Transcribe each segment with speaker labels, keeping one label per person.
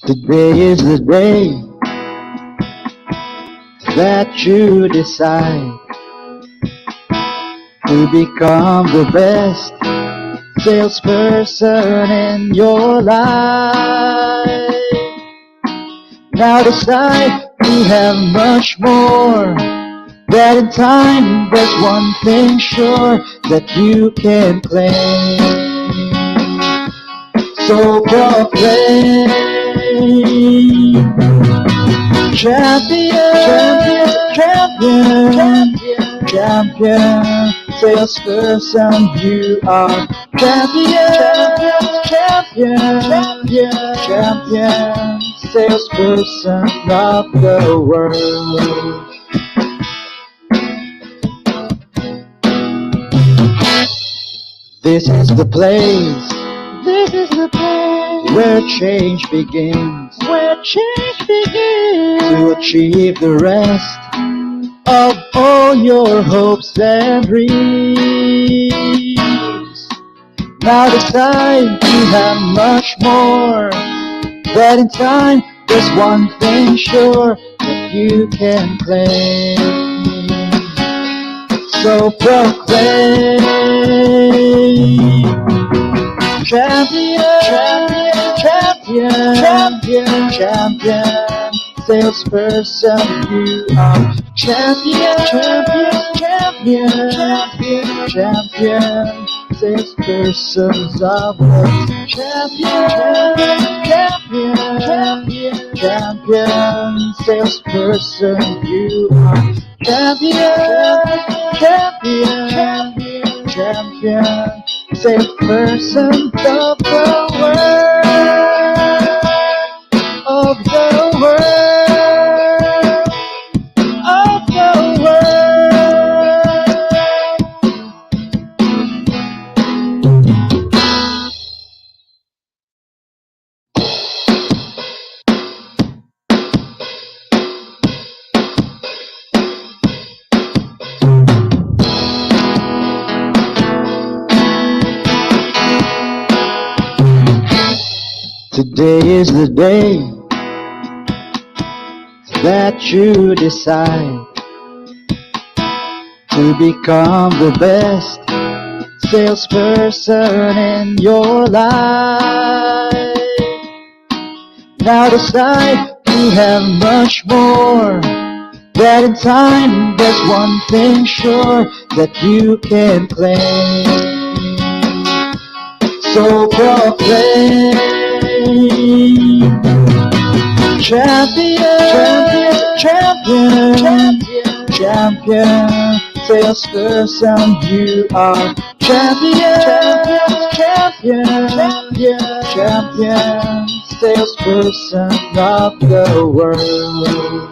Speaker 1: Today is the day that you decide to become the best salesperson in your life. Now decide you have much more, that in time there's one thing sure that you can claim. So proclaim, champion, champion, champion, champion, salesperson, you are champion, champion, champion, champion, salesperson of the world. This is the place, this is the place where change begins, to achieve the rest of all your hopes and dreams. Now decide you have much more, that in time there's one thing sure that you can claim. So proclaim, champion, champion, champion, champion, salesperson, you are champion, champion, champion, champion, champion, salespersons of the champion, champion, champion, champion, salesperson, you are champion, champion, champion, champion, salesperson of the world, of the world, of the world. Today is the day that you decide to become the best salesperson in your life. Now decide you have much more, that in time there's one thing sure that you can claim. So proclaim, champion, champion, champion, champion, salesperson, you are champion, champion, champion, champion, salesperson of the world.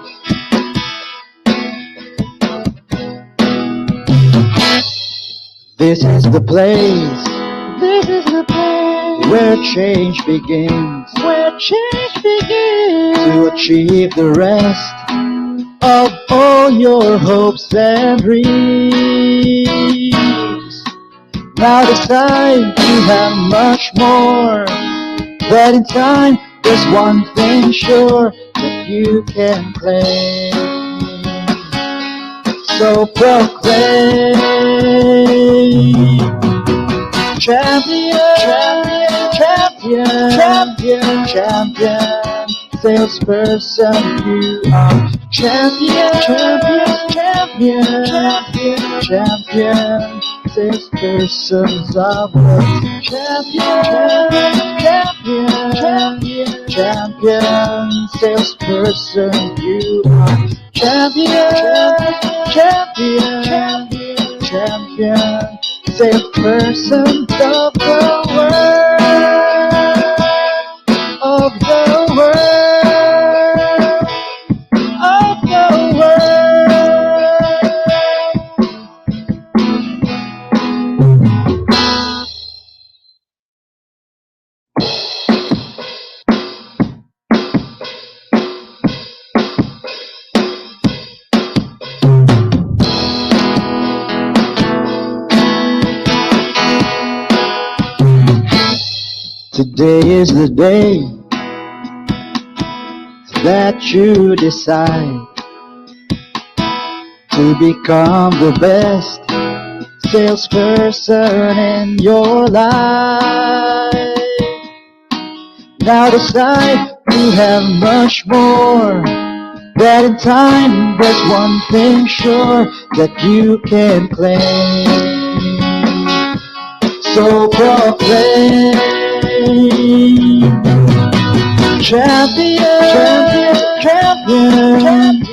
Speaker 1: This is the place, this is the place where change begins, to achieve the rest of all your hopes and dreams. Now decide you have much more, that in time there's one thing sure that you can claim. So proclaim, champion, champion, champion, champion, salesperson, you are champion, champion, champion, champion, salespersons of the champion, champion, champion, salesperson, you are champion, champion, champion, salesperson of the world, of the world, of the world. Today is the day that you decide to become the best salesperson in your life. Now decide you have much more, that in time there's one thing sure that you can claim. So proclaim, champion, champion, champion,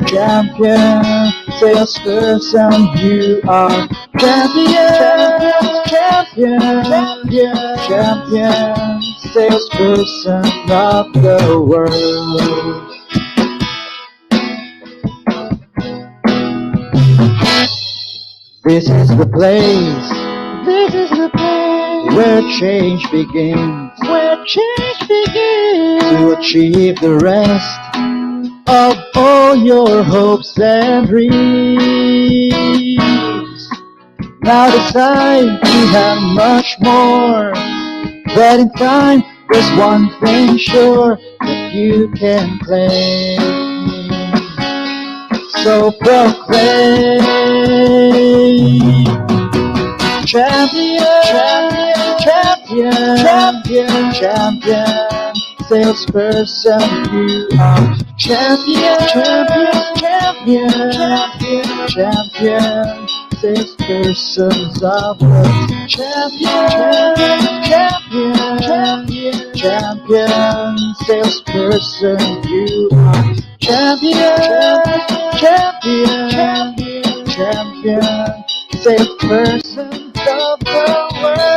Speaker 1: champion, salesperson you are. Champion, champion, champion, champion, salesperson of the world. This is the place, this is the place where change begins, to achieve the rest of all your hopes and dreams. Now decide you have much more, that in time there's one thing sure that you can claim. So proclaim, champion, champion, champion, champion, salesperson you are. Champion, champion, champion, champion, champion, salespersons of the champion, champion, champion, champion, salesperson you are. Champion, champion, champion, champion, salespersons of the world,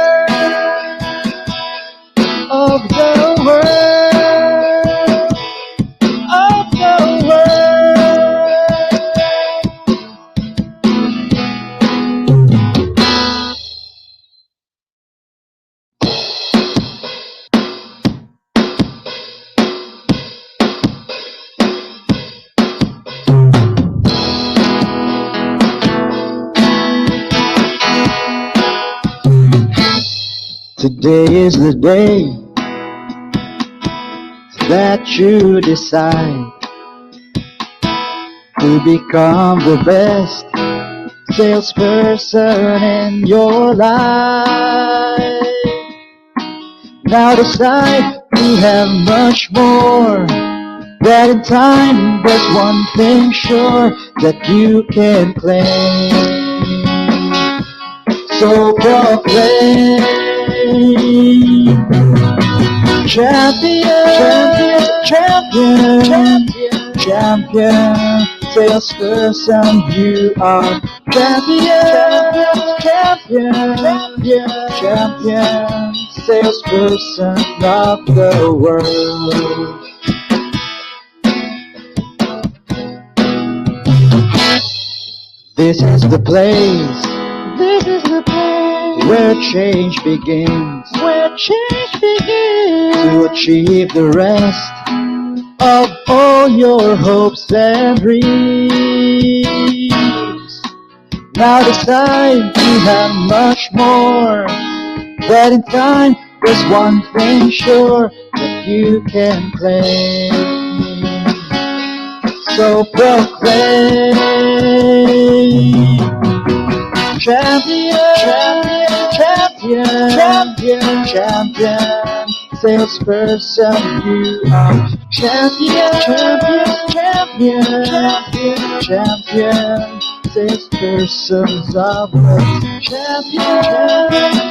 Speaker 1: of the world, of the Today is the day that you decide to become the best salesperson in your life. Now decide you have much more, that in time there's one thing sure that you can claim. So proclaim, champion, champion, champion, champion, salesperson you are. Champion, champion, champion, champion, salesperson of the world. This is the place, this is the place where change begins, to achieve the rest of all your hopes and dreams. Now decide you have much more, that in time there's one thing sure that you can claim. So proclaim, champion, champion, champion, champion, salesperson you are. Champion, champion, champion, champion, salespersons of the champion,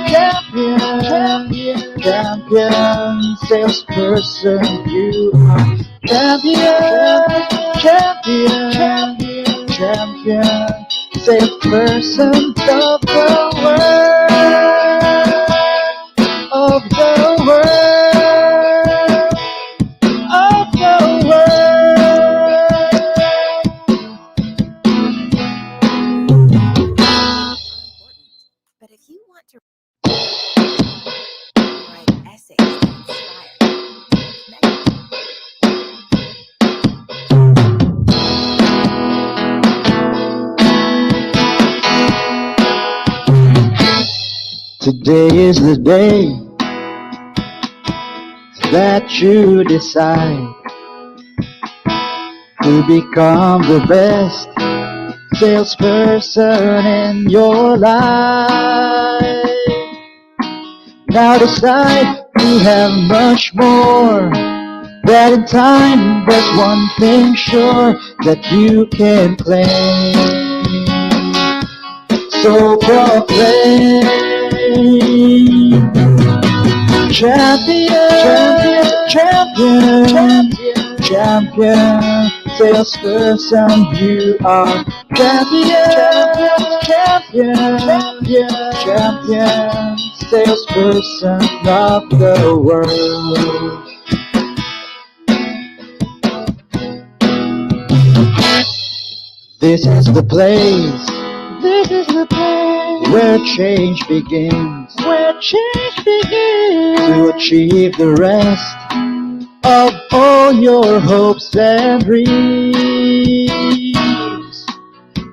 Speaker 1: champion, champion, salesperson you are. Champion, champion, champion, champion, salespersons of the world, of the world, of the world.
Speaker 2: But if you want to write essays that inspire,
Speaker 1: Today is the day that you decide to become the best salesperson in your life. Now decide you have much more. That in time there's one thing sure that you can claim. So proclaim, champion, champion, champion, champion, salesperson you are. Champion, champion, champion, champion, salesperson of the world. This is the place. This is the place where change begins. Where change begins to achieve the rest of all your hopes and dreams.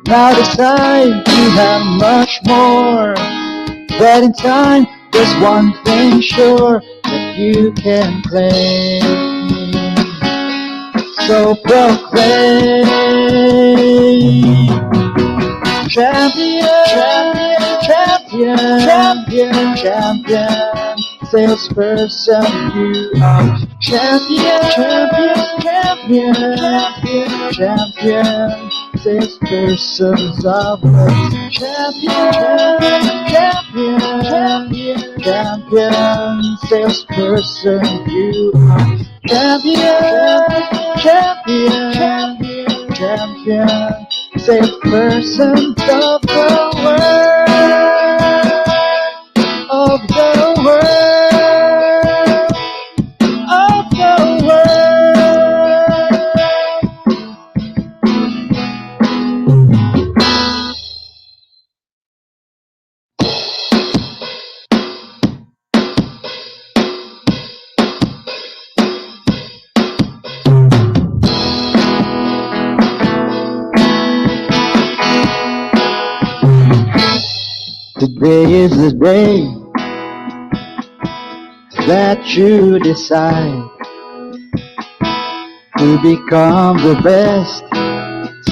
Speaker 1: Now decide you have much more. That in time there's one thing sure that you can claim. So proclaim, champion, champion, champion, champion, salesperson you are. Champion, champion, champion, champion, champion, salespersons of the champion, champion, champion, champion, salesperson you are. Champion, champion, champion, champion, salesperson of the world, of the world, of the Today is the day that you decide to become the best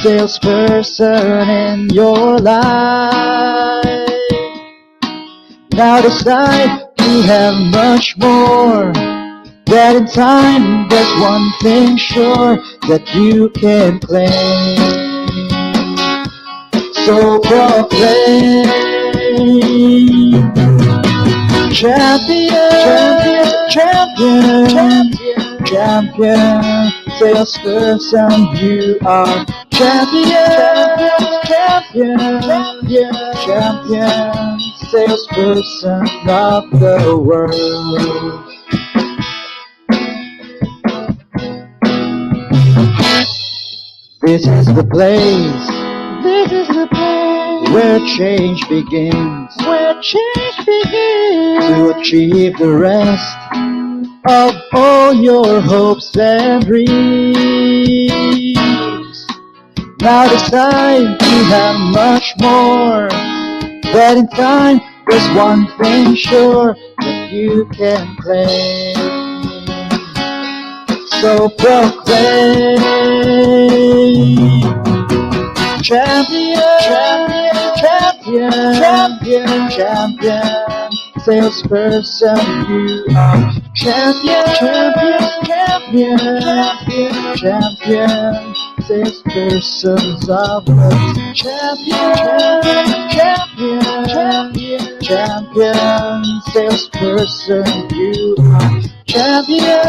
Speaker 1: salesperson in your life. Now decide you have much more. That in time there's one thing sure that you can claim. So proclaim, champion, champion, champion, champion, salesperson you are. Champion, champion, champion, champion, salesperson of the world. This is the place. This is the place where change begins. Where change begins to achieve the rest of all your hopes and dreams. Now decide you have much more. That in time there's one thing sure that you can claim. So proclaim, champion, champion, champion, champion, salesperson you are. Champion, champion, champion, champion, champion, salespersons of the champion, champion, champion, champion, salesperson you are. Champion,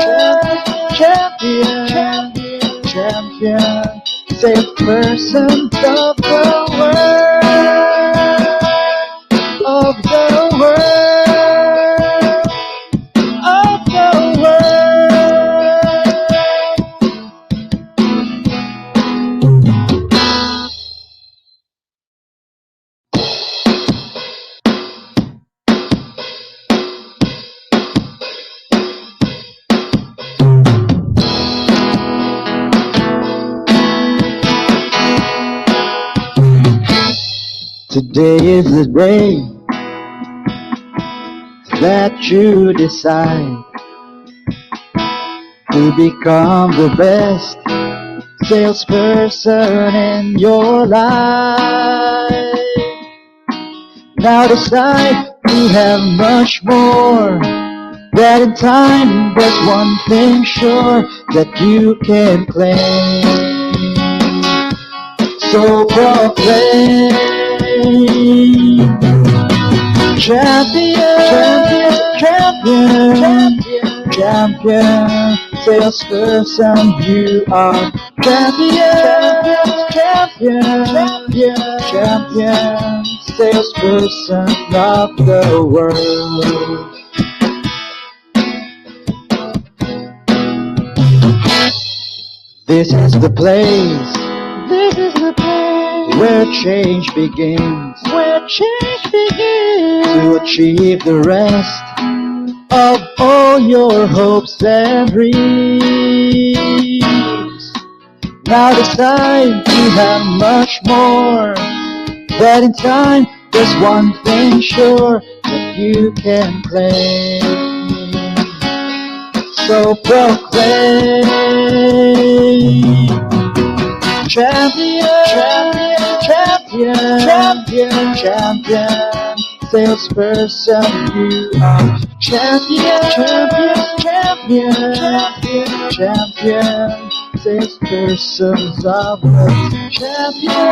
Speaker 1: champion, champion, champion, salesperson of the world, of the world, of the Today is the day that you decide to become the best salesperson in your life. Now decide you have much more. That in time there's one thing sure that you can claim. So proclaim, champion, champion, champion, champion, salesperson you are. Champion, champion, champion, champion, salesperson of the world. This is the place, this is the place where change begins, to achieve the rest of all your hopes and dreams. Now decide you have much more, that in time there's one thing sure that you can claim. So proclaim, champion, champion, champion, champion, salesperson you are. Champion, champion, champion, champion, champion, salespersons of the champion,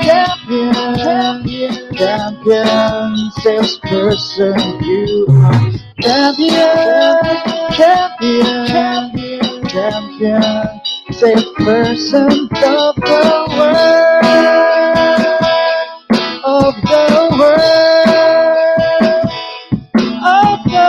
Speaker 1: champion, champion, champion, salesperson you are. Champion, champion, champion, champion, salesperson of the world, of the world, of the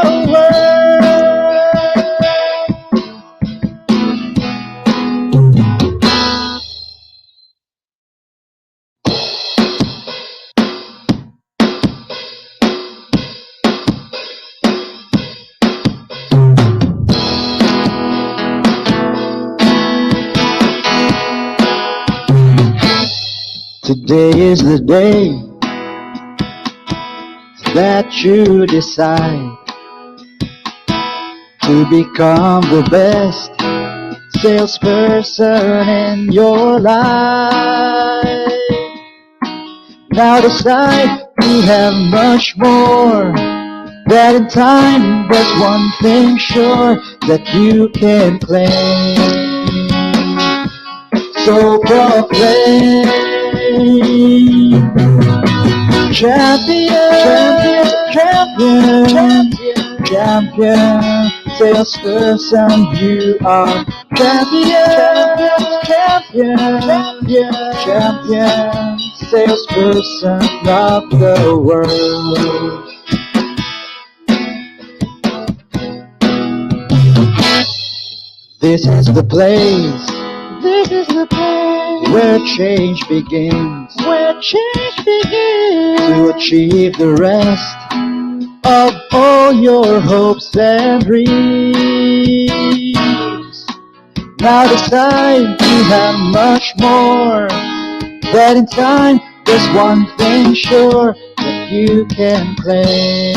Speaker 1: Today is the day that you decide to become the best salesperson in your life. Now decide you have much more, that in time there's one thing sure that you can claim. So proclaim, champion, champion, champion, champion, salesperson you are. Champion, champion, champion, champion, salesperson of the world. This is the place, this is the place where change begins, to achieve the rest of all your hopes and dreams. Now decide you have much more, that in time there's one thing sure that you can claim.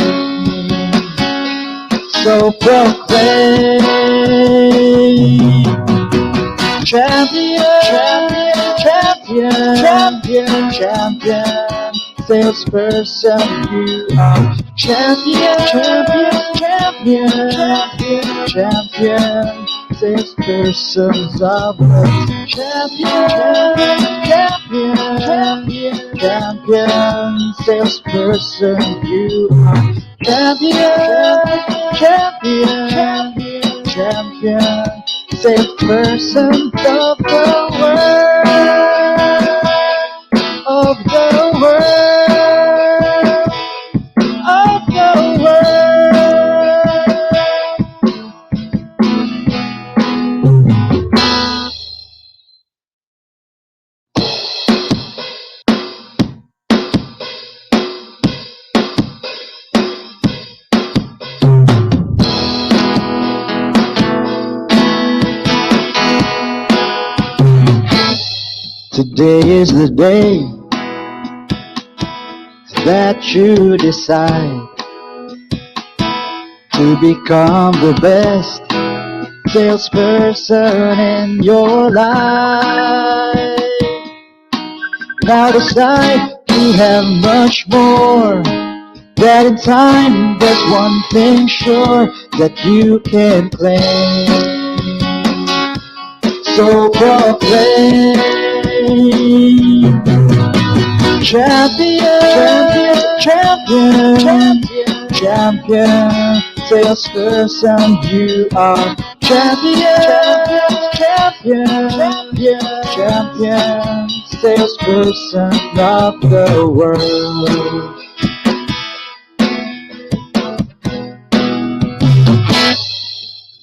Speaker 1: So proclaim, champion, champion, champion, champion, salesperson you are. Champion, champion, champion, champion, champion, salespersons of the champion, champion, champion, champion, salesperson you are. Champion, champion, champion, champion, salesperson of the world, of the world, of the Today is the day that you decide to become the best salesperson in your life. Now decide you have much more. That in time there's one thing sure that you can claim. So proclaim, champion, champion, champion, champion, salesperson you are. Champion, champion, champion, champion, salesperson of the world.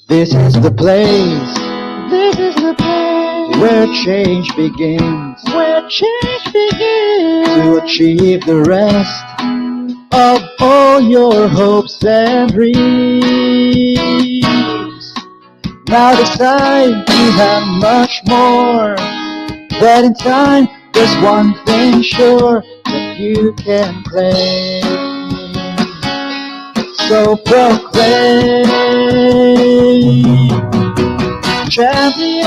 Speaker 1: This is the place where change begins, to achieve the rest of all your hopes and dreams. Now decide you have much more. That in time there's one thing sure that you can claim. So proclaim, champion,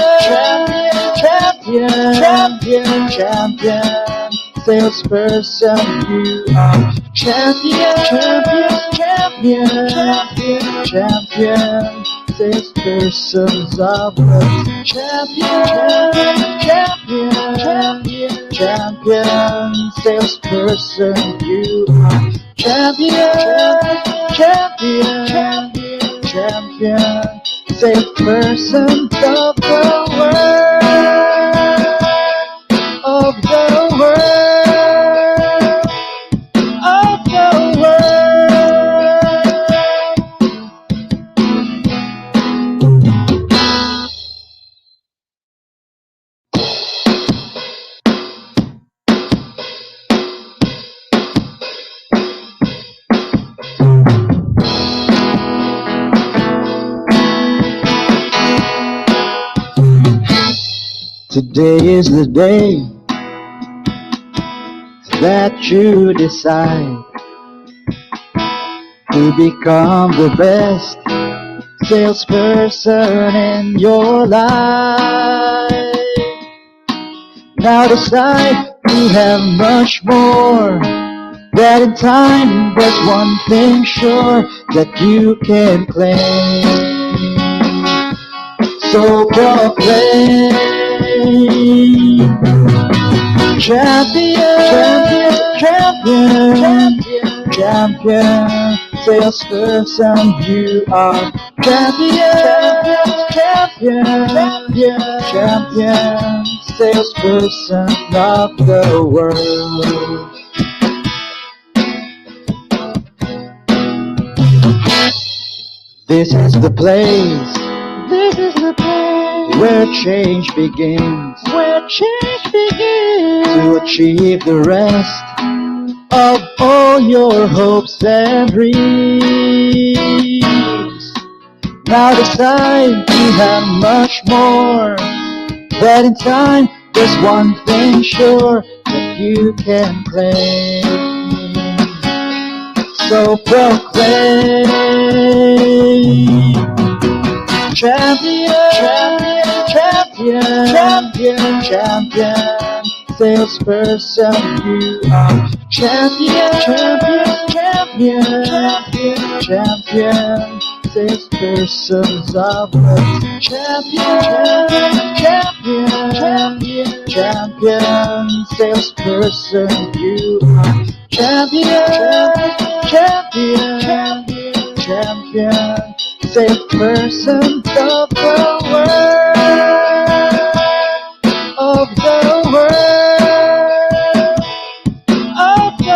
Speaker 1: champion, champion, champion, salesperson you are. Champion, champion, champion, champion, salespersons of the champion, champion, champion, salesperson you are. Champion, champion, champion, salesperson of the world, of the world, of the Today is the day that you decide to become the best salesperson in your life. Now decide you have much more. That in time there's one thing sure that you can claim. So proclaim, champion, champion, champion, champion, salesperson you are. Champion, champion, champion, champion, salesperson of the world. This is the place where change begins, to achieve the rest of all your hopes and dreams. Now decide you have much more. That in time there's one thing sure that you can claim. So proclaim, champion, champion, champion, champion, salesperson you are. Champion, champion, champion, champion, salespersons of the champion, champion, champion, salesperson you are. Champion, champion, champion, salesperson of the world, of the world, of the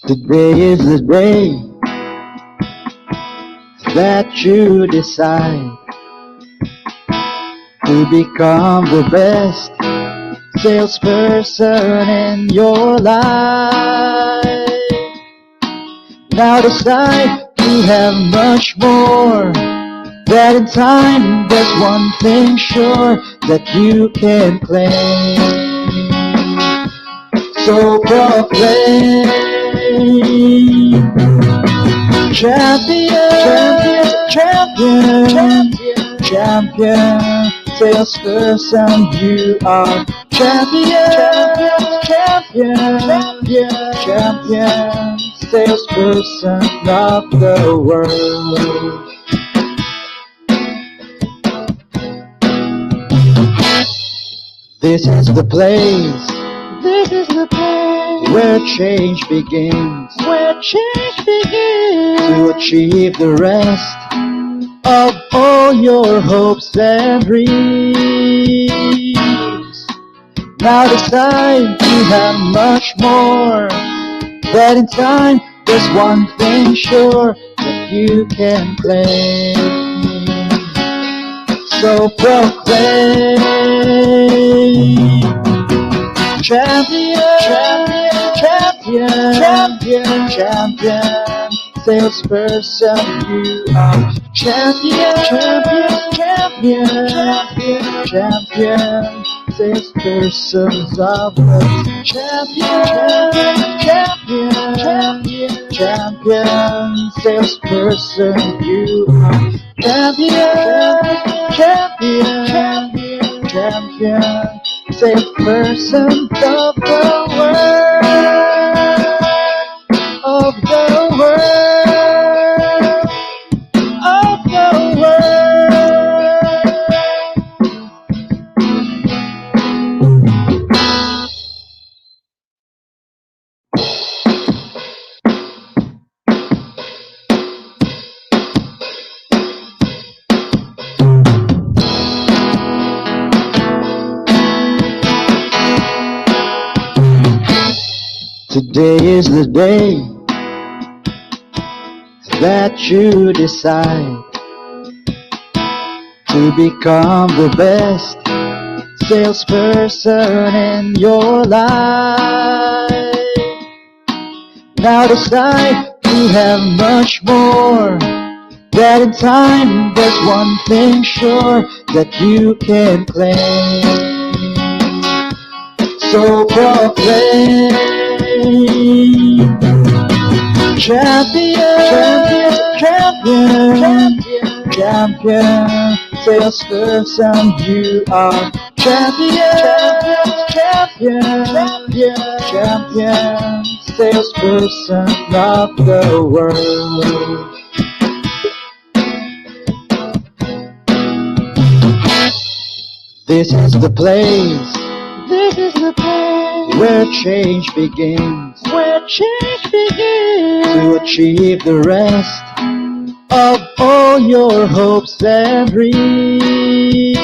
Speaker 1: Today is the day that you decide to become the best salesperson in your life. Now decide you have much more. That in time there's one thing sure that you can claim. So proclaim, champion, champion, champion, champion, salesperson you are. Champion, champion, champion, champion, salesperson of the world. This is the place. This is the place where change begins. Where change begins to achieve the rest of all your hopes and dreams. Now decide you have much more. That in time there's one thing sure that you can claim. So proclaim, champion, champion, champion, champion, champion, salesperson you are. Champion, champion, champion, champion, champion, salespersons of the champion, champion, champion, champion, salesperson you are. Champion, champion, champion, champion, salesperson of the world, of the world, of the world. Today is the day that you decide to become the best salesperson in your life. Now decide you have much more. That in time there's one thing sure that you can claim. So proclaim, champion, champion, champion, champion, salesperson you are. Champion, champion, champion, champion, salesperson of the world. This is the place. This is the place where change begins. Where change begins to achieve the rest of all your hopes and dreams.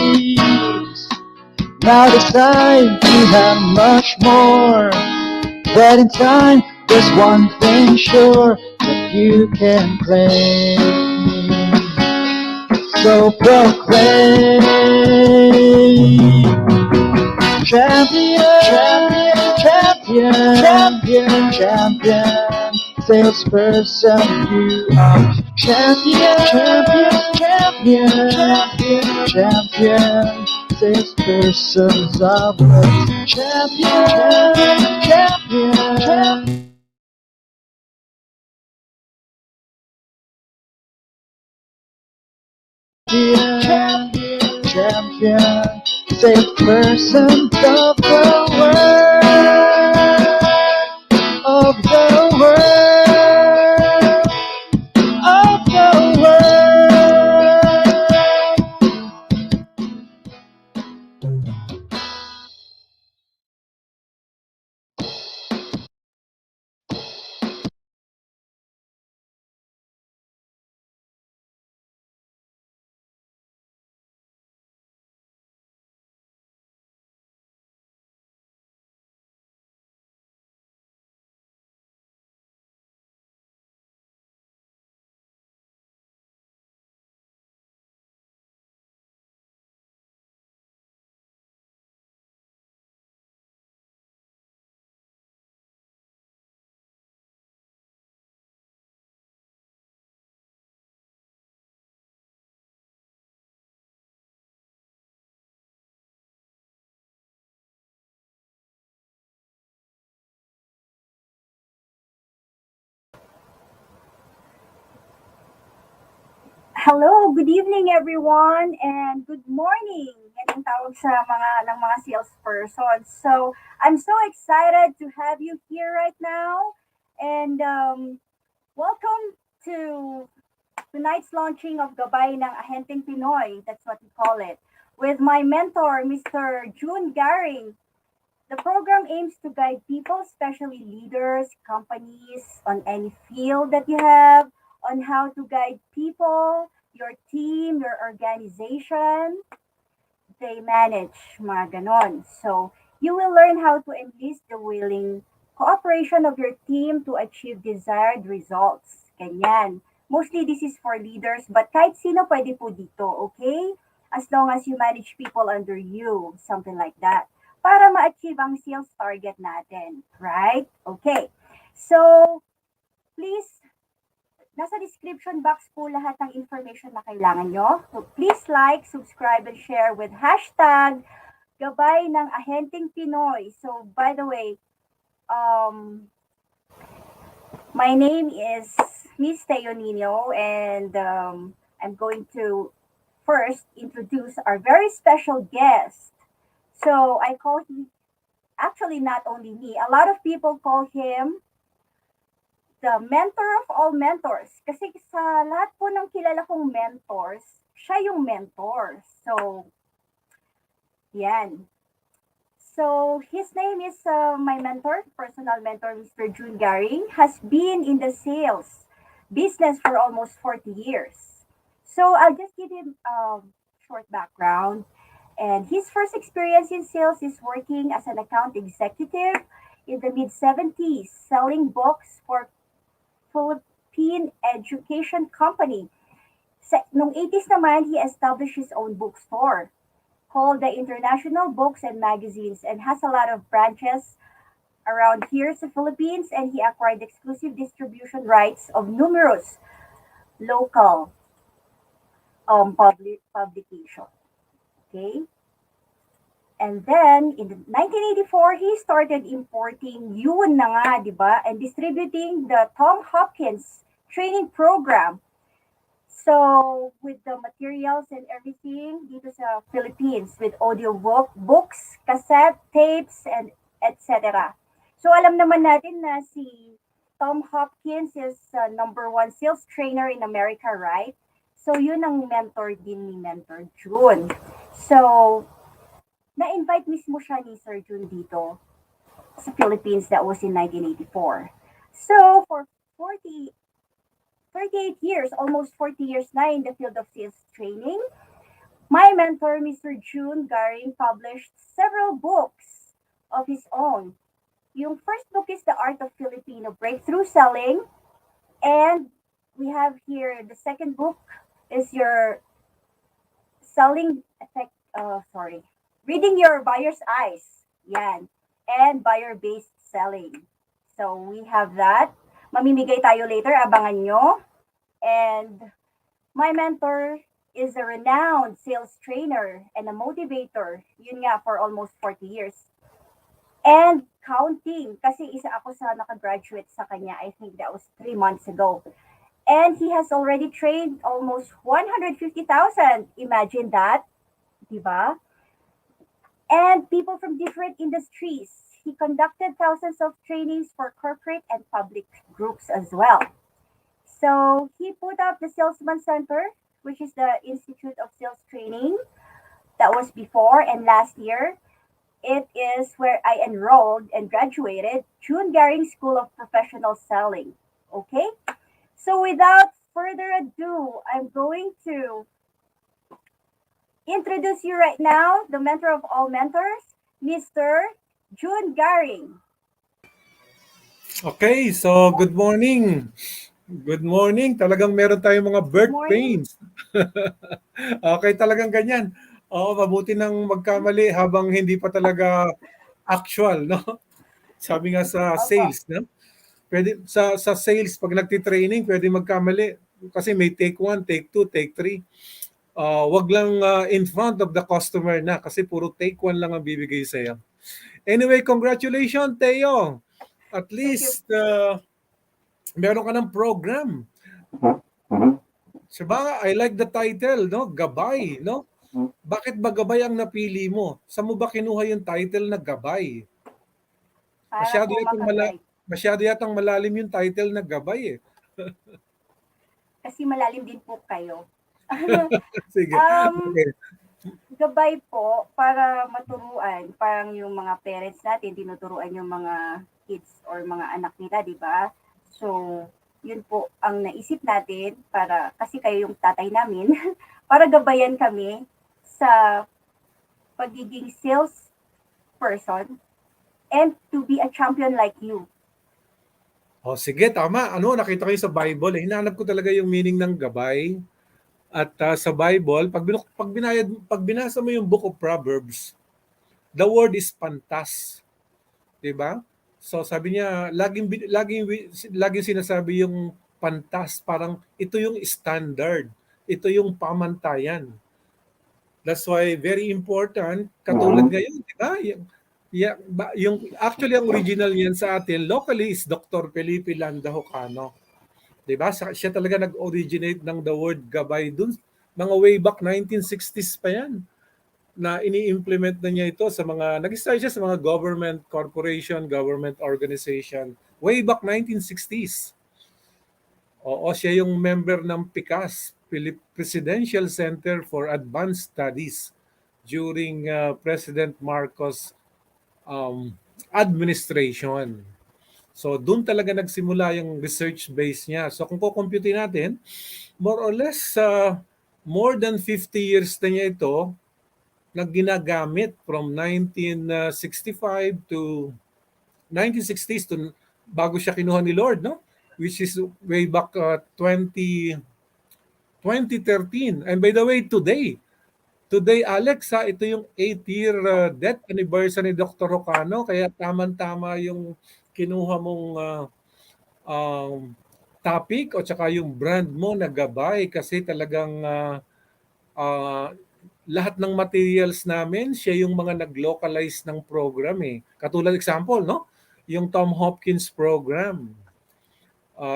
Speaker 1: Now decide you have much more. That in time there's one thing sure that you can claim. So proclaim, champion, champion, champion, champion, salesperson you are. Champion, champion, champion, champion, salespersons of the champion, champion, champion. Champion, champion, salesperson of the world, of the world, of the world.
Speaker 3: Hello, good evening everyone, and good morning. Yan ang tawag sa mga salesperson. So, I'm so excited to have you here right now. And welcome to tonight's launching of Gabay ng Ahenteng Pinoy. That's what we call it. With my mentor, Mr. Jun Garing. The program aims to guide people, especially leaders, companies, on any field that you have, on how to guide people, your team, your organization, they manage, mga ganon. So, you will learn how to enlist the willing cooperation of your team to achieve desired results. Ganyan. Mostly this is for leaders, but kahit sino pwede po dito, okay? As long as you manage people under you, something like that. Para ma-achieve ang sales target natin, right? Okay. So, please nasa description box po lahat ng information na kailangan nyo. So please like, subscribe, and share with hashtag Gabay ng Ahenteng Pinoy. So by the way, um, my name is Miss Teo and I'm going to first introduce our very special guest. So I call him, actually not only me, a lot of people call him the mentor of all mentors. Kasi sa lahat po ng kilala kong mentors, siya yung mentor. So, yan. So, his name is my mentor, personal mentor, Mr. Jun Garing, has been in the sales business for almost 40 years. So, I'll just give him a short background. And his first experience in sales is working as an account executive in the mid 70s, selling books for Philippine education company. Nung 80s naman, he established his own bookstore called the International Books and Magazines and has a lot of branches around here sa Philippines, and he acquired exclusive distribution rights of numerous local publication. Okay? And then, in 1984, he started importing yun na nga, di ba? And distributing the Tom Hopkins training program. So, with the materials and everything dito sa Philippines, with books, cassette, tapes, and etc. So, alam naman natin na si Tom Hopkins is number one sales trainer in America, right? So, yun ang mentor din ni Mentor June. So, na-invite mismo siya ni Sir Jun dito sa Philippines. That was in 1984. So, for 38 years, almost 40 years na in the field of sales training, my mentor, Mr. Jun Garing, published several books of his own. Yung first book is The Art of Filipino Breakthrough Selling. And we have here the second book is your selling effect, reading your buyer's eyes. Yan. And buyer-based selling. So we have that. Mamimigay tayo later, abangan nyo. And my mentor is a renowned sales trainer and a motivator. Yun nga, for almost 40 years. And counting, kasi isa ako sa nakagraduate sa kanya. I think that was 3 months ago. And he has already trained almost 150,000. Imagine that, diba? And people from different industries. He conducted thousands of trainings for corporate and public groups as well. So he put up the Salesman Center, which is the Institute of Sales Training. That was before, and last year, it is where I enrolled and graduated Jun Garing School of Professional Selling. Okay? So without further ado, I'm going to introduce you right now, the mentor of all mentors, Mr. Jun Garing.
Speaker 4: Okay, so good morning. Good morning. Talagang meron tayong mga
Speaker 3: Good
Speaker 4: birth
Speaker 3: morning.
Speaker 4: pains. Okay, talagang ganyan. Oo, mabuti nang magkamali habang hindi pa talaga actual, no? Sabi nga sa
Speaker 3: Opo.
Speaker 4: sales, no? Pwede sa sales pag nagti-training, pwede magkamali kasi may take 1, take 2, take 3. Wag lang in front of the customer na kasi puro take 1 lang ang bibigay sa iyo. Anyway, congratulations, Teo. At
Speaker 3: Thank you.
Speaker 4: least meron ka ng program. Sabagay, I like the title, no? Gabay, no? Bakit ba gabay ang napili mo? Saan mo ba kinuha yung title na gabay?
Speaker 3: Para
Speaker 4: Masyado
Speaker 3: po
Speaker 4: yatang
Speaker 3: makaguide.
Speaker 4: masyado yatang malalim yung title na gabay eh.
Speaker 3: Kasi malalim din po kayo.
Speaker 4: Sige.
Speaker 3: um,
Speaker 4: Okay.
Speaker 3: Gabay po para maturuan, parang yung mga parents natin tinuturuan yung mga kids or mga anak nila, 'di ba? So, yun po ang naisip natin para kasi kayo yung tatay namin para gabayan kami sa pagiging sales person and to be a champion like you.
Speaker 4: Oh, sige, tama. Ano, nakita ko yung sa Bible, eh. Hinahanap ko talaga yung meaning ng gabay. At sa Bible, pag binasa mo yung Book of Proverbs, the word is pantas, 'di ba? So sabi niya, laging sinasabi yung pantas, parang ito yung standard, ito yung pamantayan. That's why very important, katulad ngayon, 'di ba? Yung actually ang original niyan sa atin locally is Dr. Felipe Landahocano. 'Di ba? Siya talaga nag-originate ng the word gabay dun mga way back 1960s pa 'yan na ini-implement na niya ito sa mga nag-start siya sa mga government corporation, government organization way back 1960s. Oo, siya yung member ng PICAS, Presidential Center for Advanced Studies during President Marcos administration. So doon talaga nagsimula yung research base niya. So kung kukumputin natin, more or less more than 50 years na niya ito na ginagamit from 1965 to 1960s to bago siya kinuha ni Lord, no? Which is way back 2013. And by the way, today Alex, ha, ito yung 8th year death anniversary ni Dr. Rocano, kaya tama-tama yung kinuha mong um, topic o tsaka yung brand mo na Gabay kasi talagang ah, lahat ng materials namin, siya yung mga nag-localize ng program eh. Katulad example, no? Yung Tom Hopkins program.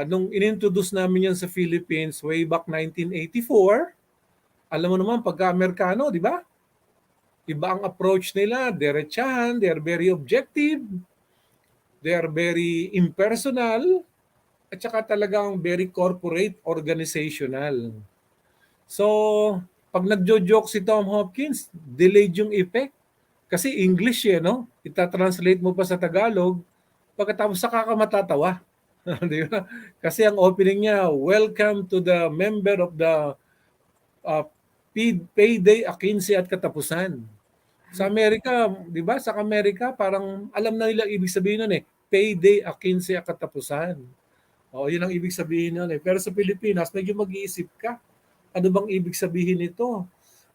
Speaker 4: Nung inintroduce namin yan sa Philippines way back 1984, alam mo naman, pagka-Amerikano, di ba? Iba ang approach nila, diretsahan, they are very objective, they are very impersonal, at saka talagang very corporate organizational. So, pag nagjo-joke si Tom Hopkins, delayed yung effect. Kasi English eh, no? Ita-translate mo pa sa Tagalog, pagkatapos saka ka matatawa. Di ba? Kasi ang opening niya, welcome to the member of the uh, payday a 15 at katapusan. Sa Amerika, di ba? Sa Amerika, parang alam na nila ibig sabihin nun eh. Payday a 15 at katapusan. O, yun ang ibig sabihin nun eh. Pero sa Pilipinas, medyo mag-iisip ka. Ano bang ibig sabihin nito?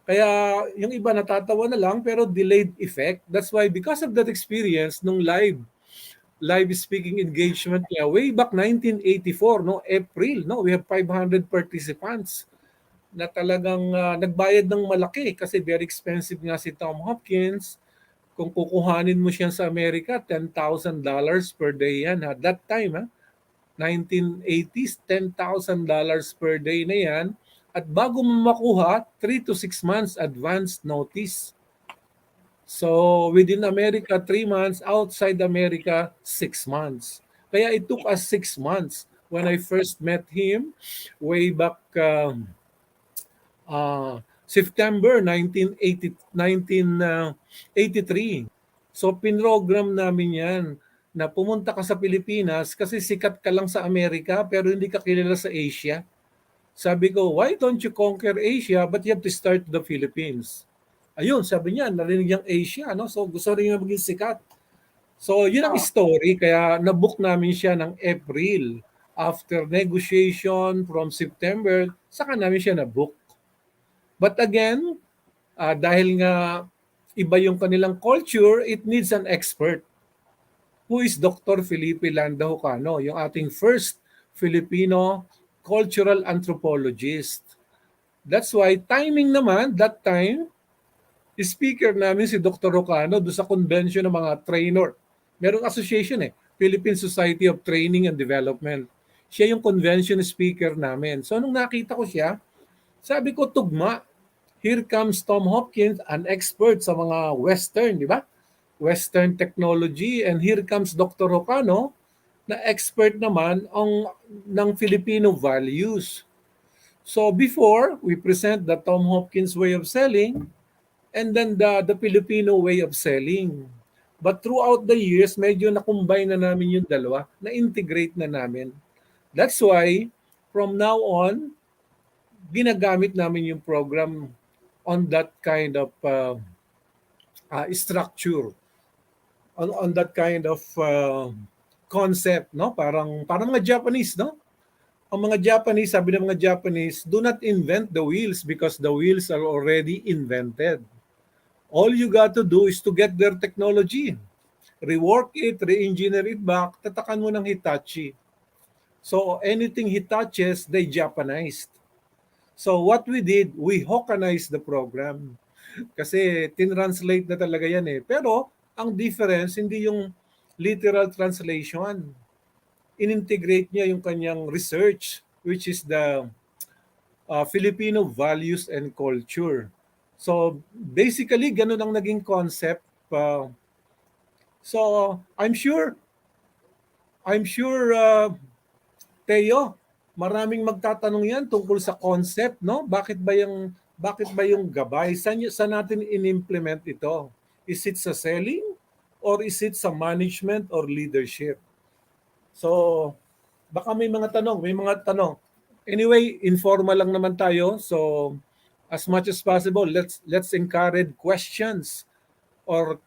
Speaker 4: Kaya yung iba natatawa na lang pero delayed effect. That's why because of that experience nung live speaking engagement niya way back 1984 no April no we have 500 participants na talagang nagbayad ng malaki kasi very expensive nga si Tom Hopkins. Kung kukuhanin mo siya sa Amerika, $10,000 per day yan. At that time, 1980s, $10,000 per day na yan. At bago mo makuha, 3 to 6 months advance notice. So within America, 3 months. Outside America, 6 months. Kaya it took us 6 months when I first met him way back September 1983. So pinrogram namin yan na pumunta ka sa Pilipinas kasi sikat ka lang sa Amerika pero hindi ka kilala sa Asia. Sabi ko, why don't you conquer Asia but you have to start the Philippines? Ayun, sabi niya, narinig niyang Asia, no? So gusto rin niya maging sikat. So yun ang
Speaker 3: Oh,
Speaker 4: story, kaya nabook namin siya ng April. After negotiation from September, saka namin siya nabook. But again, dahil nga iba yung kanilang culture, it needs an expert who is Dr. Felipe Landahocano, yung ating first Filipino cultural anthropologist. That's why timing naman, that time, speaker namin si Dr. Rocano doon sa convention ng mga trainer. Merong association eh, Philippine Society of Training and Development. Siya yung convention speaker namin. So nung nakita ko siya, Sabi ko, tugma. Here comes Tom Hopkins, an expert sa mga Western, di ba? Western technology. And here comes Dr. Hocano, na expert naman ng Filipino values. So before, we present the Tom Hopkins way of selling and then the Filipino way of selling. But throughout the years, medyo na-combine na namin yung dalawa, na-integrate na namin. That's why, from now on, ginagamit namin yung program on that kind of structure, on that kind of concept, no? Parang mga Japanese, no? Ang mga Japanese, sabi ng mga Japanese, do not invent the wheels because the wheels are already invented. All you got to do is to get their technology, rework it, re-engineer it back, tatakan mo ng Hitachi. So anything he touches, they Japanized. So what we did, we Hokkanized the program. Kasi tinranslate na talaga yan eh. Pero ang difference, hindi yung literal translation. Inintegrate niya yung kanyang research, which is the Filipino values and culture. So basically, ganun ang naging concept. So I'm sure, Teo, maraming magtatanong yan tungkol sa concept, no? Bakit ba yung gabay? Saan natin in-implement ito? Is it sa selling or is it sa management or leadership? So, baka may mga tanong. Anyway, informal lang naman tayo. So, as much as possible, let's encourage questions or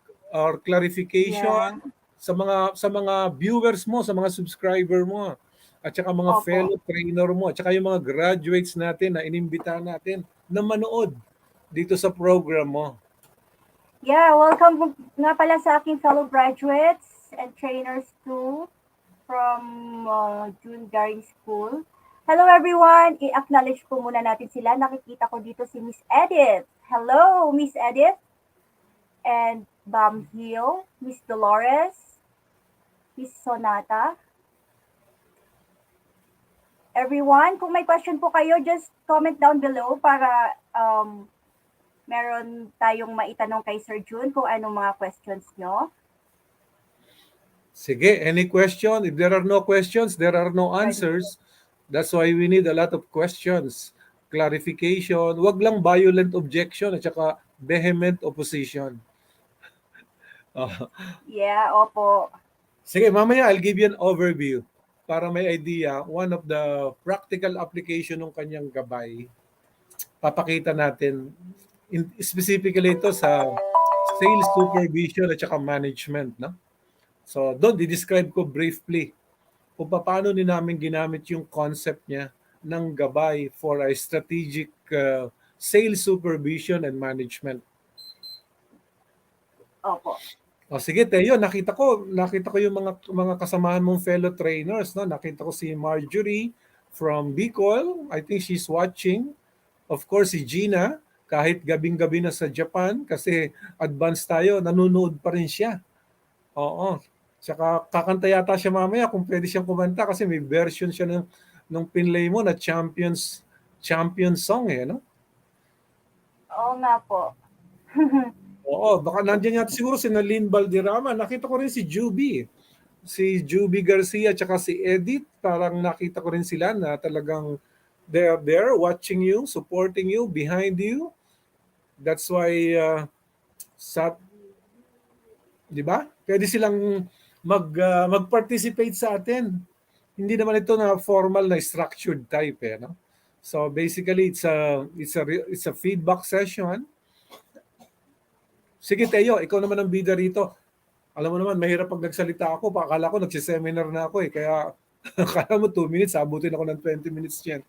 Speaker 4: clarification
Speaker 3: Yeah.
Speaker 4: sa mga viewers mo, sa mga subscriber mo, at saka mga
Speaker 3: Opo.
Speaker 4: fellow trainer mo, at saka yung mga graduates natin na inimbita natin na manood dito sa program mo.
Speaker 3: Yeah, welcome nga pala sa aking fellow graduates and trainers too from Jun Garing School. Hello everyone! I-acknowledge po muna natin sila. Nakikita ko dito si Miss Edith. Hello, Miss Edith. And Bam Hill, Miss Dolores, Miss Sonata. Everyone, kung may question po kayo, just comment down below para meron tayong maitanong kay Sir Jun kung anong mga questions nyo.
Speaker 4: Sige, any question? If there are no questions, there are no
Speaker 3: Pwede.
Speaker 4: answers. That's why we need a lot of questions, clarification. Wag lang violent objection at saka vehement opposition. Ah,
Speaker 3: Yeah, opo.
Speaker 4: sige, mamaya I'll give you an overview para may idea. One of the practical application ng kanyang gabay, papakita natin specifically ito sa sales supervision at saka management. No? So doon, di-describe ko briefly kung paano din namin ginamit yung concept niya ng gabay for a strategic sales supervision and management.
Speaker 3: Opo.
Speaker 4: O sige, Teo, nakita ko yung mga kasamahan mong fellow trainers, no? Nakita ko si Marjorie from Bicol. I think she's watching. Of course, si Gina, kahit gabing-gabi na sa Japan kasi advanced tayo, nanonood pa rin siya. Oo. Tsaka kakanta yata siya mamaya kung pwede siyang kumanta kasi may version siya ng pinlay mo na champion song eh, no?
Speaker 3: Oo nga po.
Speaker 4: Oo, baka nandiyan yata siguro si Nalin Valderrama. Nakita ko rin si Juby. Si Juby Garcia at si Edith. Parang nakita ko rin sila na talagang they are there watching you, supporting you, behind you. That's why, di ba? Pwede silang mag-participate sa atin. Hindi naman ito na formal na structured type eh, no? So basically it's a feedback session. Sige Teo, ikaw naman ang bida rito. Alam mo naman, mahirap pag nagsalita ako. Akala ko nagsiseminar na ako eh. Kaya akala mo 2 minutes, abutin ako ng 20 minutes yan.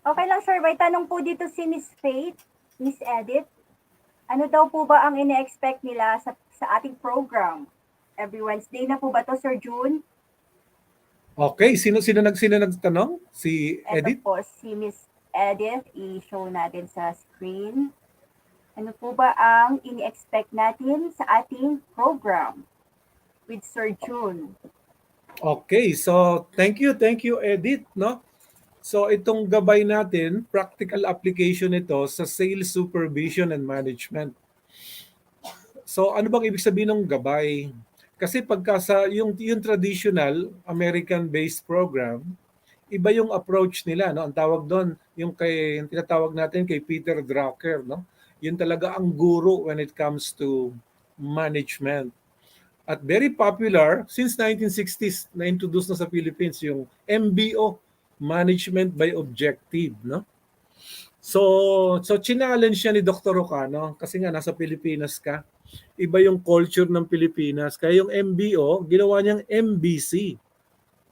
Speaker 3: Okay lang sir, may tanong po dito si Miss Faith, Miss Edith. Ano daw po ba ang ine-expect nila sa ating program? Every Wednesday na po ba to, Sir June?
Speaker 4: Okay, sino nagtanong? Si
Speaker 3: Ito
Speaker 4: Edith?
Speaker 3: po, si Miss Edith. I-show natin sa screen. Ano po ba ang ini-expect natin sa ating program with Sir June?
Speaker 4: Okay, so thank you Edith, no? So itong gabay natin, practical application ito sa sales supervision and management. So ano bang ibig sabihin ng gabay? Kasi pagka sa yung traditional American-based program, iba yung approach nila, no? Ang tawag doon, yung tinatawag natin kay Peter Drucker, no? Yun talaga ang guru when it comes to management. At very popular since 1960s na introduce na sa Philippines yung MBO, Management by Objective, no? So challenge siya ni Dr. Ocano kasi nga nasa Pilipinas ka. Iba yung culture ng Pilipinas. Kaya yung MBO, ginawa niyang MBC,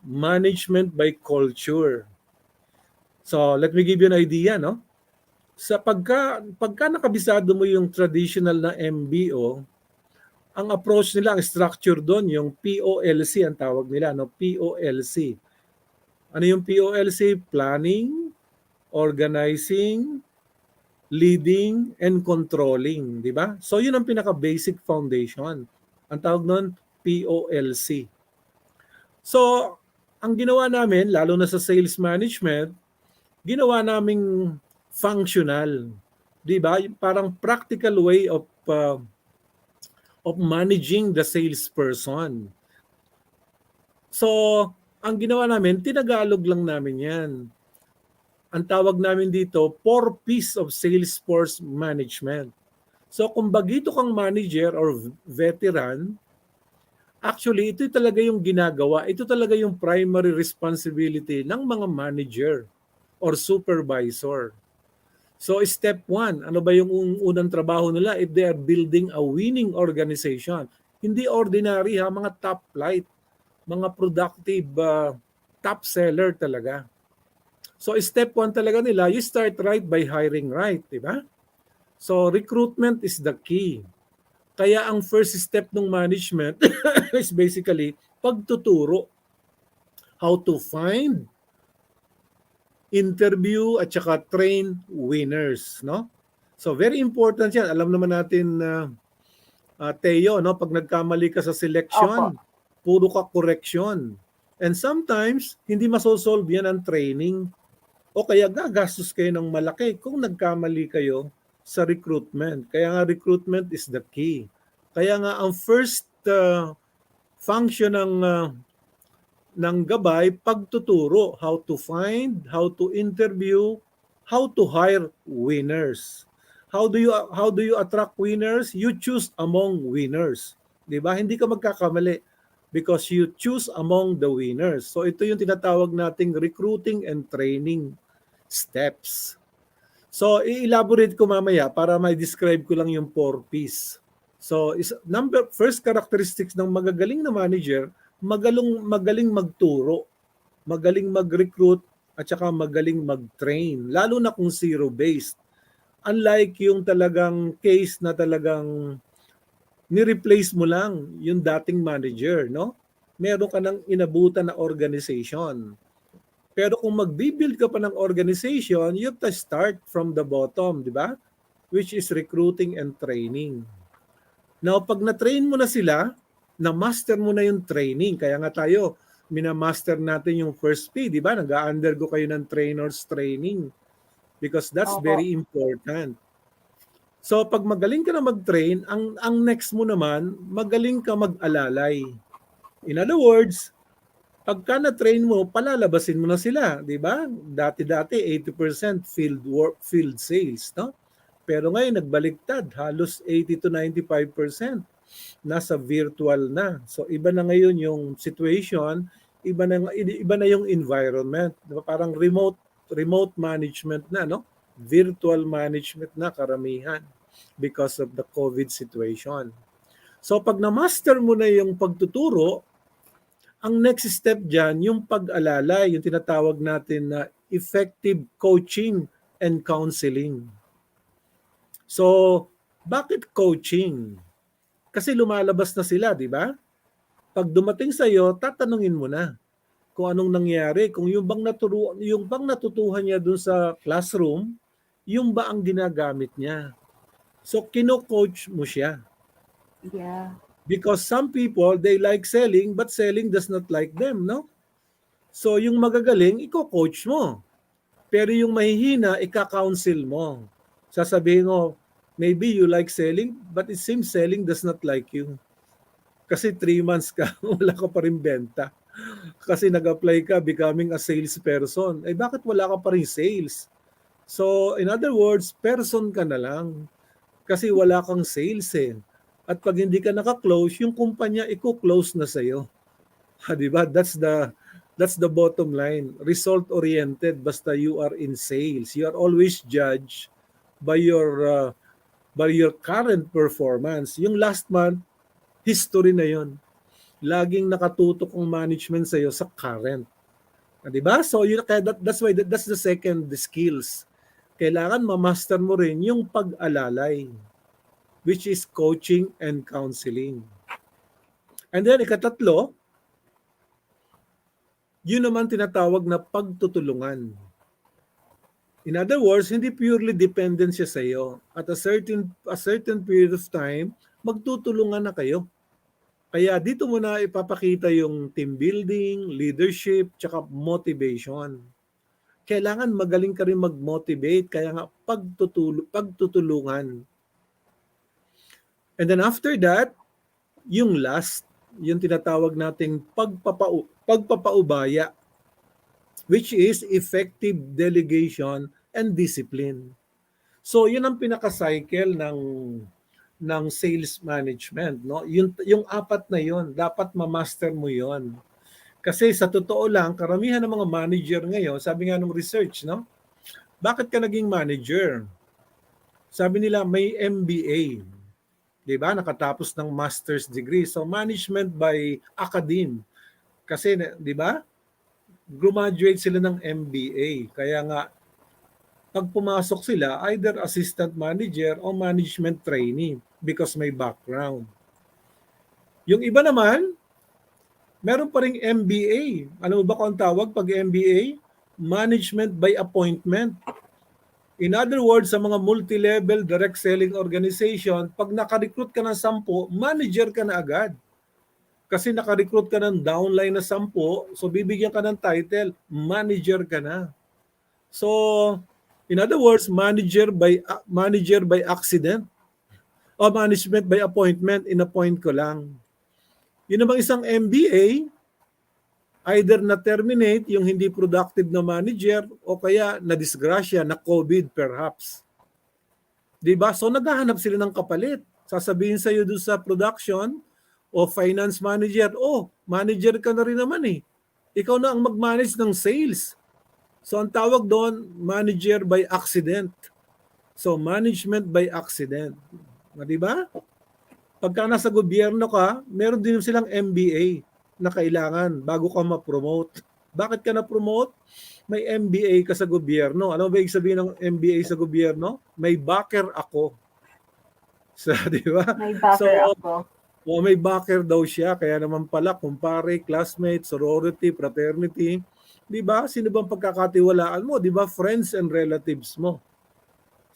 Speaker 4: Management by Culture. So let me give you an idea, no? Sa pagka nakabisado mo yung traditional na MBO, ang approach nila, ang structure doon, yung POLC ang tawag nila, no? POLC. Ano yung POLC? Planning, organizing, leading, and controlling, di ba? So yun ang pinaka-basic foundation. Ang tawag nun, POLC. So, ang ginawa namin, lalo na sa sales management, ginawa naming functional. Di ba? Parang practical way of managing the salesperson. So, ang ginawa namin, tinagalog lang namin yan. Ang tawag namin dito, 4Ps of Salesforce Management. So, kung bagito kang manager or veteran, actually, ito talaga yung ginagawa. Ito talaga yung primary responsibility ng mga manager or supervisor. So, step 1, ano ba yung unang trabaho nila if they are building a winning organization? Hindi ordinary ha, mga top flight, mga productive top seller talaga. So step 1 talaga nila, you start right by hiring right, di ba? So recruitment is the key. Kaya ang first step ng management is basically pagtuturo. How to find, interview, at saka train winners, no? So very important yan. Alam naman natin Teo, no, pag nagkamali ka sa selection,
Speaker 3: Opo.
Speaker 4: puro ka correction. And sometimes hindi masosolve yan ang training. O kaya gagastos kayo ng malaki kung nagkamali kayo sa recruitment. Kaya nga recruitment is the key. Kaya nga ang first function ng gabay, pagtuturo, how to find, how to interview, how to hire winners. How do you attract winners? You choose among winners. 'Di ba? Hindi ka magkakamali because you choose among the winners. So ito yung tinatawag nating recruiting and training steps. So i-elaborate ko mamaya para may describe ko lang yung 4Ps. So first characteristics ng magagaling na manager, magaling magturo, magaling mag-recruit at saka magaling mag-train, lalo na kung zero-based. Unlike yung talagang case na talagang ni-replace mo lang yung dating manager, no? Meron ka ng inabutan na organization. Pero kung mag-build ka pa ng organization, you have to start from the bottom, di ba? Which is recruiting and training. Now, pag na-train mo na sila, na-master mo na yung training. Kaya nga tayo, minamaster natin yung first P, di ba? Nag-undergo kayo ng trainer's training because that's
Speaker 3: Opo.
Speaker 4: very important. So, pag magaling ka na mag-train, ang next mo naman, magaling ka mag-alalay. In other words, pagka na-train mo, palalabasin mo na sila, di ba? Dati-dati 80% field sales, no? Pero ngayon nagbaliktad, halos 80 to 95% nasa virtual na. So iba na ngayon yung situation, iba na yung environment, diba? Parang remote management na, no? Virtual management na karamihan because of the COVID situation. So pag na-master mo na yung pagtuturo, ang next step dyan, yung pag-alalay, yung tinatawag natin na effective coaching and counseling. So, bakit coaching? Kasi lumalabas na sila, di ba? Pag dumating sa iyo, tatanungin mo na kung anong nangyari, kung yung bang natutuhan niya dun sa classroom, yung ba ang ginagamit niya. So, kino-coach mo siya.
Speaker 3: Yeah.
Speaker 4: Because some people, they like selling, but selling does not like them, no? So, yung magagaling, iko-coach mo. Pero yung mahihina, ika-counsel mo. Sasabihin mo, maybe you like selling, but it seems selling does not like you. Kasi 3 months ka, wala ka pa rin benta. Kasi nag-apply ka becoming a salesperson. Eh bakit wala ka pa rin sales? So, in other words, person ka na lang. Kasi wala kang sales eh. At pag hindi ka naka-close, yung kumpanya i-close na sa'yo. Ha, di ba? That's the bottom line. Result oriented basta you are in sales. You are always judged by your current performance. Yung last month, history na 'yon. Laging nakatutok ang management sa iyo sa current. Ah, 'di ba? So yun kaya that's the second skills. Kailangan ma-master mo rin yung pag-alalay, which is coaching and counseling. And then ikatatlo, yun naman tinatawag na pagtutulungan. In other words, hindi purely dependent siya sa iyo. At a certain period of time, magtutulungan na kayo. Kaya dito mo na ipapakita yung team building, leadership, tsaka motivation. Kailangan magaling ka rin mag-motivate, kaya nga pagtutulungan. And then after that, yung last, yung tinatawag nating pagpapaubaya, which is effective delegation and discipline. So yun ang pinaka-cycle ng sales management, no? Yung apat na yon, dapat ma-master mo yon. Kasi sa totoo lang, karamihan ng mga manager ngayon, sabi nga ng research, no? Bakit ka naging manager? Sabi nila may MBA, 'di ba? Nakatapos ng master's degree. So management by academe. Kasi 'di ba? Graduate sila ng MBA. Kaya nga pag pumasok sila, either assistant manager o management trainee because may background. Yung iba naman, meron pa ring MBA. Ano ba kung ang tawag pag MBA? Management by appointment. In other words, sa mga multi-level direct selling organization, pag naka-recruit ka ng 10, manager ka na agad. Kasi naka-recruit ka ng downline na 10, so bibigyan ka ng title, manager ka na. So, in other words, manager by accident o management by appointment, in-appoint ko lang. Yun namang isang MBA, either na-terminate yung hindi productive na manager o kaya na-disgrasya, na COVID perhaps. Diba? So naghahanap sila ng kapalit. Sasabihin sa iyo doon sa production o finance manager, oh, manager ka na rin naman eh. Ikaw na ang mag-manage ng sales. So ang tawag doon, manager by accident. So management by accident. Diba? Pagka nasa gobyerno ka, meron din silang MBA na kailangan bago ka ma-promote. Bakit ka na-promote? May MBA ka sa gobyerno. Ano ba ibig sabihin ng MBA sa gobyerno? May backer ako. So, di ba?
Speaker 3: May backer ako.
Speaker 4: May backer daw siya. Kaya naman pala, kumpare, classmate, sorority, fraternity. Di ba? Sino bang pagkakatiwalaan mo? Di ba? Friends and relatives mo.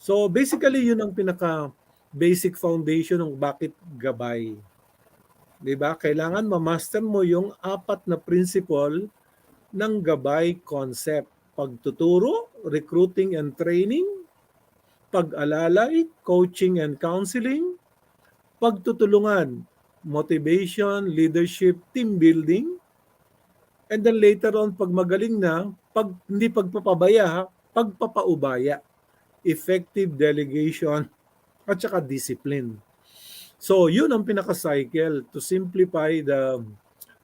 Speaker 4: So, basically, yun ang basic foundation ng bakit Gabay. 'Di ba? Kailangan ma-master mo yung 4 na principle ng Gabay concept. Pagtuturo, recruiting and training, pag-alalay, coaching and counseling, pagtutulungan, motivation, leadership, team building, and then later on, pag magaling na, hindi pagpapabaya, pagpapaubaya, effective delegation, at saka discipline. So, yun ang pinaka-cycle to simplify the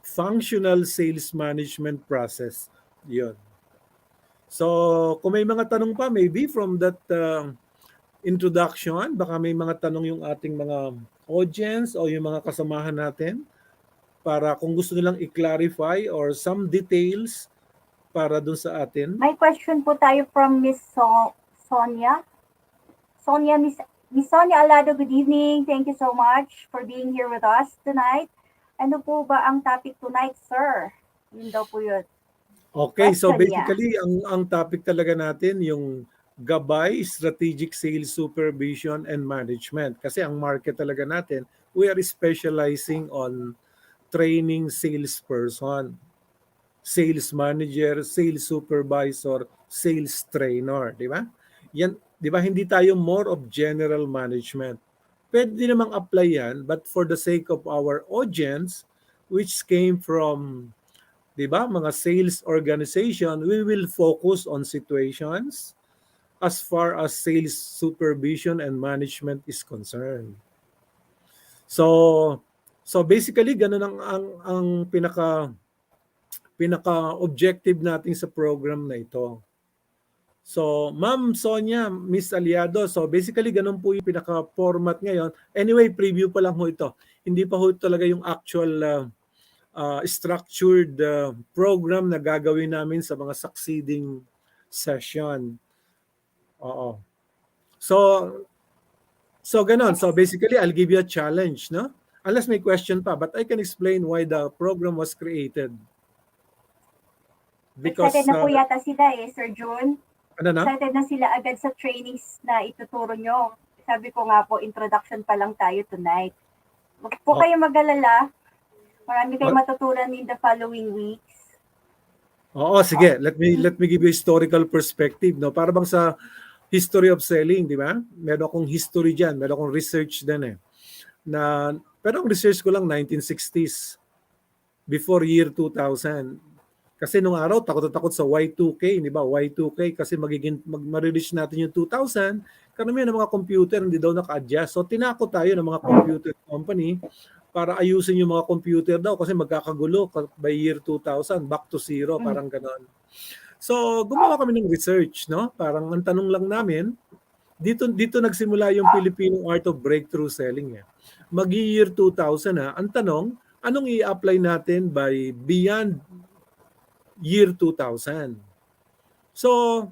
Speaker 4: functional sales management process. Yun. So, kung may mga tanong pa, maybe from that introduction, baka may mga tanong yung ating mga audience o yung mga kasamahan natin para kung gusto nilang i-clarify or some details para dun sa atin.
Speaker 3: May question po tayo from Miss Sonia. Miss Sonia Alado, good evening. Thank you so much for being here with us tonight. Ano po ba ang topic tonight, sir? Yun daw po yun.
Speaker 4: Okay, so basically, ang topic talaga natin, yung Gabay, Strategic Sales Supervision and Management. Kasi ang market talaga natin, we are specializing on training salesperson. sales manager, sales supervisor, sales trainer, di ba? Yan, di ba, hindi tayo more of general management. Pwede din namang apply yan, but for the sake of our audience, which came from, di ba, mga sales organization, we will focus on situations as far as sales supervision and management is concerned. So, so basically ganun ang pinaka-objective natin sa program na ito. So, Ma'am Sonia, Miss Aliado, so basically ganun po yung pinaka-format ngayon. Anyway, preview pa lang ho ito. Hindi pa ho talaga yung actual structured program na gagawin namin sa mga succeeding session. Oo. So, so ganun. So
Speaker 3: Yes.
Speaker 4: basically, I'll give you a challenge, no? Unless may question pa, but I can explain why the program was created.
Speaker 3: Excited
Speaker 4: Because,
Speaker 3: na po yata sila Sir Jun.
Speaker 4: ano na?
Speaker 3: Excited na sila agad sa trainings na ituturo nyo. Sabi ko nga po, introduction pa lang tayo tonight. Huwag po
Speaker 4: Oh.
Speaker 3: kayo mag-alala. Marami kayong
Speaker 4: What?
Speaker 3: matutunan in the following weeks.
Speaker 4: Oo, sige. Let me give you historical perspective, no? Para bang sa history of selling, di ba? Meron akong history diyan, meron akong research din pero ang research ko lang 1960s before year 2000. Kasi nung araw takot na takot sa Y2K, di ba? Y2K kasi ma-reach natin yung 2000, karamihan ng mga computer hindi daw naka-adjust. So tinakot tayo ng mga computer company para ayusin yung mga computer daw kasi magkakagulo by year 2000, back to zero, parang ganon. So, gumawa kami ng research, no? Parang ang tanong lang namin, dito nagsimula yung Filipino Art of Breakthrough Selling. Mag-year 2000 ang tanong, anong i-apply natin by beyond year 2000? So,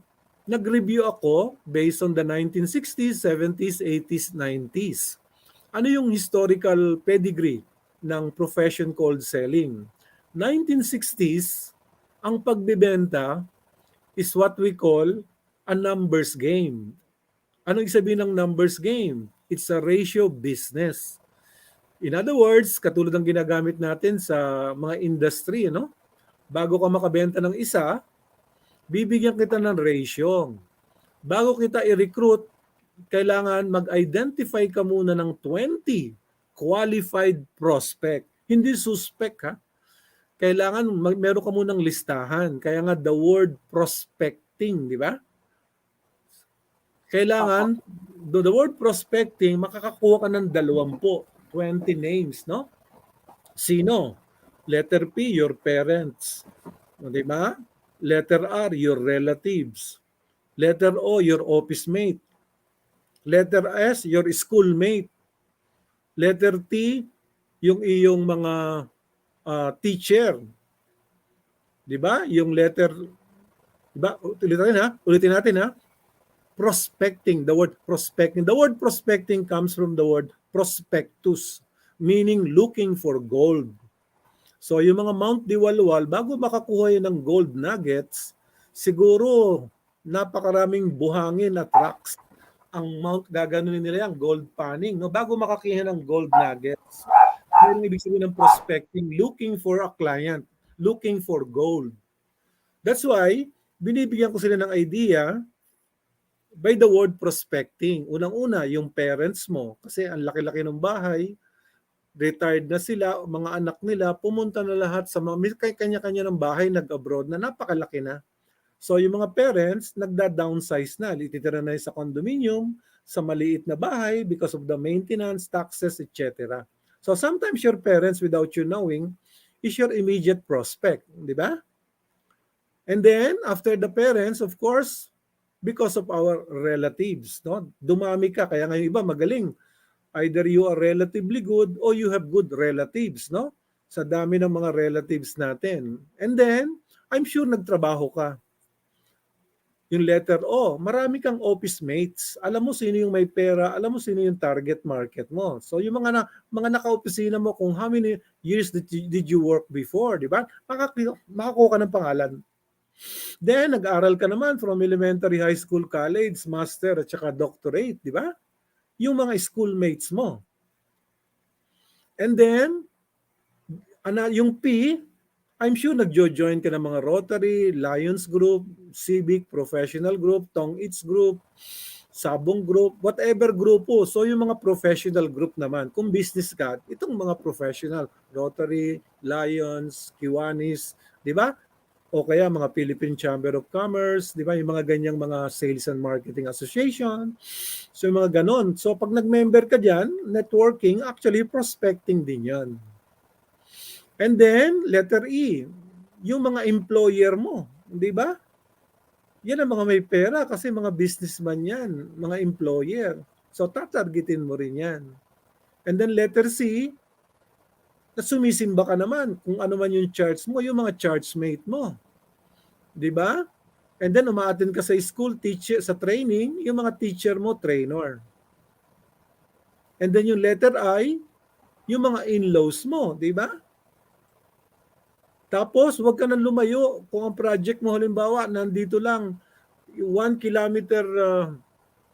Speaker 4: nag-review ako based on the 1960s, 70s, 80s, 90s. Ano yung historical pedigree ng profession called selling? 1960s, ang pagbebenta is what we call a numbers game. Ano ibig sabihin ng numbers game? It's a ratio business. In other words, katulad ng ginagamit natin sa mga industry, no? Bago ka makabenta ng isa, bibigyan kita ng ratio. Bago kita i-recruit, kailangan mag-identify ka muna ng 20 qualified prospect. Hindi suspect, ha? Kailangan meron ka munang listahan. Kaya nga the word prospecting, di ba? Kailangan, the word prospecting, makakakuha ka ng 20 names, no? Sino? Letter P, your parents. Di ba? Letter R, your relatives. Letter O, your office mate. Letter S, your schoolmate. Letter T, yung iyong mga teacher. 'Di ba? Yung letter, 'di ba? Ulitin natin ha. Prospecting, the word prospecting. The word prospecting comes from the word prospectus, meaning looking for gold. So yung mga Mount Diwalwal, bago makakuha yun ng gold nuggets, siguro napakaraming buhangin at rocks ang Mount gaganunin nila yung gold panning, no? Bago makakuha ng gold nuggets. Yung ibig sabihin ng prospecting, looking for a client, looking for gold. That's why, binibigyan ko sila ng idea by the word prospecting. Unang-una, yung parents mo, kasi ang laki-laki ng bahay, retired na sila, mga anak nila, pumunta na lahat sa mga kanya-kanya ng bahay, nag-abroad na napakalaki na. So yung mga parents, nagda-downsize na. Lititira na sa condominium, sa maliit na bahay because of the maintenance, taxes, etc. So sometimes your parents, without you knowing, is your immediate prospect. Di ba? And then, after the parents, of course, because of our relatives, no? Dumami ka, kaya ngayon iba magaling. Either you are relatively good or you have good relatives, no? Sa dami ng mga relatives natin. And then, I'm sure nagtrabaho ka. Yung letter O, marami kang office mates. Alam mo sino yung may pera, alam mo sino yung target market mo. So yung mga naka-opisina mo, kung how many years did you work before, di ba? Makakuha ka ng pangalan. Then, nag-aral ka naman from elementary, high school, college, master, at saka doctorate, di ba? Yung mga schoolmates mo. And then, yung P, I'm sure nagjo-join ka ng mga Rotary, Lions Group, Civic, Professional Group, Tong Its Group, Sabong Group, whatever grupo. So yung mga professional group naman, kung business ka, itong mga professional, Rotary, Lions, Kiwanis, di ba? O kaya mga Philippine Chamber of Commerce, di ba? Yung mga ganyang mga Sales and Marketing Association. So yung mga ganon. So pag nag-member ka dyan, networking, actually prospecting din yan. And then, letter E, yung mga employer mo, di ba? Yan ang mga may pera kasi mga businessman yan, mga employer. So tatargetin mo rin yan. And then letter C, na sumisimba ka naman kung ano man yung charts mo, yung mga chartsmate mo. Di ba? And then umaattend ka sa school, teacher, sa training, yung mga teacher mo, trainer. And then yung letter I, yung mga in-laws mo, di ba? Tapos, huwag ka nang lumayo. Kung ang project mo, halimbawa, nandito lang, 1 kilometer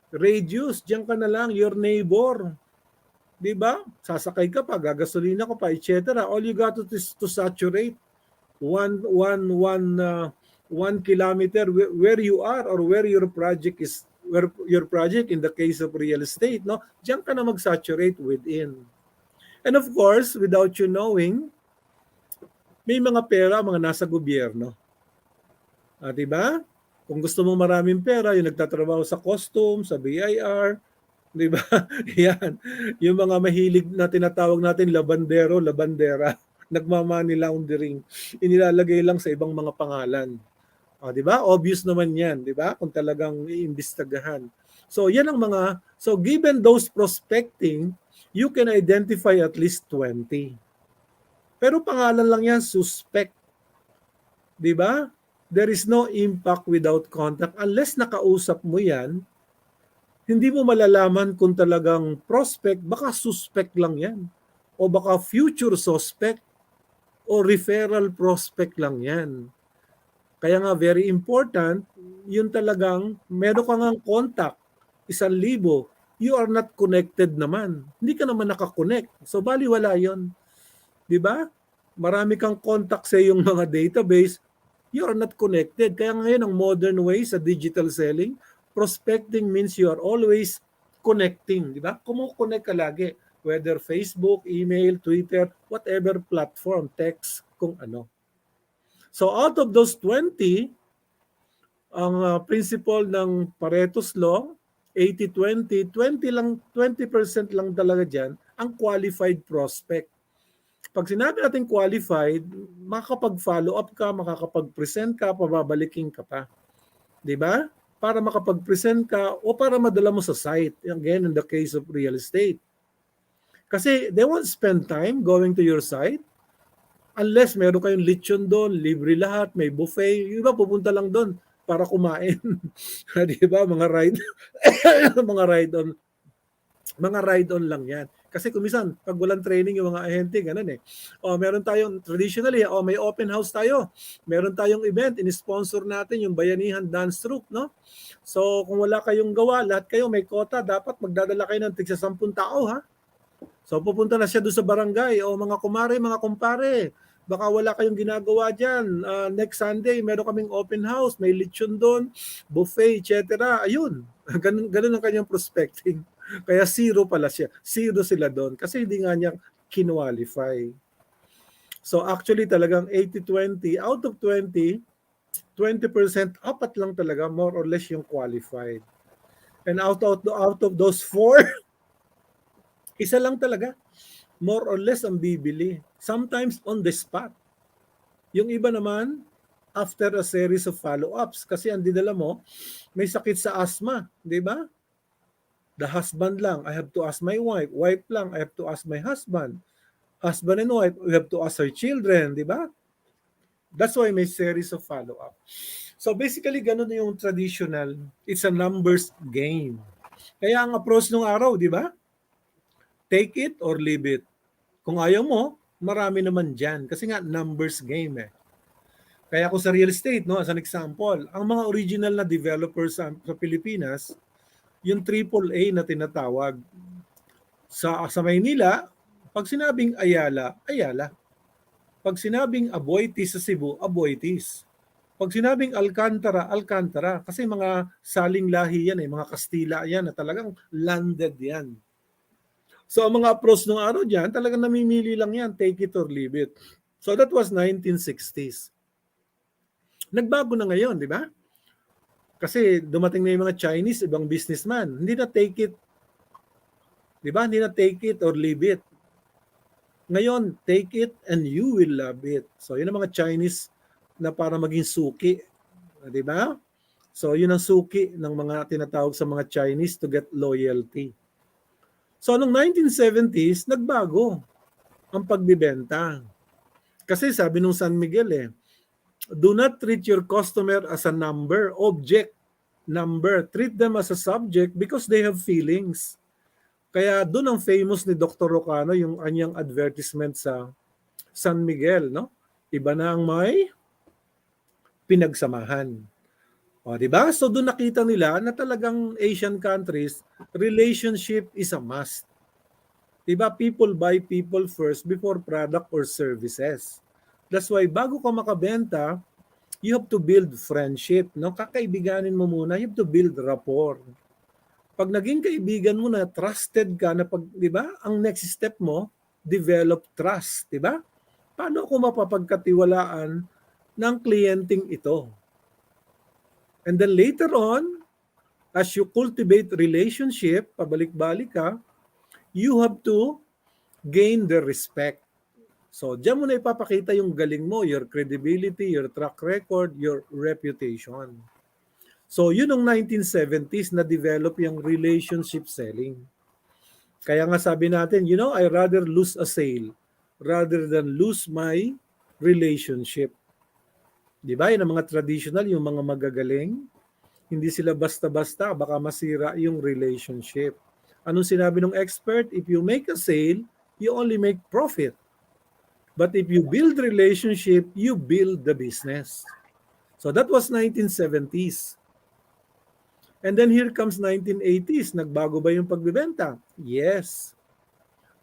Speaker 4: radius, diyan ka na lang, your neighbor. Di ba? Sasakay ka pa, gagasolina ka pa, etc. All you got to saturate 1 kilometer where you are or where your project is, where your project in the case of real estate, no? Diyan ka na mag-saturate within. And of course, without you knowing, may mga pera mga nasa gobyerno. Di ba? Kung gusto mong maraming pera, yung nagtatrabaho sa customs, sa BIR, di ba? Yan. Yung mga mahilig na tinatawag natin labandero, labandera, nagmamoney laundering, inilalagay lang sa ibang mga pangalan. Di ba? Obvious naman yan, di ba? Kung talagang iimbestagahan. So, yan ang mga, so given those prospecting, you can identify at least 20. Pero pangalan lang yan, suspect. Di ba? There is no impact without contact. Unless nakausap mo yan, hindi mo malalaman kung talagang prospect, baka suspect lang yan. O baka future suspect o referral prospect lang yan. Kaya nga very important, yun talagang meron ka ngang contact, 1,000, you are not connected naman. Hindi ka naman nakakonect. So baliwala yun. Di ba? Marami kang contact sa iyong mga database, you are not connected. Kaya ngayon ang modern way sa digital selling, prospecting means you are always connecting. Di ba? Kumukonect ka lagi. Whether Facebook, email, Twitter, whatever platform, text, kung ano. So out of those 20, ang principle ng Pareto's Law, 80-20, 20% lang talaga dyan, ang qualified prospect. Pag sinabi natin qualified, makakapag-follow up ka, makakapag-present ka, pababalikin ka pa. Di ba? Para makapag-present ka o para madala mo sa site. Again, in the case of real estate. Kasi they won't spend time going to your site unless meron kayong lechon doon, libre lahat, may buffet. Yung iba pupunta lang doon para kumain. Di ba? Mga ride, mga ride-on. Mga ride-on lang yan. Kasi kumisan, pag walang training yung mga ahente, ganun eh. Meron tayong, traditionally, may open house tayo. Meron tayong event, in-sponsor natin yung Bayanihan Dance Troupe, no? So, kung wala kayong gawa, lahat kayo may quota, dapat magdadala kayo ng tigsa 10 tao, ha? So, pupunta na siya doon sa barangay. Mga kumare, mga kumpare, baka wala kayong ginagawa dyan. Next Sunday, meron kaming open house, may lechon doon, buffet, etc. Ayun, ganun ang kanyang prospecting. Kaya zero pala siya. Zero sila doon kasi hindi nga niya kinwalify. So actually talagang 80-20, out of 20, 20% apat lang talaga more or less yung qualified. And out of those 4, isa lang talaga more or less ang bibili. Sometimes on the spot. Yung iba naman, after a series of follow-ups. Kasi ang dinala mo, may sakit sa asthma, di ba? The husband lang, I have to ask my wife. Wife lang, I have to ask my husband. Husband and wife, we have to ask our children, di ba? That's why may series of follow-up. So basically, ganun yung traditional. It's a numbers game. Kaya ang approach nung araw, di ba? Take it or leave it. Kung ayaw mo, marami naman dyan. Kasi nga, numbers game eh. Kaya kung sa real estate, no, as an example, ang mga original na developers sa Pilipinas, yung AAA na tinatawag. Sa Maynila, pag sinabing Ayala, Ayala. Pag sinabing Aboitiz sa Cebu, Aboitiz. Pag sinabing Alcantara, Alcantara. Kasi mga saling lahi yan mga Kastila yan na talagang landed yan. So ang mga approach ng araw dyan, talagang namimili lang yan, take it or leave it. So that was 1960s. Nagbago na ngayon, di ba? Kasi dumating na yung mga Chinese, ibang businessman. Hindi na take it, di ba? Hindi na take it or leave it. Ngayon, take it and you will love it. So yun ang mga Chinese na para maging suki. Di ba? So yun ang suki ng mga tinatawag sa mga Chinese to get loyalty. So noong 1970s, nagbago ang pagbibenta. Kasi sabi nung San Miguel do not treat your customer as a number, object, number. Treat them as a subject because they have feelings. Kaya doon ang famous ni Dr. Rocano yung kanyang advertisement sa San Miguel, no? Iba na ang may pinagsamahan. O, di ba? So doon nakita nila na talagang Asian countries, relationship is a must. Di ba? People buy people first before product or services. That's why bago ka makabenta, you have to build friendship. No? Kakaibiganin mo muna, you have to build rapport. Pag naging kaibigan mo na, trusted ka na di ba? Ang next step mo, develop trust, di ba? Paano ako mapapagkatiwalaan ng kliyenting ito? And then later on, as you cultivate relationship, pabalik-balik ka, you have to gain their respect. So, diyan mo na ipapakita yung galing mo, your credibility, your track record, your reputation. So, yun ang 1970s na develop yung relationship selling. Kaya nga sabi natin, I rather lose a sale rather than lose my relationship. Di ba? Yun ang mga traditional, yung mga magagaling. Hindi sila basta-basta, baka masira yung relationship. Anong sinabi ng expert? If you make a sale, you only make profit. But if you build relationship, you build the business. So that was 1970s. And then here comes 1980s. Nagbago ba yung pagbibenta? Yes.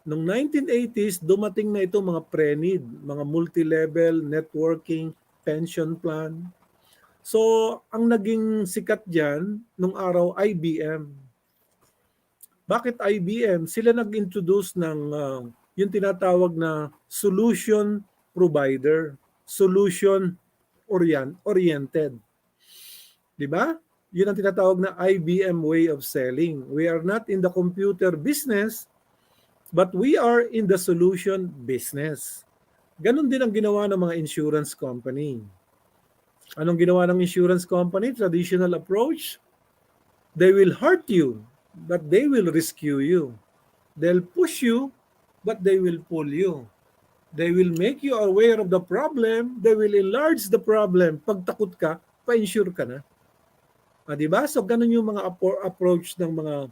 Speaker 4: Noong 1980s, dumating na ito mga pre-need, mga multi-level, networking, pension plan. So, ang naging sikat dyan, nung araw, IBM. Bakit IBM? Sila nag-introduce ng yung tinatawag na solution provider, solution oriented. Di ba? Yun ang tinatawag na IBM way of selling. We are not in the computer business, but we are in the solution business. Ganon din ang ginawa ng mga insurance company. Anong ginawa ng insurance company? Traditional approach. They will hurt you, but they will rescue you. They'll push you, but they will pull you. They will make you aware of the problem. They will enlarge the problem. Pag takot ka, pa-insure ka na. Diba? So, ganun yung mga approach ng mga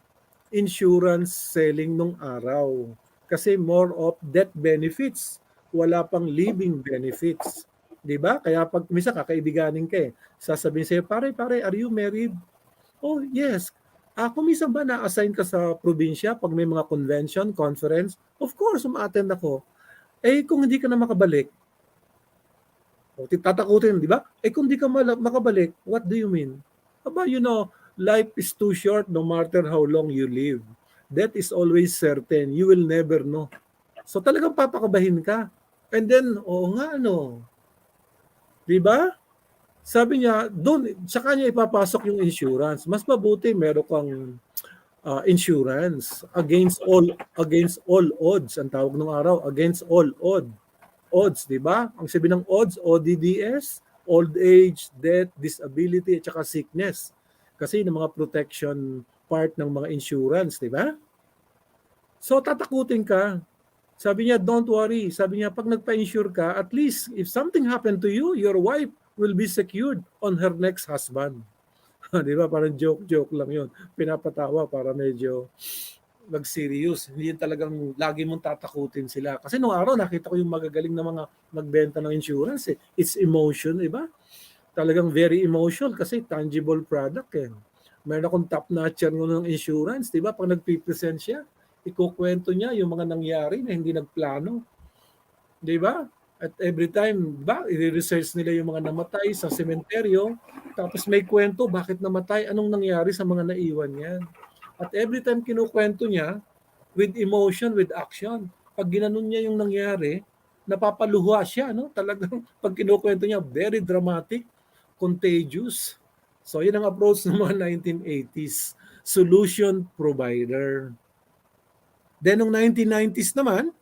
Speaker 4: insurance selling nung araw. Kasi more of death benefits. Wala pang living benefits. Diba? Kaya pag misa kakaibiganin ka sasabihin sa'yo, pare, are you married? Oh, yes. Kung minsan ba na-assign ka sa probinsya pag may mga convention, conference? Of course, umaattend ako. Kung hindi ka na makabalik, tatakutin, di ba? Kung hindi ka makabalik, what do you mean? Aba, life is too short no matter how long you live. That is always certain. You will never know. So talagang papakabahin ka. And then, di ba? Sabi niya, doon, sa kanya ipapasok yung insurance. Mas mabuti meron kang insurance against all odds. Ang tawag ng araw, against all odds, di ba? Ang sabi ng odds, ODDS, old age, death, disability, at saka sickness. Kasi yung mga protection part ng mga insurance, di ba? So, tatakutin ka. Sabi niya, don't worry. Sabi niya, pag nagpa-insure ka, at least, if something happened to you, your wife will be secured on her next husband. Di ba? Parang joke lang yun. Pinapatawa para medyo mag-serious. Hindi yun talagang lagi mong tatakutin sila. Kasi nung araw, nakita ko yung magagaling na mga magbenta ng insurance. It's emotion, di ba? Talagang very emotional kasi tangible product. Meron akong top-notcher ng insurance, di ba? Pag nagpipresent siya, ikukwento niya yung mga nangyari na hindi nagplano. Di ba? At every time, ba, i-research nila yung mga namatay sa sementeryo, tapos may kwento bakit namatay, anong nangyari sa mga naiwan niyan. At every time kinukwento niya, with emotion, with action, pag ginanon niya yung nangyari, napapaluha siya, no? Talagang pag kinukwento niya, very dramatic, contagious. So, yun ang approach ng mga 1980s. Solution provider. Then, noong 1990s naman,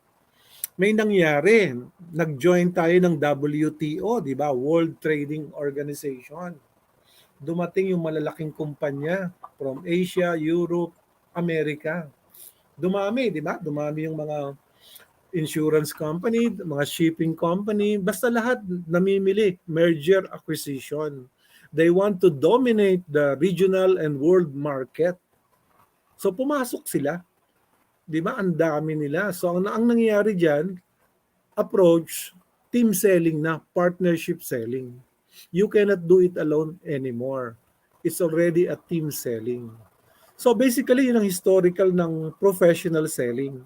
Speaker 4: may nangyari. Nag-join tayo ng WTO, di ba? World Trading Organization. Dumating yung malalaking kumpanya from Asia, Europe, Amerika. Dumami, di ba? Dumami yung mga insurance company, mga shipping company, basta lahat namimili, merger acquisition. They want to dominate the regional and world market. So pumasok sila, 'di ba? Ang dami nila. So ang nangyayari diyan, approach team selling na, partnership selling. You cannot do it alone anymore. It's already a team selling. So basically, yun ang historical ng professional selling.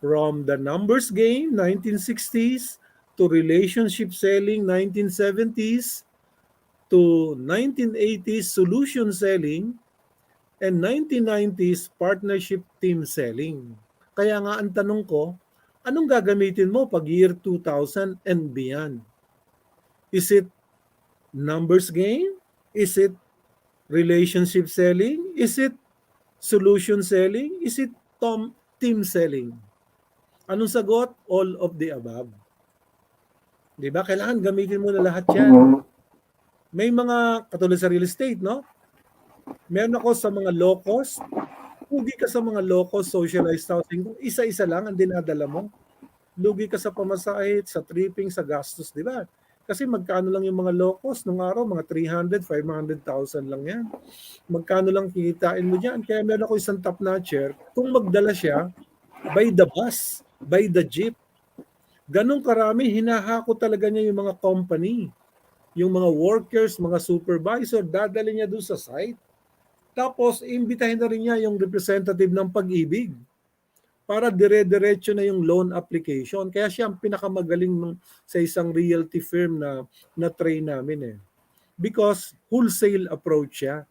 Speaker 4: From the numbers game, 1960s, to relationship selling, 1970s, to 1980s, solution selling, and 1990s, partnership team selling. Kaya nga ang tanong ko, anong gagamitin mo pag year 2000 and beyond? Is it numbers game? Is it relationship selling? Is it solution selling? Is it team selling? Anong sagot? All of the above. 'Di ba? Kailangan gamitin mo na lahat 'yan. May mga katulad sa real estate, no? Meron ako sa mga low cost. Lugi ka sa mga low cost socialized housing. Kung isa-isa lang ang dinadala mo, lugi ka sa pamasahe, sa tripping, sa gastos, 'di ba? Kasi magkano lang yung mga low cost nung araw, mga 300, 500,000 lang 'yan. Magkano lang kikitain mo diyan? Kaya meron ako isang top notcher, kung magdala siya by the bus, by the jeep, ganun karami, hinahako talaga niya yung mga company, yung mga workers, mga supervisor, dadali niya doon sa site. Tapos, imbitahin na rin niya yung representative ng Pag-ibig para dire-diretso na yung loan application. Kaya siya ang pinakamagaling sa isang realty firm na train namin eh. Because wholesale approach siya.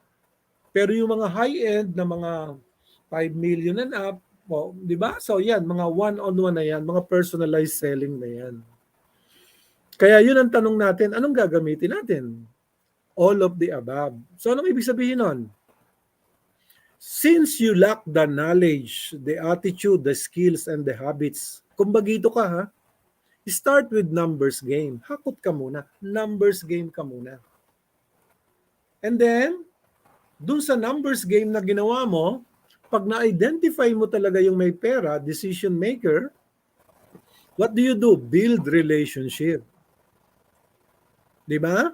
Speaker 4: Pero yung mga high-end na mga 5 million and up, di ba? So yan, mga one-on-one na yan, mga personalized selling na yan. Kaya yun ang tanong natin, anong gagamitin natin? All of the above. So anong ibig sabihin nun? Since you lack the knowledge, the attitude, the skills, and the habits, kumbagito ka ha, start with numbers game. Hakot ka muna. Numbers game ka muna. And then, dun sa numbers game na ginawa mo, pag na-identify mo talaga yung may pera, decision maker, what do you do? Build relationship. Di ba?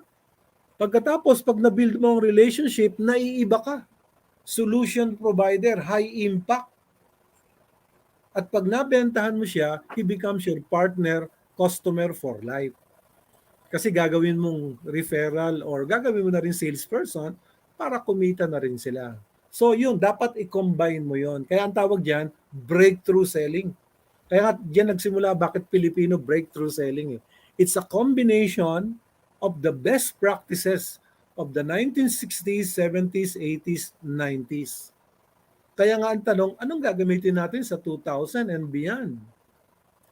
Speaker 4: Pagkatapos, pag na-build mo ang relationship, naiiba ka. Solution provider, high impact. At pag nabentahan mo siya, he becomes your partner, customer for life. Kasi gagawin mong referral or gagawin mo na rin salesperson para kumita na rin sila. So yun, dapat i-combine mo yun. Kaya ang tawag dyan, breakthrough selling. Kaya dyan nagsimula bakit Filipino breakthrough selling. It's a combination of the best practices of the 1960s, 70s, 80s, 90s. Kaya nga ang tanong, anong gagamitin natin sa 2000 and beyond?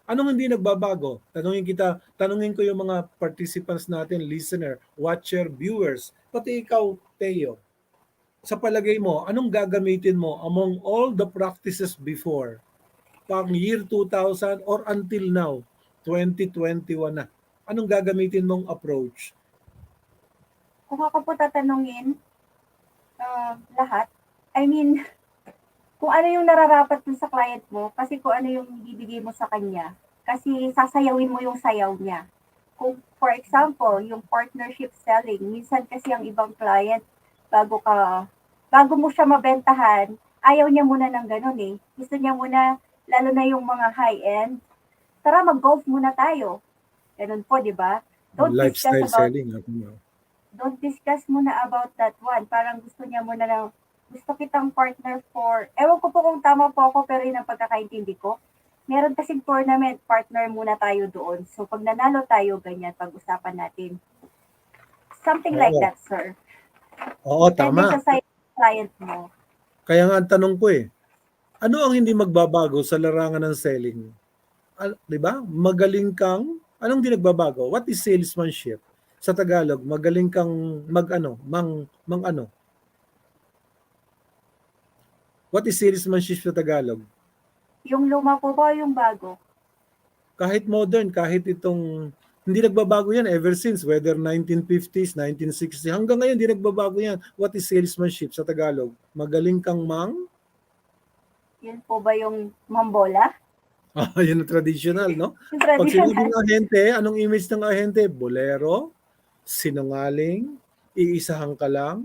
Speaker 4: Anong hindi nagbabago? Tanungin ko yung mga participants natin, listener, watcher, viewers, pati ikaw, Teo. Sa palagay mo, anong gagamitin mo among all the practices before, pang year 2000 or until now, 2021 na? Anong gagamitin mong approach?
Speaker 3: Kung ako po tatanungin, lahat, I mean, kung ano yung nararapat dun sa client mo, kasi kung ano yung bibigay mo sa kanya, kasi sasayawin mo yung sayaw niya. Kung, for example, yung partnership selling, minsan kasi ang ibang client, bago mo siya mabentahan, ayaw niya muna ng ganun eh. Gusto niya muna, lalo na yung mga high-end, tara mag-golf muna tayo. Ganun po, di ba?
Speaker 4: Lifestyle selling.
Speaker 3: Don't discuss muna about that one. Parang gusto niya muna gusto kitang partner for, ewan ko po kung tama po ako, pero yun ang pagkakaintindi ko. Meron kasing tournament, partner muna tayo doon. So pag nanalo tayo, ganyan, pag-usapan natin. Something like
Speaker 4: Oo.
Speaker 3: that, sir.
Speaker 4: Oo,
Speaker 3: Depende
Speaker 4: tama.
Speaker 3: sa side ng client mo.
Speaker 4: Kaya nga ang tanong ko ano ang hindi magbabago sa larangan ng selling? 'Di ba? Magaling kang anong hindi nagbabago? What is salesmanship? Sa Tagalog, magaling kang mag-ano, mang ano. What is salesmanship sa Tagalog?
Speaker 3: Yung luma po ba o yung bago?
Speaker 4: Kahit modern, kahit itong hindi nagbabago yan ever since, whether 1950s, 1960s, hanggang ngayon hindi nagbabago yan. What is salesmanship sa Tagalog? Magaling kang
Speaker 3: Yun po ba yung mambola?
Speaker 4: yun ang traditional, no?
Speaker 3: Yung
Speaker 4: Pag sinabing
Speaker 3: traditional.
Speaker 4: ahente, anong image ng ahente? Bolero, sinungaling, iisahan ka lang,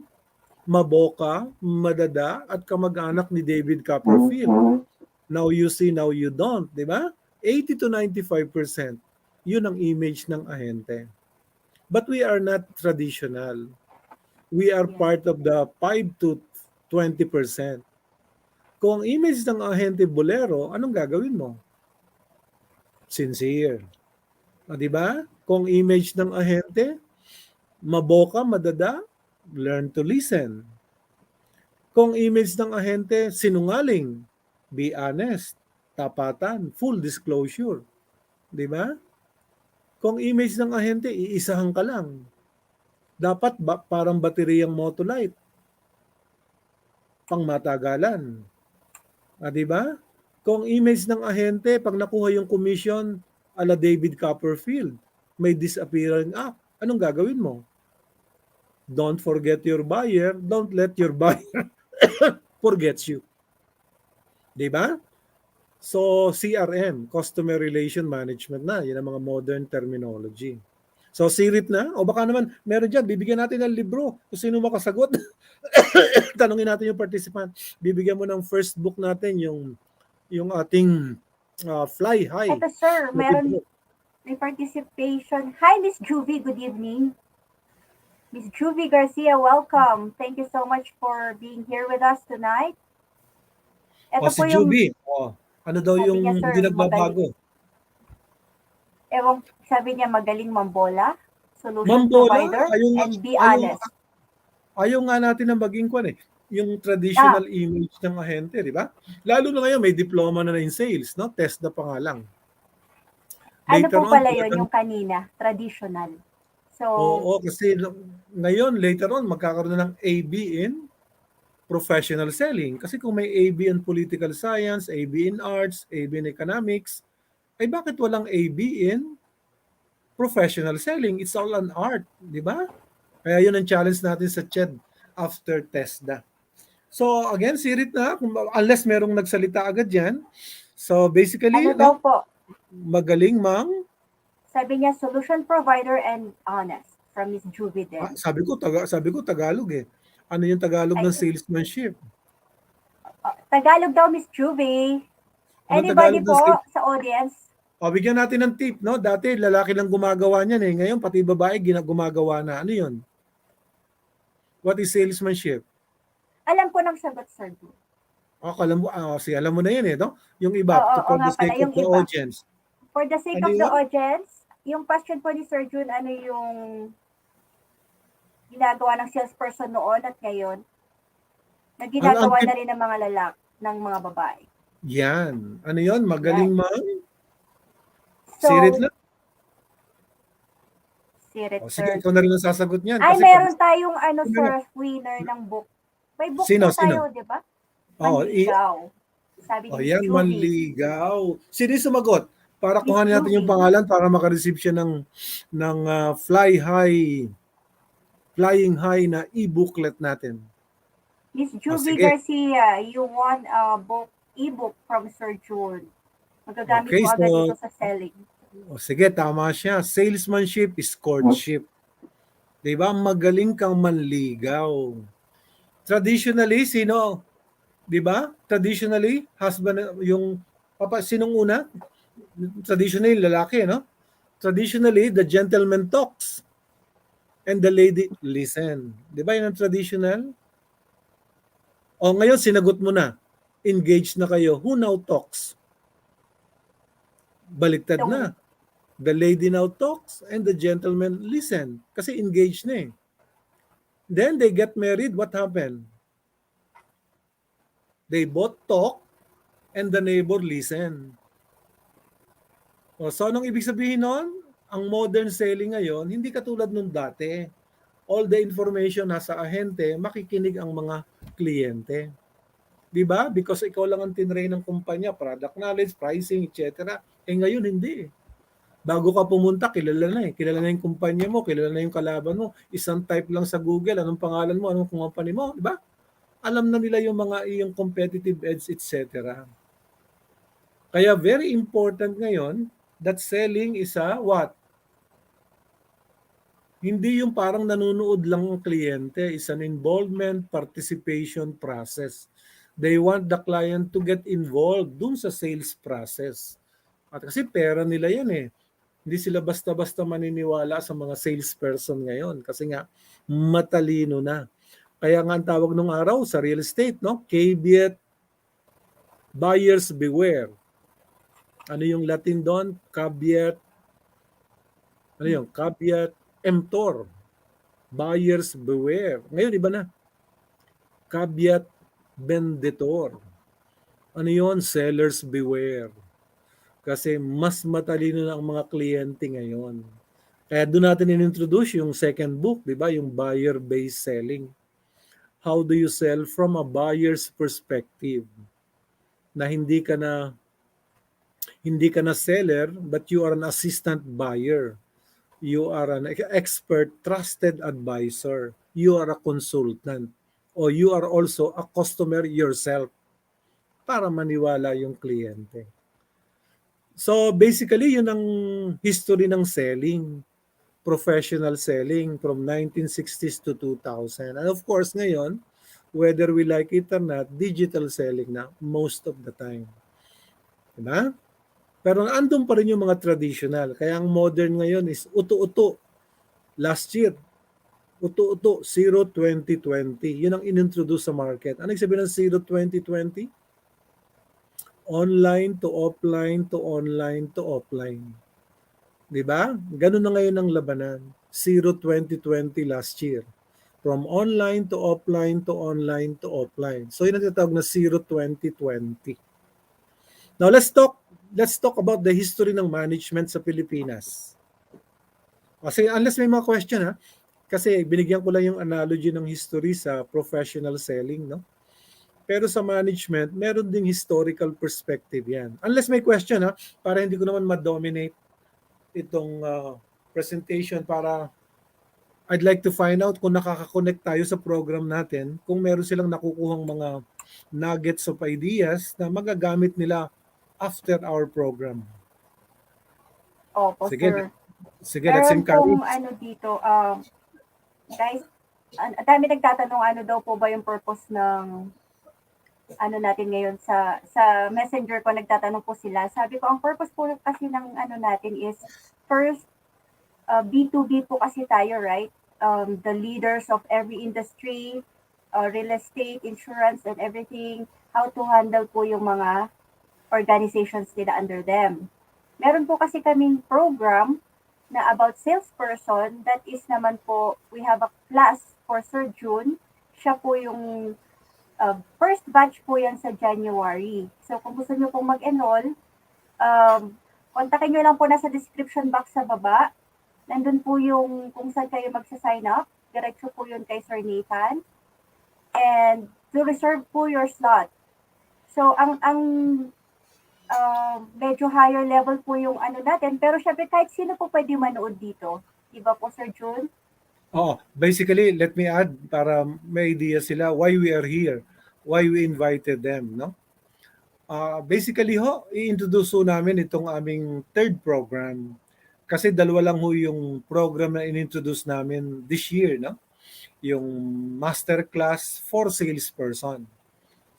Speaker 4: maboka, madada, at kamag-anak ni David Copperfield. Now you see, now you don't, di ba? 80 to 95%. Yun ang image ng ahente. But we are not traditional. We are
Speaker 3: Yes.
Speaker 4: part of the 5 to 20%. Kung ang image ng ahente bolero, anong gagawin mo? Sincere. Di ba? Kung image ng ahente, maboka, madada, learn to listen. Kung image ng ahente, sinungaling, be honest, tapatan, full disclosure. Di ba? Kung image ng ahente, iisahan ka lang. Dapat parang bateriyang Motolite, pang matagalan. Di ba? Kung image ng ahente, pag nakuha yung commission, ala David Copperfield, may disappearing act. Anong gagawin mo? Don't forget your buyer, don't let your buyer forget you. Di ba? So, CRM, Customer Relation Management na. Yan ang mga modern terminology. So, sirit na. O baka naman, meron dyan, bibigyan natin ng libro. Kung sino makasagot, tanungin natin yung participant. Bibigyan mo ng first book natin, yung ating Fly High
Speaker 3: Eto sir,
Speaker 4: na libro.
Speaker 3: may participation. Hi Miss Juvie, good evening. Miss Juvie Garcia, welcome. Thank you so much for being here with us tonight.
Speaker 4: O
Speaker 3: Ito
Speaker 4: si
Speaker 3: po yung,
Speaker 4: Juby, ano daw
Speaker 3: sabi
Speaker 4: yung
Speaker 3: niya
Speaker 4: hindi
Speaker 3: sir,
Speaker 4: nagbabago?
Speaker 3: sabi niya magaling mambola, solution
Speaker 4: Mambola,
Speaker 3: provider, and be
Speaker 4: ayaw,
Speaker 3: honest.
Speaker 4: ayaw nga natin na maging yung
Speaker 3: Ah,
Speaker 4: traditional image ng ahente, di ba? Lalo na ngayon, may diploma na in sales, no? Test na pa nga lang.
Speaker 3: ano po
Speaker 4: Later on,
Speaker 3: pala yun,
Speaker 4: talagang,
Speaker 3: yung kanina, traditional. So,
Speaker 4: oo, kasi ngayon, later on, magkakaroon na ng AB in professional selling. Kasi kung may AB in political science, AB in arts, AB in economics, ay bakit walang AB in professional selling? It's all an art, di ba? Kaya yun ang challenge natin sa CHED after TESDA. So again, sirit na, unless merong nagsalita agad yan. So
Speaker 3: ano
Speaker 4: basically,
Speaker 3: daw
Speaker 4: no,
Speaker 3: po,
Speaker 4: magaling
Speaker 3: sabi niya solution provider and honest from Miss Juvie din.
Speaker 4: sabi ko Tagalog eh. Ano yung Tagalog
Speaker 3: Ay,
Speaker 4: ng salesmanship?
Speaker 3: Tagalog daw Miss Juvie.
Speaker 4: Anong
Speaker 3: Anybody
Speaker 4: Tagalog ng
Speaker 3: po
Speaker 4: sales?
Speaker 3: sa audience?
Speaker 4: O, bigyan natin ng tip, no? Dati lalaki lang gumagawa niyan eh. Ngayon pati babae gumagawa na. Ano yun? What is salesmanship?
Speaker 3: Alam ko ng sagot, Sir Gu.
Speaker 4: Alam mo na yan eh, no? Yung iba,
Speaker 3: Oo, oo
Speaker 4: for
Speaker 3: nga
Speaker 4: the
Speaker 3: pala,
Speaker 4: sake of
Speaker 3: yung
Speaker 4: the
Speaker 3: iba.
Speaker 4: audience.
Speaker 3: For the sake
Speaker 4: Ano
Speaker 3: of the
Speaker 4: yun?
Speaker 3: audience, yung question po ni Sir Jun, ano yung ginagawa ng salesperson noon at ngayon, na
Speaker 4: Ang
Speaker 3: ginagawa
Speaker 4: tip,
Speaker 3: na rin ng mga lalak, ng mga babae.
Speaker 4: yan. Ano yun? Magaling
Speaker 3: Yan.
Speaker 4: sirit
Speaker 3: So,
Speaker 4: lang.
Speaker 3: sirit,
Speaker 4: O, sige,
Speaker 3: Sir.
Speaker 4: ikaw na rin ang sasagot niyan.
Speaker 3: Ay,
Speaker 4: Kasi pag,
Speaker 3: meron tayong sir, winner ng book. May book po
Speaker 4: sino?
Speaker 3: tayo, di ba?
Speaker 4: Oh,
Speaker 3: Manligaw. Sabi ni Miss
Speaker 4: yan,
Speaker 3: Juvie.
Speaker 4: manligaw. Sino yung sumagot? Para
Speaker 3: Miss
Speaker 4: kuhanin natin yung
Speaker 3: Juvie.
Speaker 4: pangalan para makareceive siya ng flying high na e-booklet natin.
Speaker 3: Miss
Speaker 4: O,
Speaker 3: Juvie
Speaker 4: sige.
Speaker 3: Garcia, you won a e-book from Sir June. Magagamit
Speaker 4: Okay,
Speaker 3: po agad
Speaker 4: so,
Speaker 3: ito sa selling.
Speaker 4: sige, tama siya. Salesmanship is courtship. Diba? Magaling kang manligaw. Traditionally, sino? Diba? Traditionally, husband, sinong una? Traditionally, lalaki, no? Traditionally, the gentleman talks and the lady listen. Diba yun ang traditional? O ngayon, sinagot mo na. Engaged na kayo. Who now talks? Baliktad
Speaker 3: The
Speaker 4: na. The lady now talks and the gentleman listen. Kasi engaged na eh. Then they get married, what happened? They both talk and the neighbor listen. O, so anong ibig sabihin nun? Ang modern selling ngayon, hindi katulad nung dati. All the information nasa ahente, makikinig ang mga kliyente. Di ba? Because ikaw lang ang tinrain ng kumpanya, product knowledge, pricing, etc. Eh ngayon hindi. Bago ka pumunta, kilala na eh. Kilala na yung kumpanya mo, kilala na yung kalaban mo. Isang type lang sa Google, anong pangalan mo, anong company mo, di ba? Alam na nila yung mga iyong competitive edge, etc. Kaya very important ngayon that selling is a what? Hindi yung parang nanonood lang ang kliyente. It's an involvement participation process. They want the client to get involved dun sa sales process. At kasi pera nila yan eh. Hindi sila basta-basta maniniwala sa mga salesperson ngayon kasi nga matalino na. Kaya nga ang tawag nung araw sa real estate, no? Caveat, buyers beware. Ano yung Latin doon? Caveat, ano yung? Caveat emptor. Buyers beware. Ngayon, iba na. Caveat vendetor. Ano yon? Sellers beware. Kasi mas matalino na ang mga kliyente ngayon. Kaya doon natin in-introduce yung second book, di ba? Yung buyer-based selling. How do you sell from a buyer's perspective? Na hindi ka na seller, but you are an assistant buyer. You are an expert, trusted advisor. You are a consultant. O you are also a customer yourself para maniwala yung kliyente. So basically, yun ang history ng selling, professional selling from 1960s to 2000. And of course, ngayon, whether we like it or not, digital selling na most of the time. Diba? Pero andun pa rin yung mga traditional. Kaya ang modern ngayon is uto-uto. Last year, uto-uto, 0-20-20. Yun ang inintroduce sa market. Ano yung sabihin ng 0-20-20? Online to offline to online to offline. Diba? Ganun na ngayon ang labanan. 0-20-20 last year. From online to offline to online to offline. So yun ang tinatawag na 0-20-20. Now let's talk about the history ng management sa Pilipinas. Kasi unless may mga question ha, kasi binigyan ko lang yung analogy ng history sa professional selling, no? Pero sa management, meron ding historical perspective yan. Unless may question ha, para hindi ko naman ma-dominate itong presentation para I'd like to find out kung nakaka-connect tayo sa program natin, kung meron silang nakukuhang mga nuggets of ideas na magagamit nila after our program.
Speaker 3: Opo,
Speaker 4: Sige,
Speaker 3: sir.
Speaker 4: sige, let's
Speaker 3: Meron pong
Speaker 4: encourage.
Speaker 3: ano dito, guys, ang dami nagtatanong ano daw po ba yung purpose ng ano natin ngayon sa messenger ko, nagtatanong po sila. Sabi ko, ang purpose po kasi ng ano natin is first, B2B po kasi tayo, right? The leaders of every industry, real estate, insurance, and everything, how to handle po yung mga organizations nila under them. Meron po kasi kaming program na about salesperson. That is naman po, we have a class for Sir Jun. Siya po yung first batch po yan sa January. So kung gusto nyo pong mag-enroll, kontakin nyo lang po nasa description box sa baba. Nandun po yung kung saan kayo magsa-sign up. Diretso po yun kay Sir Nathan. And to reserve po your slot. So ang medyo higher level po yung ano natin. Pero syempre kahit sino po pwede manood dito. Diba po, Sir Jun?
Speaker 4: Basically, let me add para may idea sila why we are here, why we invited them, no? Basically i-introduce namin itong aming third program. Kasi dalawa lang yung program na in-introduce namin this year, no? Yung Masterclass for Salesperson.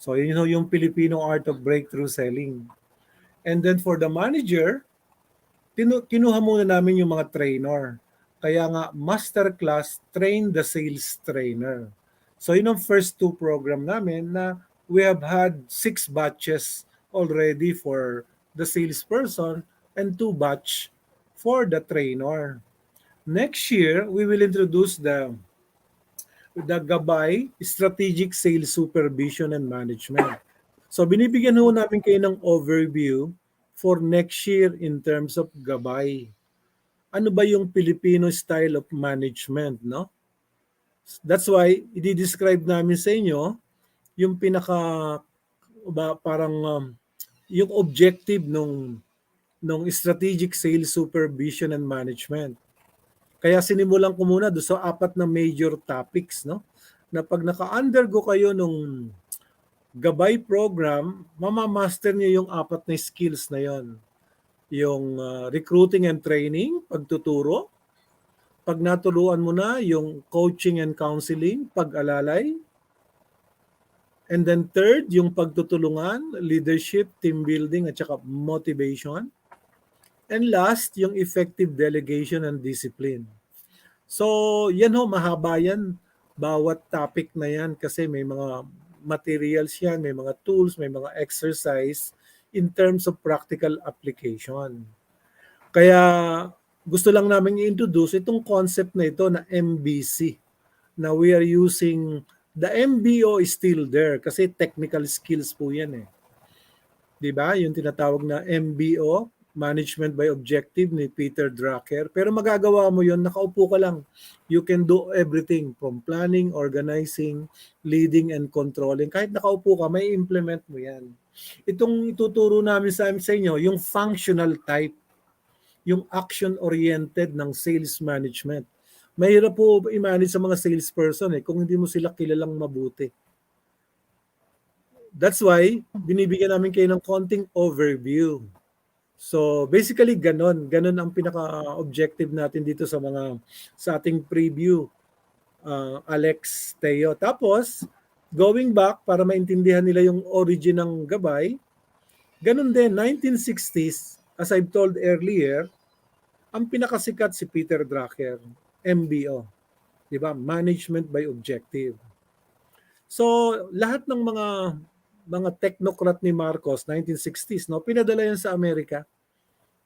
Speaker 4: So yun yung Filipino Art of Breakthrough Selling. And then for the manager, kinuha muna namin yung mga trainer. Kaya nga, Masterclass, Train the Sales Trainer. So yun ang first two program namin na we have had 6 batches already for the salesperson and 2 batch for the trainer. Next year, we will introduce the Gabay Strategic Sales Supervision and Management. So binibigyan ho namin kayo ng overview for next year in terms of Gabay. Ano ba yung Filipino style of management, no? That's why i-describe namin sa inyo yung pinaka parang yung objective nung strategic sales supervision and management. Kaya sinimulan ko muna do sa 4 na major topics, no? Na pag naka-undergo kayo nung Gabay program, mamamaster niyo yung 4 na skills na yon. Yung recruiting and training, pagtuturo. Pag natuluan mo na, yung coaching and counseling, pag-alalay. And then third, yung pagtutulungan, leadership, team building, at saka motivation. And last, yung effective delegation and discipline. So, yan ho, mahaba yan. Bawat topic na yan kasi may mga materials yan, may mga tools, may mga exercise in terms of practical application. Kaya gusto lang namin i-introduce itong concept na ito na MBC, na we are using, the MBO is still there kasi technical skills po yan eh. 'Di ba? Yung tinatawag na MBO, Management by Objective ni Peter Drucker. Pero magagawa mo yun, nakaupo ka lang. You can do everything from planning, organizing, leading, and controlling. Kahit nakaupo ka, may implement mo yan. Itong ituturo namin sa inyo, yung functional type, yung action-oriented ng sales management. Mahirap po i-manage sa mga salesperson kung hindi mo sila kilalang mabuti. That's why, binibigyan namin kayo ng konting overview. So, basically, ganon ang pinaka-objective natin dito sa ating preview, Alex, Teo. Tapos, going back, para maintindihan nila yung origin ng Gabay, ganon din, 1960s, as I've told earlier, ang pinakasikat si Peter Drucker, MBO. Diba? Management by Objective. So, lahat ng mga technocrat ni Marcos, 1960s, no, pinadala yan sa Amerika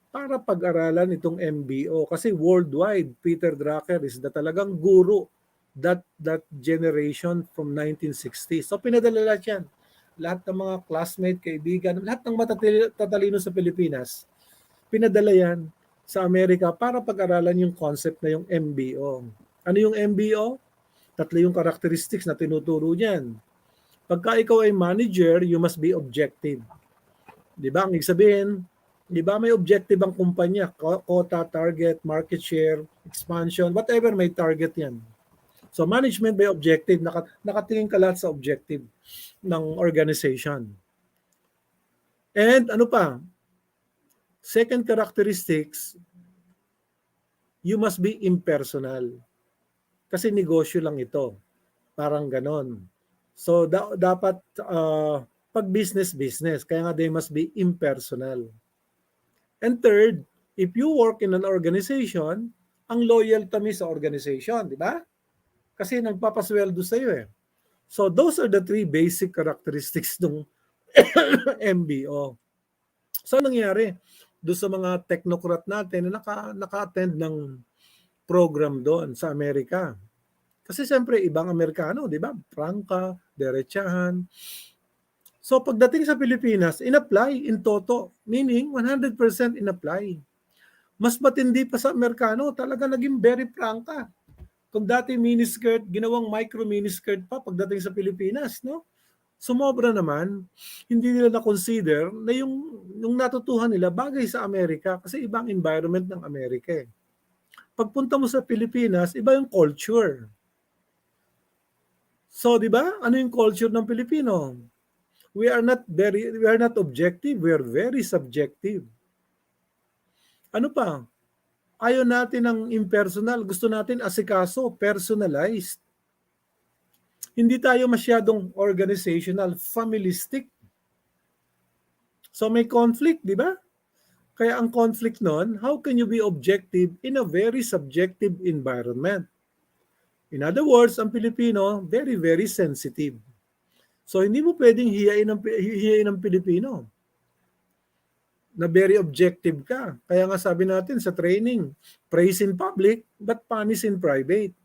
Speaker 4: para pag-aralan itong MBO. Kasi worldwide, Peter Drucker is talagang guru that generation from 1960s. So, pinadala lahat yan. Lahat ng mga classmate, kaibigan, lahat ng matatalino sa Pilipinas, pinadala yan sa Amerika para pag-aralan yung concept na yung MBO. Ano yung MBO? 3 yung characteristics na tinuturo niyan. Pagka ikaw ay manager, you must be objective. Di ba? Ang ibig sabihin, di ba may objective ang kumpanya? Quota, target, market share, expansion, whatever, may target yan. So management by objective, nakatingin ka lahat sa objective ng organization. And ano pa? Second characteristics, you must be impersonal. Kasi negosyo lang ito. Parang ganon. So, dapat pag business, kaya nga they must be impersonal. And third, if you work in an organization, ang loyalty mo sa organization, di ba? Kasi nagpapasweldo sa iyo eh. So, those are the 3 basic characteristics ng MBO. So, nangyari? Doon sa mga technocrat natin na naka-attend ng program doon sa Amerika. Kasi siyempre, ibang Amerikano, di ba? Prangka, derechahan. So pagdating sa Pilipinas, in-apply in toto. Meaning, 100% in-apply. Mas matindi pa sa Amerikano, talaga naging very prangka. Kung dati miniskirt, ginawang micro miniskirt pa pagdating sa Pilipinas, no? Sumobra naman, hindi nila na-consider na yung natutuhan nila bagay sa Amerika kasi ibang environment ng Amerika eh. Pagpunta mo sa Pilipinas, iba yung culture. So, di ba? Ano yung culture ng Pilipino? We are not objective, we are very subjective. Ano pa? Ayaw natin ng impersonal, gusto natin asikaso, personalized. Hindi tayo masyadong organizational, familistic. So may conflict, di ba? Kaya ang conflict nun, how can you be objective in a very subjective environment? In other words, ang Pilipino, very, very sensitive. So hindi mo pwedeng hiyain ng Pilipino. na very objective ka. Kaya nga sabi natin sa training, praise in public but punish in private.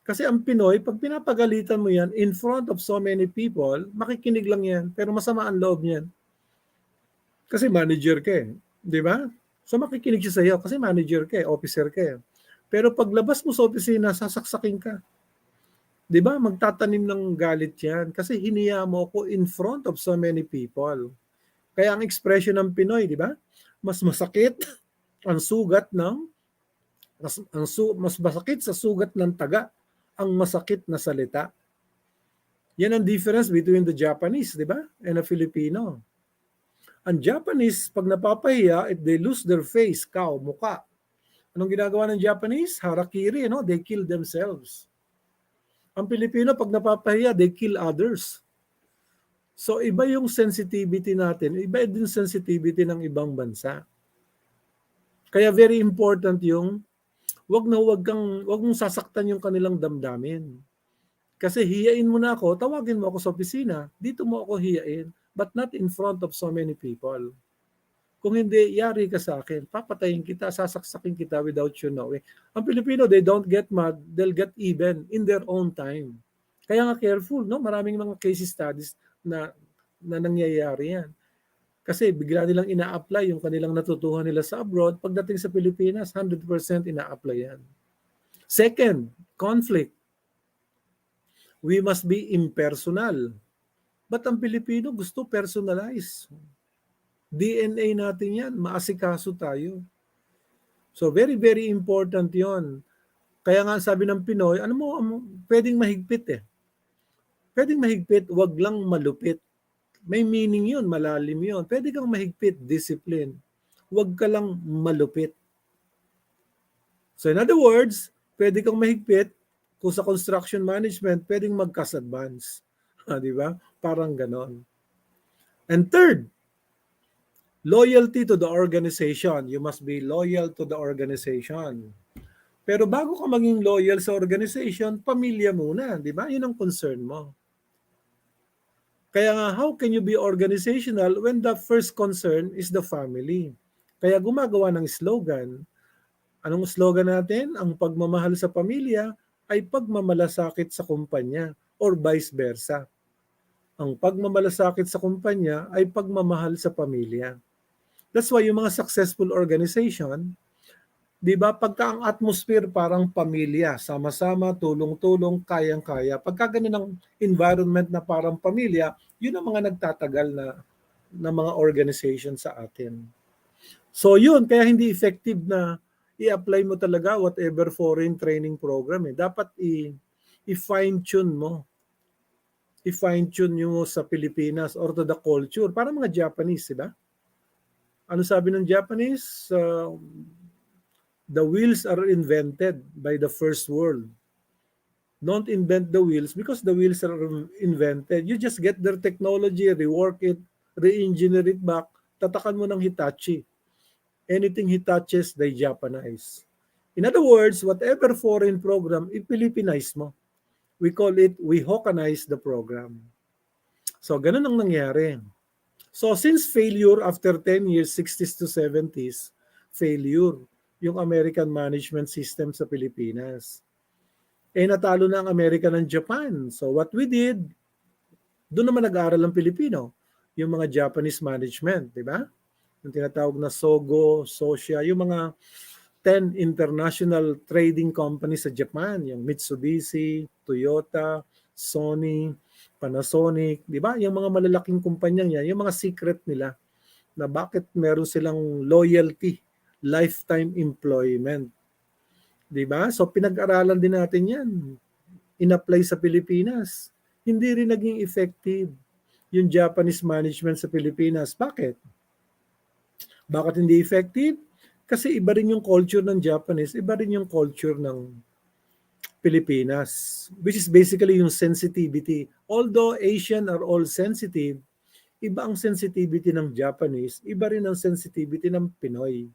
Speaker 4: Kasi ang Pinoy, pag pinapagalitan mo yan in front of so many people, makikinig lang yan, pero masama ang loob niyan. Kasi manager ka eh, di ba? So makikinig siya sa iyo kasi manager ka eh, officer ka eh. Pero paglabas mo sa opisina, sasaksakin ka. Di ba? Magtatanim ng galit yan kasi hiniya mo ako in front of so many people. Kaya ang expression ng Pinoy, di ba? Mas masakit ang sugat ng mas masakit sa sugat ng taga ang masakit na salita. Yan ang difference between the Japanese, di ba? And a Filipino. Ang Japanese, pag napapahiya, if they lose their face, muka. Anong ginagawa ng Japanese? Harakiri, no? They kill themselves. Ang Pilipino, pag napapahiya, they kill others. So iba yung sensitivity natin, iba din sensitivity ng ibang bansa. Kaya very important yung wag mong sasaktan yung kanilang damdamin. Kasi hiyain mo na ako, tawagin mo ako sa opisina, dito mo ako hiyain, but not in front of so many people. Kung hindi, yari ka sa akin, papatayin kita, sasaksakin kita without you knowing. Ang Pilipino, they don't get mad, they'll get even in their own time. Kaya nga careful, no? Maraming mga case studies na nangyayari yan. Kasi bigla nilang ina-apply yung kanilang natutuhan nila sa abroad. Pagdating sa Pilipinas, 100% ina-apply yan. Second, conflict. We must be impersonal. But ang Pilipino gusto personalize. DNA natin yan, maasikaso tayo. So very, very important yon. Kaya nga sabi ng Pinoy, pwedeng mahigpit eh. Pwedeng mahigpit, wag lang malupit. May meaning yun, malalim yun. Pwede kang mahigpit, discipline. Huwag ka lang malupit. So in other words, pwede kang mahigpit, kung sa construction management, pwedeng mag-cash advance. Di ba? Parang ganon. And third, loyalty to the organization. You must be loyal to the organization. Pero bago ka maging loyal sa organization, pamilya muna. Di ba? Yun ang concern mo. Kaya nga, how can you be organizational when the first concern is the family? Kaya gumagawa ng slogan. Anong slogan natin? Ang pagmamahal sa pamilya ay pagmamalasakit sa kumpanya or vice versa. Ang pagmamalasakit sa kumpanya ay pagmamahal sa pamilya. That's why yung mga successful organization, di ba, pagka ang atmosphere parang pamilya, sama-sama, tulong-tulong, kayang-kaya. Pagka ganun ang environment na parang pamilya, yun ang mga nagtatagal na mga organization sa atin. So yun, kaya hindi effective na i-apply mo talaga whatever foreign training program. Dapat i-fine-tune mo. I-fine-tune mo sa Pilipinas or to the culture. Parang mga Japanese, diba? Ano sabi ng Japanese? The wheels are invented by the first world. Don't invent the wheels because the wheels are invented. You just get their technology, rework it, re-engineer it back, tatakan mo ng Hitachi. Anything he touches, they Japanize. In other words, whatever foreign program, i-Filipinize mo. We call it, we Hokkanize the program. So, ganun ang nangyari. So, since failure after 10 years, 60s to 70s, failure yung American management system sa Pilipinas. Natalo na ang Amerika ng Japan. So what we did, doon naman nag-aaral ang Pilipino, yung mga Japanese management, di ba? Yung tinatawag na Sogo, Sosya, yung mga 10 international trading companies sa Japan, yung Mitsubishi, Toyota, Sony, Panasonic, di ba? Yung mga malalaking kumpanyang yan, yung mga secret nila na bakit meron silang loyalty, lifetime employment. Diba? So pinag-aralan din natin yan. In-apply sa Pilipinas. Hindi rin naging effective yung Japanese management sa Pilipinas. Bakit? Bakit hindi effective? Kasi iba rin yung culture ng Japanese, iba rin yung culture ng Pilipinas, which is basically yung sensitivity. Although Asian are all sensitive, iba ang sensitivity ng Japanese, iba rin ang sensitivity ng Pinoy.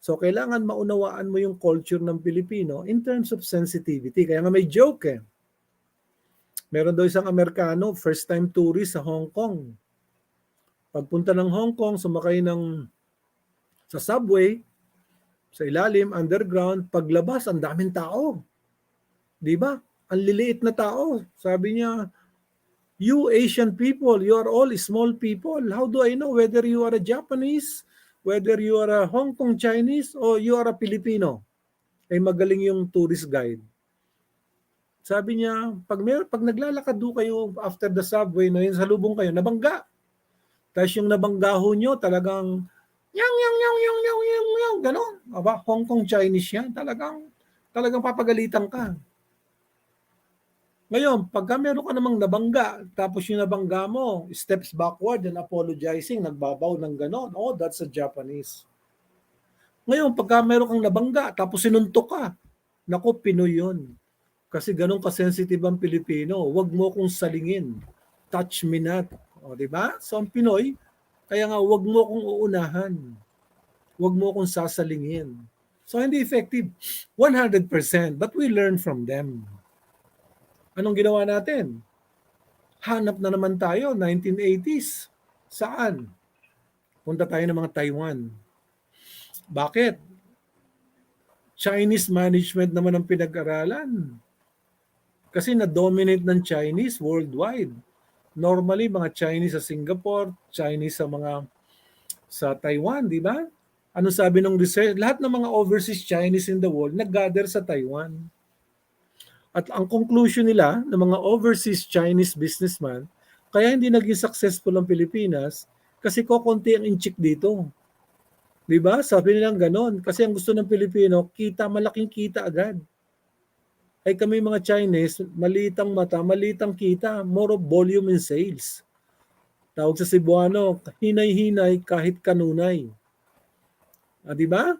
Speaker 4: So, kailangan maunawaan mo yung culture ng Pilipino in terms of sensitivity. Kaya nga may joke eh. Meron daw isang Amerikano, first time tourist sa Hong Kong. Pagpunta ng Hong Kong, sumakay sa subway, sa ilalim, underground, paglabas, ang daming tao. Di ba? Ang liliit na tao. Sabi niya, you Asian people, you are all small people. How do I know whether you are a Japanese, whether you are a Hong Kong Chinese, or you are a Filipino? Ay magaling yung tourist guide. Sabi niya, pag naglalakad do kayo after the subway, na yun, salubong kayo, nabangga. Tapos yung nabangga ho nyo, talagang, yang, gano'n. Aba, Hong Kong Chinese yan. Talagang papagalitan ka. Ngayon, pagka meron ka namang nabangga, tapos yung nabangga mo, steps backward and apologizing, nagbabaw ng gano'n. Oh, that's a Japanese. Ngayon, pagka meron kang nabangga, tapos sinuntok ka, naku, Pinoy yun. Kasi gano'n ka-sensitive ang Pilipino. Huwag mo kong salingin. Touch me not. O, di ba? So, ang Pinoy, kaya nga, huwag mo kong uunahan. Huwag mo kong sasalingin. So, hindi effective. 100%. But we learn from them. Anong ginawa natin? Hanap na naman tayo, 1980s. Saan? Punta tayo ng mga Taiwan. Bakit? Chinese management naman ang pinag-aralan. Kasi na-dominate ng Chinese worldwide. Normally, mga Chinese sa Singapore, Chinese sa Taiwan, di ba? Ano sabi ng research? Lahat ng mga overseas Chinese in the world nag-gather sa Taiwan. At ang conclusion nila ng mga overseas Chinese businessman, kaya hindi naging successful ang Pilipinas kasi kokonti ang inchik dito. Di ba? Sabi nilang ganon. Kasi ang gusto ng Pilipino, kita, malaking kita agad. Ay kami mga Chinese, malitang mata, malitang kita, more of volume in sales. Tawag sa Cebuano, hinay-hinay kahit kanunay. Di ba?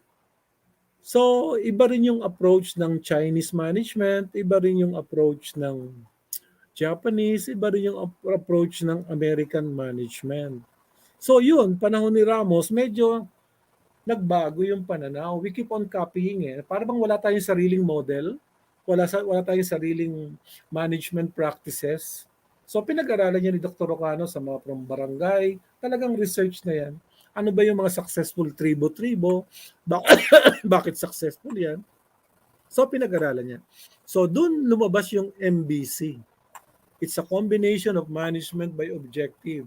Speaker 4: So, iba rin yung approach ng Chinese management, iba rin yung approach ng Japanese, iba rin yung approach ng American management. So, yun, panahon ni Ramos, medyo nagbago yung pananaw. We keep on copying eh. Para bang wala tayong sariling model, wala tayong sariling management practices. So, pinag-aralan niya ni Dr. Rocano sa mga from barangay, talagang research na yan. Ano ba yung mga successful tribo-tribo? Bakit successful yan? So, pinag-aralan niya. So, dun lumabas yung MBC. It's a combination of management by objective.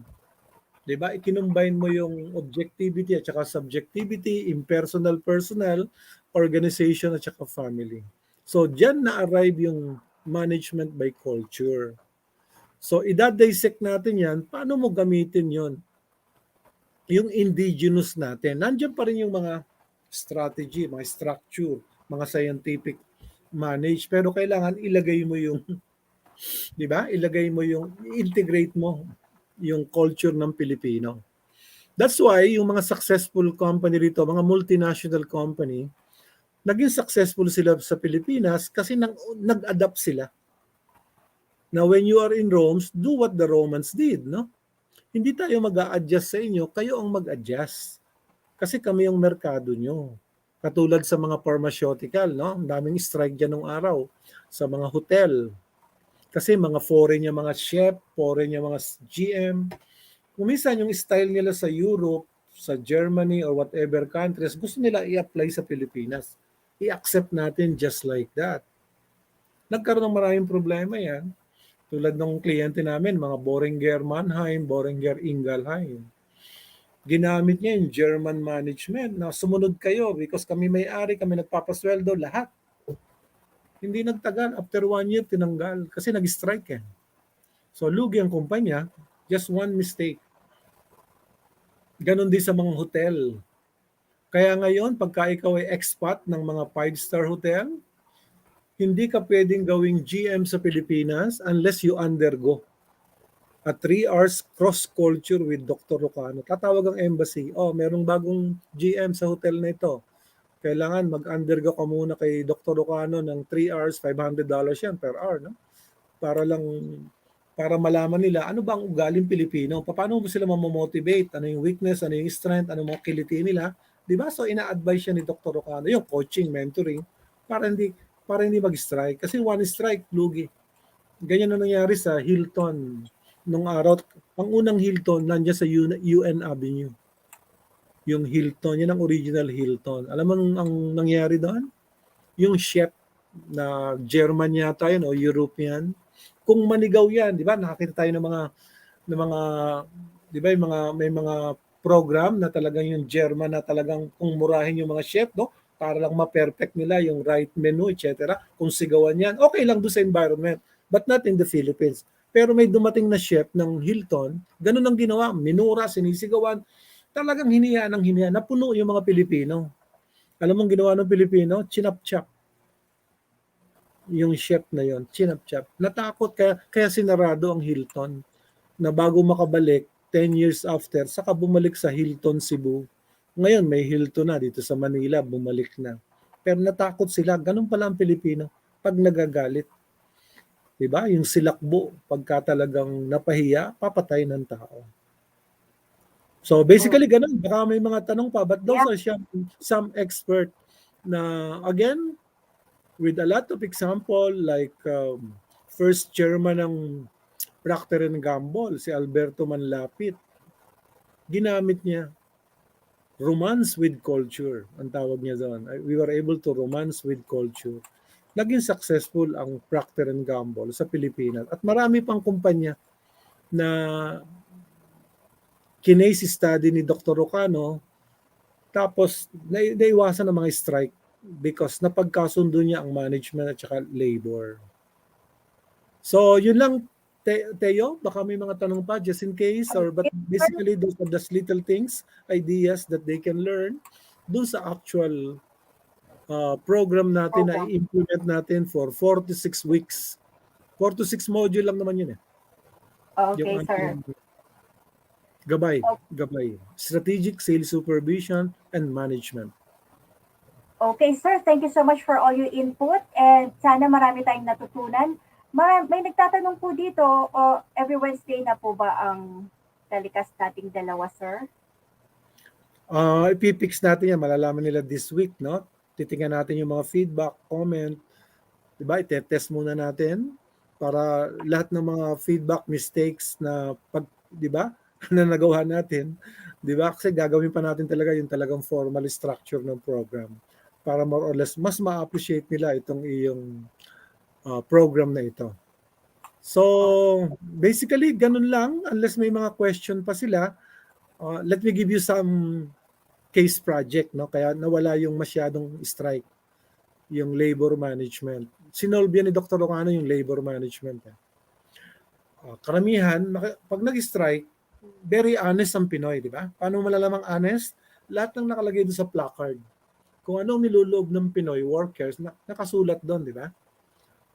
Speaker 4: Diba? Ikinumbine mo yung objectivity at saka subjectivity, impersonal, personal, organization at saka family. So, dyan na-arrive yung management by culture. So, idadissect natin yan. Paano mo gamitin yon? Yung indigenous natin. Nandiyan pa rin yung mga strategy, mga structure, mga scientific manage. Pero kailangan ilagay mo yung, di ba? Ilagay mo yung, integrate mo yung culture ng Pilipino. That's why yung mga successful company rito, mga multinational company, naging successful sila sa Pilipinas kasi nag-adapt sila. Now, when you are in Rome, do what the Romans did, no? Hindi tayo mag-a-adjust sa inyo, kayo ang mag-adjust. Kasi kami yung merkado nyo. Katulad sa mga pharmaceutical, no? Ang daming strike dyan nung araw. Sa mga hotel. Kasi mga foreign yung mga chef, foreign yung mga GM. Kuminsan yung style nila sa Europe, sa Germany, or whatever countries, gusto nila i-apply sa Pilipinas. I-accept natin just like that. Nagkaroon ng maraming problema yan. Tulad ng kliyente namin, mga Boehringer Mannheim, Boehringer Ingelheim. Ginamit niya yung German management na sumunod kayo because kami may-ari, kami nagpapasweldo, lahat. Hindi nagtagal. After 1 year, tinanggal kasi nag-strike eh. So, lugi ang kumpanya, just one mistake. Ganon din sa mga hotel. Kaya ngayon, pagka ikaw ay expat ng mga 5-star hotel, hindi ka pwedeng gawing GM sa Pilipinas unless you undergo a 3 hours cross-culture with Dr. Rocano. Tatawag ang embassy, merong bagong GM sa hotel na ito. Kailangan mag-undergo ka muna kay Dr. Rocano ng 3 hours, $500 yan per hour. No? Para malaman nila ano ba ang ugaling Pilipino. Paano mo sila mamomotivate? Ano yung weakness, ano yung strength, ano mga kiliti nila. Diba? So ina-advise siya ni Dr. Rocano, yung coaching, mentoring, para hindi mag-strike. Kasi one strike, lugi. Ganyan na nangyari sa Hilton nung araw, ang unang Hilton nandiyan sa UN Avenue. Yung Hilton, yan ang original Hilton. Alam mo ang nangyari doon? Yung chef na German yata yun o European, kung manigaw yan, di ba? Nakakita tayo ng mga, di ba, yung mga, may mga program na talagang yung German na talagang kung murahin yung mga chef, no? Para lang ma-perfect nila yung right menu, etc. Kung sigawan yan, okay lang doon sa environment. But not in the Philippines. Pero may dumating na chef ng Hilton, ganun ang ginawa, minura, sinisigawan, talagang hiniya ng hiniya, napuno yung mga Pilipino. Alam mong ginawa ng Pilipino? Chinap-chap yung chef na yon, chinap-chap. Natakot kaya sinarado ang Hilton na bago makabalik 10 years after, saka bumalik sa Hilton Cebu. Ngayon may Hilton na dito sa Manila, bumalik na. Pero natakot sila, ganun pala ang Pilipino pag nagagalit. Diba? Yung silakbo, pagka talagang napahiya, papatay ng tao. So basically ganun, baka may mga tanong pa, but those
Speaker 3: Yeah.
Speaker 4: are some expert na again, with a lot of example like first chairman ng Procter and Gamble, si Alberto Manlapit, ginamit niya romance with culture, ang tawag niya doon. We were able to romance with culture. Naging successful ang Procter and Gamble sa Pilipinas at marami pang kumpanya na kinase study ni Dr. Rocano tapos naiwasan ng mga strike because napagkasundo niya ang management at saka labor. So, yun lang, Teo, baka may mga tanong pa just in case but basically those are just little things, ideas that they can learn dun sa actual program natin na i-implement natin for 4 to 6 weeks. 4 to 6 module lang naman yun eh.
Speaker 3: Okay,
Speaker 4: Yung
Speaker 3: sir.
Speaker 4: Gabay. Strategic Sales Supervision and Management.
Speaker 3: Okay, sir. Thank you so much for all your input and sana marami tayong natutunan. May nagtatanong po dito, every Wednesday na po ba ang telecast nating dalawa, sir?
Speaker 4: Ipipix natin yan, malalaman nila this week, no? Titingnan natin yung mga feedback, comment, diba? Itetest muna natin para lahat ng mga feedback, mistakes na diba? na nagawa natin, diba? Kasi gagawin pa natin talaga yung talagang formal structure ng program para more or less mas ma-appreciate nila itong iyong program na ito. So, basically, ganun lang. Unless may mga question pa sila, let me give you some case project. No? Kaya nawala yung masyadong strike, yung labor management. Sinolve yan ni Dr. Rocano yung labor management. Karamihan, pag nag-strike, very honest ang Pinoy, di ba? Paano malalamang honest? Lahat ng nakalagay doon sa placard. Kung anong niluloob ng Pinoy workers, nakasulat doon, di ba?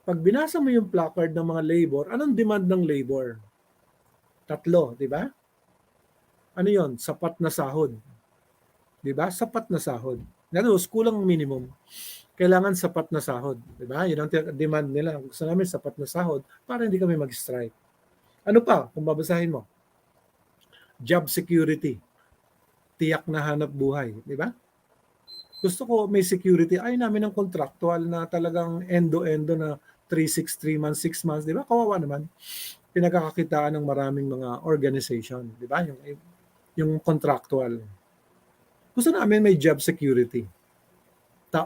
Speaker 4: Pag binasa mo yung placard ng mga labor, anong demand ng labor? 3, di ba? Ano yon? Sapat na sahod. Di ba? Sapat na sahod. Nalos, kulang minimum. Kailangan sapat na sahod. Di ba? Yun ang demand nila. Gusto namin sapat na sahod para hindi kami mag-strike. Ano pa, kung babasahin mo? Job security. Tiyak na hanap buhay. Di ba? Gusto ko may security. Ay namin ng contractual na talagang endo-endo na 3 months, 6 months. Di ba? Kawawa naman. Pinagkakakitaan ng maraming mga organization. Di ba? Yung contractual. Gusto namin may job security.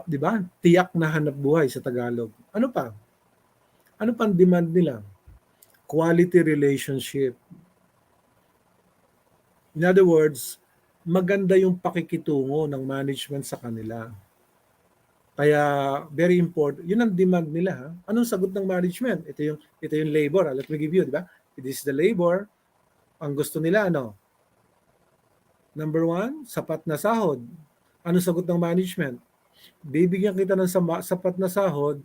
Speaker 4: Di ba? Tiyak na hanap buhay sa Tagalog. Ano pa? Ano pang demand nila? Quality relationship. In other words, maganda yung pakikitungo ng management sa kanila. Kaya very important. Yun ang demand nila. Ha? Anong sagot ng management? Ito yung labor. Let me give you, di ba? This is the labor. Ang gusto nila, ano? Number 1, sapat na sahod. Anong sagot ng management? Bibigyan kita ng sapat na sahod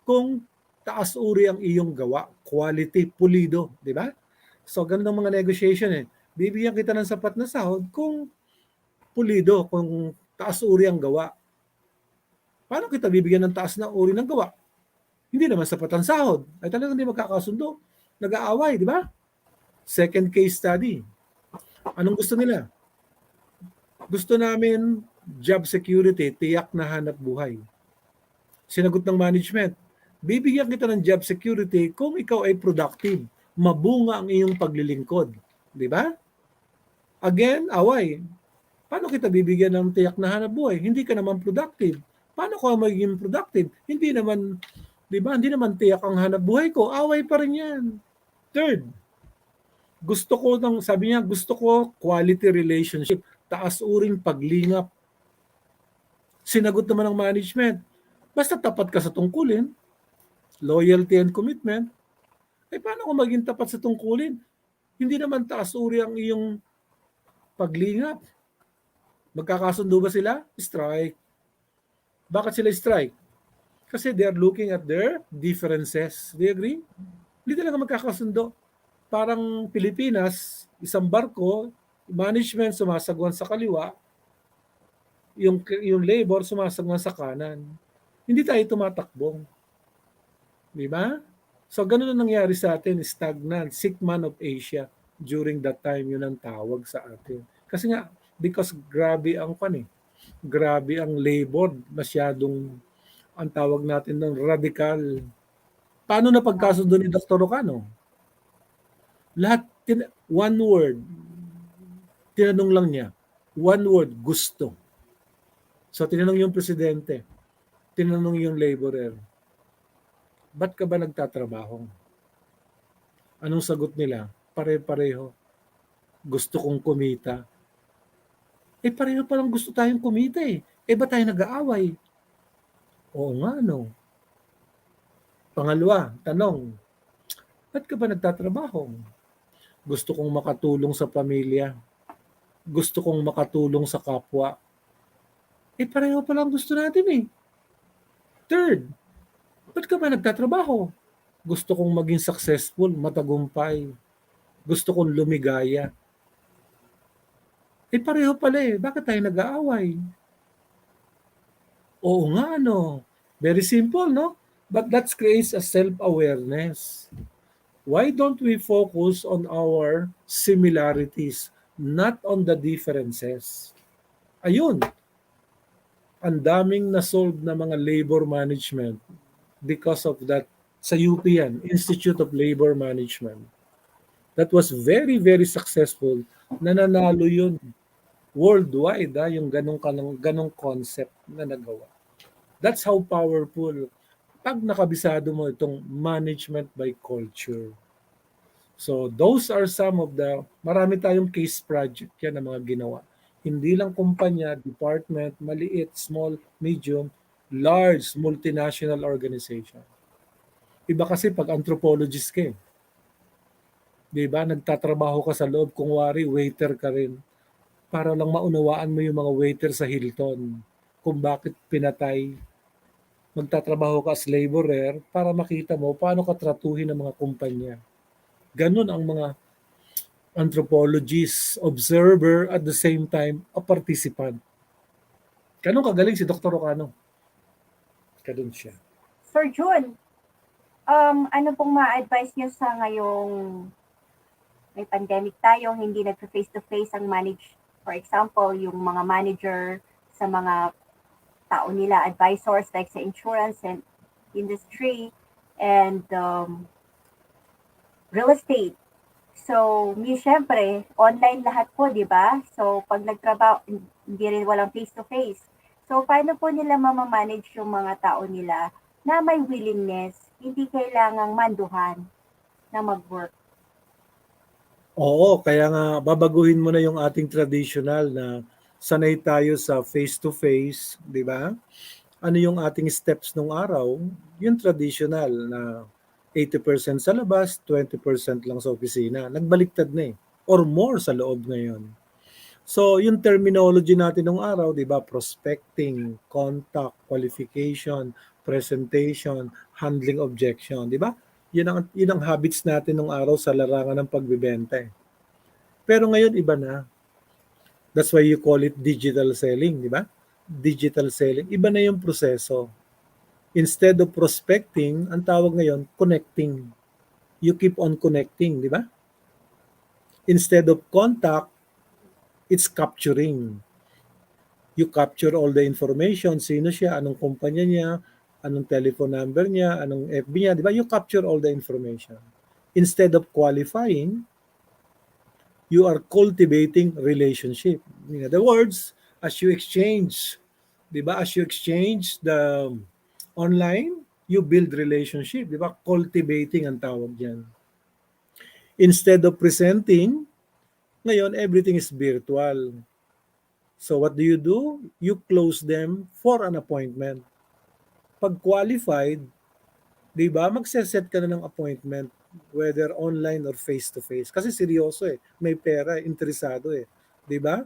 Speaker 4: kung taas uri ang iyong gawa, quality, pulido, di ba? So, ganun ang mga negotiation eh. Bibigyan kita ng sapat na sahod kung pulido, kung taas uri ang gawa. Paano kita bibigyan ng taas na uri ng gawa? Hindi naman sapat ang sahod. Ay talagang hindi magkakasundo. Nag-aaway, di ba? Second case study. Anong gusto nila? Gusto namin job security, tiyak na hanap buhay. Sinagot ng management, bibigyan kita ng job security kung ikaw ay productive. mabunga ang iyong paglilingkod. Di ba? Again, away. Paano kita bibigyan ng tiyak na hanap buhay? Hindi ka naman productive. Paano ka magiging productive? Hindi naman, di ba? Hindi naman tiyak ang hanap buhay ko. Away pa rin yan. Third, sabi niya, gusto ko quality relationship. Taas uring paglingap. Sinagot naman ng management. Basta tapat ka sa tungkulin, loyalty and commitment, paano kung maging tapat sa tungkulin? Hindi naman taas uri ang iyong paglingap. Magkakasundo ba sila? Strike. Bakit sila strike? Kasi they are looking at their differences. Do you agree? Hindi talaga magkakasundo. Parang Pilipinas, isang barko, management sumasagwan sa kaliwa, yung labor sumasagwan sa kanan. Hindi tayo tumatakbo. Di ba? So, ganun ang nangyari sa atin, stagnant, sick man of Asia. During that time, yun ang tawag sa atin. Kasi nga, because grabe ang grabe ang labor, masyadong, ang tawag natin ng radical. Paano na pagkasundo ni Dr. Ocano? Lahat, one word, tinanong lang niya, one word, gusto. So, tinanong yung presidente, tinanong yung laborer, ba't ka ba nagtatrabaho? Anong sagot nila? Pare-pareho. Gusto kong kumita. Pareho palang gusto tayong kumita eh. Ba't tayo nag-aaway? Oo nga, no. Pangalawa, tanong, ba't ka ba nagtatrabaho? Gusto kong makatulong sa pamilya. Gusto kong makatulong sa kapwa. Pareho palang gusto natin eh. Third, ba't ka ba nagtatrabaho? Gusto kong maging successful, matagumpay. Gusto kong lumigaya. Pareho pala eh. Bakit tayo nag-aaway? Oo nga, no. Very simple, no? But that creates a self-awareness. Why don't we focus on our similarities, not on the differences? Ayun. Ang daming na-solve na mga labor management because of that sa UP yan, Institute of Labor Management. That was very, very successful. Nananalo yun worldwide, yung ganong concept na nagawa. That's how powerful pag nakabisado mo itong management by culture. So those are some of marami tayong case project yan na mga ginawa. Hindi lang kumpanya, department, maliit, small, medium, large, multinational organization. Iba kasi pag anthropologist ka eh. Diba? Nagtatrabaho ka sa loob, kung wari, waiter ka rin. Para lang maunawaan mo yung mga waiter sa Hilton. Kung bakit pinatay. Magtatrabaho ka as laborer para makita mo paano ka tratuhin ng mga kumpanya. Ganun ang mga anthropologist, observer, at the same time, a participant. Ganun kagaling si Dr. Ocano. Ganun siya.
Speaker 3: Sir Jun, ano pong ma-advise niyo sa ngayong may pandemic tayo, hindi nag-face-to-face ang for example, yung mga manager sa mga tao nila, advisors like sa insurance and industry and real estate. So, syempre, online lahat po, di ba? So, pag nagtrabaho, hindi rin walang face-to-face. So, paano po nila mamamanage yung mga tao nila na may willingness, hindi kailangang manduhan na mag-work?
Speaker 4: Oo, kaya nga babaguhin mo na yung ating traditional na sanay tayo sa face-to-face, di ba? Ano yung ating steps nung araw? Yung traditional na 80% sa labas, 20% lang sa opisina. Nagbaliktad na eh. Or more sa loob ngayon. So, yung terminology natin nung araw, di ba? Prospecting, contact, qualification, presentation, handling objection, di ba? Yun ang habits natin nung araw sa larangan ng pagbebenta. Pero ngayon, iba na. That's why you call it digital selling, di ba? Digital selling. Iba na yung proseso. Instead of prospecting, ang tawag ngayon, connecting. You keep on connecting, di ba? Instead of contact, it's capturing. You capture all the information, sino siya, anong kumpanya niya, anong telephone number niya, anong FB niya, di ba? You capture all the information. Instead of qualifying, you are cultivating relationship. In other words, as you exchange, di ba? As you exchange the online, you build relationship, di ba? Cultivating ang tawag diyan. Instead of presenting, ngayon everything is virtual. So what do? You close them for an appointment. Pag qualified, di ba, magse-set ka na ng appointment whether online or face-to-face. Kasi seryoso eh. May pera, interesado eh. Di ba?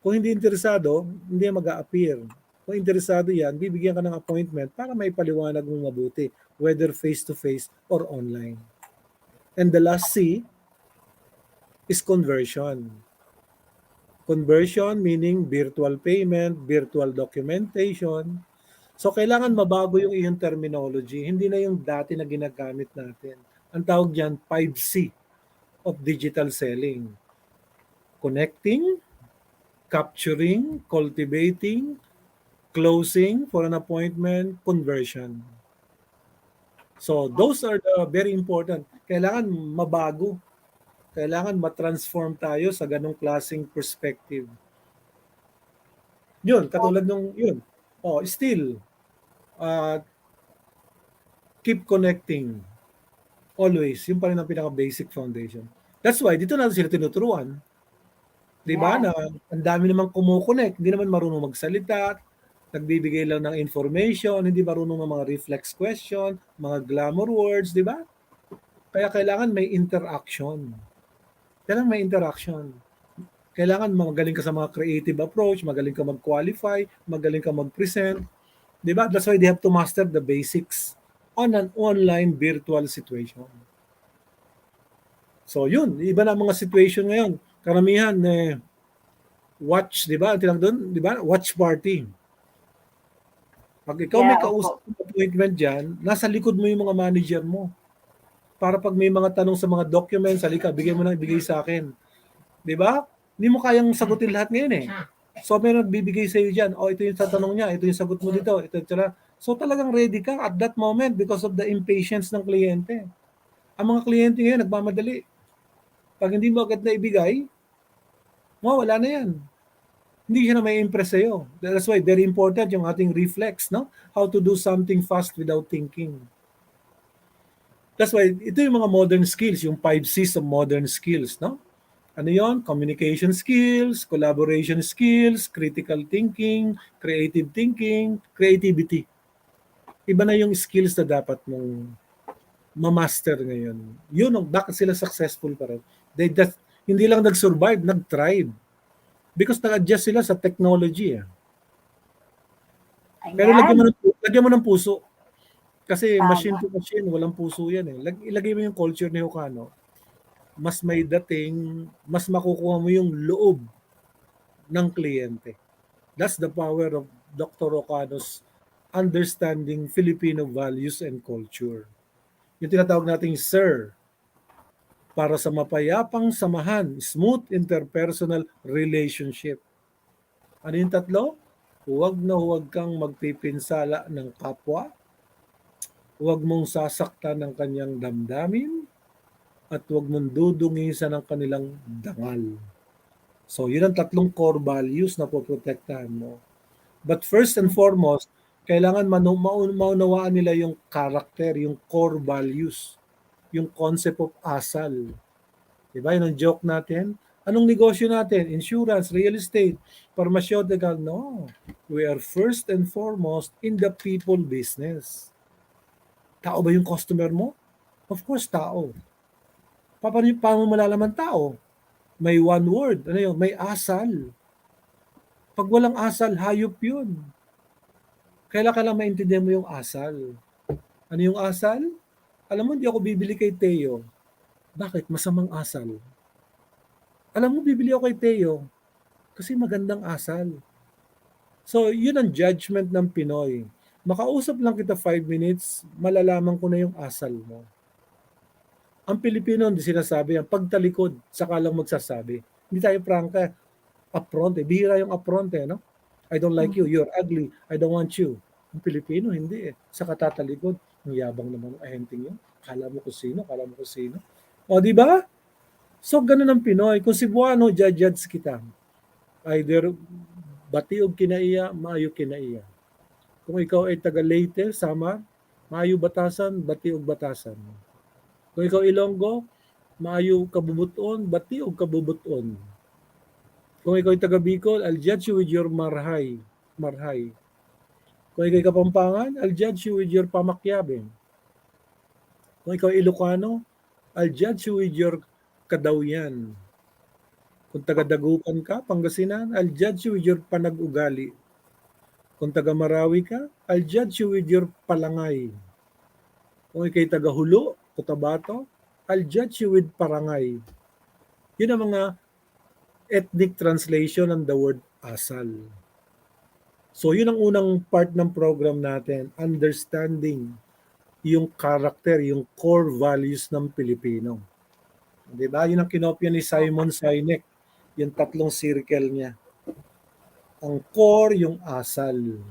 Speaker 4: Kung hindi interesado, hindi mag-a-appear. Kung interesado yan, bibigyan ka ng appointment para may paliwanag mong mabuti, whether face-to-face or online. And the last C is conversion. Conversion meaning virtual payment, virtual documentation. So kailangan mabago yung iyong terminology. Hindi na yung dati na ginagamit natin. Ang tawag diyan 5C of digital selling. Connecting, capturing, cultivating, closing for an appointment, conversion. So those are the very important. Kailangan mabago. Kailangan matransform tayo sa ganong klaseng perspective. Yun, katulad nung yun. Oh, still, uh, keep connecting. Always. Yung pa rin ang pinaka-basic foundation. That's why, dito natin sila tinuturuan. Di ba?
Speaker 3: Yes.
Speaker 4: Na ang dami namang kumukonek. Hindi naman marunong magsalita. Nagbibigay lang ng information. Hindi marunong ng mga reflex question, mga glamour words. Di ba? Kaya kailangan may interaction. Kailangan may interaction. Kailangan magaling ka sa mga creative approach, magaling ka mag-qualify, magaling ka mag-present. Di ba? That's why they have to master the basics on an online virtual situation. So yun, iba na ang mga situation ngayon. Karamihan watch, di ba? Ang tinawag doon, di ba? Watch party. Pag ikaw may
Speaker 3: Yeah,
Speaker 4: kausap
Speaker 3: opo.
Speaker 4: ng appointment dyan, nasa likod mo yung mga manager mo. Para pag may mga tanong sa mga documents, halika, bigay mo na, bigay sa akin. Di ba? Hindi mo kayang sagutin lahat ngayon eh. So may nagbibigay sa iyo dyan, oh ito yung tatanong niya, ito yung sagot mo dito, ito, etc. So talagang ready ka at that moment because of the impatience ng kliyente. Ang mga kliyente ngayon nagmamadali. Pag hindi mo agad na ibigay, wala na yan. Hindi siya na may impress sa'yo. That's why very important yung ating reflex, no? How to do something fast without thinking. That's why ito yung mga modern skills, yung 5 C's of modern skills, no? Ano yon? Communication skills, collaboration skills, critical thinking, creativity. Iba na yung skills na dapat mong ma-master ngayon. Yun, bakit sila successful pa rin. They just, hindi lang nag-survive, nag-thrive. Because nag-adjust sila sa technology. Pero
Speaker 3: Ayan.
Speaker 4: lagyan mo ng puso. Kasi machine
Speaker 3: Tama.
Speaker 4: to machine, walang puso yan eh. Ilagay mo yung culture ni Hokano, mas may dating, mas makukuha mo yung loob ng kliyente. That's the power of Dr. Hokano's understanding Filipino values and culture. Yung tinatawag nating sir, para sa mapayapang samahan, smooth interpersonal relationship. Ano yung tatlo? Huwag na huwag kang magpipinsala ng kapwa, huwag mong sasaktan ng kanyang damdamin, at huwag mong dudungisan ng kanilang dangal. So, yun ang tatlong core values na poprotektahan mo. But first and foremost, kailangan maunawaan nila yung character, yung core values, yung concept of asal. Diba? Yun ang joke natin. Anong negosyo natin? Insurance, real estate, pharmaceutical. No. We are first and foremost in the people business. Tao ba yung customer mo? Of course, tao. Paano mo malalaman tao? May one word. Ano yun? May asal. Pag walang asal, hayop yun. Kailangan ka lang maintindihan mo yung asal. Ano yung asal? Alam mo, hindi ako bibili kay Teo. Bakit? Masamang asal. Alam mo, bibili ako kay Teo kasi magandang asal. So, yun ang judgment ng Pinoy. Makausap lang kita 5 minutes, malalaman ko na yung asal mo. Ang Pilipino, hindi sinasabi yan. Pagtalikod, saka lang magsasabi. Hindi tayo prangka. Upfront eh. Bihira yung upfront eh, no? I don't like you. You're ugly. I don't want you. Ang Pilipino, hindi eh. Sa katatalikod, ang yabang naman ng ahenteng yun. Kala mo kung sino. O, di ba? So, ganun ang Pinoy. Kung Cebuano, judge kita. Either bati og kinaiya, maayo kinaiya. Kung ikaw ay taga Leyte, Samar, maayo batasan, bati og batasan. Kung ikaw Ilonggo, maayo kabubuton, bati og kabubuton. Kung ikaw ay taga Bicol, I'll judge you with your marhay. Marhay. Kung ikaw ay Kapampangan, I'll judge you with your pamakyabeng. Kung ikaw ay Ilocano, I'll judge you with your kadawyan. Kung taga Dagupan ka, Pangasinan, I'll judge you with your panag-ugali. Kung taga Marawi ka, I'll judge you with your palangay. Kung ikay taga Hulo, Cotabato, I'll judge you with parangay. Yun ang mga ethnic translation ng the word asal. So yun ang unang part ng program natin, understanding yung character, yung core values ng Pilipino. Di ba? Yun ang kinopya ni Simon Sinek, yung tatlong circle niya. Ang core, yung asal.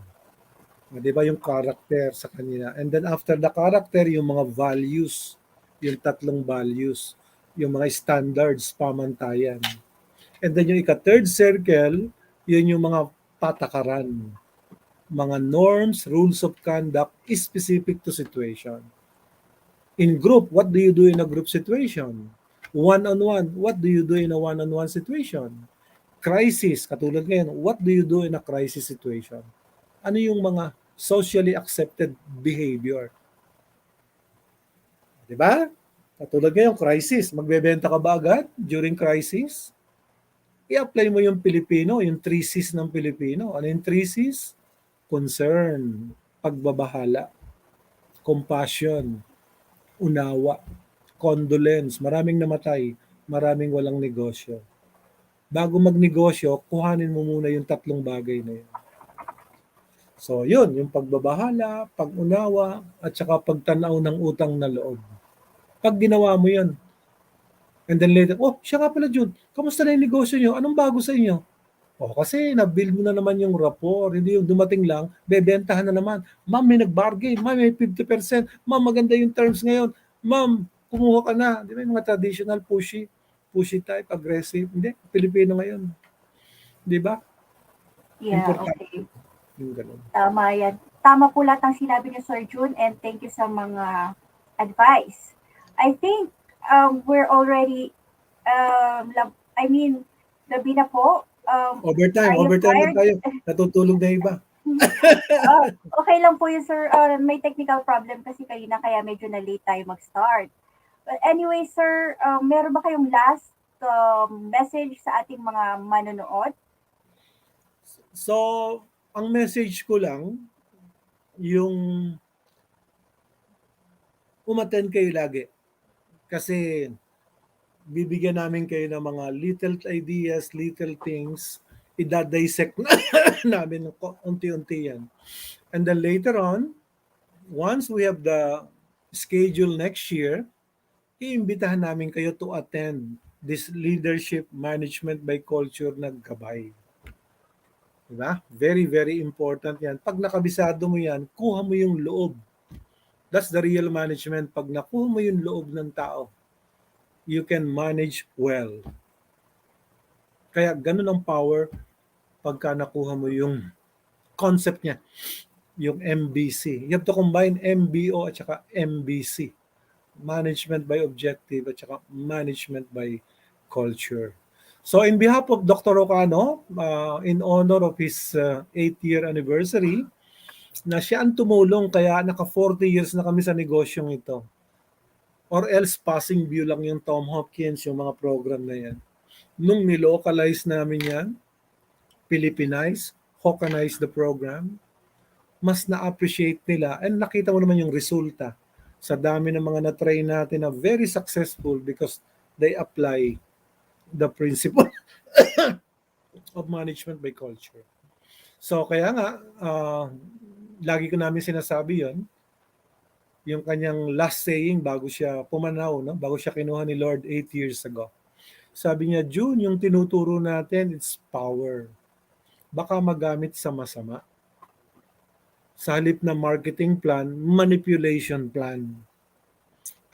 Speaker 4: Di ba? Yung character sa kanila. And then after the character, yung mga values, yung tatlong values, yung mga standards, pamantayan. And then yung ika-third circle, yun yung mga patakaran, mga norms, rules of conduct specific to situation. In group, what do you do in a group situation? One-on-one, what do you do in a one-on-one situation? Crisis, katulad ngayon, what do you do in a crisis situation? Ano yung mga socially accepted behavior? Diba? Katulad ngayon, crisis. Magbebenta ka ba agad during crisis? I-apply mo yung Pilipino, yung 3 C's ng Pilipino. Ano yung 3 C's? Concern, pagbabahala, compassion, unawa, condolence. Maraming namatay, maraming walang negosyo. Bago magnegosyo, kuhanin mo muna yung tatlong bagay na yun. So yun, yung pagbabahala, pag-unawa, at saka pagtanaw ng utang na loob. Pag ginawa mo yun, and then later, oh, siya nga pala Jun, kamusta na yung negosyo nyo? Anong bago sa inyo? Oh, kasi na-build mo na naman yung rapport, hindi yung dumating lang, bebentahan na naman. Ma'am, may nag-bargain, ma'am, may 50%, ma'am, maganda yung terms ngayon, ma'am, kumuha ka na. Di ba yung mga traditional pushy type, aggressive. Hindi, Pilipino ngayon. Di ba?
Speaker 3: Yeah,
Speaker 4: Importante
Speaker 3: okay.
Speaker 4: yung ganun.
Speaker 3: Tama yan. Tama po lahat ng sinabi niyo, Sir June, and thank you sa mga advice. I think we're already, gabi na po.
Speaker 4: Overtime
Speaker 3: Are you
Speaker 4: na
Speaker 3: tired?
Speaker 4: tayo. Natutulog na iba.
Speaker 3: Okay lang po yun, sir. May technical problem kasi kayo na kaya medyo na-late tayo mag-start. But anyway, sir, meron ba kayong last message sa ating mga manonood?
Speaker 4: So, ang message ko lang, yung umattend kayo lagi. Kasi bibigyan namin kayo ng mga little ideas, little things, idadissect namin unti-unti yan. And then later on, once we have the schedule next year, iimbitahan namin kayo to attend this leadership management by culture ng Gabay. Diba? Very, very important yan. Pag nakabisado mo yan, kuha mo yung loob. That's the real management. Pag nakuha mo yung loob ng tao, you can manage well. Kaya ganun ang power pagka nakuha mo yung concept niya, yung MBC. You have to combine MBO at saka MBC. Management by objective at saka management by culture. So in behalf of Dr. Ocano, in honor of his 8th-year anniversary, na siya ang tumulong kaya naka 40 years na kami sa negosyong ito. Or else passing view lang yung Tom Hopkins, yung mga program na yan. Nung nilocalize namin yan, Philippinize, Hokkanize the program, mas na-appreciate nila and nakita mo naman yung resulta sa dami ng mga na-try natin na very successful because they apply the principle of management by culture. So kaya nga, lagi ko namin sinasabi yon, yung kanyang last saying bago siya pumanaw, no? Bago siya kinuha ni Lord 8 years ago. Sabi niya, June, yung tinuturo natin, it's power. Baka magamit sa masama. Sa halip na marketing plan, manipulation plan.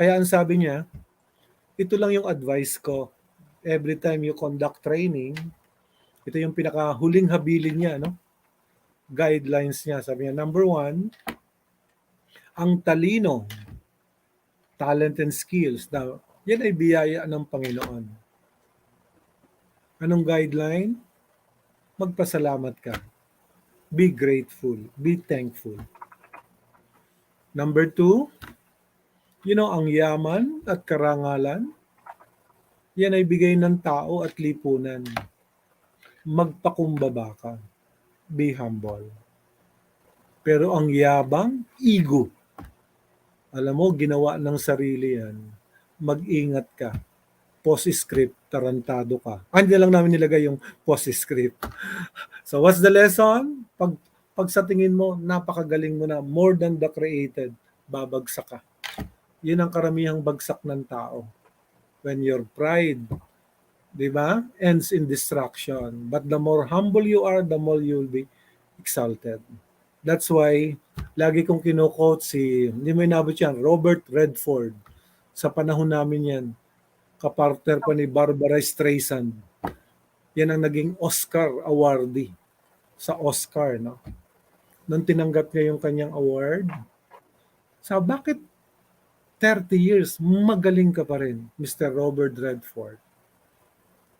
Speaker 4: Kaya ang sabi niya, ito lang yung advice ko. Every time you conduct training, ito yung pinakahuling habilin niya, no? Guidelines niya. Sabi niya, number one, ang talino, talent and skills. Now, yan ay biyaya ng Panginoon. Anong guideline? Magpasalamat ka. Be grateful. Be thankful. Number two, ang yaman at karangalan, yan ay bigay ng tao at lipunan. Magpakumbaba ka. Be humble. Pero ang yabang, ego. Alam mo, ginawa ng sarili yan. Mag-ingat ka. Post-script, tarantado ka. Hindi lang namin nilagay yung post-script. So what's the lesson? Pag sa tingin mo, napakagaling mo na, more than the created, babagsak ka. Yun ang karamihang bagsak ng tao. When your pride, di ba, ends in destruction. But the more humble you are, the more you'll be exalted. That's why, lagi kong kino-quote hindi mo inabot yan, Robert Redford. Sa panahon namin yan, kapartner pa ni Barbara Streisand. Yan ang naging Oscar awardee sa Oscar, no? Nung tinanggap niya yung kanyang award, bakit 30 years, magaling ka pa rin, Mr. Robert Redford?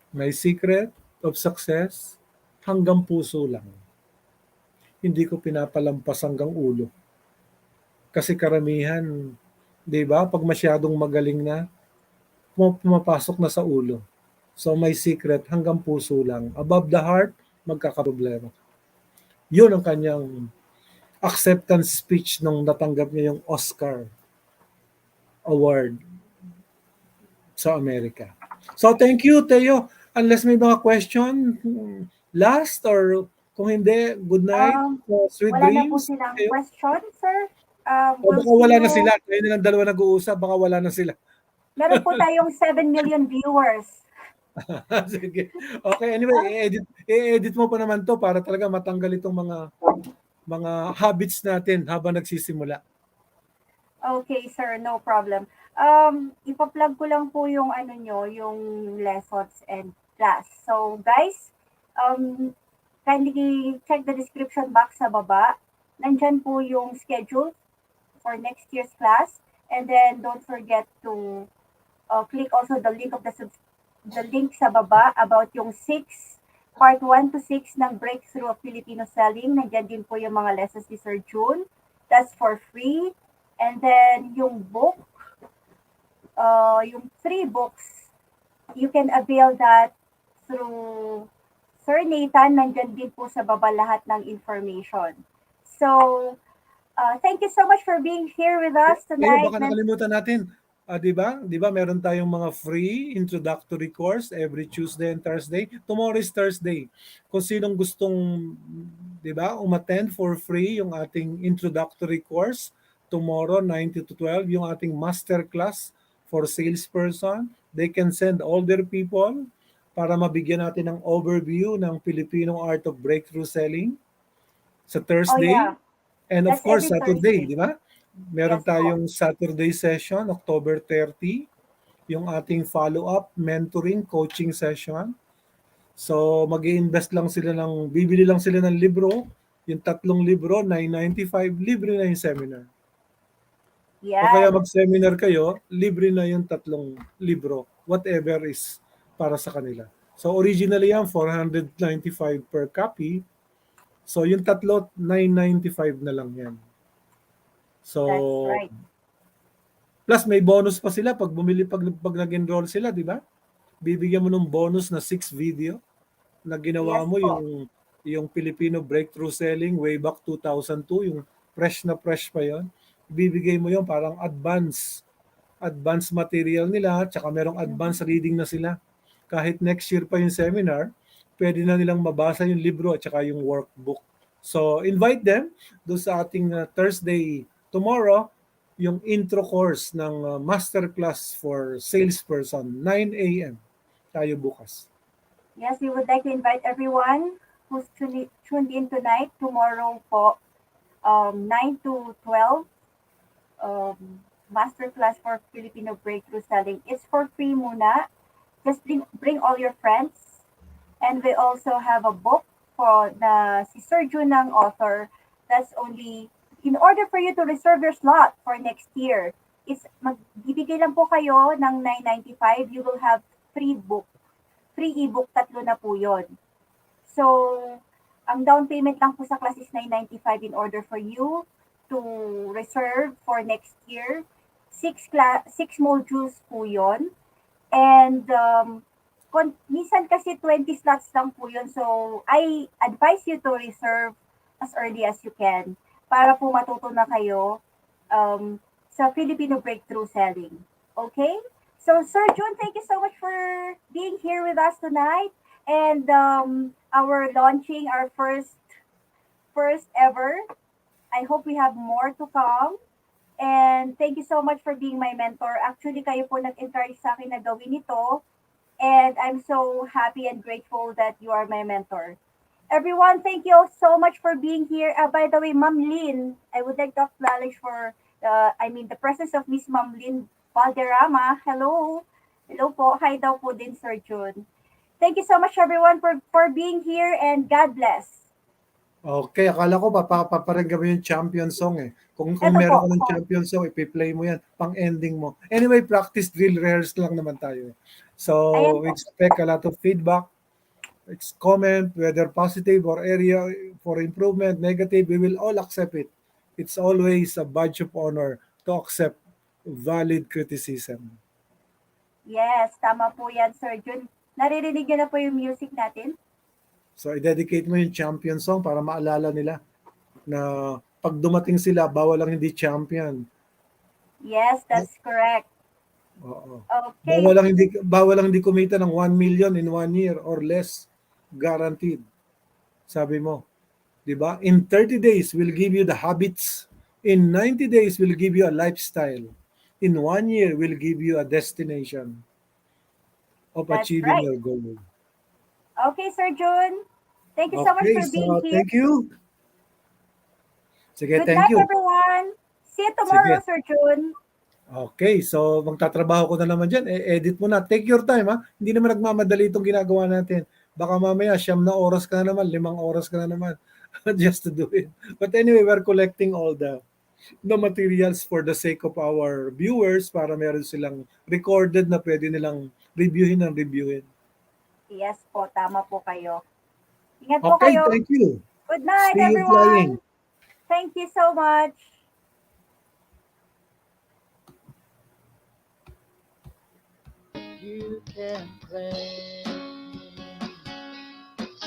Speaker 4: My secret of success, hanggang puso lang. Hindi ko pinapalampas hanggang ulo. Kasi karamihan, di ba, pag masyadong magaling na, pumapasok na sa ulo. So my secret, hanggang puso lang. Above the heart, magkakaproblema. Yun ang kanyang acceptance speech nung natanggap niya yung Oscar Award sa Amerika. So thank you, Teo. Unless may mga question, last or kung hindi, good night. Sweet
Speaker 3: Wala na po
Speaker 4: dreams.
Speaker 3: silang
Speaker 4: Teo.
Speaker 3: question, sir.
Speaker 4: O
Speaker 3: We'll
Speaker 4: baka
Speaker 3: see
Speaker 4: wala na
Speaker 3: you.
Speaker 4: sila. Tayo nilang dalawa nag-uusap, baka wala na sila.
Speaker 3: Meron po tayong 7 million viewers.
Speaker 4: Sige. Okay, anyway, i-edit mo pa naman to para talaga matanggal itong mga habits natin habang nagsisimula.
Speaker 3: Okay, sir, no problem. Ipa-plug ko lang po yung ano nyo, yung lessons and class. So, guys, kindly check the description box sa baba. Nandyan po yung schedule for next year's class. And then, don't forget to click also the link of the link sa baba about yung part 1 to 6 ng Breakthrough of Filipino Selling. Nandyan din po yung mga lessons ni Sir Jun. That's for free. And then yung book, yung 3 books, you can avail that through Sir Nathan. Nandyan din po sa baba lahat ng information. So, thank you so much for being here with us tonight.
Speaker 4: Baka nakalimutan natin, di ba? Di ba meron tayong mga free introductory course every Tuesday and Thursday. Tomorrow is Thursday. Kung sinong gustong, di ba, umattend for free yung ating introductory course, tomorrow 9 to 12, yung ating Masterclass for salesperson, they can send all their people para mabigyan natin ng overview ng Filipino Art of Breakthrough Selling sa Thursday.
Speaker 3: Oh, yeah.
Speaker 4: And of
Speaker 3: That's
Speaker 4: course,
Speaker 3: every
Speaker 4: Saturday,
Speaker 3: Thursday.
Speaker 4: di ba? Meron
Speaker 3: Yes po.
Speaker 4: tayong Saturday session, October 30, yung ating follow-up mentoring coaching session. So, mag-i-invest lang sila bibili lang sila ng libro, yung 3 libro, $9.95, libre na yung seminar. O kaya
Speaker 3: Yan.
Speaker 4: mag-seminar kayo, libre na yung 3 libro, whatever is para sa kanila. So, originally yan, $495 per copy. So, yung 3, $9.95 na lang yan. So,
Speaker 3: That's right.
Speaker 4: plus may bonus pa sila pag nag-enroll sila, di ba? Bibigyan mo ng bonus na 6 video na ginawa
Speaker 3: Yes
Speaker 4: mo
Speaker 3: po.
Speaker 4: yung Filipino Breakthrough Selling way back 2002, yung fresh na fresh pa yon. Bibigay mo yon parang advance material nila, tsaka merong advance reading na sila. Kahit next year pa yung seminar, pwede na nilang mabasa yung libro at tsaka yung workbook. So, invite them doon sa ating Thursday tomorrow, yung intro course ng Masterclass for Salesperson, 9 a.m. tayo bukas.
Speaker 3: Yes, we would like to invite everyone who's tuned in tonight, tomorrow po, 9 to 12. Masterclass for Filipino Breakthrough Selling. It's for free muna. Just bring all your friends. And we also have a book for the si Sir Jun ng author. That's only in order for you to reserve your slot for next year. It's magbibigay lang po kayo ng 995. You will have free book. Free ebook, tatlo na po yun. So, ang down payment lang po sa class is 995 in order for you to reserve for next year. Six modules po yun. And minsan kasi 20 slots lang po yun. So, I advise you to reserve as early as you can para po matuto na kayo sa Filipino Breakthrough Selling. Okay? So, Sir Jun, thank you so much for being here with us tonight. And our launching our first ever. I hope we have more to come. And thank you so much for being my mentor. Actually, kayo po nag-encourage sa akin na gawin ito. And I'm so happy and grateful that you are my mentor. Everyone, thank you so much for being here. By the way, Ma'am Lynn, I would like to acknowledge for, the presence of Miss Ma'am Lynn Valderrama. Hello. Hello po. Hi daw po din, Sir Jun. Thank you so much, everyone, for being here, and God bless.
Speaker 4: Okay, akala ko paparinggan mo yung champion song eh. Kung
Speaker 3: Ito po.
Speaker 4: meron ka ng champion song, ipi-play mo yan, pang-ending mo. Anyway, practice drill, rehearse lang naman tayo. So,
Speaker 3: Ayan
Speaker 4: we
Speaker 3: po.
Speaker 4: expect a lot of feedback, comment, whether positive or area for improvement, negative, we will all accept it. It's always a badge of honor to accept valid criticism.
Speaker 3: Yes, tama po yan, Sir Jun. Naririnig niyo na po yung music natin?
Speaker 4: So, i-dedicate mo yung champion song para maalala nila na pag dumating sila, bawal lang hindi champion.
Speaker 3: Yes, that's correct.
Speaker 4: Oo.
Speaker 3: Okay.
Speaker 4: Bawal lang hindi kumita ng 1 million in 1 year or less. Guaranteed. Sabi mo, 'di ba? In 30 days we'll give you the habits. In 90 days we'll give you a lifestyle. In 1 year we'll give you a destination of
Speaker 3: That's
Speaker 4: achieving
Speaker 3: right.
Speaker 4: your goal.
Speaker 3: Okay, Sir Jun. Thank you so much
Speaker 4: Okay,
Speaker 3: for being
Speaker 4: so
Speaker 3: here.
Speaker 4: thank you. Sige,
Speaker 3: Good
Speaker 4: thank
Speaker 3: night,
Speaker 4: you.
Speaker 3: everyone. See you tomorrow,
Speaker 4: Sige.
Speaker 3: Sir Jun.
Speaker 4: Okay, so magtatrabaho ko na naman dyan. Edit mo na. Take your time, ha? Hindi naman nagmamadali itong ginagawa natin. Baka mamaya, 9 oras ka na naman, 5 oras ka na naman just to do it. But anyway, we're collecting all the materials for the sake of our viewers para meron silang recorded na pwede nilang reviewin and reviewin.
Speaker 3: Yes po, tama po kayo. Ingat po
Speaker 4: Okay,
Speaker 3: kayo.
Speaker 4: thank you.
Speaker 3: Good night,
Speaker 4: See you flying.
Speaker 3: everyone. Thank you so much.
Speaker 1: You can claim,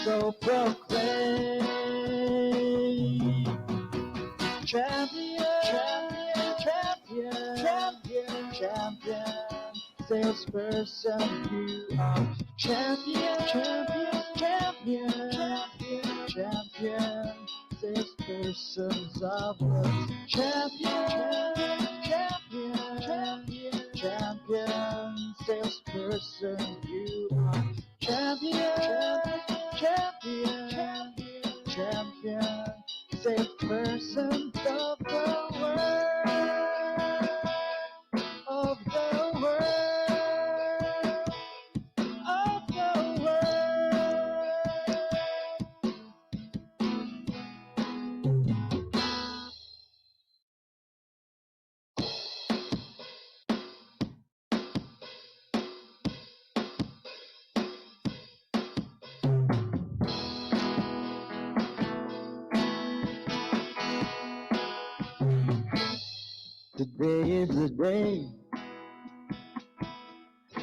Speaker 1: so proclaim. Champion, champion, champion, champion, champion, salesperson, you are champion, champion, champion, champion, champion, salespersons of the champion, champion, champion, champion, salesperson, you are champion, champion, champion, champion, salesperson of the world, of the world, of the world. Today is the day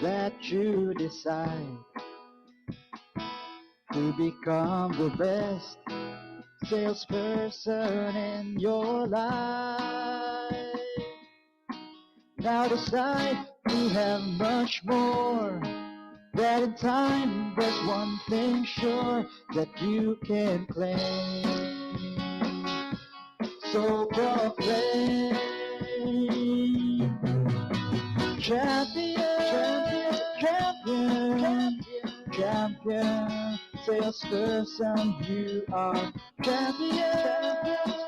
Speaker 1: that you decide to become the best salesperson in your life. Now decide to have much more. That in time there's one thing sure that you can claim. So proclaim. Champion, champion, champion, champion, salesperson, you are champion,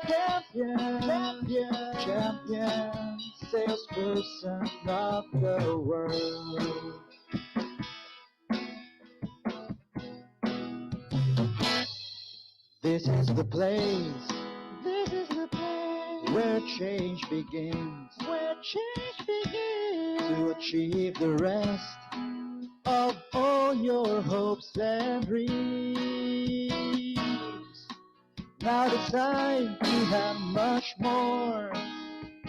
Speaker 1: champion, champion, champion, salesperson of the world. This is the place. This is the place where change begins. Where change begins to achieve the rest of all your hopes and dreams. Now decide you have much more.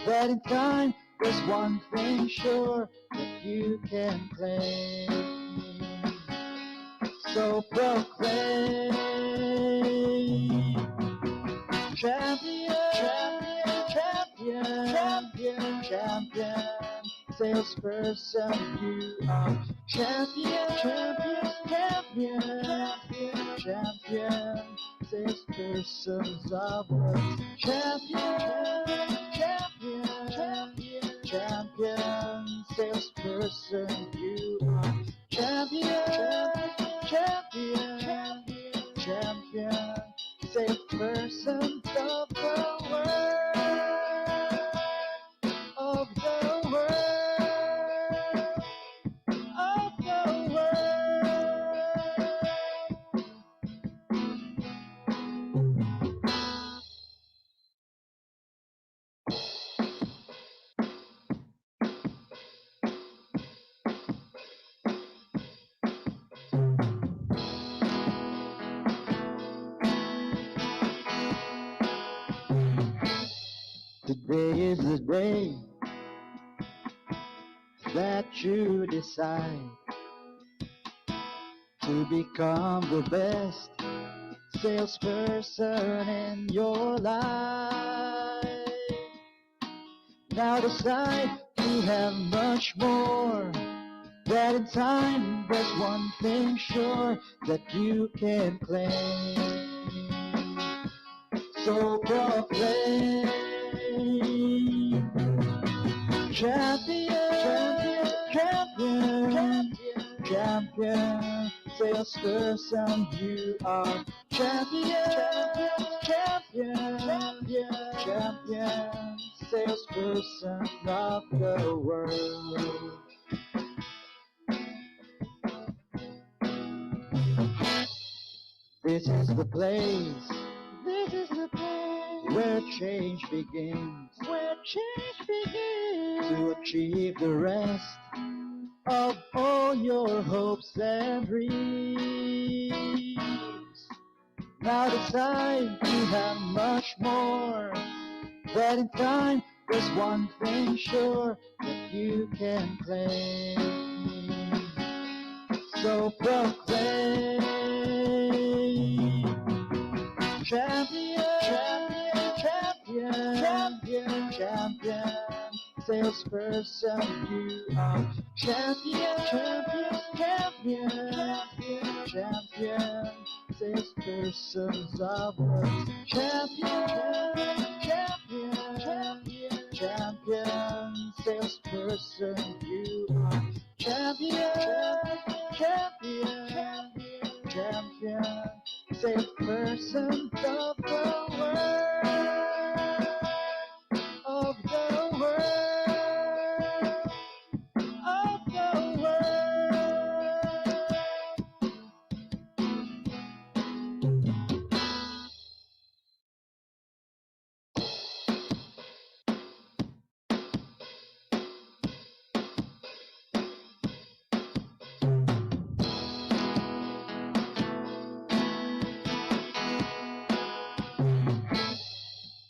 Speaker 1: That in time there's one thing sure that you can claim. So proclaim, champion, champion, champion, champion, salesperson, you are champion, champion, champion, champion, champion, salespersons of the champion, champion, champion, champion, salesperson, you are champion, champion, champion, champion, salesperson of the world, of the world, of the Today is the day that you decide to become the best salesperson in your life. Now decide you have much more. That in time there's one thing sure that you can claim. So proclaim, champion, champion, champion, champion, salesperson, you are champion, champion, champion, champion, salesperson of the world. This is the place. This is the place where change begins. Where change begins to achieve the rest of all your hopes and dreams. Now decide you have much more. That in time there's one thing sure that you can claim. So proclaim, champion, champion, champion, champion, salesperson, you are champion, champion, champion, champion, champion, salespersons of the champion, champion, champion, champion, salesperson, you are champion, champion, champion, champion, salesperson of the world, of the world, of the world.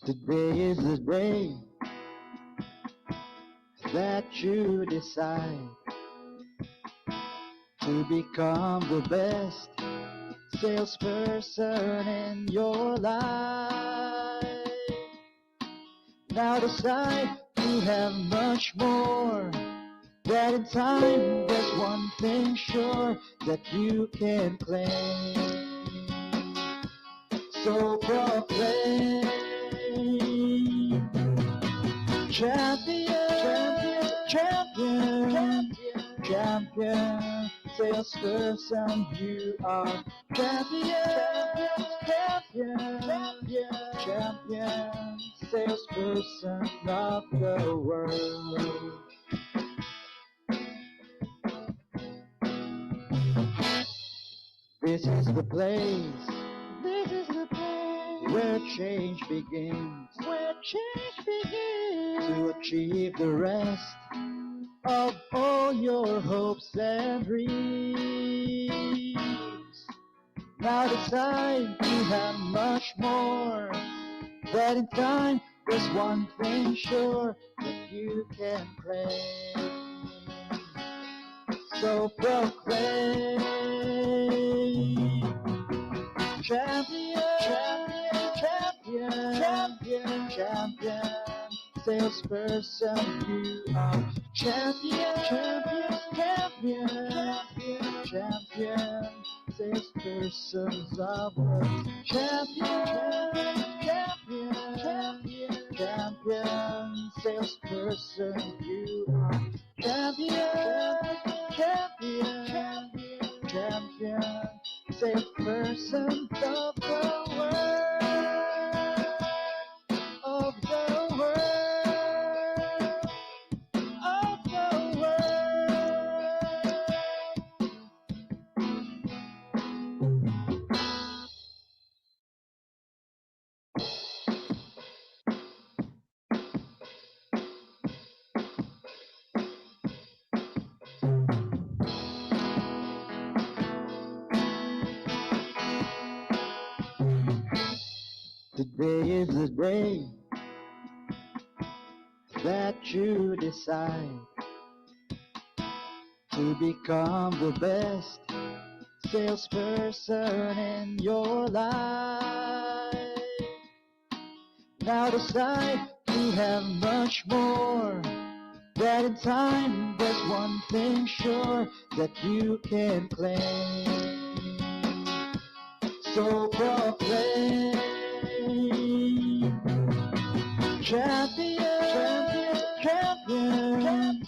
Speaker 1: Today is the day that you decide to become the best salesperson in your life. Now decide you have much more. That in time there's one thing sure that you can claim. So proclaim, champion, champion, champion, champion, salesperson, you are champion, champion, champion, champion, salesperson of the world. This is the place. This is the place where change begins. Where change begins to achieve the rest of all your hopes and dreams. Now decide you have much more. That in time there's one thing sure that you can claim. So proclaim, champion, champion, champion, champion, champion, salesperson you are. Champion, champion, champion, champion, champion, salespersons of the champion, champion, champion, champion, salesperson you are. Champion, champion, champion, champion, salesperson of the world, of the world, of the Today is the day that you decide to become the best salesperson in your life. Now decide you have much more. That in time there's one thing sure that you can claim. So proclaim, champion, champion, champion,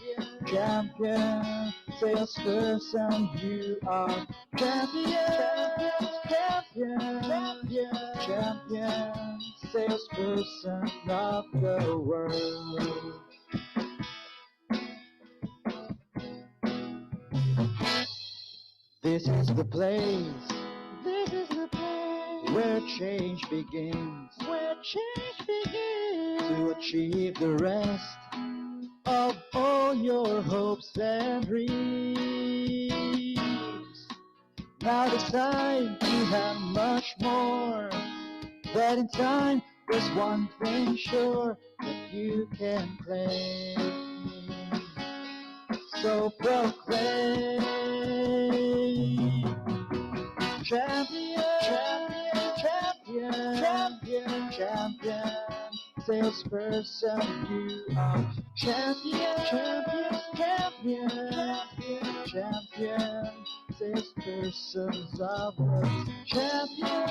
Speaker 1: champion, salesperson you are. Champion, champion, champion, champion, salesperson of the world. This is the place. This is the place where change begins. Where change begins to achieve the rest of all your hopes and dreams. Now decide you have much more. That in time there's one thing sure that you can claim. So proclaim, champion, champion, champion, champion, champion, salesperson you are. Champion, champion, champion, champion, champion, salespersons of the champion,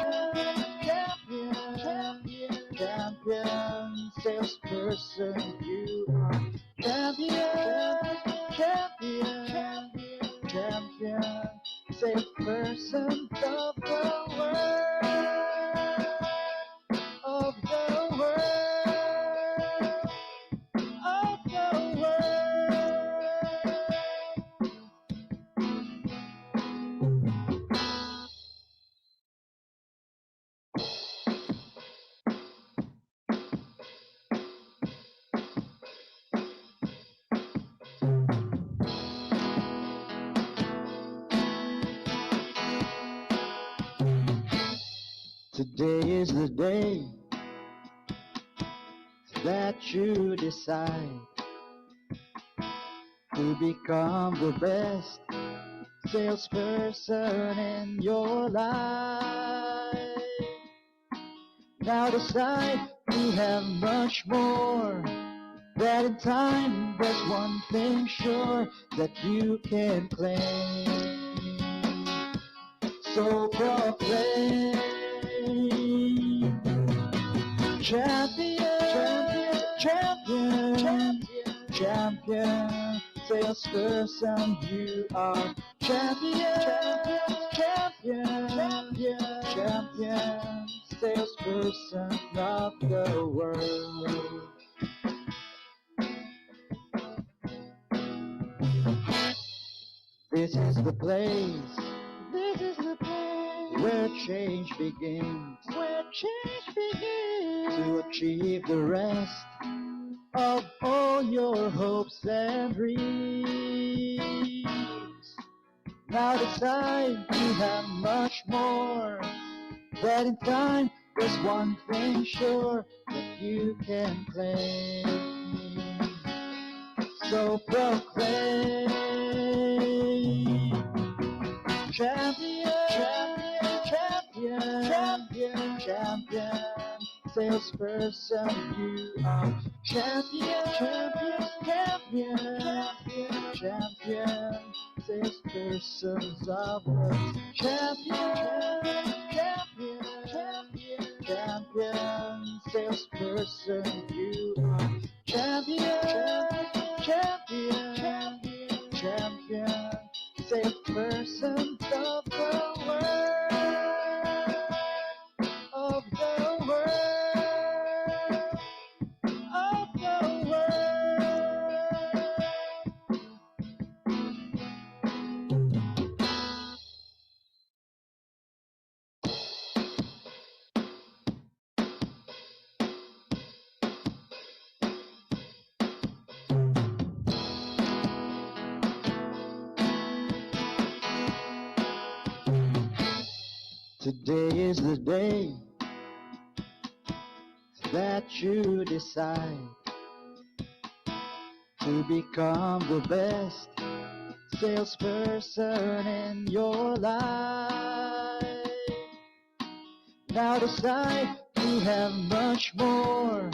Speaker 1: champion, champion, champion, salesperson you are. Champion, champion, champion, champion, salesperson of the world, of the world, of the Today is the day that you decide to become the best salesperson in your life. Now decide you have much more. That in time there's one thing sure that you can claim. So proclaim, champion, champion, champion, champion, salesperson you are. Champion, champion, champion, champion, salesperson of the world. This is the place. This is the place where change begins. Where change begins to achieve the rest of all your hopes and dreams. Now decide you have much more. That in time there's one thing sure that you can claim. So proclaim, champion, champion, champion, champion, salesperson, you are champion, champion, champion, champion, salespersons of the champion, champion, champion, champion, salesperson, you are champion, champion, champion, champion, salesperson of the world, of the world, of the Today is the day that you decide to become the best salesperson in your life. Now decide you have much more.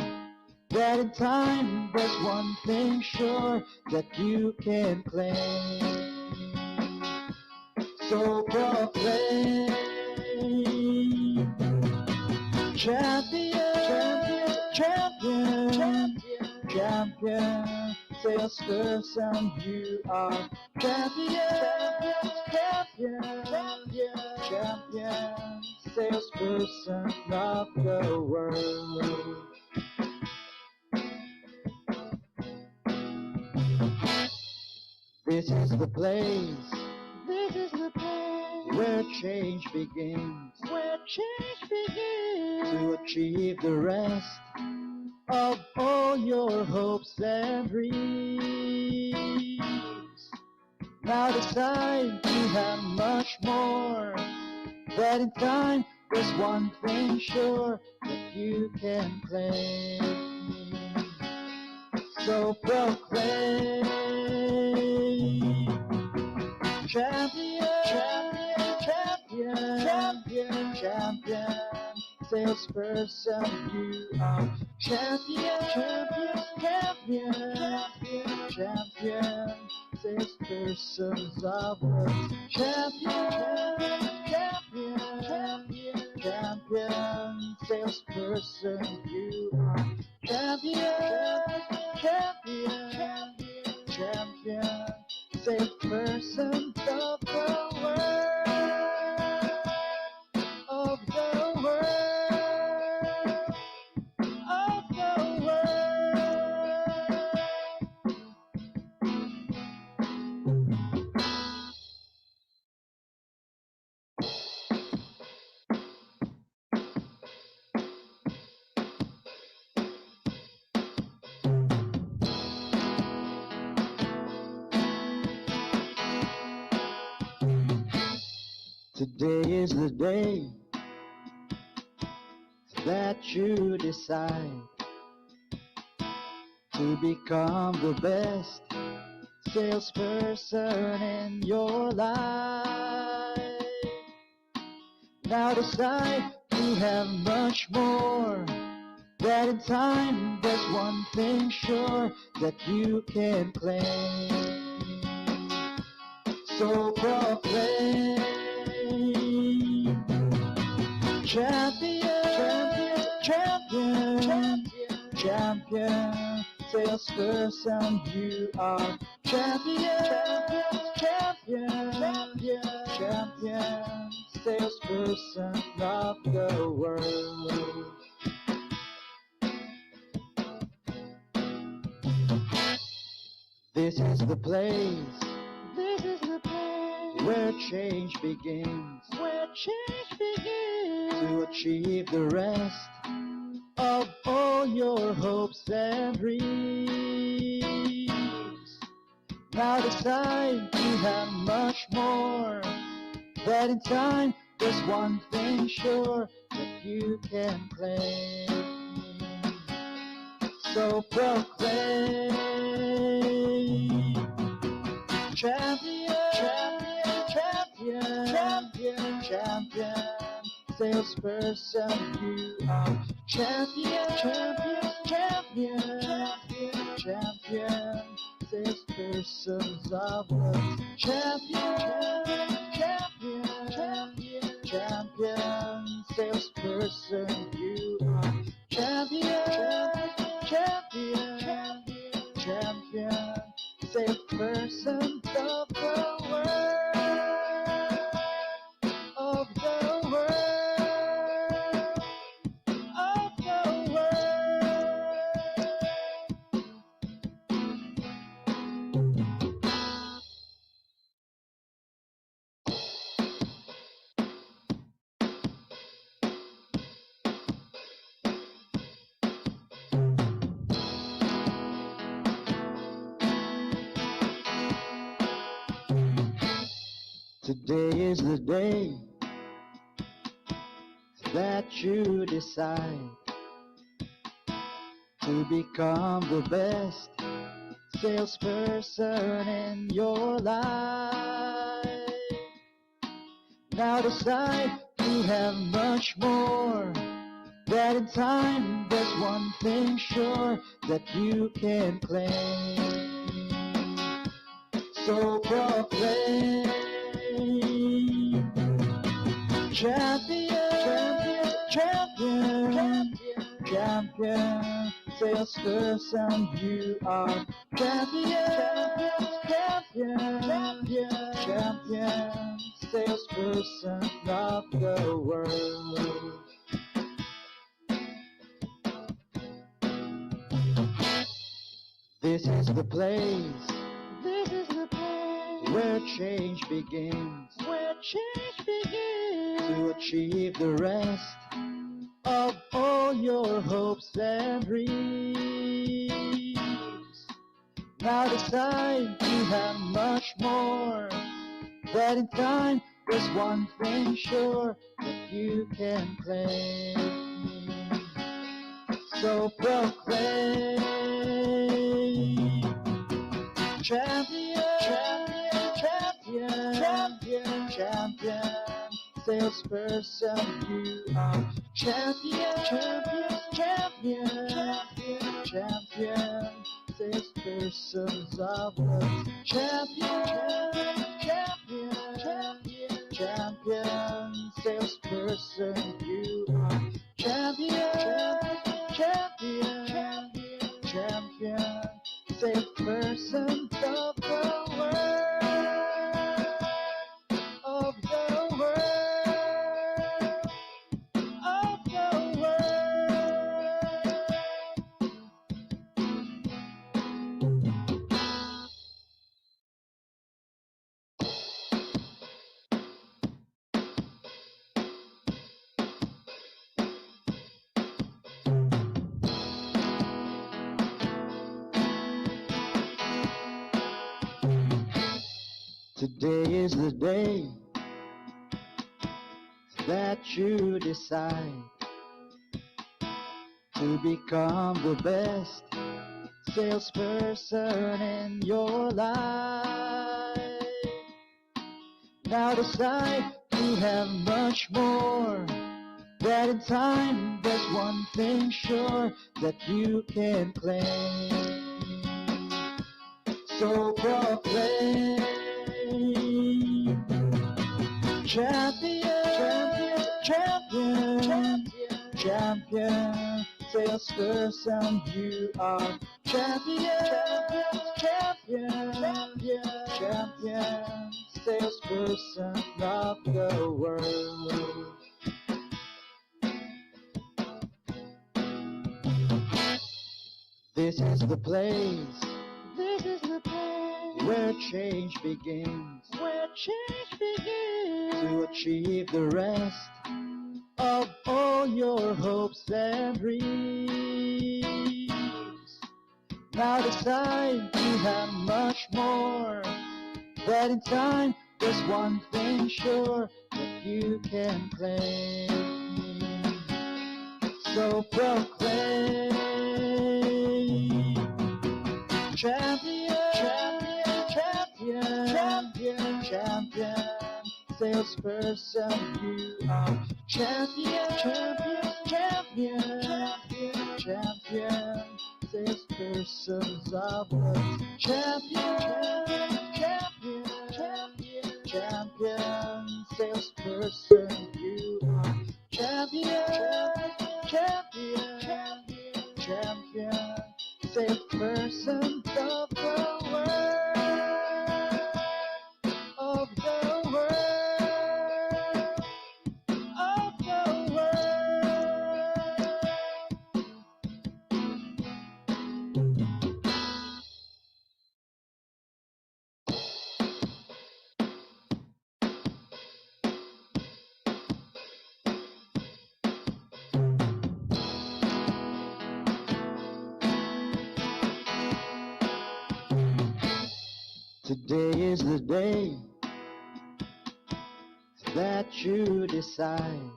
Speaker 1: That in time there's one thing sure that you can claim. So proclaim, champion, champion, champion, champion, salesperson, you are champion, champion, champion, champion, salesperson of the world. This is the place. This is the place where change begins. Where change begins to achieve the rest of all your hopes and dreams. Now decide you have much more. That in time there's one thing sure that you can claim. So proclaim, champion, champion, champion, champion, champion, salesperson, you are champion, champion, champion, champion, champion, salespersons of the champion, champion, champion, champion, salesperson, you are champion, champion, champion, champion, salesperson of the world, of the world, of the Today is the day that you decide to become the best salesperson in your life. Now decide you have much more. That in time there's one thing sure that you can claim. So proclaim, champion, champion, champion, champion, salesperson, you are champion, champion, champion, champion, salesperson of the world. This is the place. This is the place where change begins, to achieve the rest of all your hopes and dreams. Now decide you have much more, that in time there's one thing sure that you can claim. So proclaim, champion, champion, champion, champion, champion, salesperson, you are champion, champion, champion, champion, champion, salespersons of the champion, champion, champion, champion, salesperson, you are champion, champion, champion, champion, salespersons of the world, of the world, of the Today is the day that you decide to become the best salesperson in your life. Now decide you have much more, that in time there's one thing sure that you can claim. So proclaim, champion, champion, champion, champion, salesperson, you are champion, champion, champion, champion, salesperson of the world. This is the place, where change begins, to achieve the rest of all your hopes and dreams. Now decide you have much more, that in time there's one thing sure that you can claim. So proclaim, champion, champion, champion, champion, champion, salesperson, you are champion, champion, champion, champion, champion, salespersons of the champion, champion, champion, champion, salesperson, you are champion, champion, champion, champion, salesperson of the world, of the world, of the Today is the day that you decide to become the best salesperson in your life. Now decide you have much more, that in time there's one thing sure that you can claim. So proclaim, champion, champion, champion, champion, salesperson, you are champion, champion, champion, champion, salesperson of the world. This is the place, where change begins, change begins to achieve the rest of all your hopes and dreams. Now decide you have much more, that in time there's one thing sure that you can claim. So proclaim, champion, champion, champion, champion, champion, salesperson, you are champion, champion, champion, champion, champion, salespersons of the champion, champion, champion, champion, salesperson, you are champion, champion, champion, champion, salespersons of the world, of the world, of the Today is the day that you decide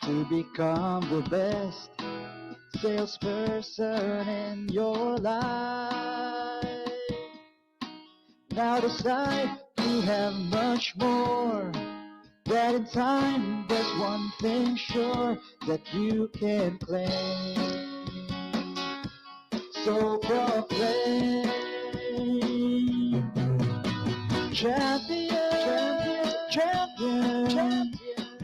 Speaker 1: to become the best salesperson in your life. Now decide you have much more, that in time there's one thing sure that you can claim. So proclaim, champion, champion, champion,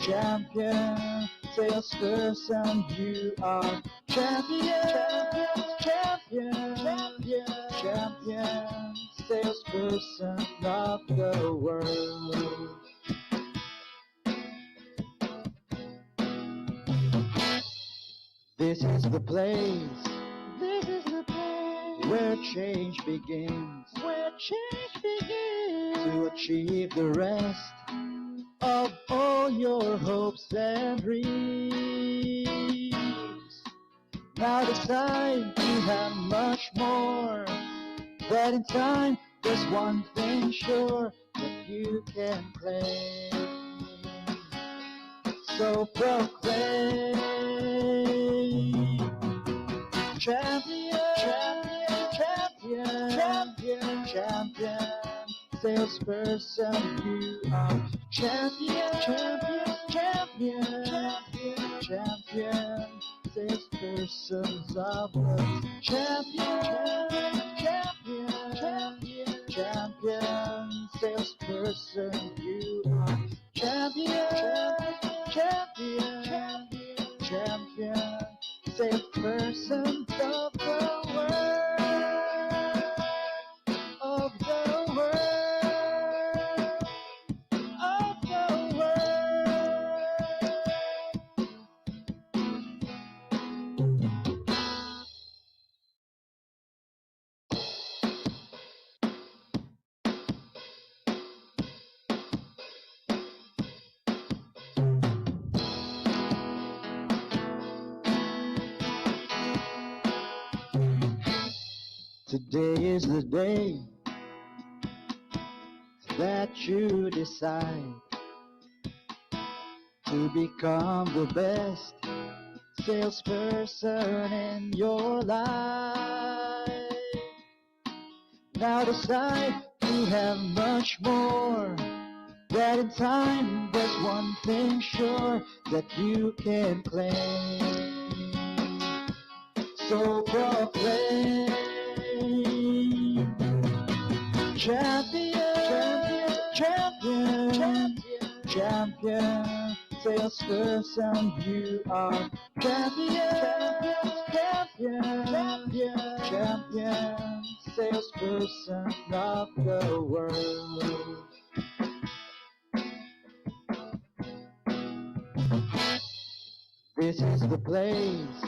Speaker 1: champion, salesperson, you are champion, champion, champion, champion, salesperson of the world. This is the place, this is the place where change begins, where change begins to achieve the rest of all your hopes and dreams. Now decide you have much more, that in time there's one thing sure that you can claim. So proclaim, champion, champion, champion, champion, champion, salesperson, you are champion, champion, champion, champion, champion, salespersons of the champion, champion, champion, champion, salesperson, you are champion, champion, champion, champion, salesperson of the world, of the world, of the Today is the day that you decide to become the best salesperson in your life. Now decide you have much more, that in time there's one thing sure that you can claim. So proclaim, champion, champion, champion, champion, salesperson, you are champion, champion, champion, champion, salesperson of the world. This is the place,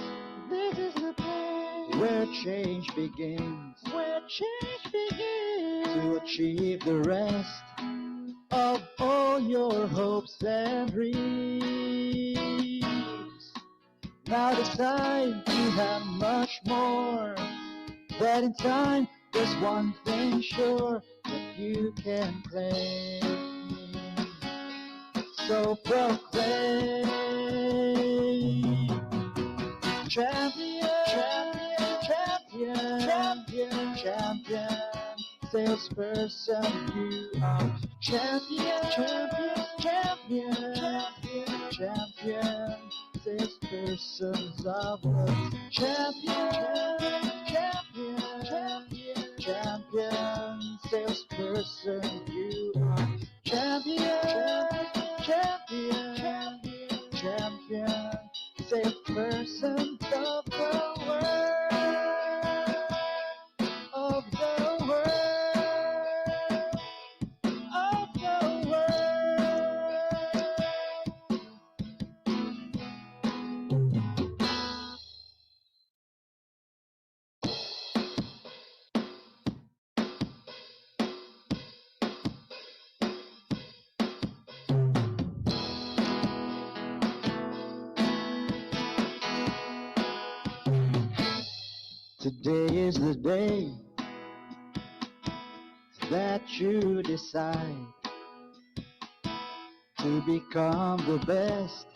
Speaker 1: where change begins, where change begins to achieve the rest of all your hopes and dreams. Now decide you have much more, that in time there's one thing sure that you can claim. So proclaim, champion, champion, champion, champion, champion, salesperson, you are champion, champion, champion, champion, champion, salespersons of love, champion, champion, champion, champion, salesperson, you are champion, champion, champion, champion, salesperson of the world, of the world, of the Today is the day that you decide to become the best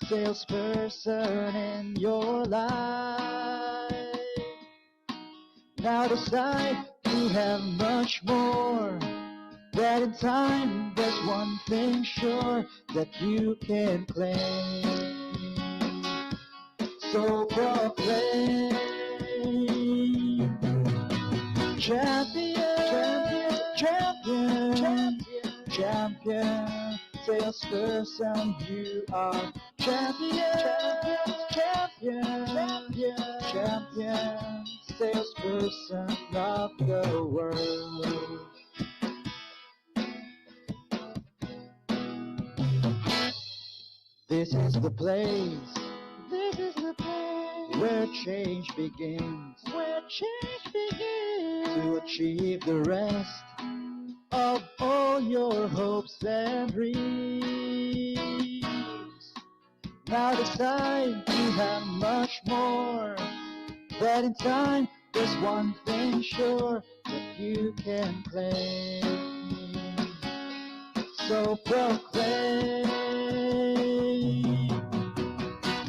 Speaker 1: salesperson in your life. Now decide you have much more, that in time there's one thing sure that you can claim. So proclaim, champion, champion, champion, champion, salesperson, you are champion, champion, champion, champion, salesperson of the world. This is the place, this is the place where change begins, where change begins, to achieve the rest of all your hopes and dreams. Now decide you have much more, that in time there's one thing sure that you can claim. So proclaim,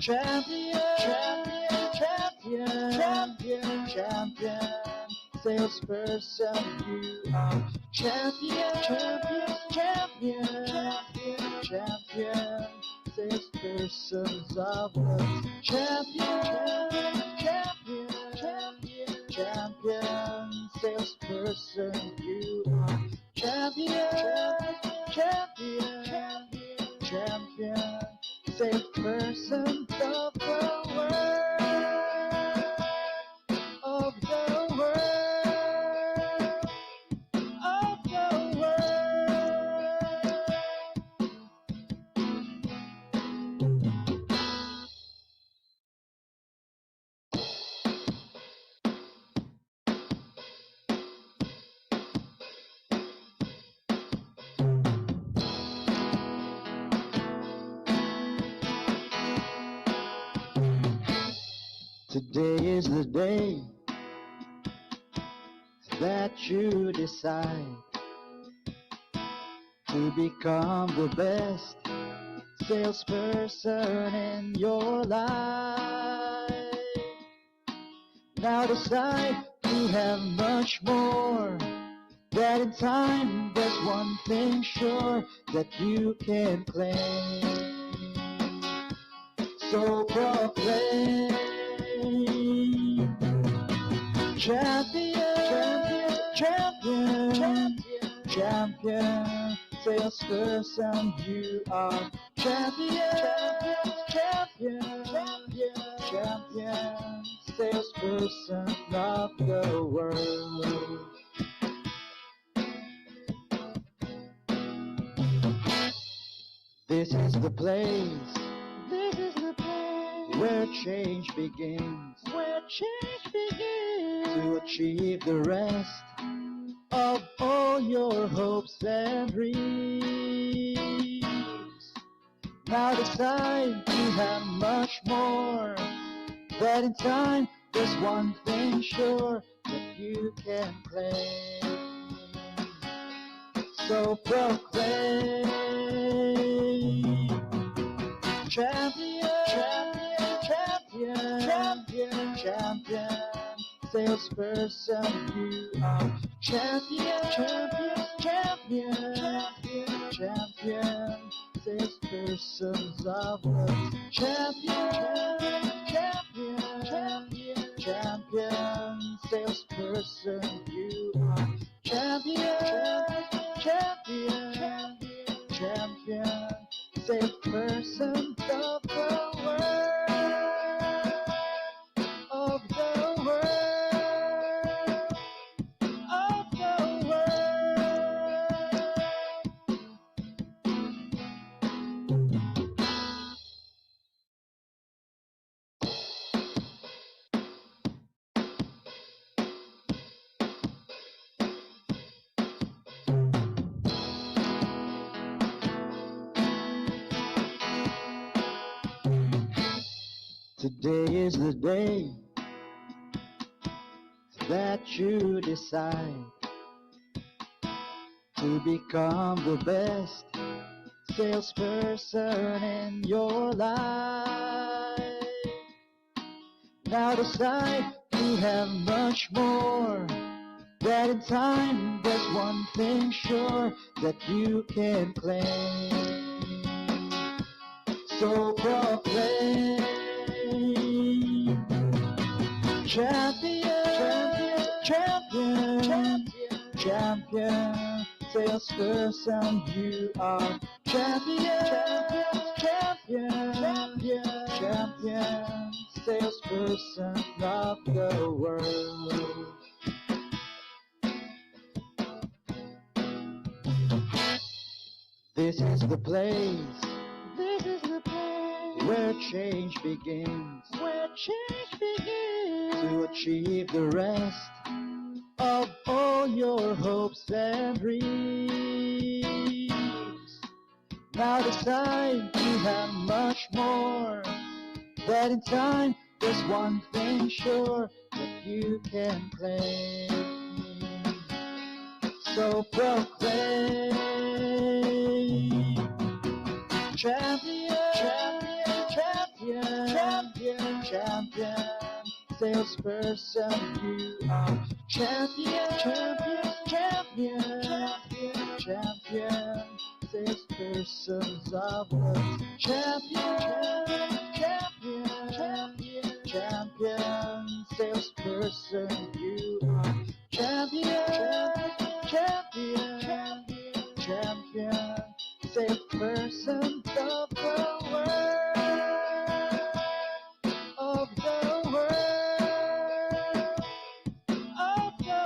Speaker 1: champion, champion, champion, champion, champion, salesperson, you are champion, champion, champion, champion, champion, salespersons of love, champion, champion, champion, champion, salesperson, you are champion, champion, champion, champion, salesperson of the world, of the world, of the Today is the day that you decide to become the best salesperson in your life. Now decide you have much more, that in time there's one thing sure that you can claim. So proclaim, champion, champion, champion, champion, salesperson, you are champion, champion, champion, champion, salesperson of the world. This is the place, this is the place where change begins, where change begins, to achieve the rest of all your hopes and dreams. Now decide you have much more, that in time there's one thing sure that you can claim. So proclaim, champion, champion, champion, champion, champion, salesperson, you are champion, champion, champion, champion, champion, salespersons of love, champion, champion, champion, champion, salesperson, you are champion, champion, champion, champion, salesperson of the world, of the world, of the Today is the day that you decide to become the best salesperson in your life. Now decide you have much more, that in time there's one thing sure that you can claim. So proclaim, champion, champion, champion, champion, salesperson, you are champion, champion, champion, champion, salesperson of the world. This is the place, this is the place where change begins, to achieve the rest of all your hopes and dreams. Now decide you have much more, that in time there's one thing sure that you can claim. So proclaim, champion, champion, champion, champion, champion, salesperson, you are champion, champion, champion, champion, champion, salespersons of love, champion, champion, champion, champion, salesperson, you are champion, champion, champion, champion, salesperson of the world, of the world, of the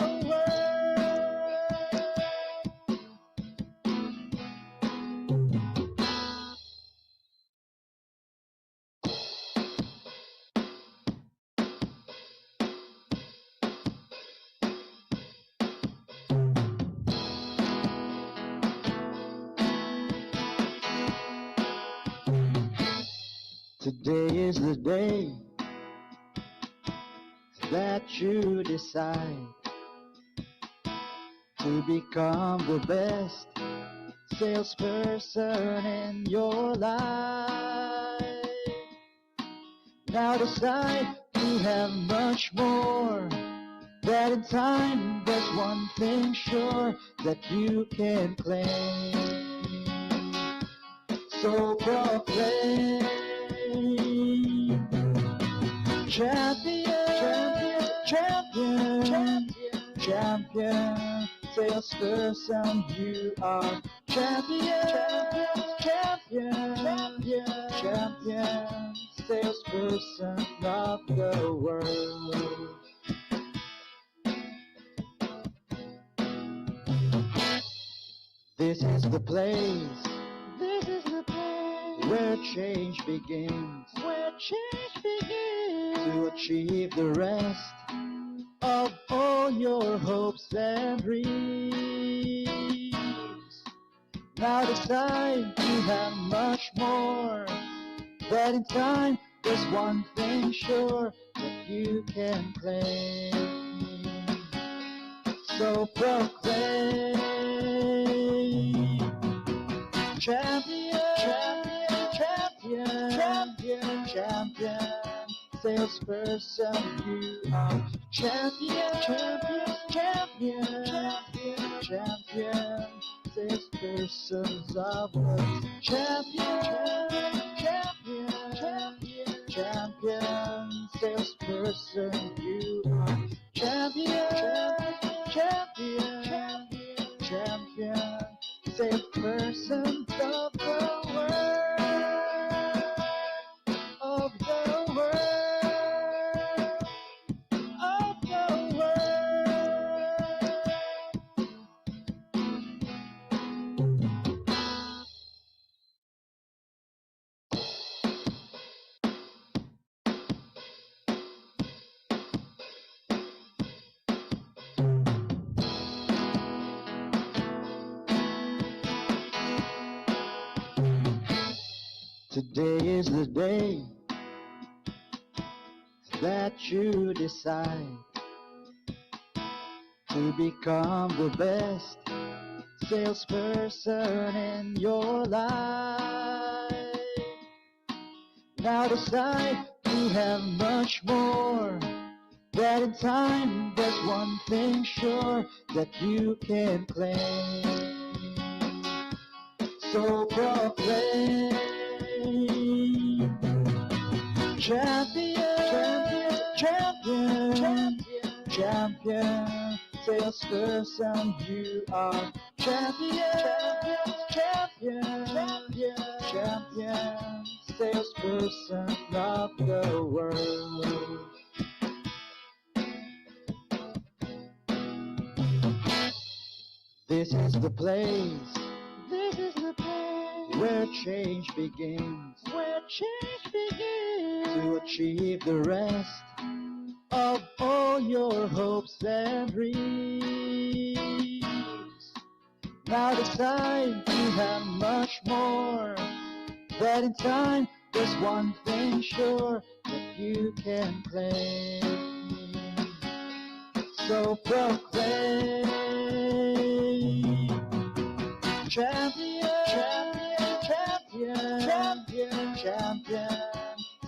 Speaker 1: Today is the day that you decide to become the best salesperson in your life. Now decide you have much more, that in time there's one thing sure that you can claim. So proclaim, champion, champion, champion, champion, salesperson, you are champion, champion, champion, champion, salesperson of the world. This is the place, this is the place where change begins, to achieve the rest of all all your hopes and dreams. Now decide you have much more. That in time there's one thing sure that you can claim. So proclaim, champion, champion, champion, champion, salesperson, you are champion, champion, champion, champion, champion, salespersons of the champion, champion, champion, champion, salesperson, you are champion, champion, champion, champion, salespersons of the world, of the world, of the Today is the day that you decide to become the best salesperson in your life. Now decide you have much more. That in time there's one thing sure that you can claim. So proclaim, champion, champion, champion, champion, salesperson, you are champion, champion, champion, champion, salesperson of the world. This is the place, this is the place where change begins, to achieve the rest of all your hopes and dreams. Now decide you have much more. That in time there's one thing sure that you can claim. So proclaim, champion, champion, champion, champion,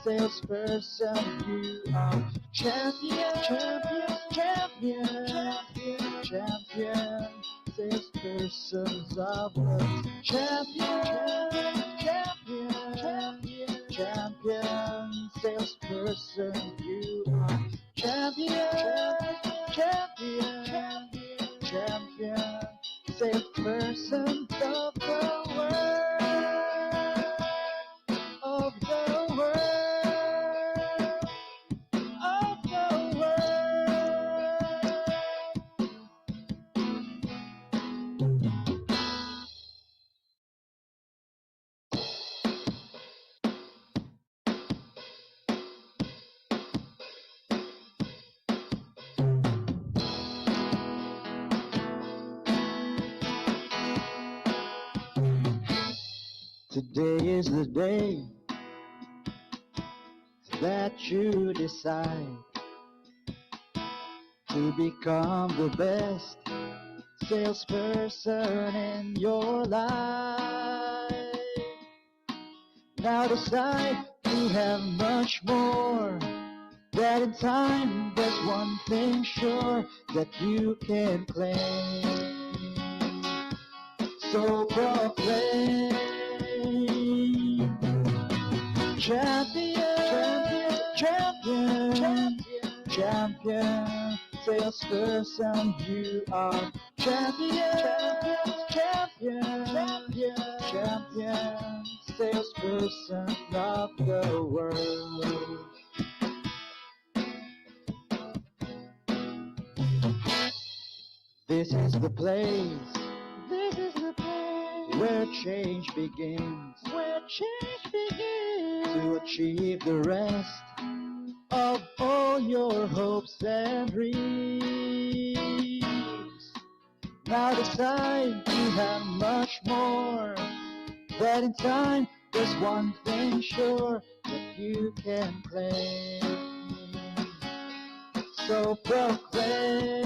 Speaker 1: salesperson, you are champion, champion, champion, champion, champion, salespersons of the champion, champion, champion, champion, salesperson, you are champion, champion, champion, champion, salespersons of the world, of the world, of the Today is the day that you decide to become the best salesperson in your life. Now decide you have much more. That in time there's one thing sure that you can claim. So proclaim, champion, champion, champion, champion, salesperson, you are champion, champion, champion, champion, salesperson of the world. This is the place, this is the place where change begins, to achieve the rest of all your hopes and dreams. Now decide you have much more. That in time there's one thing sure that you can claim. So proclaim,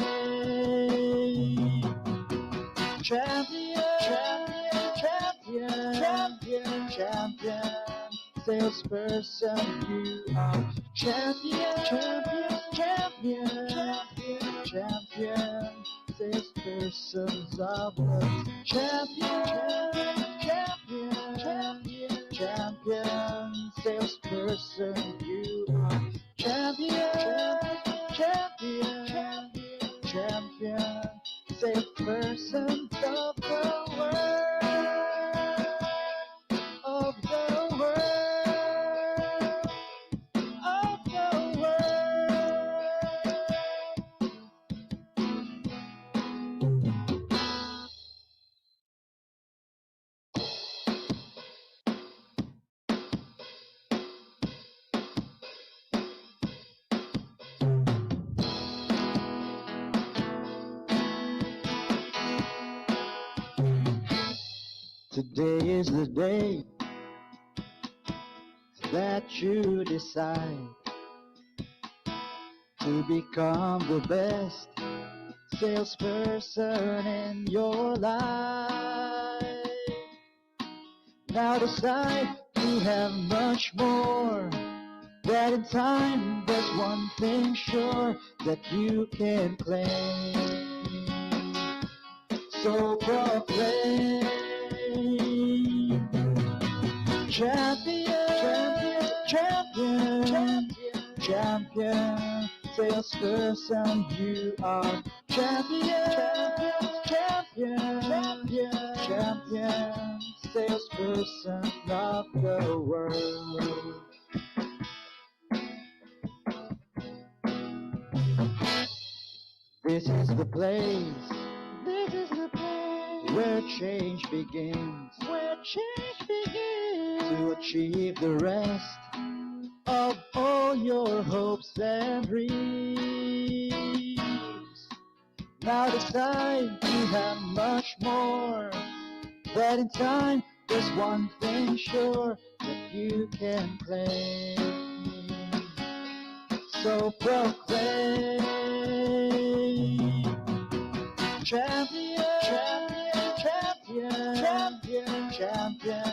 Speaker 1: champion, champion, champion, champion, champion, salesperson, you are champion, champion, champion, champion, champion, salespersons of the champion, champion, champion, champion, salesperson, you are champion, champion, champion, champion, salesperson of the world, of the world, of the Today is the day that you decide to become the best salesperson in your life. Now decide you have much more. That in time there's one thing sure that you can claim. So proclaim, champion, champion, champion, champion, salesperson, you are champion, champion, champion, champion, salesperson of the world. This is the place, this is the place where change begins, to achieve the rest of all your hopes and dreams. Now decide you have much more. That in time there's one thing sure that you can claim. So proclaim, champion, champion, champion, champion, champion,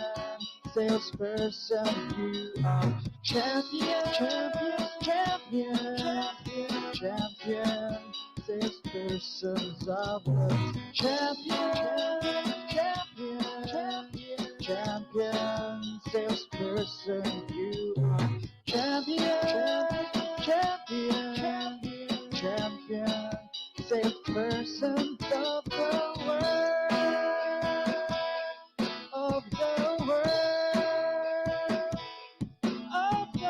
Speaker 1: salesperson, you are champion, champion, champion, champion, champion, salespersons of the champion, champion, champion, champion, salesperson, you are champion, champion, champion, champion, salesperson of the world, of the world, of the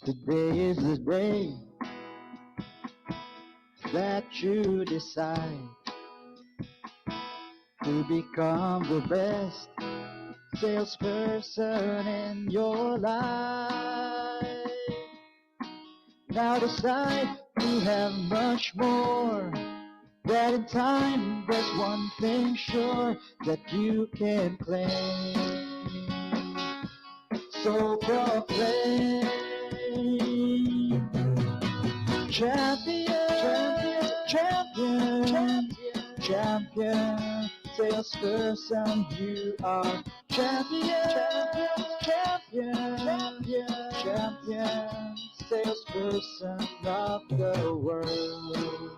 Speaker 1: Today is the day that you decide to become the best salesperson in your life. Now decide you have much more. That in time there's one thing sure that you can claim. So proclaim, champion, champion, champion, champion, salesperson, you are champion, champion, champion, champion, salesperson of the world.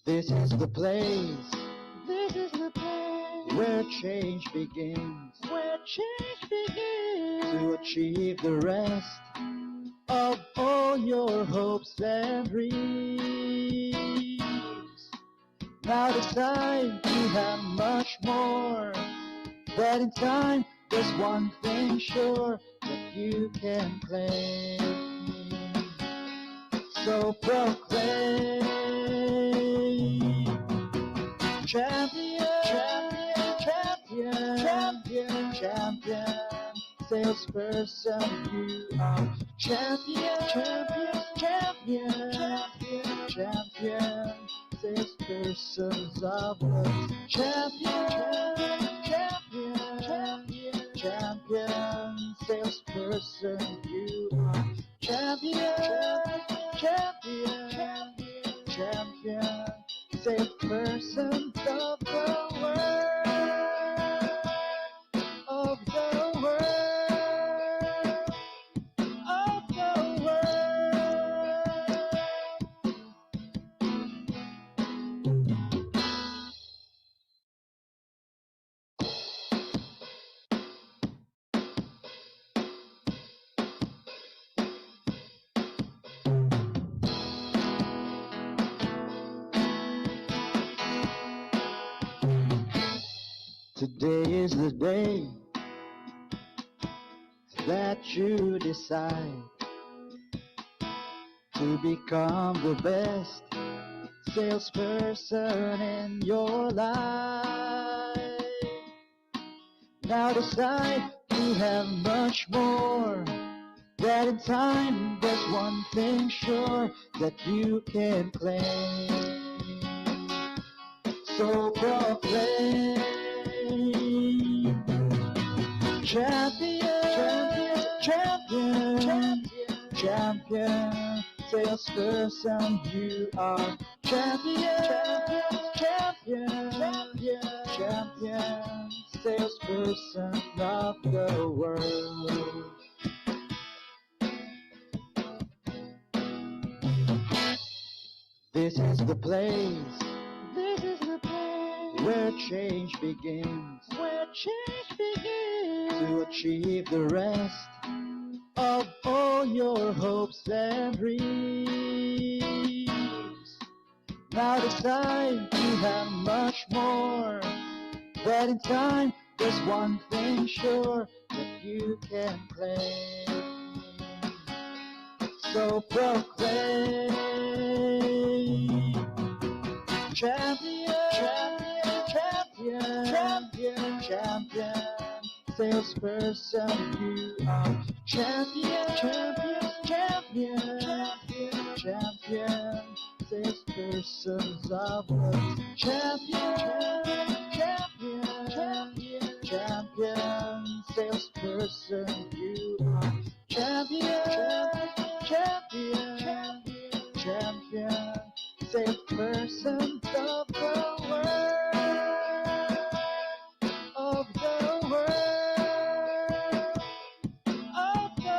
Speaker 1: This is the place, this is the place where change begins, to achieve the rest of all your hopes and dreams. Now decide you have much more. That in time there's one thing sure that you can claim. So proclaim, champion, champion, champion, champion, champion, salesperson, you are champion, champion, champion, champion, champion, salespersons of the champion, champion, champion, champion, salesperson, you are champion, champion, champion, champion, salesperson of the world, of the world, of the Today is the day that you decide to become the best salesperson in your life. Now decide you have much more. That in time there's one thing sure that you can claim. So proclaim, champion, champion, champion, champion, salesperson, you are champion, champion, champion, champion, salesperson of the world. This is the place, this is the place where change begins, to achieve the rest of all your hopes and dreams. Now decide you have much more. That in time there's one thing sure that you can claim. So proclaim, champion, champion, champion, champion, salesperson, you are champion, champion, champion, champion, champion, salespersons of the champion, champion, champion, champion, salesperson, you are champion, champion, champion, champion, salesperson of the world, of the world, of the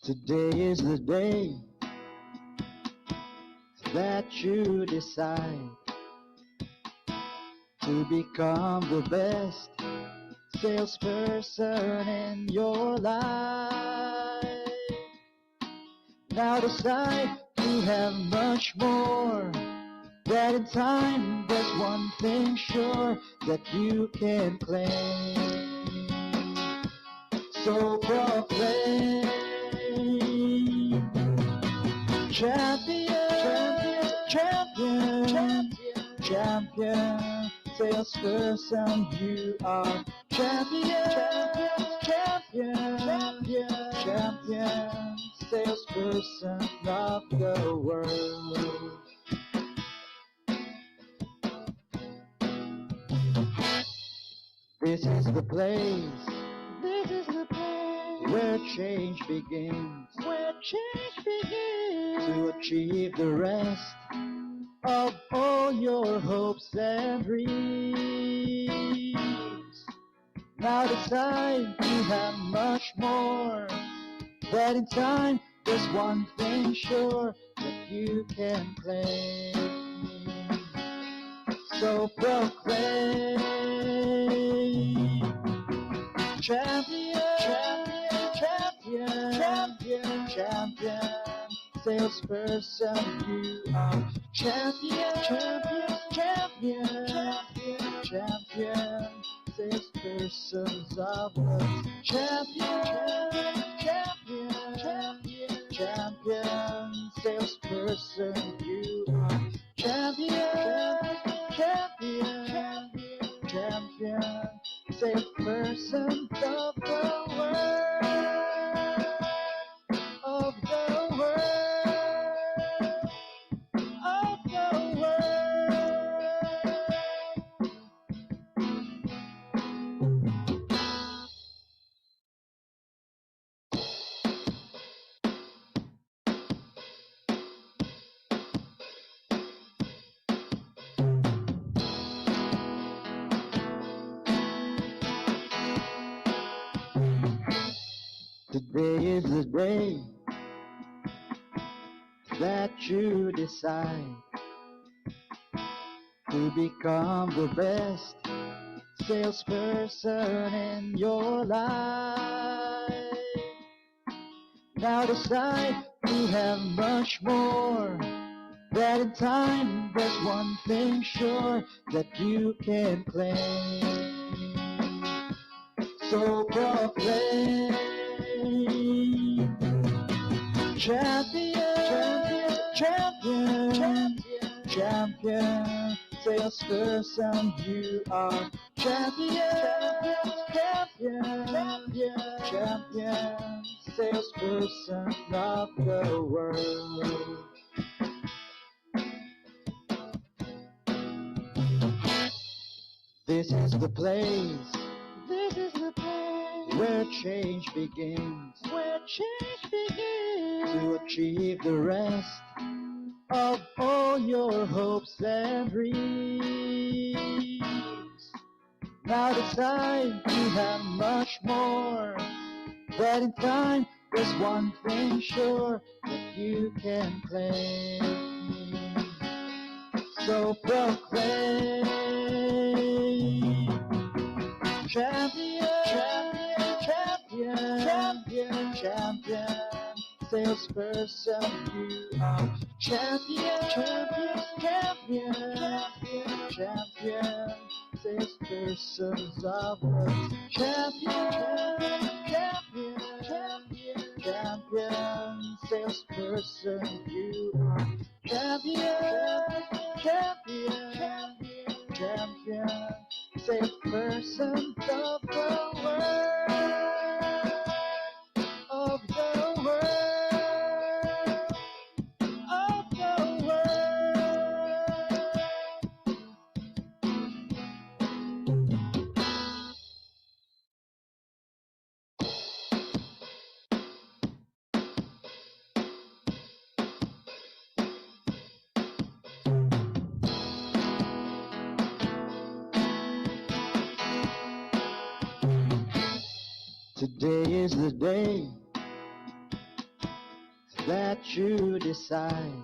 Speaker 1: Today is the day that you decide to become the best salesperson in your life. Now decide you have much more. That in time there's one thing sure that you can claim. So proclaim, champion, champion, champion, champion, salesperson, you are champion, champion, champion, champion, salesperson of the world. This is the place, this is the place where change begins, to achieve the rest of all your hopes and dreams. Now decide you have much more. that in time there's one thing sure that you can claim. So proclaim, champion, champion, champion, champion, champion, salesperson, you are champion, champion, champion, champion, champion, salespersons of the champion, champion, champion, champion, salesperson, you are champion, champion, champion, champion, salesperson of the world, of the world, of the Today is the day that you decide to become the best salesperson in your life. Now decide to have much more, that in time there's one thing sure that you can claim. So proclaim, champion, champion, champion, champion, salesperson, you are champion, champion, champion, champion, salesperson of the world. This is the place, this is the place where change begins, to achieve the rest of all your hopes and dreams. Now decide to have much more, that in time there's one thing sure that you can claim. So proclaim, champion, champion, champion, champion, salesperson, you are champion, champion, champion, champion, champion, salespersons of the champion, champion, champion, champion, salesperson, you are champion, champion, champion, champion, salesperson of the world, of the world, of the world. Today is the day that you decide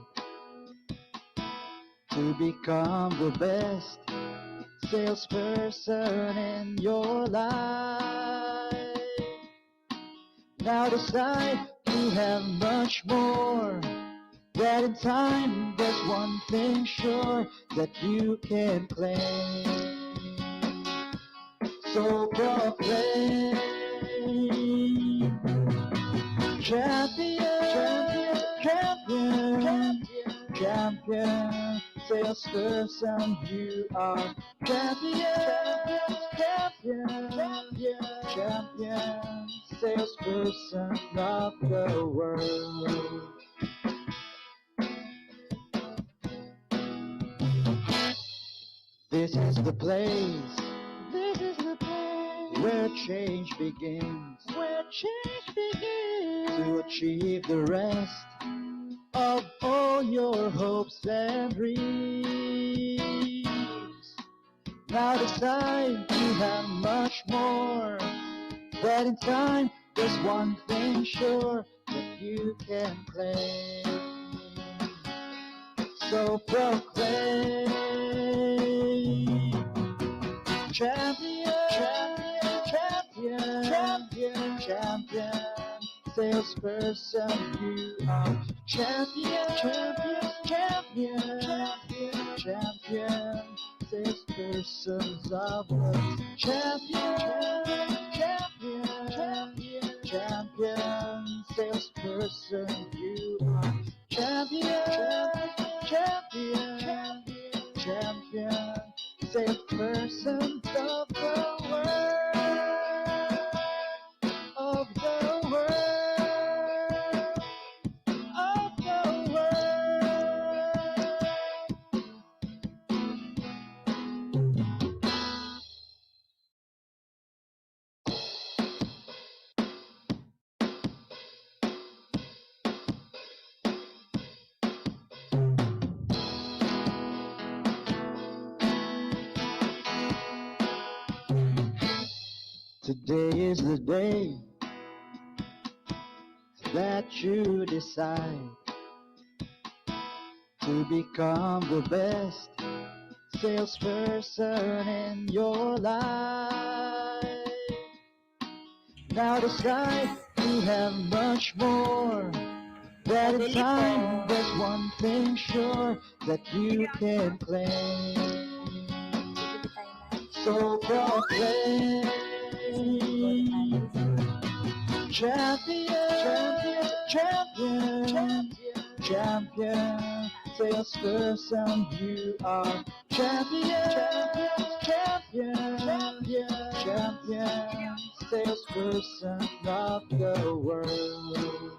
Speaker 1: to become the best salesperson in your life. Now decide to have much more, that in time there's one thing sure that you can claim. So proclaim, champion, champion, champion, champion, salesperson, you are champion, champion, champion, champion, salesperson of the world. This is the place, this is the place where change begins, to achieve the rest of all your hopes and dreams. Now decide to have much more, that in time there's one thing sure you can claim. So proclaim, champion, champion, champion, champion, champion, salesperson, you are champion, champion, champion, champion, champion, salespersons of the champion, champion, champion, champion, salesperson, you are champion, champion, champion, champion, salespersons of the world, of the world, of the Today is the day that you decide to become the best salesperson in your life. Now decide you have much more. That in time there's one thing sure that you can claim. So proclaim, champion, champion, champion, champion, salesperson, you are champion, champion, champion, champion, salesperson of the world.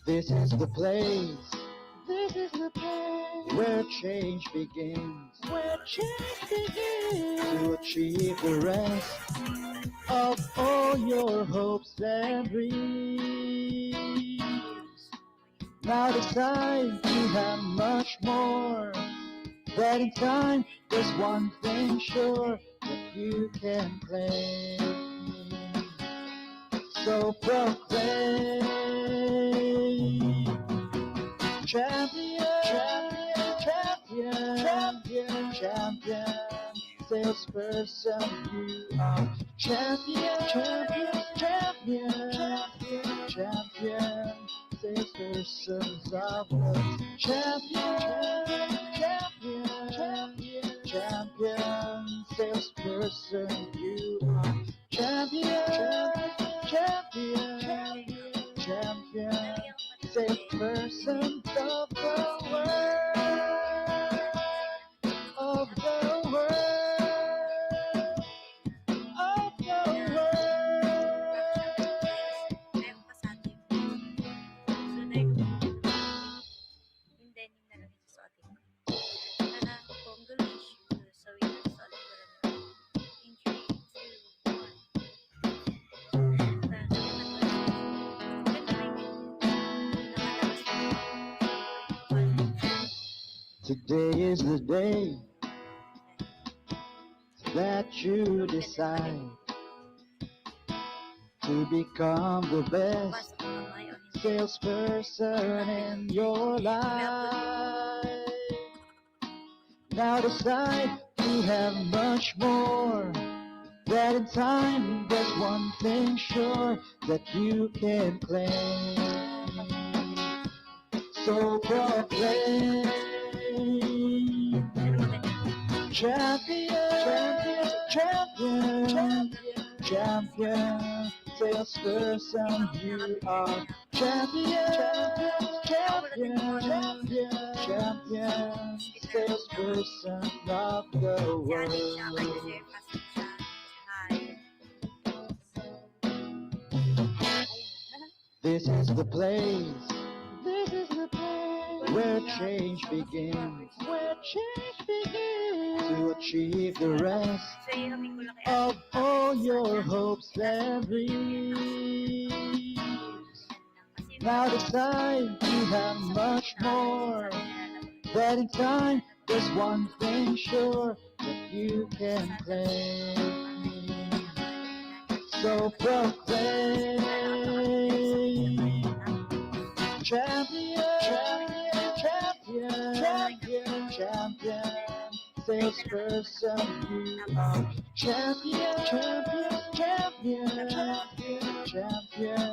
Speaker 1: This is the place, this is the place where change begins, where change begins to achieve the rest of all your hopes and dreams. Now decide you have much more. That in time there's one thing sure that you can claim. So proclaim, champion, champion, champion, champion, salesperson, you are champion, champion, champion, champion, champion, salespersons of the champion, champion, champion, champion, salesperson, you are champion, champion, champion, champion, salesperson of the world, of the world, of the world.
Speaker 5: Meron pa sa atin. So, yung denim na lang isusuotin ko. Para congratulations. So, yun, susuotin ko lang in 3, 2, 1. Para sa
Speaker 1: Today is the day that you decide to become the best salesperson in your life. Now decide you have much more. That in time there's one thing sure that you can claim. So proclaim, champion, champion, champion, champion, salesperson, you are champion, champion, champion, champion, salesperson of the
Speaker 5: si ate siya, kanya
Speaker 1: world.
Speaker 5: share pa siya. Hi.
Speaker 1: This is the place, this is the place where change begins, where change begins to achieve the rest
Speaker 5: So, ihamin ko lang kay
Speaker 1: of all your hopes and dreams. Now decide you have much more. That in time there's one thing sure that you can claim. So proclaim, champion, champion, champion, champion, salesperson, you are champion, champion, champion, champion, champion,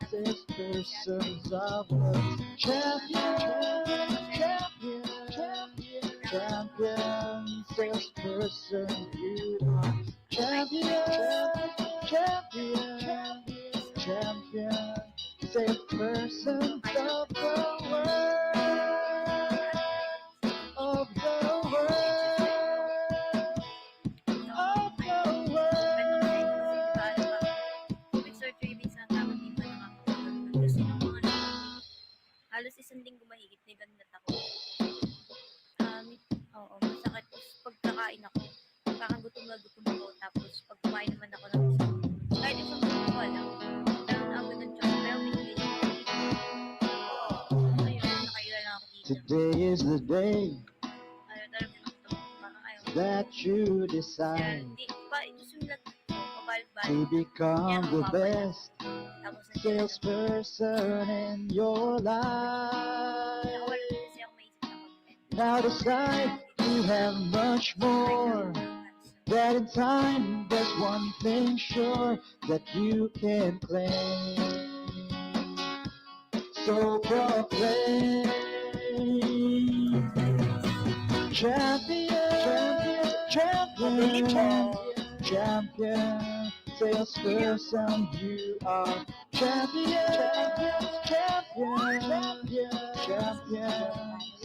Speaker 1: salespersons of love, champion, champion, champion, champion, salesperson, you are champion, champion, champion, champion, salesperson of the world, of the world, of the world.
Speaker 5: Public store training sa tawag di pa nakakapagod. Kasi nung mga halos isang linggo mahigit nilagnat ako. Oo, masakit. Tapos pagkakain ako, parang gutom na gutom ako. Tapos pag kumain naman ako ng isang, kahit isang buwa lang, meron ako ng job, pero may ayun, nakailan lang ako dito.
Speaker 1: Today is the day
Speaker 5: Ayun, talagang ito, parang ayaw.
Speaker 1: that you
Speaker 5: Kaya,
Speaker 1: decide
Speaker 5: di, pa, ito sumulat ko, pabalik-balik.
Speaker 1: to become the best
Speaker 5: Tapos nandiyan,
Speaker 1: salesperson in your
Speaker 5: nakawala
Speaker 1: life.
Speaker 5: kasi ako maisip na content.
Speaker 1: Now decide you have much more. That in time there's one thing sure that you can claim. So proclaim, champion, champion, champion, champion, salesperson, you are champion, champion, champion, champion,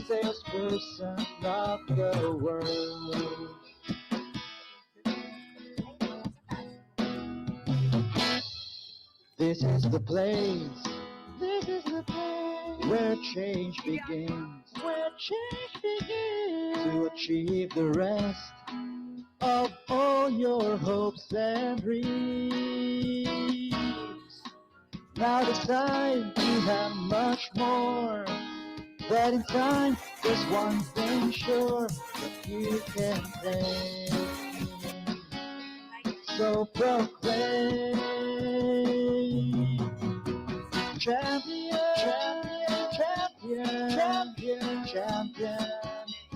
Speaker 1: salesperson of the world. This is the place. This is the place where change begins. Where change begins to achieve the rest of all your hopes and dreams. Now decide you have much more. That in time there's one thing sure that you can claim. So proclaim, champion, champion, champion, champion,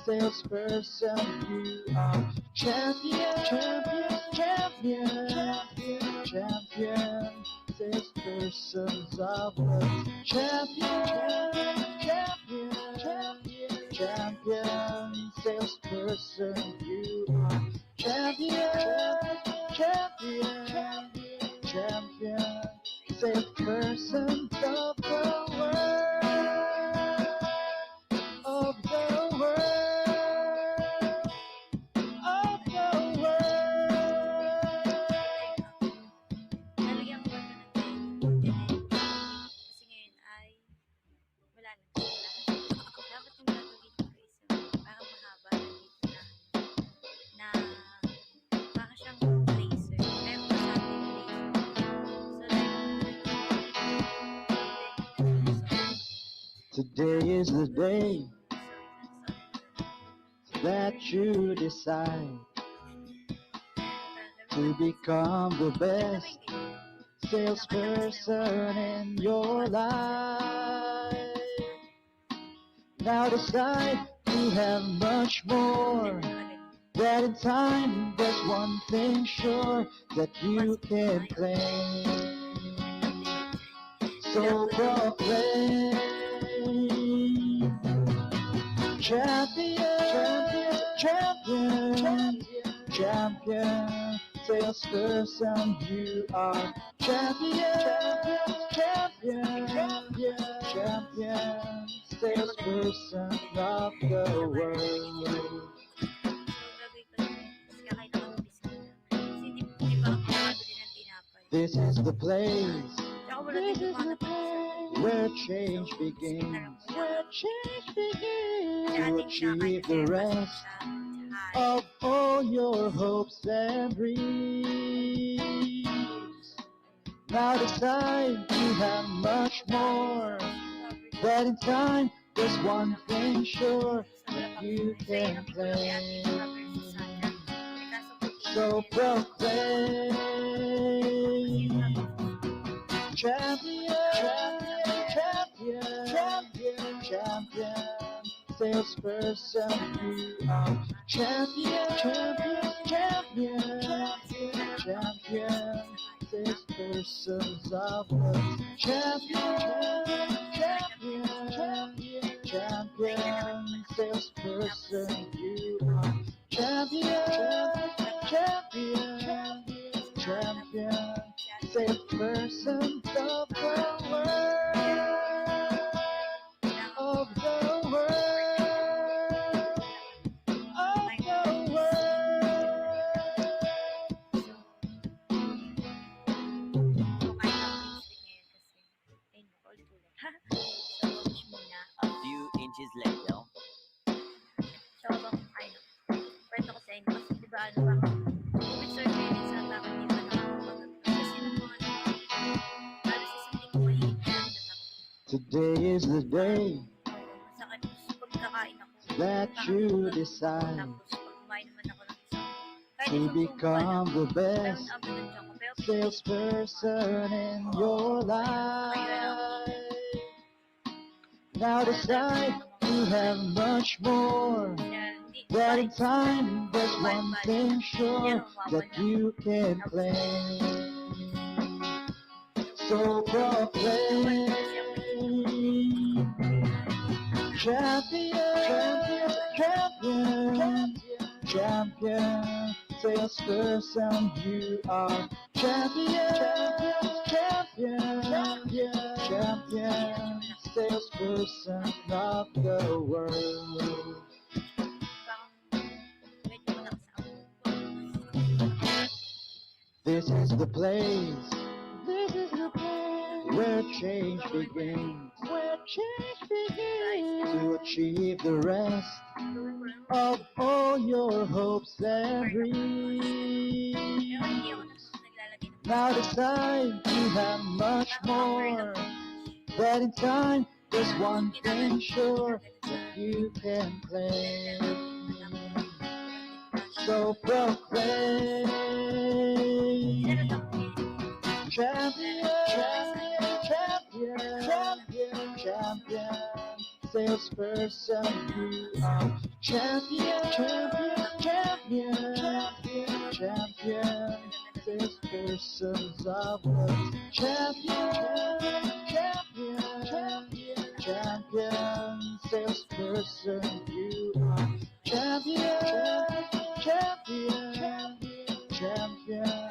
Speaker 1: salesperson, you are champion, champion, champion, champion, champion, salespersons of love, champion, champion, champion, champion, salesperson, you are champion, champion, champion, champion, salesperson of the world, of the world, of the world.
Speaker 5: Lalagyan ko ba ito ng time? Kasi ngayon ay wala na. Dapat yung gagawin ko is parang mahaba na dito na parang siyang laser. Meron pa sa ating laser. So
Speaker 1: Today is the day that you decide to become the best salesperson in your life. Now decide you have much more. That in time there's one thing sure that you can claim. So proclaim, champion, champion, champion, champion, salesperson, you are champion, champion, champion, champion, salesperson of the world. This is the place. This is the place where change begins. Where change begins to achieve the rest of all your hopes and dreams. Now decide you have much more. That in time there's one thing sure that you can claim. So proclaim, salesperson, you are champion, champion, champion, salespersons of the champion, salesperson, you are champion, champion, salesperson of the world, of the world, of the world.
Speaker 5: Kumain ako ng lipstick ngayon kasi, ayun, ulit-ulit. So, wish muna.
Speaker 6: A few inches later.
Speaker 5: So, habang, ayun, kwento ko sa inyo kasi, di ba, ano ba, COVID surveillance at bakit di ba nakakapagod. Kasi nung mga halos isang linggo mahigit na natakot.
Speaker 1: Today is the day
Speaker 5: Masakit pag kakain ako.
Speaker 1: that you decide
Speaker 5: Tapos pag kumain naman ako ng isang, kahit
Speaker 1: to
Speaker 5: isang
Speaker 1: become the
Speaker 5: meron
Speaker 1: best
Speaker 5: abot ng tiyan ko, pero
Speaker 1: salesperson in your life. Now decide to have much more. That in time there's one thing sure that you can claim. So proclaim champion, champion, champion, salesperson, you are champion, champion, champion, salesperson of the world.
Speaker 5: parang medyo malakas ako.
Speaker 1: This is the place where change begins, to achieve the rest of all your hopes and
Speaker 5: Pero hindi
Speaker 1: dreams.
Speaker 5: ako naglalagay ng
Speaker 1: Now decide to have much more. That in time there's one thing sure that you can claim. So proclaim champion, champion, champion, champion, salesperson, you are champion, champion, champion, champion, salespersons of the champion, champion, champion, salesperson, you are champion, champion, champion,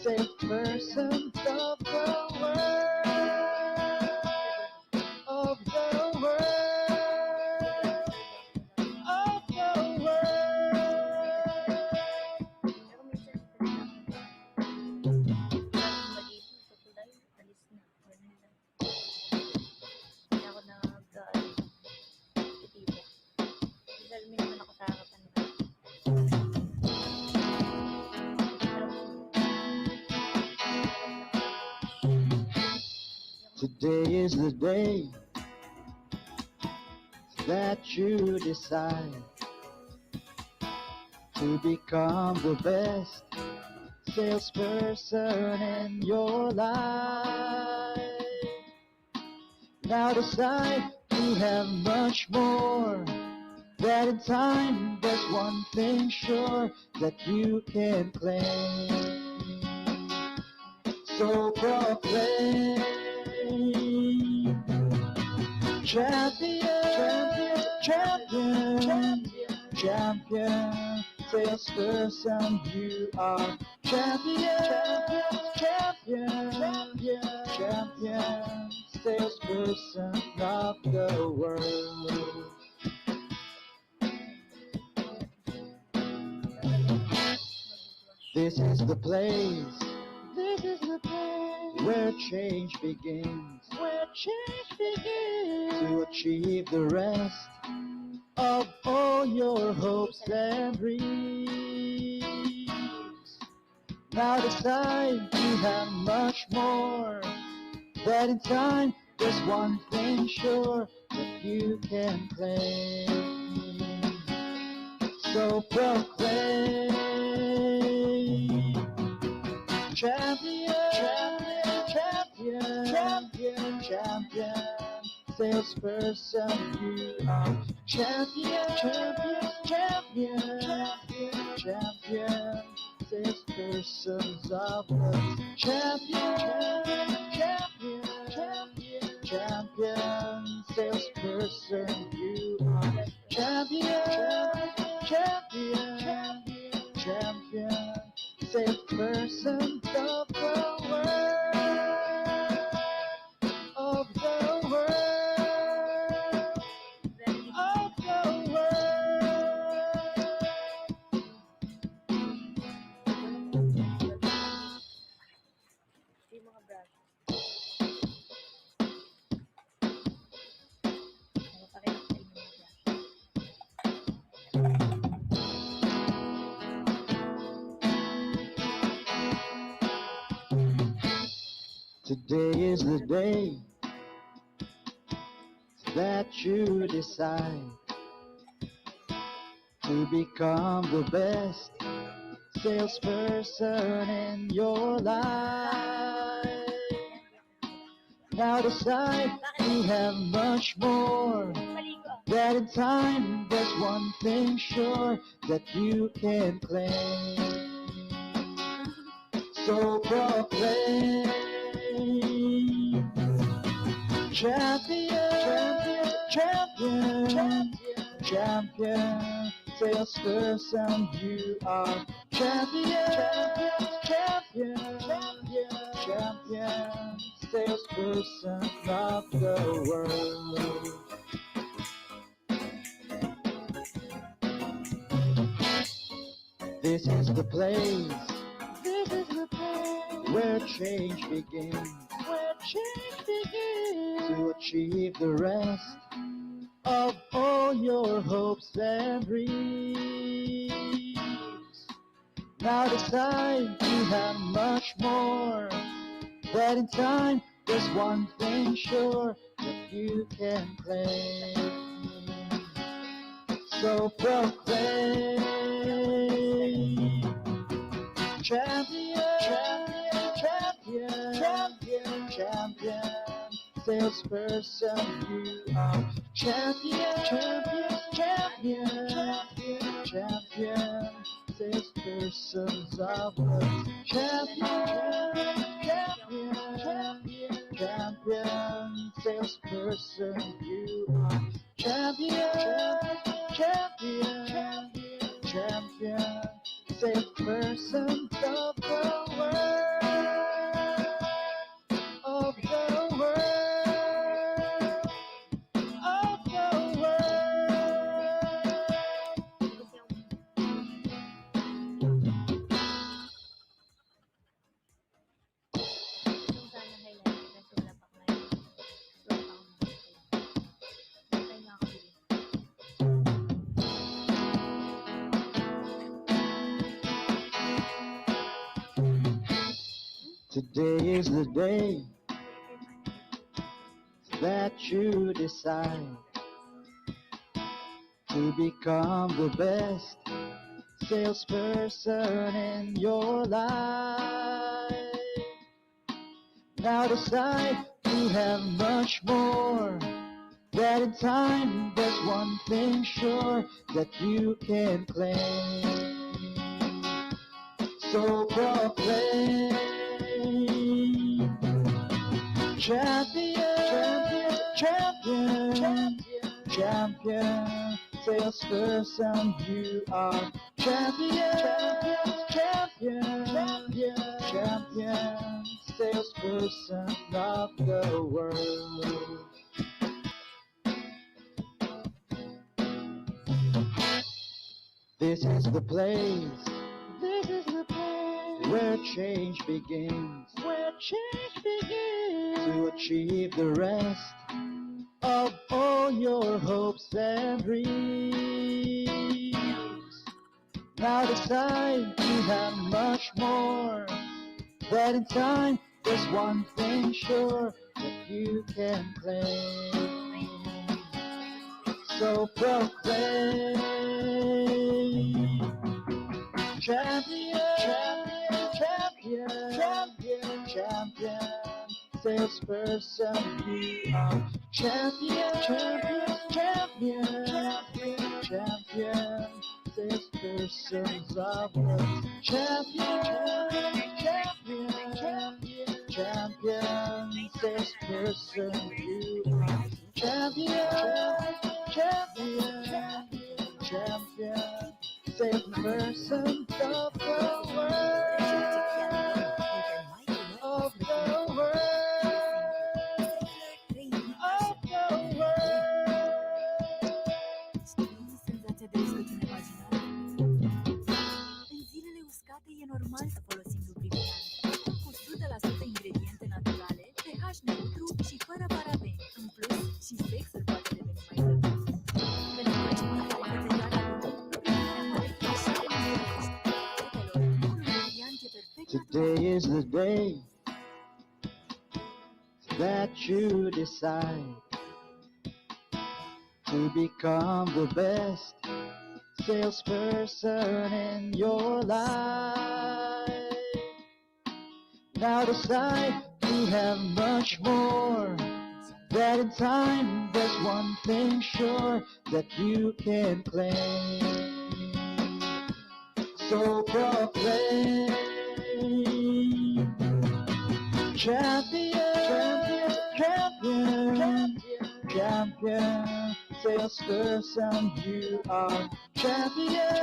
Speaker 1: salesperson of the world, of the world, of the world.
Speaker 5: Pero minsan maliit sa kulay, alis na. Ganun lang. Hindi ako nag-titibok. Isalmi naman ako sa harapan ko.
Speaker 1: Today is the day that you decide to become the best salesperson in your life. Now decide to have much more. That in time there's one thing sure that you can claim. So proclaim champion, champion, champion, salesperson, you are champion, champion, champion, salesperson of the world. This is the place where change begins, to achieve the rest of all your hopes and dreams. Now decide to have much more. That in time there's one thing sure that you can claim. So proclaim champion, champion, champion, champion, salesperson, you are champion, champion, champion, champion. Salespersons of the champion, champion, champion, champion. Salesperson, you are champion, champion, champion, champion. Salesperson of the world, of the world, of the
Speaker 5: Yung mga brush. Napakita ko sa inyo mga brush.
Speaker 1: Today is the day that you decide to become the best salesperson in your life. Now decide you have much more.
Speaker 5: Maligo.
Speaker 1: That in time there's one thing sure that you can claim. So proclaim champion, champion, champion, champion. Salesperson, you are champion, champion, champion, champion. Salesperson of the world. This is the place, this is the place where change begins, where change begins to achieve the rest of all your hopes and dreams. Now decide you have much more. That in time there's one thing sure that you can claim. So proclaim champion, champion, champion, champion, champion. Salesperson, you are champion, champion, champion, champion, champion. Salespersons of the champion, champion, champion, champion. Salesperson, you are champion, champion, champion, champion. Salespersons of the world, of the world, of the world.
Speaker 5: Kasi yung sana highlighted kasi wala pa ngayon. Wala pa akong makakita. Hindi tayo makakabili.
Speaker 1: Today is the day that you decide to become the best salesperson in your life. Now decide you have much more. That in time there's one thing sure that you can claim. So proclaim champion, champion, champion, champion. Salesperson, you are champion, champion, champion, champion. Salesperson of the world. This is the place, this is the place where change begins, where change begins to achieve the rest of all your hopes and dreams. Now decide you have much more. That in time there's one thing sure that you can claim. So proclaim champion, champion, champion, champion, champion. salesperson, you are champion, champion, champion, champion, champion. Salespersons of the champion, champion, champion, champion. Salesperson, you are champion, champion, champion. Salesperson of the world, of the world, of the world.
Speaker 2: Benzilele uscate e normal să folosim lubrificant. Cu 100% ingrediente naturale, pH neutru și fără parabeni. În plus, și sexul poate deveni mai drăguț. Pentru protejarea
Speaker 1: Today is the day that you decide to become the best salesperson in your life. Now decide you have much more, that in time there's one thing sure that you can claim. So proclaim, champion, champion, champion, champion, salesperson, you are champion,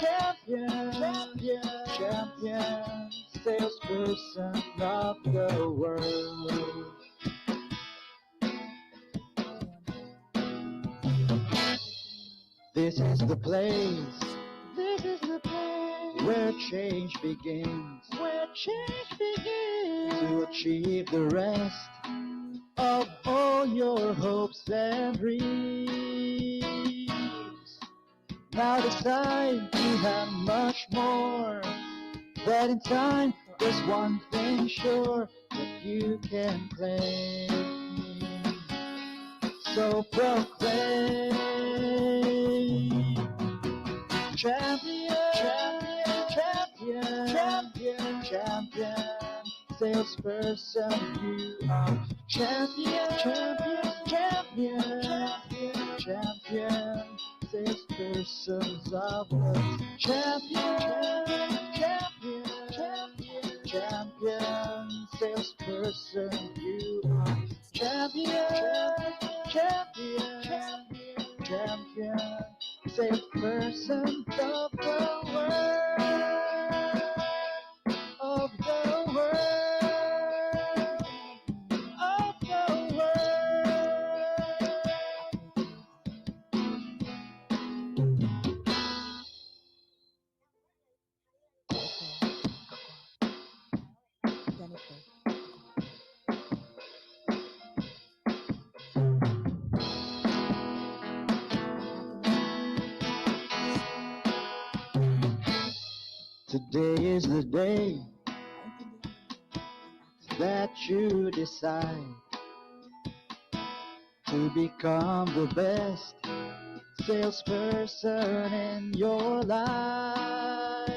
Speaker 1: champion, champion, champion, salesperson of the world. This is the place, this is the place where change begins, where change begins to achieve the rest of all your hopes and dreams. Now decide you have much more, that in time there's one thing sure that you can claim. So proclaim, champion, champion, champion, champion, champion, salesperson, you are champion, champion, champion, champion, champion, salespersons of the champion, champion, champion, champion, salesperson, you are champion, champion, champion, champion, salesperson of the world, of the world, of the world. Today is the day that you decide to become the best salesperson in your life.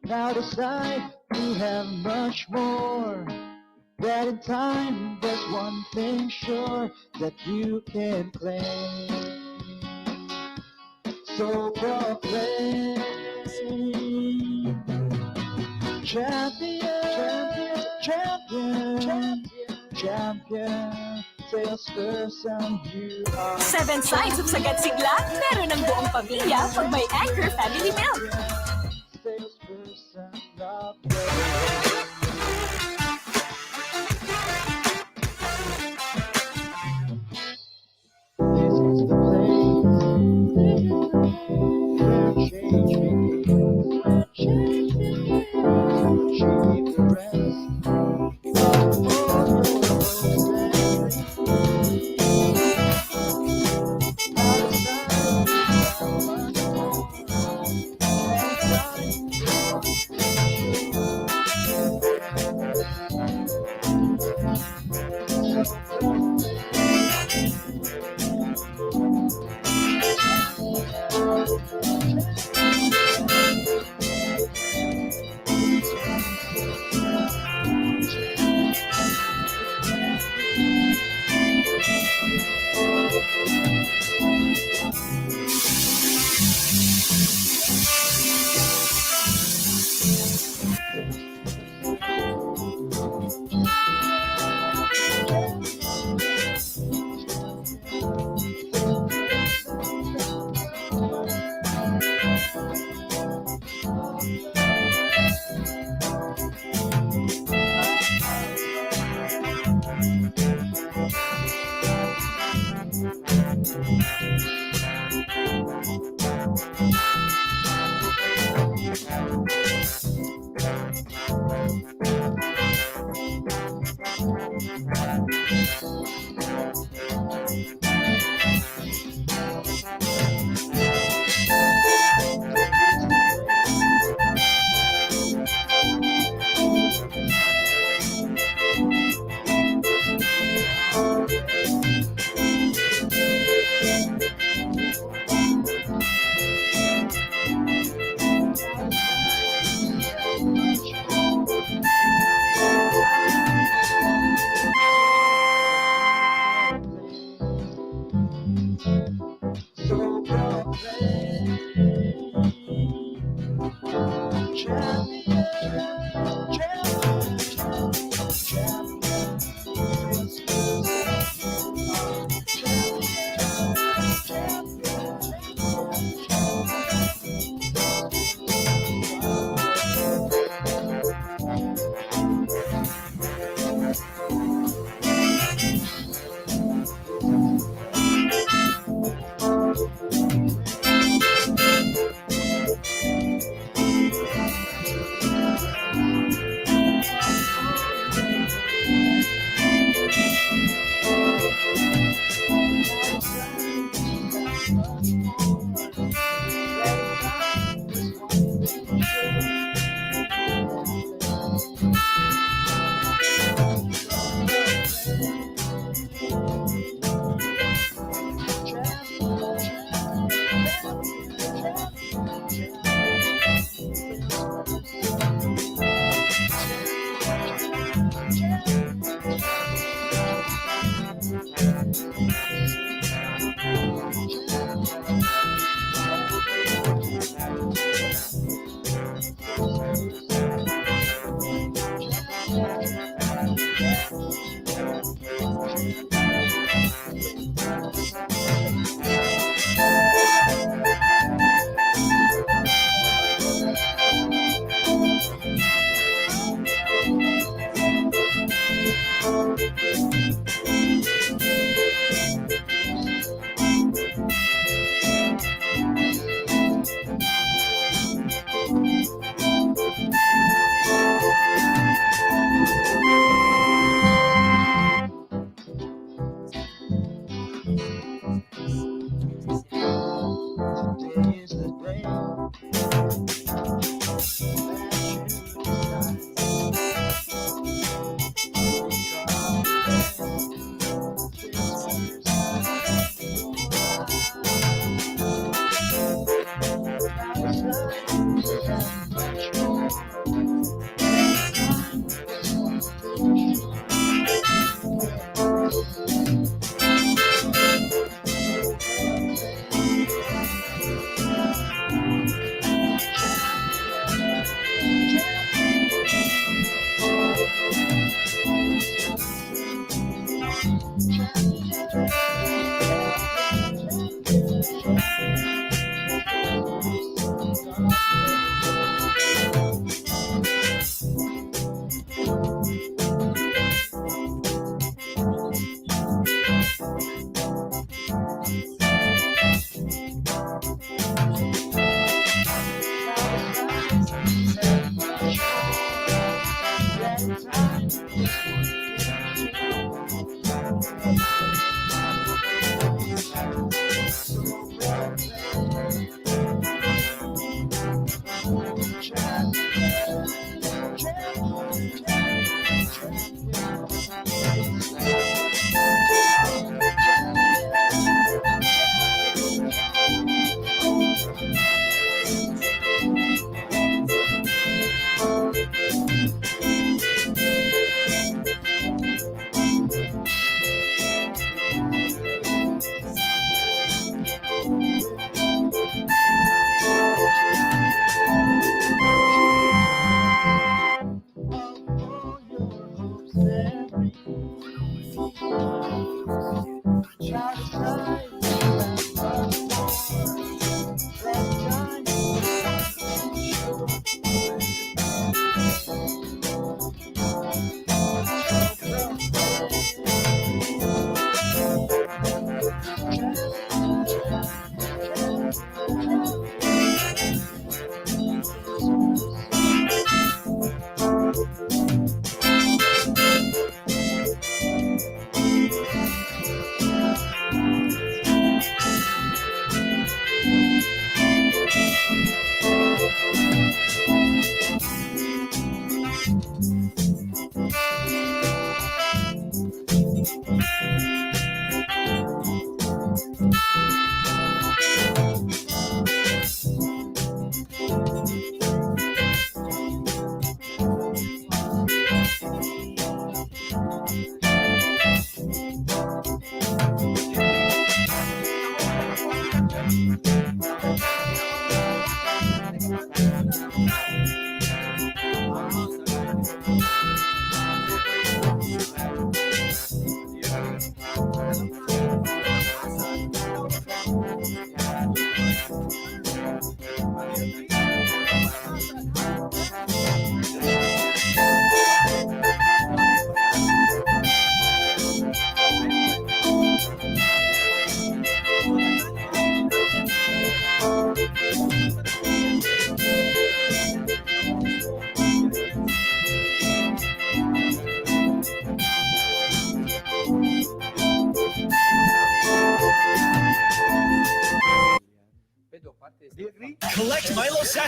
Speaker 1: Now decide you have much more, that in time there's one thing sure that you can claim. So proclaim, champion, champion, champion, champion, salesperson, you are.
Speaker 7: 7 signs of sagad sigla, meron ng buong pamilya pag may Anchor Family Milk.
Speaker 1: Salesperson of the world. This is the place where change begins, where change begins to achieve the rest of all your hopes and dreams. Now it's time to have much more,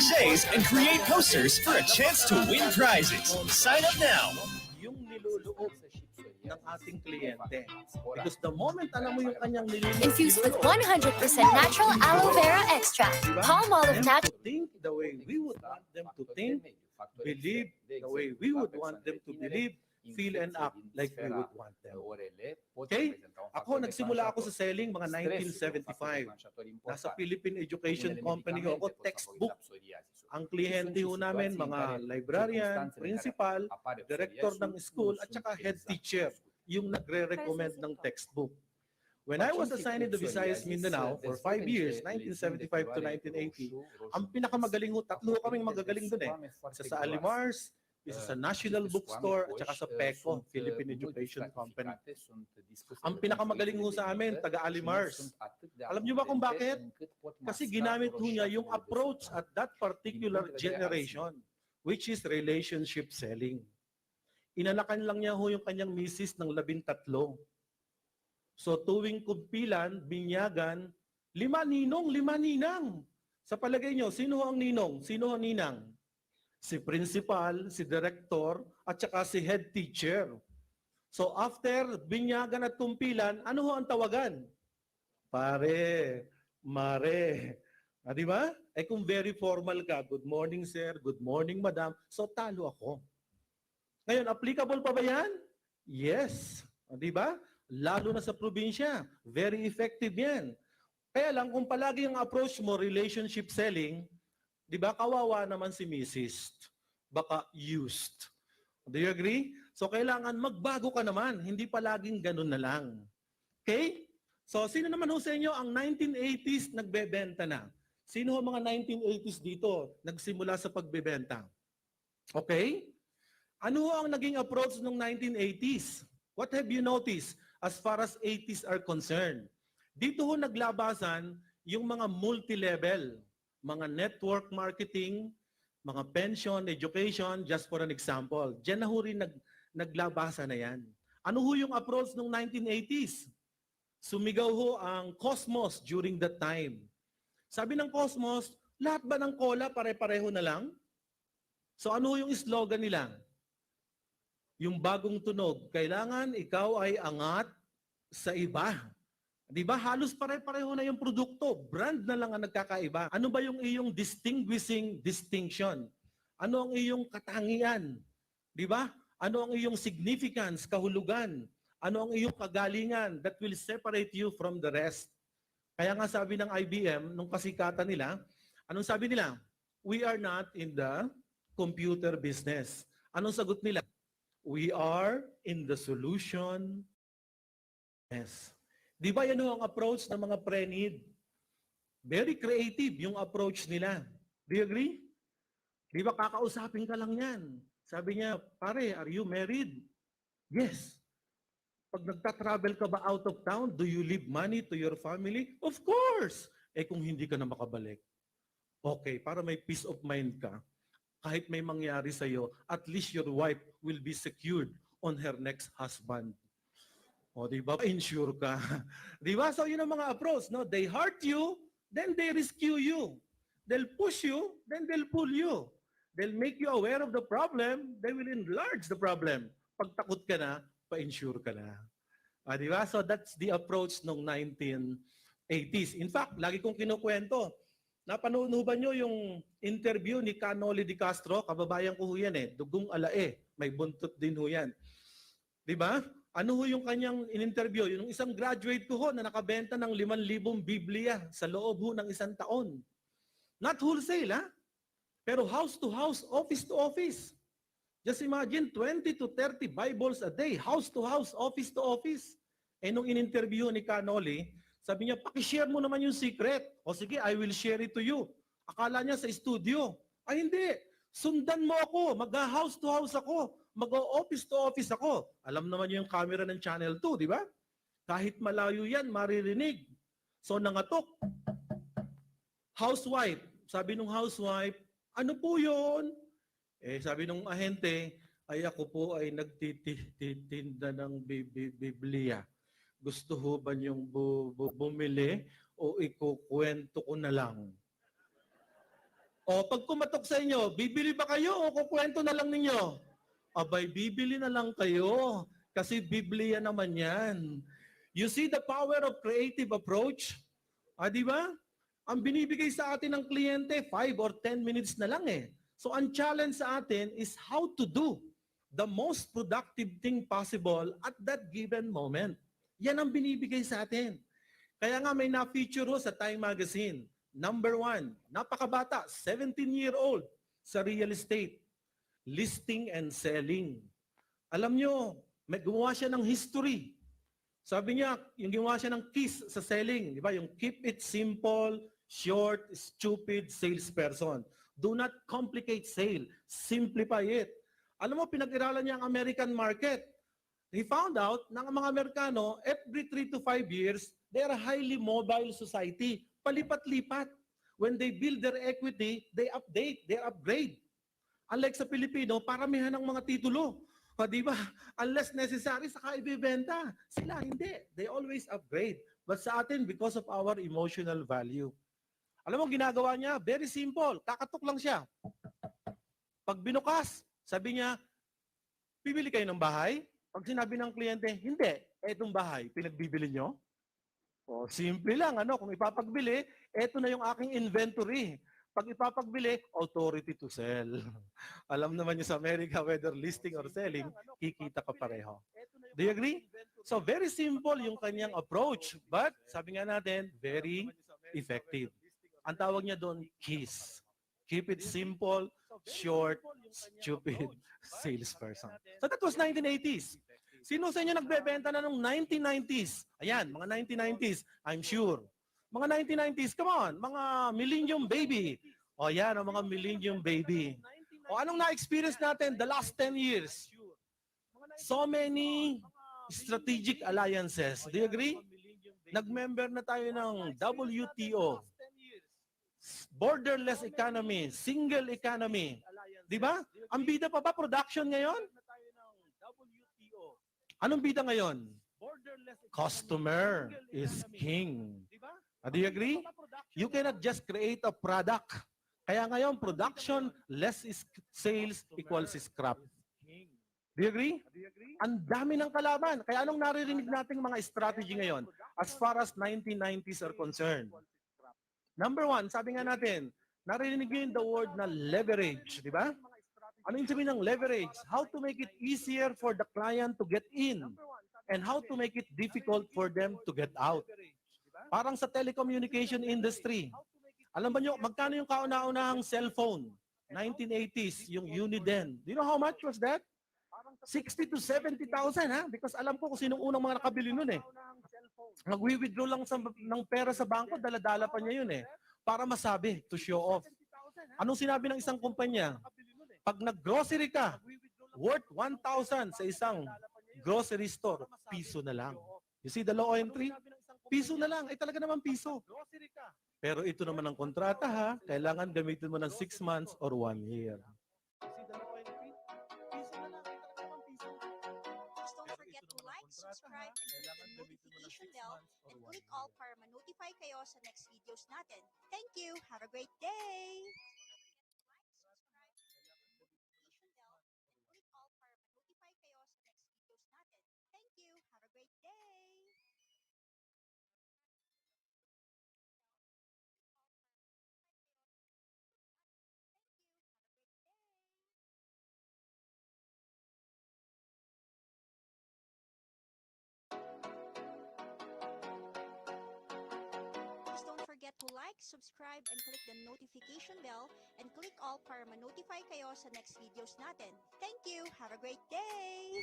Speaker 8: sachets and create posters for a chance to win prizes. Sign up now.
Speaker 9: Yung niluloob ng ating kliyente. Because the moment alam mo yung kanyang niluloob,
Speaker 10: Infused with 100% natural aloe vera extract, palm olive natural.
Speaker 9: Think the way we would want them to think, believe the way we would want them to believe, feel and act like we would want them. Okay? Ako, nagsimula ako sa selling mga 1975. Nasa Philippine Education Company ako, textbook. Ang kliyente ho namin, mga librarian, principal, director ng school, at saka head teacher, yung nagre-recommend ng textbook. When I was assigned to Visayas Mindanao for 5 years, 1975 to 1980, ang pinakamagaling ho, tatlo kaming magagaling dun eh. Isa sa Alimars, isa sa National Bookstore, at saka sa PECO, Philippine Education Company. Ang pinakamagaling ho sa amin, taga-Alimars. Alam niyo ba kung bakit? Kasi ginamit ho niya yung approach at that particular generation, which is relationship selling. Inanakan lang niya ho yung kanyang misis ng 13. So tuwing kumpilan, binyagan, 5 ninong, 5 ninang. Sa palagay niyo, sino ho ang ninong? Sino ho ang ninang? Si principal, si director, at saka si head teacher. So after binyagan at kumpilan, ano ho ang tawagan? Pare, mare. Di ba? Eh kung very formal ka, good morning sir, good morning madam, so talo ako. Ngayon, applicable pa ba yan? Yes. Di ba? Lalo na sa probinsya. Very effective yan. Kaya lang, kung palagi ang approach mo, relationship selling, di ba, kawawa naman si Mrs. Baka used. Do you agree? So, kailangan magbago ka naman. Hindi palaging ganun na lang. Okay? So, sino naman ho sa inyo ang 1980s nagbebenta na? Sino ho mga 1980s dito nagsimula sa pagbebenta? Okay? Ano ho ang naging approach ng 1980s? What have you noticed as far as 80s are concerned? Dito ho naglabasan yung mga multi-level, mga network marketing, mga pension, education, just for an example. Diyan na ho rin naglabasa na yan. Ano ho yung approach ng 1980s? Sumigaw ho ang Cosmos during that time. Sabi ng Cosmos, lahat ba ng cola pare-pareho na lang? So ano ho yung slogan nila? Yung bagong tunog, kailangan ikaw ay angat sa iba. Di ba? Halos pare-pareho na yung produkto. Brand na lang ang nagkakaiba. Ano ba yung iyong distinction? Ano ang iyong katangian? Di ba? Ano ang iyong significance, kahulugan? Ano ang iyong kagalingan that will separate you from the rest? Kaya nga sabi ng IBM, nung kasikatan nila, anong sabi nila? We are not in the computer business. Anong sagot nila? We are in the solution. Yes. Di ba yan ang approach ng mga pre-need? Very creative yung approach nila. Do you agree? Di ba kakausapin ka lang yan? Sabi niya, pare, are you married? Yes. Pag nagta-travel ka ba out of town, do you leave money to your family? Of course! Eh kung hindi ka na makabalik. Okay, para may peace of mind ka, kahit may mangyari sa'yo, at least your wife will be secured on her next husband. O, di ba? Insure ka. Di ba? So, yun ang mga approach. No? They hurt you, then they rescue you. They'll push you, then they'll pull you. They'll make you aware of the problem, they will enlarge the problem. Pag takot ka na, pa-insure ka na. Di ba? So, that's the approach ng 1980s. In fact, lagi kong kinukwento, napanood ba nyo yung interview ni Canoli Di Castro? Kababayan ko ho yan eh. Dugong alae. May buntot din ho yan. Di ba? Ano ho yung kanyang in-interview? Yung isang graduate ko ho na nakabenta ng 5,000 Biblia sa loob ho ng 1 taon. Not wholesale, ha? Pero house to house, office to office. Just imagine, 20 to 30 Bibles a day, house to house, office to office. Eh nung in-interview ni Canoli, sabi niya, pakishare mo naman yung secret. O sige, I will share it to you. Akala niya sa studio. Ay hindi, sundan mo ako, mag-house to house ako. Mag-office to office ako. Alam naman yung camera ng Channel 2, di ba? Kahit malayo yan, maririnig. So nangatok. Housewife. Sabi nung housewife, ano po yun? Eh sabi nung ahente, ay ako po ay nagtitinda ng Biblia. Gusto ho ba niyong bumili o ikukwento ko na lang? O pag kumatok sa inyo, bibili ba kayo o kukwento na lang ninyo? Abay, bibili na lang kayo. Kasi Biblia naman yan. You see the power of creative approach? Di ba? Ang binibigay sa atin ng kliyente, 5 or 10 minutes na lang eh. So ang challenge sa atin is how to do the most productive thing possible at that given moment. Yan ang binibigay sa atin. Kaya nga may na-feature sa Time Magazine. Number 1, napakabata, 17-year-old sa real estate, listing and selling. Alam nyo, may gumawa siya ng history. Sabi niya, yung gumawa siya ng KISS sa selling, di ba? Yung keep it simple, short, stupid salesperson. Do not complicate sale. Simplify it. Alam mo, pinag-iralan niya ang American market. He found out na ang mga Amerikano, every 3 to 5 years, they are a highly mobile society. Palipat-lipat. When they build their equity, they update, they upgrade. Unlike sa Pilipino, paramihan ng mga titulo. Di ba? Unless necessary, saka ibibenta. Sila hindi. They always upgrade. But sa atin, because of our emotional value. Alam mo, ginagawa niya, very simple. Kakatok lang siya. Pag binukas, sabi niya, bibili kayo ng bahay? Pag sinabi ng kliyente, hindi. Etong bahay, pinagbibili nyo? O, simple lang. Kung ipapagbili, eto na yung aking inventory. Pag ipapagbili, authority to sell. Alam naman niyo sa Amerika, whether listing or selling, kikita ka pareho. Do you agree? So, very simple yung kanyang approach. But, sabi nga natin, very effective. Ang tawag niya doon, KISS. Keep it simple, short, stupid salesperson. So, that was 1980s. Sino sa inyo nagbebenta na nung 1990s? Ayan, mga 1990s, I'm sure. Mga 1990s, come on, mga millennium baby. O yan, ang mga millennium baby. O anong na-experience natin the last 10 years? So many strategic alliances. Do you agree? Nag-member na tayo ng WTO. Borderless economy, single economy. Di ba? Ang bida pa ba production ngayon? Anong bida ngayon? Customer is king. Do you agree? You cannot just create a product. Kaya ngayon, production less is sales equals scrap. Do you agree? Ang dami ng kalaban. Kaya anong naririnig nating mga strategy ngayon as far as 1990s are concerned? Number 1, sabi nga natin, naririnig yun the word na leverage. Di ba? Ano yung sabihin ng leverage? How to make it easier for the client to get in and how to make it difficult for them to get out. Parang sa telecommunication industry. Alam ba nyo, magkano yung kauna-unahang cellphone? 1980s, yung Uniden. Do you know how much was that? 60 to 70,000 ha? Because alam ko kung sinong unang mga nakabili nun eh. Nag-withdraw lang ng pera sa bangko, dala-dala pa niya yun eh. Para masabi, to show off. Anong sinabi ng isang kumpanya? Pag nag-grocery ka, worth 1,000 sa isang grocery store, piso na lang. You see the law entry? Piso na lang. Talaga naman piso. Pero ito naman ang kontrata ha. Kailangan gamitin mo ng 6 months or 1 year.
Speaker 5: Don't forget to like, subscribe, and click the notification bell and click all para ma-notify kayo sa next videos natin. Thank you! Have a great day! Thank you! Have a great day! Please don't forget to like, subscribe, and click the notification bell and click all para ma-notify kayo sa next videos natin. Thank you! Have a great day!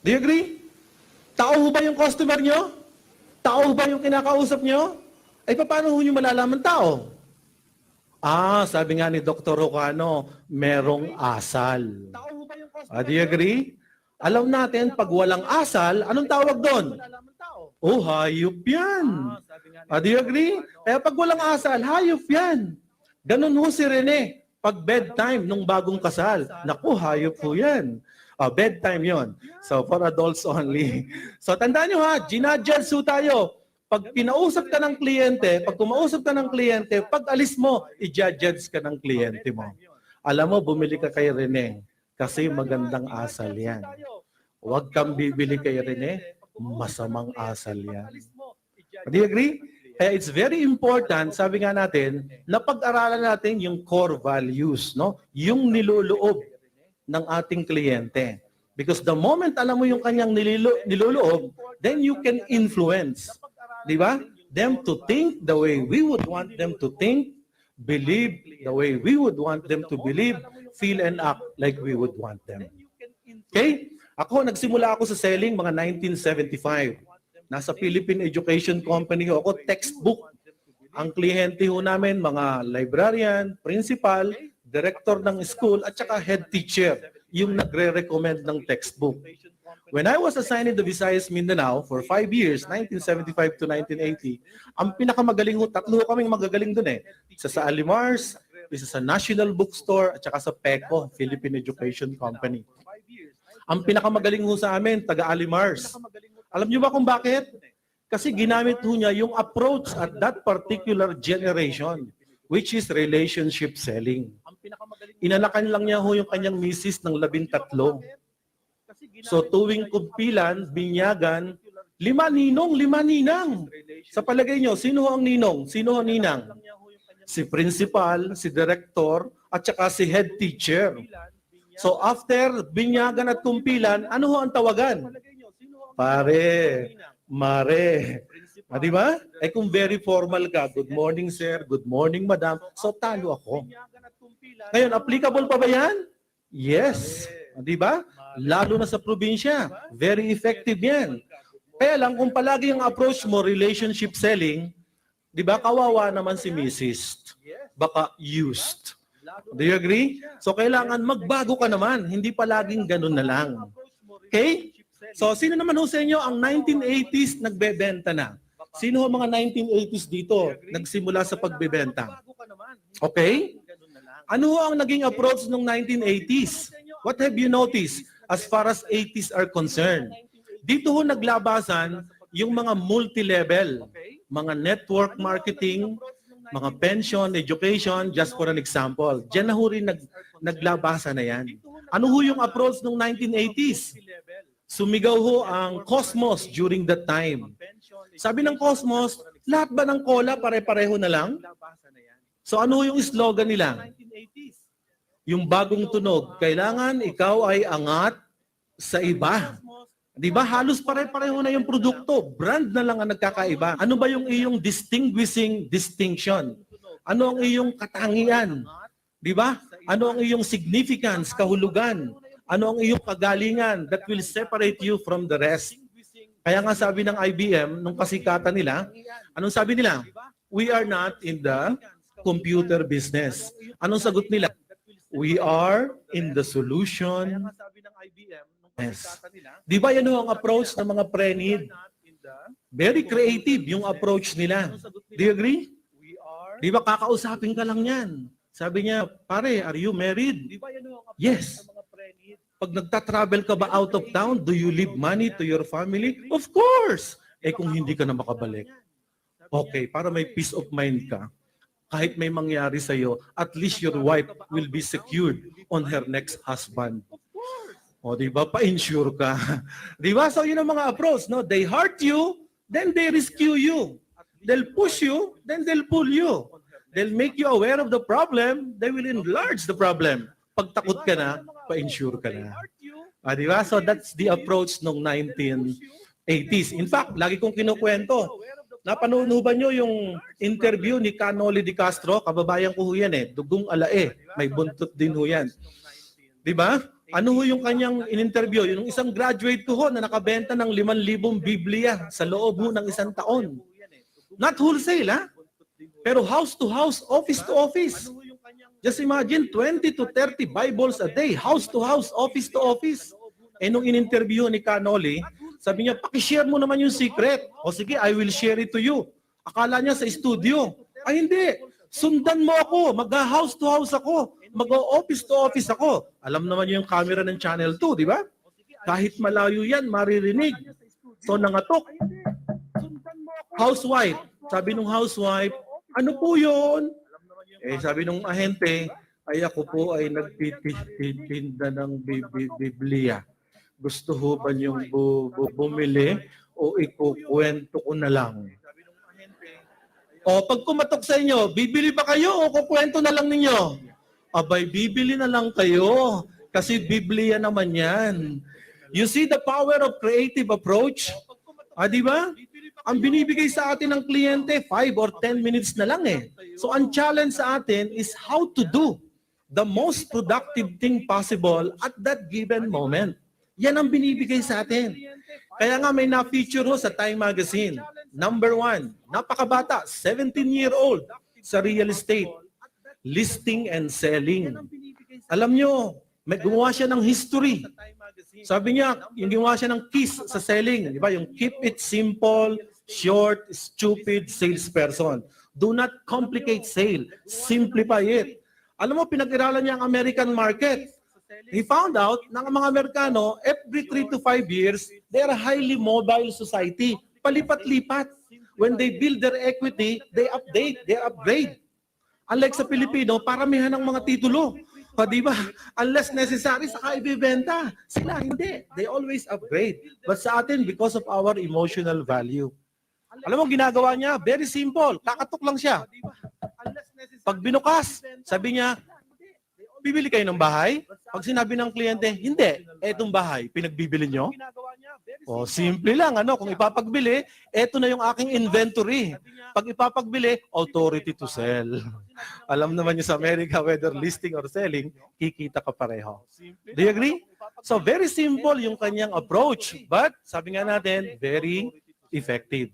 Speaker 9: Do you agree? Tao ho ba yung customer nyo? Tao ho ba yung kinakausap nyo? Ay, paano ho nyo malalaman tao? Sabi nga ni Dr. Rocano, merong asal. Do you agree? Alam natin, pag walang asal, anong tawag doon? Hayop yan. Do you agree? Kaya pag walang asal, hayop yan. Ganun ho si Rene. Pag bedtime nung bagong kasal, naku, hayop po yan. Bedtime yon. So, for adults only. So, tandaan nyo ha, ginadjudge ho tayo. Pag kinausap ka ng kliyente, pag kumausap ka ng kliyente, pag alis mo, i-judge ka ng kliyente mo. Alam mo, bumili ka kay Rene kasi magandang asal yan. Huwag kang bibili kay Rene, masamang asal yan. Do you agree? Kaya it's very important, sabi nga natin, na pag-aralan natin yung core values, no? Yung niloloob ng ating kliyente. Because the moment alam mo yung kanyang niloloob, then you can influence, di ba? Them to think the way we would want them to think, believe the way we would want them to believe, feel and act like we would want them. Okay? Ako, nagsimula ako sa selling mga 1975. Nasa Philippine Education Company ako, textbook. Ang kliyente ho namin, mga librarian, principal, director ng school, at saka head teacher, yung nagre-recommend ng textbook. When I was assigned in the Visayas Mindanao for 5 years, 1975 to 1980, ang pinakamagaling ho, tatlo kaming magagaling dun eh. Isa sa Alimars, isa sa National Bookstore, at saka sa PECO, Philippine Education Company. Ang pinakamagaling ho sa amin, taga Alimars. Alam niyo ba kung bakit? Kasi ginamit ho niya yung approach at that particular generation, which is relationship selling. Inanakan lang niya ho yung kanyang misis ng 13. So tuwing kumpilan, binyagan, 5 ninong, 5 ninang. Sa palagay niyo, sino ang ninong? Sino ang ninang? Si principal, si director, at saka si head teacher. So after binyagan at kumpilan, ano ho ang tawagan? Pare, mare. Di ba? Eh kung very formal ka, good morning sir, good morning madam, so talo ako. Ngayon, applicable pa ba yan? Yes. Di ba? Lalo na sa probinsya. Very effective yan. Kaya lang, kung palagi yung approach mo, relationship selling, di ba, kawawa naman si Mrs. Baka used. Do you agree? So, kailangan magbago ka naman. Hindi palaging ganun na lang. Okay? So, sino naman ho sa inyo ang 1980s nagbebenta na? Sino ho mga 1980s dito nagsimula sa pagbebenta? Okay? Ano ho ang naging approach ng 1980s? What have you noticed as far as 80s are concerned? Dito ho naglabasan yung mga multi-level, mga network marketing, mga pension, education, just for an example. Diyan na ho rin naglabasan na yan. Ano ho yung approach ng 1980s? Sumigaw ho ang Cosmos during that time. Sabi ng Cosmos, lahat ba ng cola pare-pareho na lang? So ano ho yung slogan nila? Yung bagong tunog, kailangan ikaw ay angat sa iba. Di ba? Halos pare-pareho na yung produkto. Brand na lang ang nagkakaiba. Ano ba yung iyong distinguishing distinction? Ano ang iyong katangian? Di ba? Ano ang iyong significance, kahulugan? Ano ang iyong kagalingan that will separate you from the rest? Kaya nga sabi ng IBM, nung kasikatan nila, anong sabi nila? We are not in the computer business. Anong sagot nila? We are in the solution. Yes. Di ba yan ang approach ng mga pre-need? Very creative yung approach nila. Do you agree? Di ba kakausapin ka lang yan? Sabi niya, pare, are you married? Yes. Pag nagta-travel ka ba out of town, do you leave money to your family? Of course! Eh kung hindi ka na makabalik. Okay, para may peace of mind ka, kahit may mangyari sa'yo, at least your wife will be secured on her next husband. O, di ba? Pa-insure ka. Di ba? So, yun ang mga approach. No? They hurt you, then they rescue you. They'll push you, then they'll pull you. They'll make you aware of the problem, they will enlarge the problem. Pag takot ka na, pa-insure ka na. Di ba? So, that's the approach ng 1980s. In fact, lagi kong kinukwento, napanood ba nyo yung interview ni Canoli de Castro? Kababayan ko ho yan eh. Dugong alae. May buntot din ho yan. Di ba? Ano ho yung kanyang in-interview? Yung isang graduate ko ho na nakabenta ng 5,000 Biblia sa loob ho ng 1 taon. Not wholesale, ha? Pero house to house, office to office. Just imagine, 20 to 30 Bibles a day, house to house, office to office. Eh nung in-interview ni Canoli, sabi niya, pakishare mo naman yung secret. O sige, I will share it to you. Akala niya sa studio. Ay hindi, sundan mo ako, mag-house to house ako, mag-office to office ako. Alam naman yung camera ng Channel 2, di ba? Kahit malayo yan, maririnig. So nangatok. housewife. Sabi nung housewife, ano po yun? Eh, sabi nung ahente, ay ako po ay nagtitinda ng Biblia. Gusto ho ba niyong bumili o ikukwento ko na lang? O pag kumatok sa inyo, bibili ba kayo o kukwento na lang ninyo? Abay, bibili na lang kayo kasi Biblia naman yan. You see the power of creative approach? Di ba? Ang binibigay sa atin ng kliyente, 5 or 10 minutes na lang eh. So ang challenge sa atin is how to do the most productive thing possible at that given moment. Yan ang binibigay sa atin. Kaya nga may na-feature ho sa Time Magazine. Number 1, napakabata, 17-year-old sa real estate. Listing and selling. Alam nyo, may gumawa siya ng history. Sabi niya, yung gumawa siya ng keys sa selling. Di ba? Yung keep it simple, short, stupid salesperson. Do not complicate sale. Simplify it. Alam mo, pinag-iralan niya ang American market. He found out na ang mga Amerikano, every 3 to 5 years, they are a highly mobile society. Palipat-lipat. When they build their equity, they update, they upgrade. Unlike sa Pilipino, paramihan ng mga titulo. Di ba? Unless necessary, saka ibibenta. Sila hindi. They always upgrade. But sa atin, because of our emotional value. Alam mo, ginagawa niya, very simple. Kakatok lang siya. Pag binukas, sabi niya, bibili kayo ng bahay? Pag sinabi ng kliyente, hindi. Etong bahay, pinagbibili nyo? O, simple lang. Kung ipapagbili, eto na yung aking inventory. Pag ipapagbili, authority to sell. Alam naman niyo sa Amerika, whether listing or selling, kikita ka pareho. Do you agree? So, very simple yung kanyang approach. But, sabi nga natin, very effective.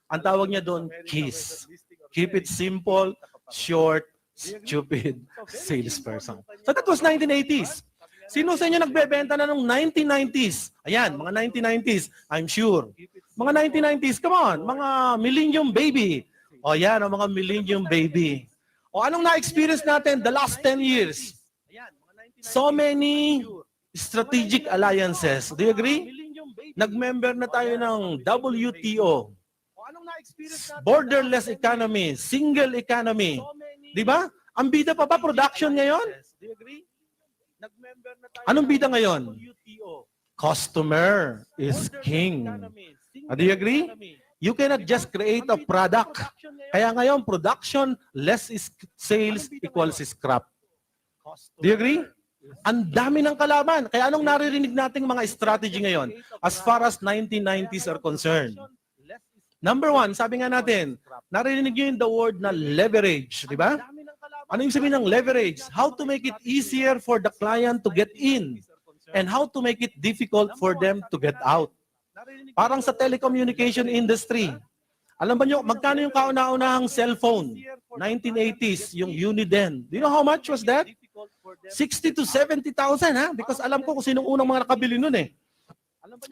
Speaker 9: Ang tawag niya doon, KISS. Keep it simple, short, stupid salesperson. So that was 1980s. Sino sa inyo nagbebenta na nung 1990s? Ayan, mga 1990s, I'm sure. Mga 1990s, come on, mga millennium baby. O yan, ang mga millennium baby. O anong na-experience natin the last 10 years? So many strategic alliances. Do you agree? Nag-member na tayo ng WTO. Borderless economy, single economy. Di ba? Ang bida pa ba production ngayon? Anong bida ngayon? Customer is king. Do you agree? You cannot just create a product. Kaya ngayon, production less is sales equals scrap. Do you agree? Ang dami ng kalaban. Kaya anong naririnig nating mga strategy ngayon as far as 1990s are concerned? Number 1, sabi nga natin, naririnig nyo yung the word na leverage, di ba? Ano yung sabihin ng leverage? How to make it easier for the client to get in and how to make it difficult for them to get out. Parang sa telecommunication industry. Alam ba nyo, magkano yung kauna-unahang cellphone? 1980s, yung Uniden. Do you know how much was that? 60 to 70,000, ha? Because alam ko kung sinong unang mga nakabili nun eh.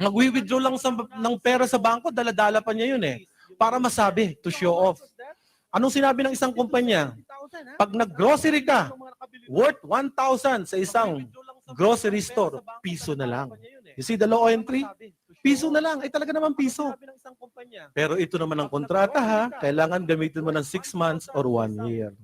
Speaker 9: Mag-withdraw lang ng pera sa bangko, dala-dala pa niya yun eh. Para masabi, to show off. Anong sinabi ng isang kumpanya? Pag nag-grocery ka, worth 1,000 sa isang grocery store, piso na lang. You see the low entry? Piso na lang. Ay talaga naman piso. Pero ito naman ang kontrata ha. Kailangan gamitin mo ng 6 months or 1 year.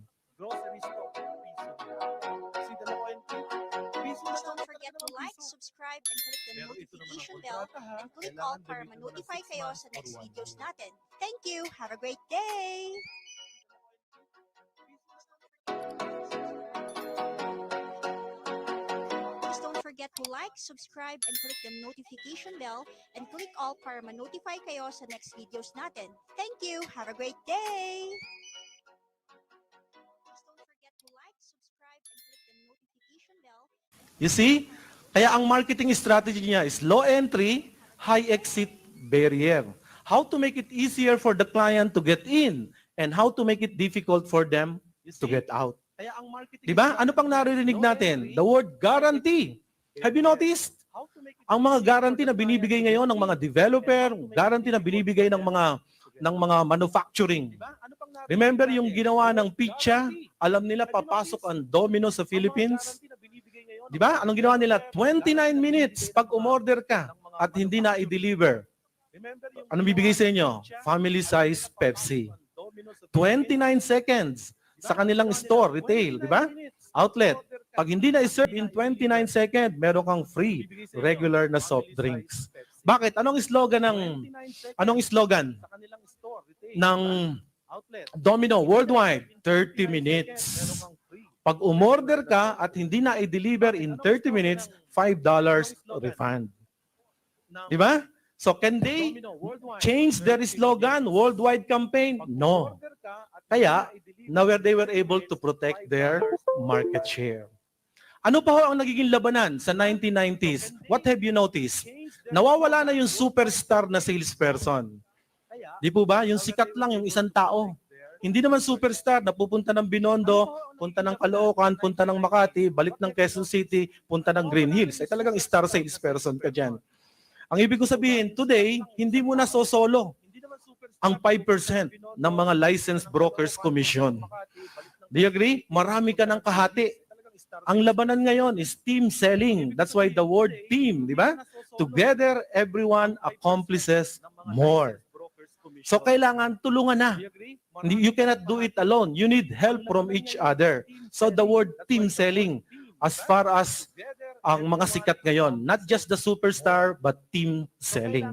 Speaker 5: Don't forget to like, subscribe, and click the notification bell and click all para ma-notify kayo sa next videos natin. Thank you! Have a great day! Please don't forget to like, subscribe, and click the notification bell and click all para ma-notify kayo sa next videos natin. Thank you! Have a great day! Please don't forget to like, subscribe, and click the notification bell.
Speaker 9: You see? Kaya ang marketing strategy niya is low entry, high exit barrier. How to make it easier for the client to get in and how to make it difficult for them to get out. Diba? Ano pang naririnig natin? The word guarantee. Have you noticed? Ang mga guarantee na binibigay ngayon ng mga developer, guarantee na binibigay ng mga manufacturing. Remember yung ginawa ng pizza? Alam nila papasok ang Domino's sa Philippines? Diba? Anong ginawa nila? 29 minutes pag umorder ka at hindi na i-deliver. Anong bibigay sa inyo? Family size Pepsi. 29 seconds sa kanilang store, retail, di ba? Outlet. Pag hindi na i-serve in 29 seconds, meron kang free regular na soft drinks. Bakit? Anong slogan ng Domino worldwide? 30 minutes. Pag umorder ka at hindi na i-deliver in 30 minutes, $5 refund. Di ba? So can they change their slogan, worldwide campaign? No. Kaya, now they were able to protect their market share. Ano pa ho ang nagiging labanan sa 1990s? What have you noticed? Nawawala na yung superstar na salesperson. Di po ba? Yung sikat lang, yung isang tao. Hindi naman superstar na pupunta ng Binondo, punta ng Caloocan, punta ng Makati, balik ng Quezon City, punta ng Green Hills. Ay talagang star salesperson ka dyan. Ang ibig ko sabihin, today, hindi mo na solo ang 5% ng mga licensed brokers commission. Do you agree? Marami ka ng kahati. Ang labanan ngayon is team selling. That's why the word team, di ba? Together, everyone accomplishes more. So kailangan tulungan na. You cannot do it alone. You need help from each other. So the word team selling, as far as ang mga sikat ngayon, not just the superstar, but team selling.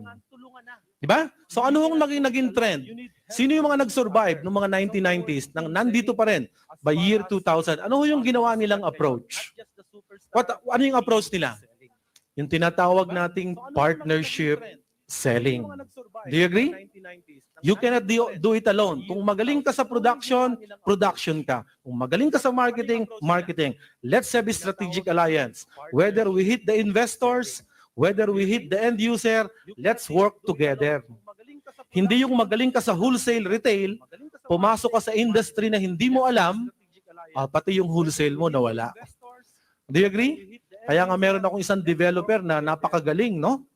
Speaker 9: Diba? So ano ang naging trend? Sino yung mga nag-survive noong mga 1990s nang nandito pa rin by year 2000? Ano yung ginawa nilang approach? Ano yung approach nila? Yung tinatawag nating partnership selling. Do you agree? You cannot do it alone. Kung magaling ka sa production, production ka. Kung magaling ka sa marketing, marketing. Let's have a strategic alliance. Whether we hit the investors, whether we hit the end user, let's work together. Hindi yung magaling ka sa wholesale retail, pumasok ka sa industry na hindi mo alam, pati yung wholesale mo nawala. Do you agree? Kaya nga meron akong isang developer na napakagaling, no?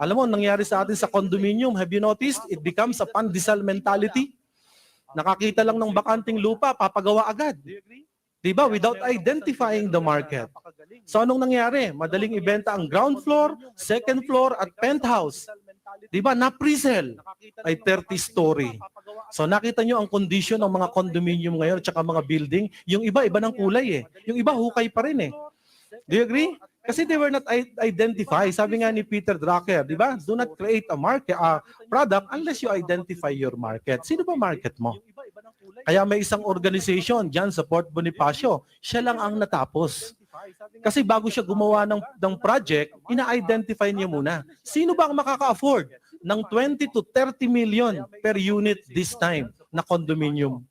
Speaker 9: Alam mo, nangyari sa atin sa condominium, have you noticed? It becomes a pandesal mentality. Nakakita lang ng bakanting lupa, papagawa agad. Diba? Without identifying the market. So anong nangyari? Madaling ibenta ang ground floor, second floor, at penthouse. Diba? Na-presell ay 30 story. So nakita nyo ang condition ng mga condominium ngayon at saka mga building. Yung iba ng kulay eh. Yung iba hukay pa rin eh. Do you agree? Kasi they were not identified. Sabi nga ni Peter Drucker, di ba? Do not create a market, product unless you identify your market. Sino ba market mo? Kaya may isang organization dyan sa Port Bonifacio, siya lang ang natapos. Kasi bago siya gumawa ng project, ina-identify niya muna. Sino ba ang makaka-afford ng 20 to 30 million per unit this time na condominium?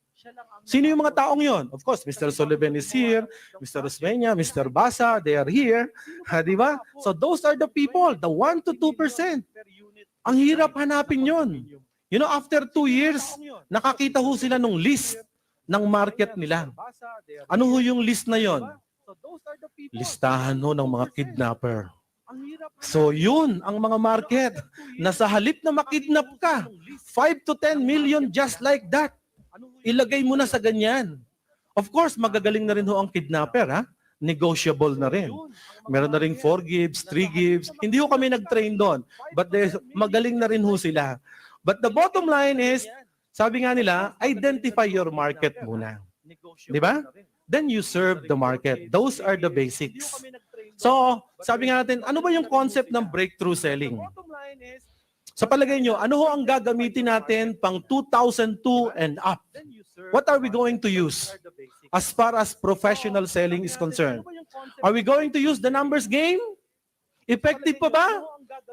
Speaker 9: Sino yung mga taong yon? Of course, Mr. Sullivan is here, Mr. Osmeña, Mr. Basa, they are here. Di ba? So those are the people, the 1 to 2%. Ang hirap hanapin yon. You know, after 2 years, nakakita ho sila ng list ng market nila. Ano ho yung list na yon? Listahan ho ng mga kidnapper. So yun ang mga market na sa halip na makidnap ka, 5 to 10 million just like that. Ilagay mo na sa ganyan. Of course, magagaling na rin ho ang kidnapper, ha? Negotiable na rin. Meron na rin 4 gives, 3 gives. Hindi ho kami nag-train doon. But magaling na rin ho sila. But the bottom line is, sabi nga nila, identify your market muna. Di ba? Then you serve the market. Those are the basics. So, sabi nga natin, ano ba yung concept ng breakthrough selling? Sa palagay nyo, ano ho ang gagamitin natin pang 2002 and up? What are we going to use as far as professional selling is concerned? Are we going to use the numbers game? Effective pa ba?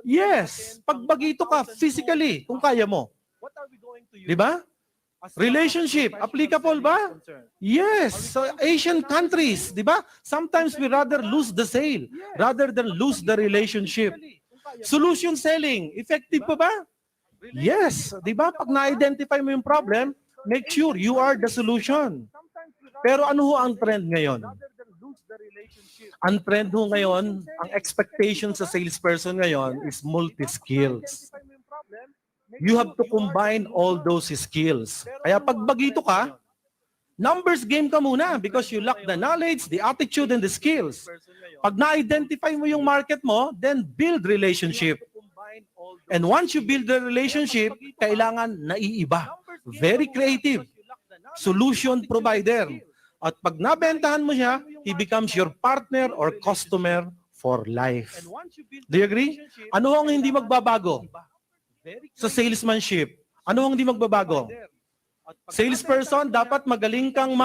Speaker 9: Yes. Pagbagito ka physically, kung kaya mo. Di ba? Relationship, applicable ba? Yes. So Asian countries, di ba? Sometimes we rather lose the sale rather than lose the relationship. Solution selling, effective pa ba? Yes. Di ba? Pag na-identify mo yung problem, make sure you are the solution. Pero ano ho ang trend ngayon? Ang trend ho ngayon, ang expectation sa salesperson ngayon is multi-skills. You have to combine all those skills. Kaya pag bagito ka, numbers game ka muna because you lack the knowledge, the attitude, and the skills. Pag na-identify mo yung market mo, then build relationship. And once you build the relationship, kailangan naiiba. Very creative. Solution provider. At pag nabentahan mo siya, he becomes your partner or customer for life. Do you agree? Ano ang hindi magbabago sa salesmanship? Ano ang hindi magbabago? Salesperson, dapat magaling kang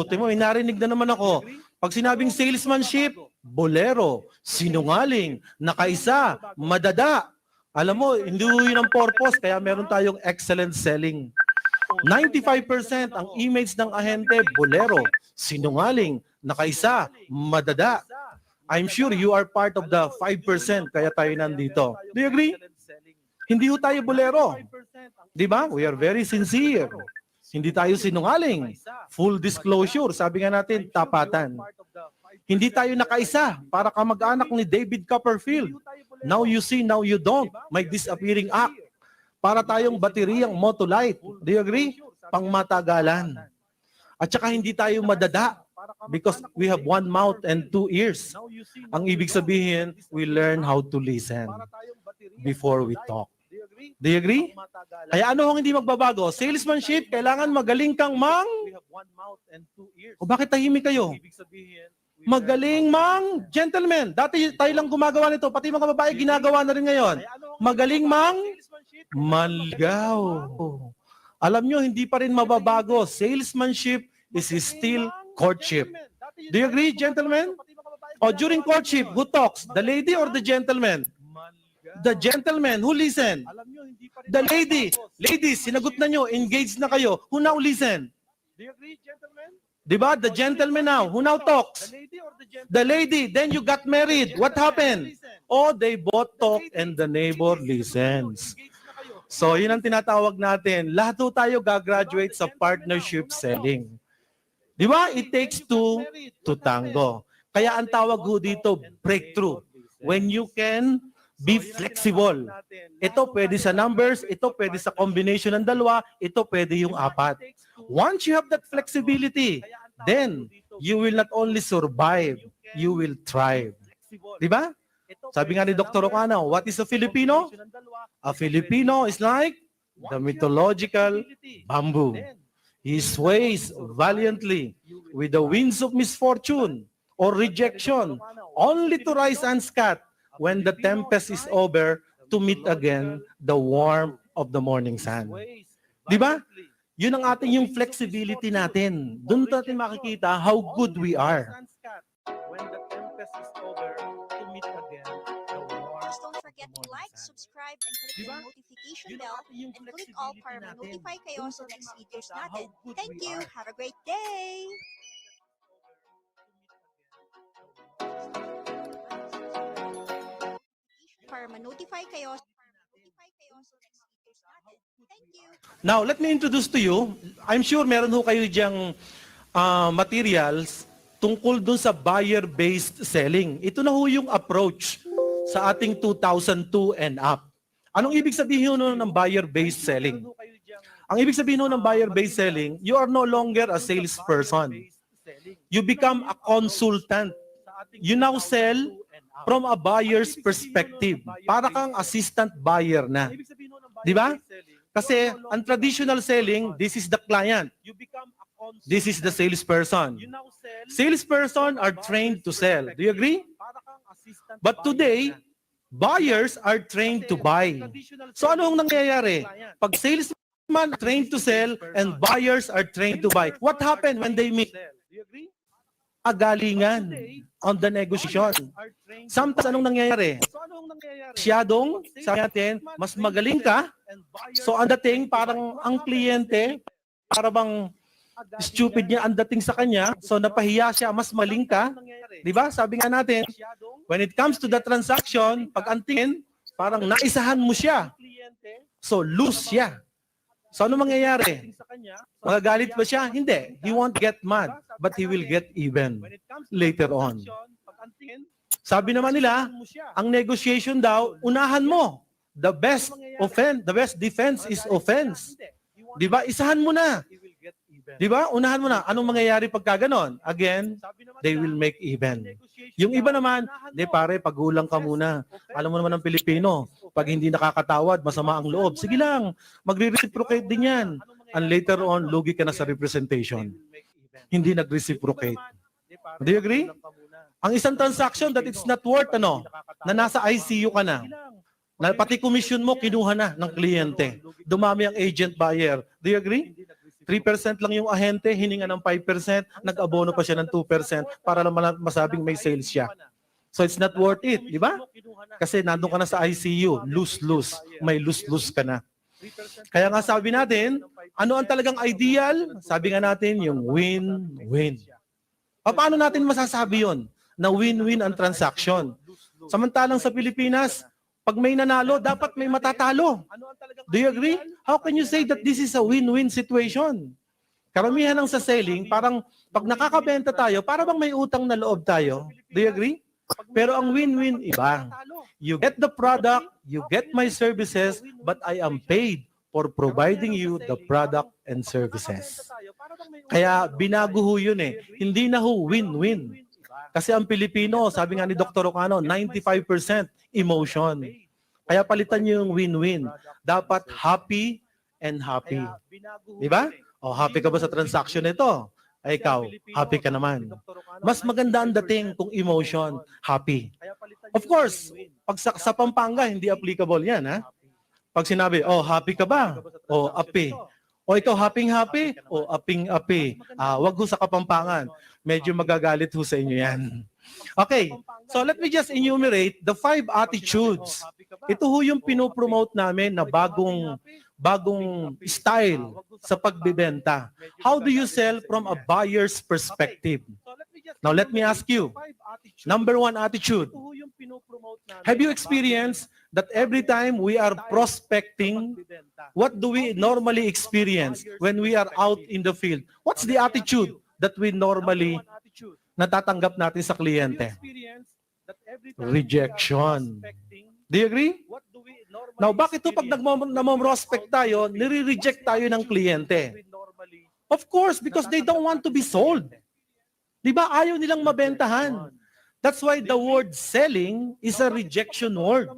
Speaker 9: timo, narinig na naman ako. Pag sinabing salesmanship, bolero, sinungaling, nakaisa, madada. Alam mo, hindi yun ang purpose, kaya meron tayong excellent selling. 95% ang image ng ahente, bolero, sinungaling, nakaisa, madada. I'm sure you are part of the 5%, kaya tayo nandito. Do you agree? Hindi ho tayo bolero. Di ba? We are very sincere. Hindi tayo sinungaling. Full disclosure. Sabi nga natin, tapatan. Hindi tayo nakaisa para kamag-anak ni David Copperfield. Now you see, now you don't. May disappearing act. Para tayong bateriyang Motolite. Do you agree? Pangmatagalan. At saka hindi tayo madada because we have one mouth and two ears. Ang ibig sabihin, we learn how to listen before we talk. Do you agree? Kaya ano ang hindi magbabago? Salesmanship, kailangan magaling kang bakit tahimik kayo? Magaling gentleman. Dati tayo lang gumagawa nito, pati mga babae ginagawa na rin ngayon. Magaling manligaw. Alam nyo, hindi pa rin mababago. Salesmanship is still courtship. Do you agree, gentlemen? O during courtship, who talks? The lady or the gentleman? The gentleman, who listen? The lady. Ladies, sinagot na nyo, engaged na kayo. Who now listen? Do you agree, gentlemen? Diba? The gentleman now. Who now talks? The lady. Then you got married. What happened? Oh, they both talk and the neighbor listens. So, yun ang tinatawag natin. Lahat po tayo gagraduate sa partnership selling. Diba? It takes two to tango. Kaya ang tawag ho dito, breakthrough. When you can be flexible. Ito pwede sa numbers, ito pwede sa combination ng dalawa, ito pwede yung apat. Once you have that flexibility, then you will not only survive, you will thrive. Diba? Sabi nga ni Dr. Ocana, what is a Filipino? A Filipino is like the mythological bamboo. He sways valiantly with the winds of misfortune or rejection, only to rise unscathed when the tempest is over to meet again the warmth of the morning sun. Di ba? Yun ang ating yung flexibility natin. Doon natin makikita how good we are. When the tempest is over to meet again the warmth.
Speaker 5: Just don't forget to like, subscribe, and click the notification bell, and click all para ma-notify kayo sa next videos natin. Thank you! Have a great day! Para ma-notify kayo sa next videos natin. Thank you!
Speaker 9: Now, let me introduce to you. I'm sure meron ho kayo diyang materials tungkol dun sa buyer-based selling. Ito na ho yung approach sa ating 2002 and up. Anong ibig sabihin nun ng buyer-based selling? Ang ibig sabihin nun ng buyer-based selling, you are no longer a salesperson. You become a consultant. You now sell from a buyer's perspective. Para kang assistant buyer na. Di ba? Kasi ang traditional selling, this is the client. This is the salesperson. Salesperson are trained to sell. Do you agree? But today, buyers are trained to buy. So ano ang nangyayari? Pag salesman trained to sell and buyers are trained to buy, what happened when they meet? Agalingan on the negotiation. Sometimes anong nangyayari? Siyadong, sabi natin, mas magaling ka. So ang dating, parang ang kliyente, para bang stupid niya ang dating sa kanya, so napahiya siya, mas maling ka. Diba? Sabi nga natin, when it comes to the transaction, pag ang tingin, parang naisahan mo siya. So lose siya. So ano mangyayari? Magagalit ba siya? Hindi. He won't get mad, but he will get even later on. Sabi naman nila, ang negotiation daw, unahan mo. The best defense is offense. Diba? Isahan mo na. Diba? Unahan mo na. Anong mangyayari pagka ganon? Again, they will make even. Yung iba naman, di pare, pagulang ka muna. Alam mo naman ng Pilipino, pag hindi nakakatawad, masama ang loob. Sige lang, magre-reciprocate din yan. And later on, lugi ka na sa representation. Hindi nag-reciprocate. Do you agree? Ang isang transaction that it's not worth na nasa ICU ka na pati commission mo kinuha na ng kliyente. Dumami ang agent buyer. Do you agree? 3% lang yung ahente, hininga ng 5%, nag-abono pa siya ng 2% para lang masabing may sales siya. So it's not worth it, di ba? Kasi nandun ka na sa ICU, lose-lose. May lose-lose ka na. Kaya nga sabi natin, ano ang talagang ideal? Sabi nga natin, yung win-win. Paano natin masasabi yon na win-win ang transaction? Samantalang sa Pilipinas, pag may nanalo, dapat may matatalo. Do you agree? How can you say that this is a win-win situation? Karamihan ng sa selling, parang pag nakakabenta tayo, para bang may utang na loob tayo. Do you agree? Pero ang win-win, iba. You get the product, you get my services, but I am paid for providing you the product and services. Kaya binago ho yun eh. Hindi na ho win-win. Kasi ang Pilipino, sabi nga ni Dr. Ocano, 95% emotion. Kaya palitan niyo yung win-win. Dapat happy and happy. Di ba? O, happy ka ba sa transaction nito? Ay, ikaw, happy ka naman. Mas maganda ang dating kung emotion, happy. Of course, pag sa Pampanga, hindi applicable yan, ha? Pag sinabi, oh, happy ka ba? O, api. O ikaw, happy-happy? O, aping-api. Wag ho sa Kapampangan. Medyo magagalit ho sa inyo yan. Okay, so let me just enumerate the 5 attitudes. Ito ho yung pinopromote namin na bagong style sa pagbibenta. How do you sell from a buyer's perspective? Now, let me ask you, number 1 attitude. Have you experienced that every time we are prospecting, what do we normally experience when we are out in the field? What's the attitude that we normally natatanggap natin sa kliyente? Rejection. Do you agree? Now, bakit ito pag nag-prospect tayo, nire-reject tayo ng kliyente? Of course, because they don't want to be sold. Di ba? Ayaw nilang mabentahan. That's why the word selling is a rejection word.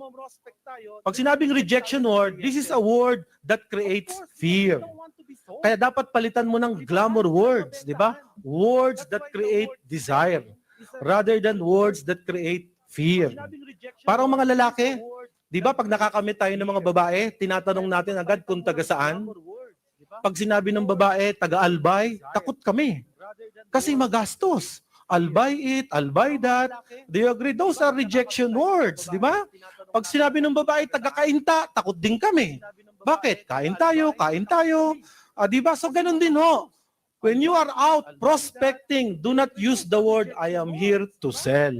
Speaker 9: Pag sinabing rejection word, this is a word that creates fear. Kaya dapat palitan mo ng glamour words, di ba? Words that create desire rather than words that create fear. Parang mga lalaki, di ba pag nakakamit tayo ng mga babae, tinatanong natin agad kung taga saan. Pag sinabi ng babae, taga-Albay, takot kami. Kasi magastos. I'll buy it, I'll buy that. Do you agree? Those are rejection words, di ba? Pag sinabi ng babae, taga-Kainta, takot din kami. Bakit? Kain tayo, kain tayo. Di ba? So ganun din ho. When you are out prospecting, do not use the word, I am here to sell.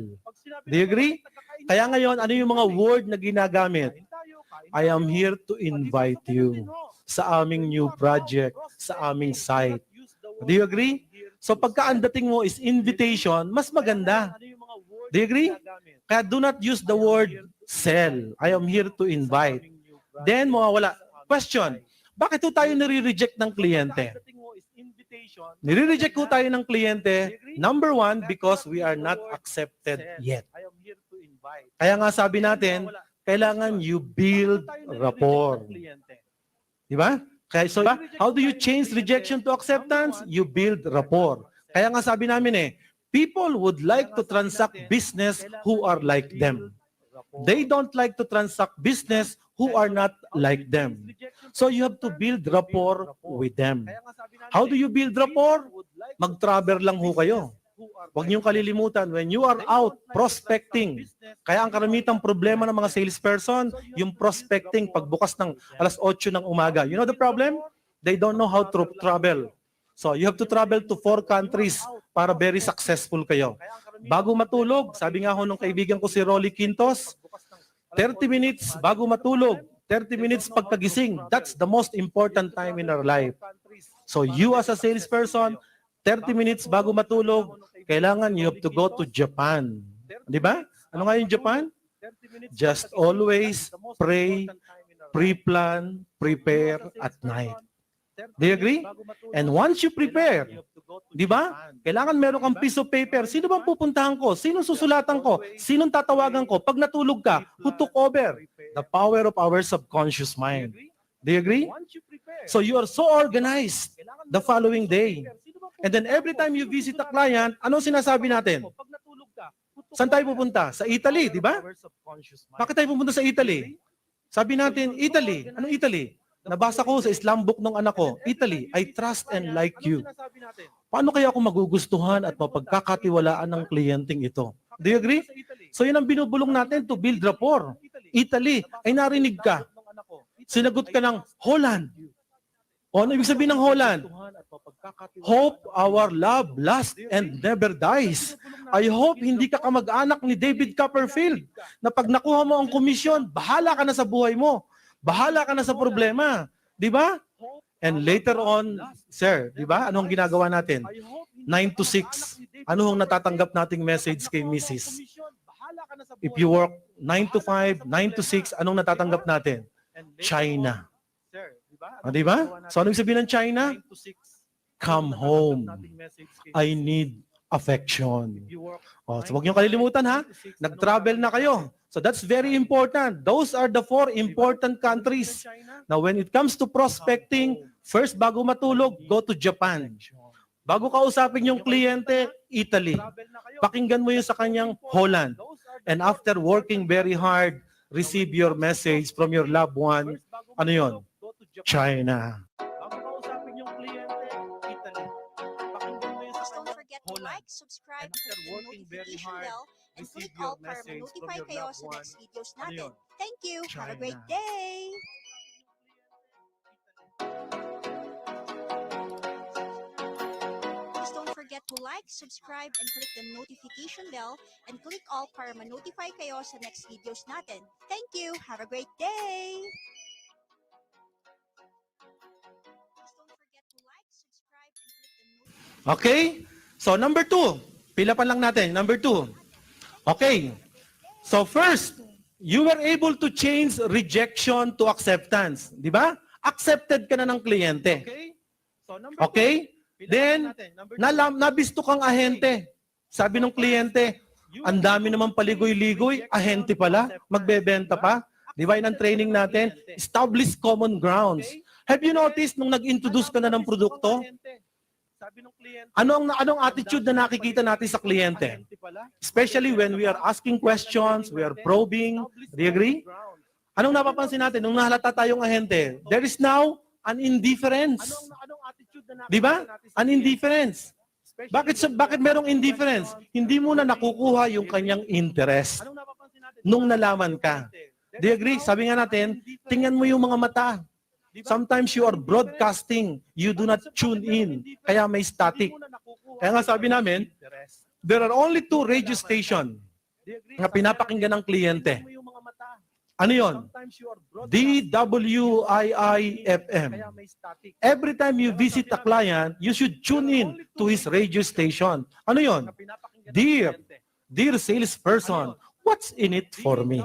Speaker 9: Do you agree? Kaya ngayon, ano yung mga word na ginagamit? I am here to invite you sa aming new project, sa aming site. Do you agree? So pagka ang dating mo is invitation, mas maganda. Do you agree? Kaya do not use the word sell. I am here to invite. Then mawawala. Question, bakit po tayo nire-reject ng kliyente? Nire-reject po tayo ng kliyente, number 1, because we are not accepted yet. Kaya nga sabi natin, kailangan you build rapport. Di ba? Kaya, so, how do you change rejection to acceptance? You build rapport. Kaya nga sabi namin people would like to transact business who are like them. They don't like to transact business who are not like them. So you have to build rapport with them. How do you build rapport? Mag-travel lang ho kayo. Huwag niyong kalilimutan, when you are out prospecting, kaya ang karamitang problema ng mga salesperson, yung prospecting pagbukas ng alas 8 ng umaga. You know the problem? They don't know how to travel. So you have to travel to 4 countries para very successful kayo. Bago matulog, sabi nga ho nung kaibigan ko si Rolly Quintos, 30 minutes bago matulog, 30 minutes pagkagising, that's the most important time in our life. So you as a salesperson, 30 minutes bago matulog, kailangan you have to go to Japan. Di ba? Ano nga yung Japan? Just always pray, pre-plan, prepare at night. Do you agree? And once you prepare, Di ba? Kailangan meron kang piece of paper. Sino bang pupuntahan ko? Sinong susulatan ko? Sinong tatawagan ko? Pag natulog ka, who took over? The power of our subconscious mind. Do you agree? So you are so organized the following day. And then every time you visit a client, anong sinasabi natin? Saan tayo pupunta? Sa Italy, di ba? Bakit tayo pupunta sa Italy? Sabi natin, Italy. Anong Italy? Nabasa ko sa Islam book ng anak ko, Italy, I trust and like you. Paano kaya ako magugustuhan at mapagkakatiwalaan ng kliyenteng ito? Do you agree? So yun ang binubulong natin to build rapport. Italy, ay narinig ka. Sinagot ka ng Holland. O ano ibig sabihin ng Holland? Hope our love lasts and never dies. I hope hindi ka kamag-anak ni David Copperfield na pag nakuha mo ang komisyon, bahala ka na sa buhay mo. Bahala ka na sa problema. Di ba? And later on, sir, di ba? Ano ang ginagawa natin? 9 to 6. Ano ang natatanggap nating message kay Mrs.? If you work 9 to 5, 9 to 6, anong natatanggap natin? China. Di ba? So anong sabihin ng China? Come home. I need affection. Oh, so huwag niyong kalilimutan ha. Nag-travel na kayo. So that's very important. Those are the 4 important countries. Now when it comes to prospecting, first bago matulog, go to Japan. Bago kausapin yung kliyente, Italy. Pakinggan mo yung sa kanyang Holland. And after working very hard, receive your message from your loved one. Ano yun? China.
Speaker 5: Don't forget to like, subscribe, click the notification bell, and click all para ma-notify kayo sa next videos natin. Thank you. Have a great day. Please don't forget to like, subscribe, and click the notification bell, and click all para ma-notify kayo sa next videos natin. Thank you. Have a great day. Please don't forget to like, subscribe, and click the notification.
Speaker 9: Okay? So number 2, pila pa lang natin. Number 2. Okay. So first, you were able to change rejection to acceptance. Di ba? Accepted ka na ng kliyente. Okay? Then, nabisto kang ahente. Sabi ng kliyente, ang dami naman paligoy-ligoy, ahente pala, magbebenta pa. Di ba? Yun ang training natin. Establish common grounds. Have you noticed nung nag-introduce ka na ng produkto? Anong attitude na nakikita natin sa kliyente? Especially when we are asking questions, we are probing. Do you agree? Anong napapansin natin nung nahalata tayong ahente? There is now an indifference. Di ba? An indifference. Bakit merong indifference? Hindi mo na nakukuha yung kanyang interest nung nalaman ka. Do you agree? Sabi nga natin, tingnan mo yung mga mata. Sometimes you are broadcasting, you do not tune in, kaya may static. Kaya nga sabi namin, there are only 2 radio station na pinapakinggan ng kliyente. Ano yun? DWII-FM. Every time you visit a client, you should tune in to his radio station. Ano yun? Dear salesperson, what's in it for me?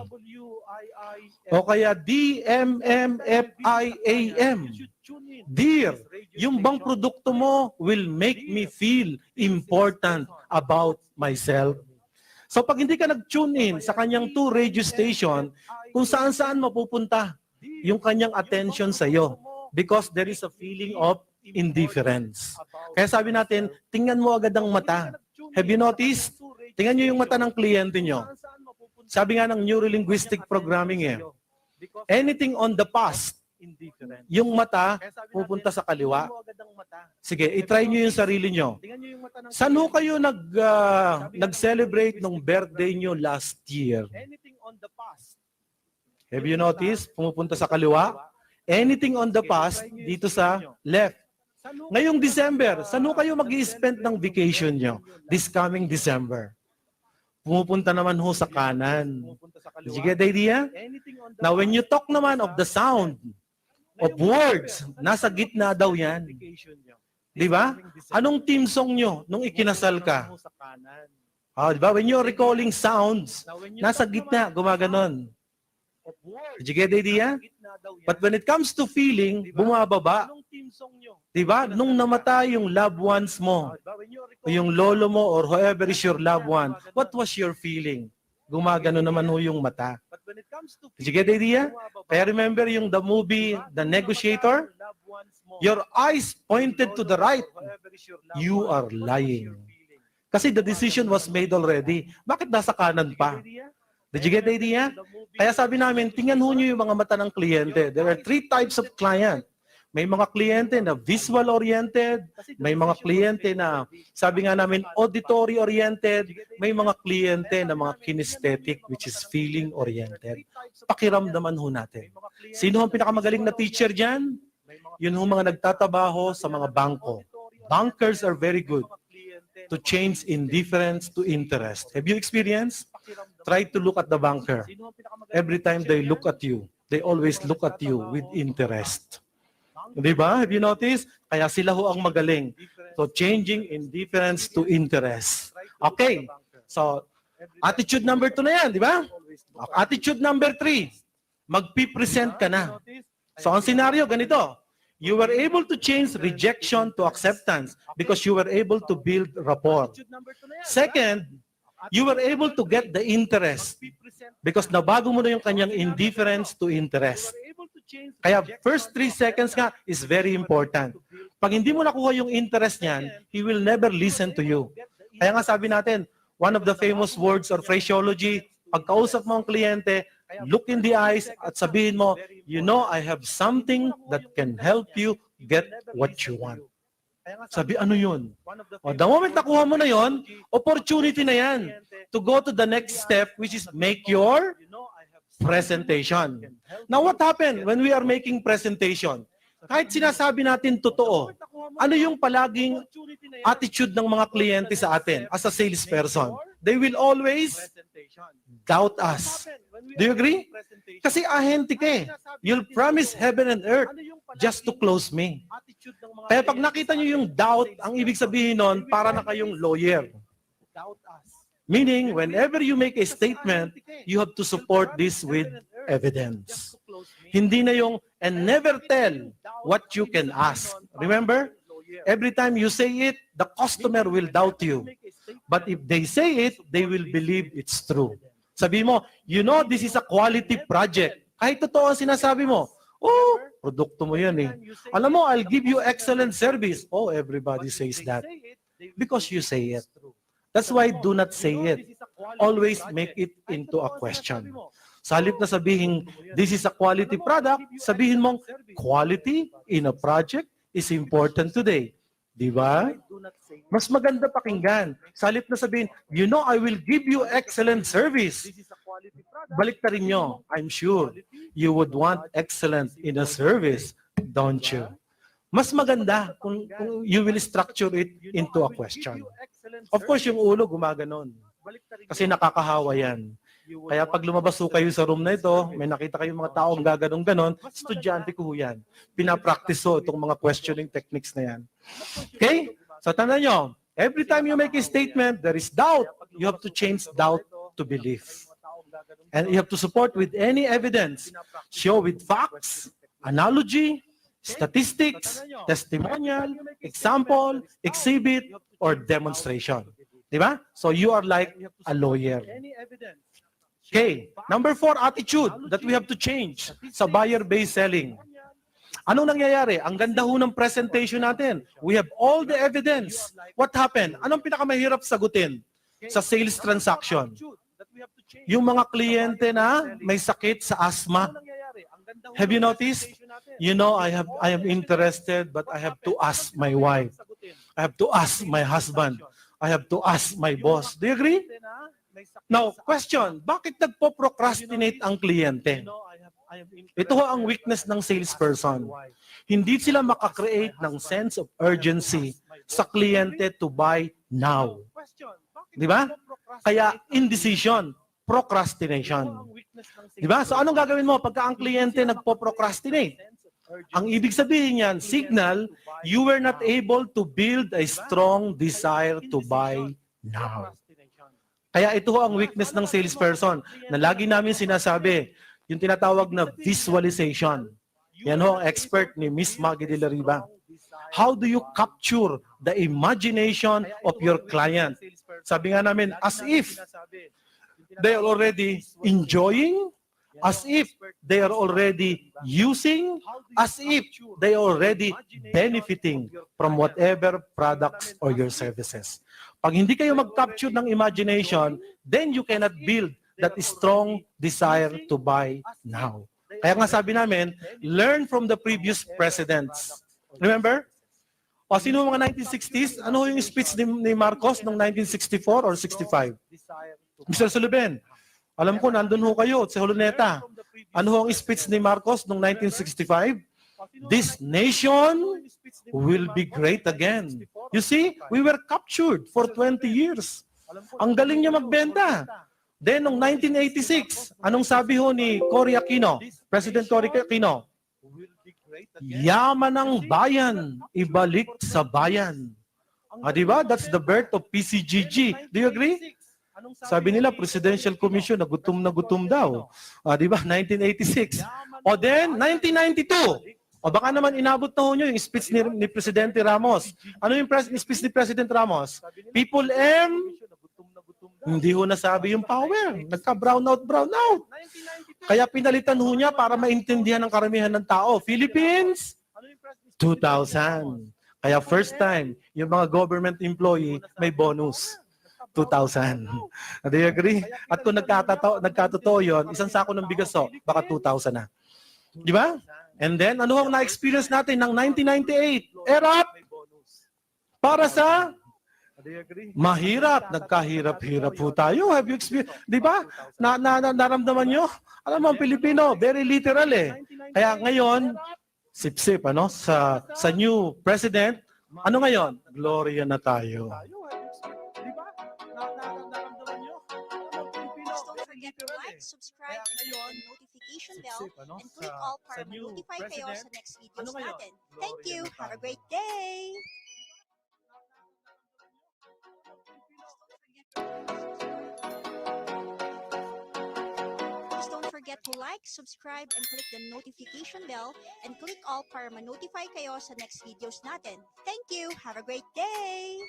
Speaker 9: O kaya DMMFIAM. Dear, yung bang produkto mo will make me feel important about myself. So pag hindi ka nag-tune in sa kanyang 2 radio station, kung saan-saan mapupunta yung kanyang attention sa iyo because there is a feeling of indifference. Kaya sabi natin, tingnan mo agad ang mata. Have you noticed? Tingnan nyo yung mata ng kliyente nyo. Sabi nga ng neurolinguistic programming anything on the past, yung mata pupunta sa kaliwa. Sige, itry nyo yung sarili nyo. Saan ho kayo nag-celebrate nung birthday nyo last year? Have you noticed? Pumupunta sa kaliwa. Anything on the past, dito sa left. Ngayong December, saan ho kayo mag-i-spend ng vacation nyo? This coming December. Pumupunta naman ho sa kanan. Did you get the idea? Now, when you talk naman of the sound of words, nasa gitna daw yan. Di ba? Anong team song nyo nung ikinasal ka? Di ba? When you're recalling sounds, nasa gitna, gumaganon. Did you get the idea? But when it comes to feeling, bumababa. Di ba? Nung namatay yung loved ones mo, o yung lolo mo or whoever is your loved one, what was your feeling? Gumagano naman ho yung mata. Did you get the idea? Kaya remember yung the movie, The Negotiator? Your eyes pointed to the right. You are lying. Kasi the decision was made already. Bakit nasa kanan pa? Did you get the idea? Kaya sabi namin, tingnan ho nyo yung mga mata ng kliyente. There are 3 types of client. May mga kliyente na visual-oriented, may mga kliyente na, sabi nga namin, auditory-oriented, may mga kliyente na mga kinesthetic, which is feeling-oriented. Pakiramdaman ho natin. Sino ang pinakamagaling na teacher dyan? Yun ho mga nagtatabaho sa mga bangko. Bankers are very good to change indifference to interest. Have you experienced? Try to look at the banker. Every time they look at you, they always look at you with interest. Diba? Have you noticed? Kaya sila ho ang magaling. So, changing indifference to interest. Okay. So, attitude number 2 na yan, di ba? Attitude number 3, magpipresent ka na. So, ang scenario, ganito. You were able to change rejection to acceptance because you were able to build rapport. Second, you were able to get the interest because nabago mo na yung kanyang indifference to interest. Kaya first 3 seconds nga is very important. Pag hindi mo nakuha yung interest niyan, he will never listen to you. Kaya nga sabi natin, one of the famous words or phraseology, pagkausap mo ang kliyente, look in the eyes at sabihin mo, you know, I have something that can help you get what you want. Sabi, ano yun? O, the moment nakuha mo na yun, opportunity na yan to go to the next step, which is make your presentation. Now, what happened when we are making presentation? Kahit sinasabi natin totoo, ano yung palaging attitude ng mga kliyente sa atin as a salesperson? They will always doubt us. Do you agree? Kasi ahente ka eh. You'll promise heaven and earth just to close me. Kaya pag nakita nyo yung doubt, ang ibig sabihin nun, para na kayong lawyer. Meaning, whenever you make a statement, you have to support this with evidence. Hindi na yung, and never tell what you can ask. Remember? Every time you say it, the customer will doubt you. But if they say it, they will believe it's true. Sabi mo, you know, this is a quality project. Kahit totoo ang sinasabi mo, oh, produkto mo yan eh. Alam mo, I'll give you excellent service. Oh, everybody says that. Because you say it. That's why do not say it. Always make it into a question. Sa halip na sabihin, this is a quality product, sabihin mong, quality in a project is important today. Di ba? Mas maganda pakinggan. Sa halip na sabihin, you know, I will give you excellent service. Balik ta rin nyo. I'm sure you would want excellent in a service, don't you? Mas maganda kung you will structure it into a question. Of course, yung ulo gumaganon. Kasi nakakahawa yan. Kaya pag lumabas ho kayo sa room na ito, may nakita kayong mga taong gaganong-ganon, estudyante ko ho yan. Pinapractice ho itong mga questioning techniques na yan. Okay? So tandaan nyo, every time you make a statement, there is doubt. You have to change doubt to belief. And you have to support with any evidence. Show with facts, analogy, statistics, testimonial, example, exhibit, or demonstration. Diba? So you are like a lawyer. Okay. Number 4, attitude that we have to change sa buyer-based selling. Anong nangyayari? Ang ganda ho ng presentation natin. We have all the evidence. What happened? Anong pinakamahirap sagutin sa sales transaction? Yung mga kliyente na may sakit sa asthma. Have you noticed? You know, I am interested, but I have to ask my wife. I have to ask my husband. I have to ask my boss. Do you agree? Now, question, bakit nagpo-procrastinate ang kliyente? Ito ho ang weakness ng salesperson. Hindi sila makakreate ng sense of urgency sa kliyente to buy now. Di ba? Kaya indecision, procrastination. Di ba? So anong gagawin mo pagka ang kliyente nagpo-procrastinate? Ang ibig sabihin niyan, signal, you were not able to build a strong desire to buy now. Kaya ito ho ang weakness ng salesperson na lagi namin sinasabi, yung tinatawag na visualization. Yan ho ang expert ni Miss Maggie de la Riva. How do you capture the imagination of your client. Sabi nga namin, as if they are already enjoying, as if they are already using, as if they are already benefiting from whatever products or your services. Pag hindi kayo mag-capture ng imagination, then you cannot build that strong desire to buy now. Kaya nga sabi namin, learn from the previous presidents. Remember? O sino mga 1960s? Ano yung speech ni Marcos noong 1964 or 65? Mr. Suluben, alam ko nandun ho kayo sa Holoneta. Ano ho ang speech ni Marcos noong 1965? This nation will be great again. You see, we were captured for 20 years. Ang galing niya magbenta. Then, noong 1986, anong sabi ho ni Cory Aquino, President Cory Aquino? Yaman ng bayan, ibalik sa bayan. Diba? That's the birth of PCGG. Do you agree? Sabi nila, Presidential Commission, na gutom daw. Diba? 1986. O then, 1992. O baka naman inabot na ho nyo yung speech ni Presidente Ramos. Ano yung speech ni President Ramos? People hindi ho nasabi yung power. Nagka-brown out. Kaya pinalitan ho niya para maintindihan ng karamihan ng tao. Philippines, 2,000. Kaya first time, yung mga government employee may bonus. 2,000. Do you agree? At kung nagkatotoo yun, isang sako ng bigas baka 2,000 na. Di ba? And then, ano ang na-experience natin ng 1998? ERAP para sa mahirap. Nagkahirap-hirap po tayo. Have you experienced? Di ba? Naramdaman nyo? Alam mo, ang Pilipino, very literal eh. Kaya ngayon, sip-sip, sa new president, ano ngayon? Gloria na tayo.
Speaker 5: Don't forget to like, subscribe, and click the notification bell, and click all para ma-notify kayo sa next videos natin. Thank you! Have a great day! Please don't forget to like, subscribe, and click the notification bell, and click all para ma-notify kayo sa next videos natin. Thank you! Have a great day!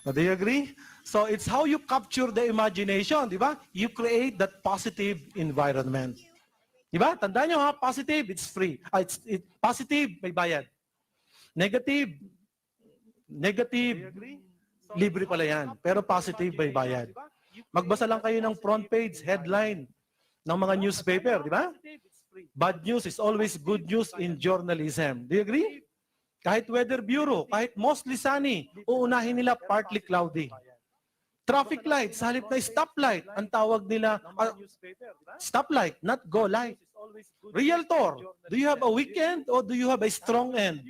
Speaker 9: Do you agree? So it's how you capture the imagination, di ba? You create that positive environment. Di ba? Tandaan nyo ha, positive, it's free. Positive, may bayad. Negative, libre pala yan. Pero positive, may bayad. Magbasa lang kayo ng front page, headline ng mga newspaper, di ba? Bad news is always good news in journalism. Do you agree? Kahit weather bureau, kahit mostly sunny, uunahin nila partly cloudy. Traffic light, sa halip na stoplight, ang tawag nila, stoplight, not go light. Realtor, do you have a weekend or do you have a strong end?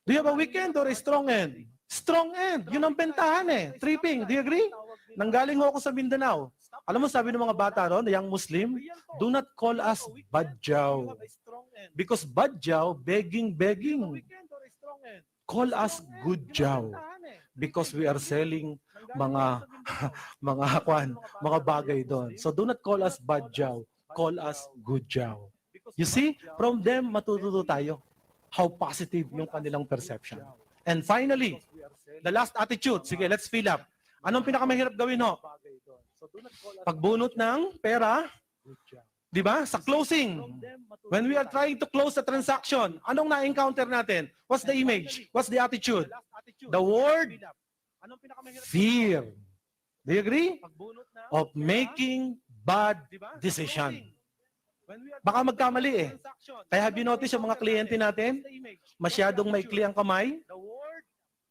Speaker 9: Do you have a weekend or a strong end? Strong end, yun ang bentahan eh. Tripping, do you agree? Nanggaling ako sa Mindanao. Alam mo, sabi ng mga bata ron, young Muslim, do not call us badjaw. Because badjaw, begging. Call us goodjaw. Because we are selling mga bagay doon. So do not call us badjaw. Call us goodjaw. You see, from them, matututo tayo how positive yung kanilang perception. And finally, the last attitude. Sige, let's fill up. Anong pinakamahirap gawin ho? Pagbunot ng pera, di ba? Sa closing, when we are trying to close the transaction, anong na-encounter natin? What's the image? What's the attitude? The word fear. Do you agree? Of making bad decision. Baka magkamali eh. Kaya have you noticed yung mga kliyente natin? Masyadong maikli ang kamay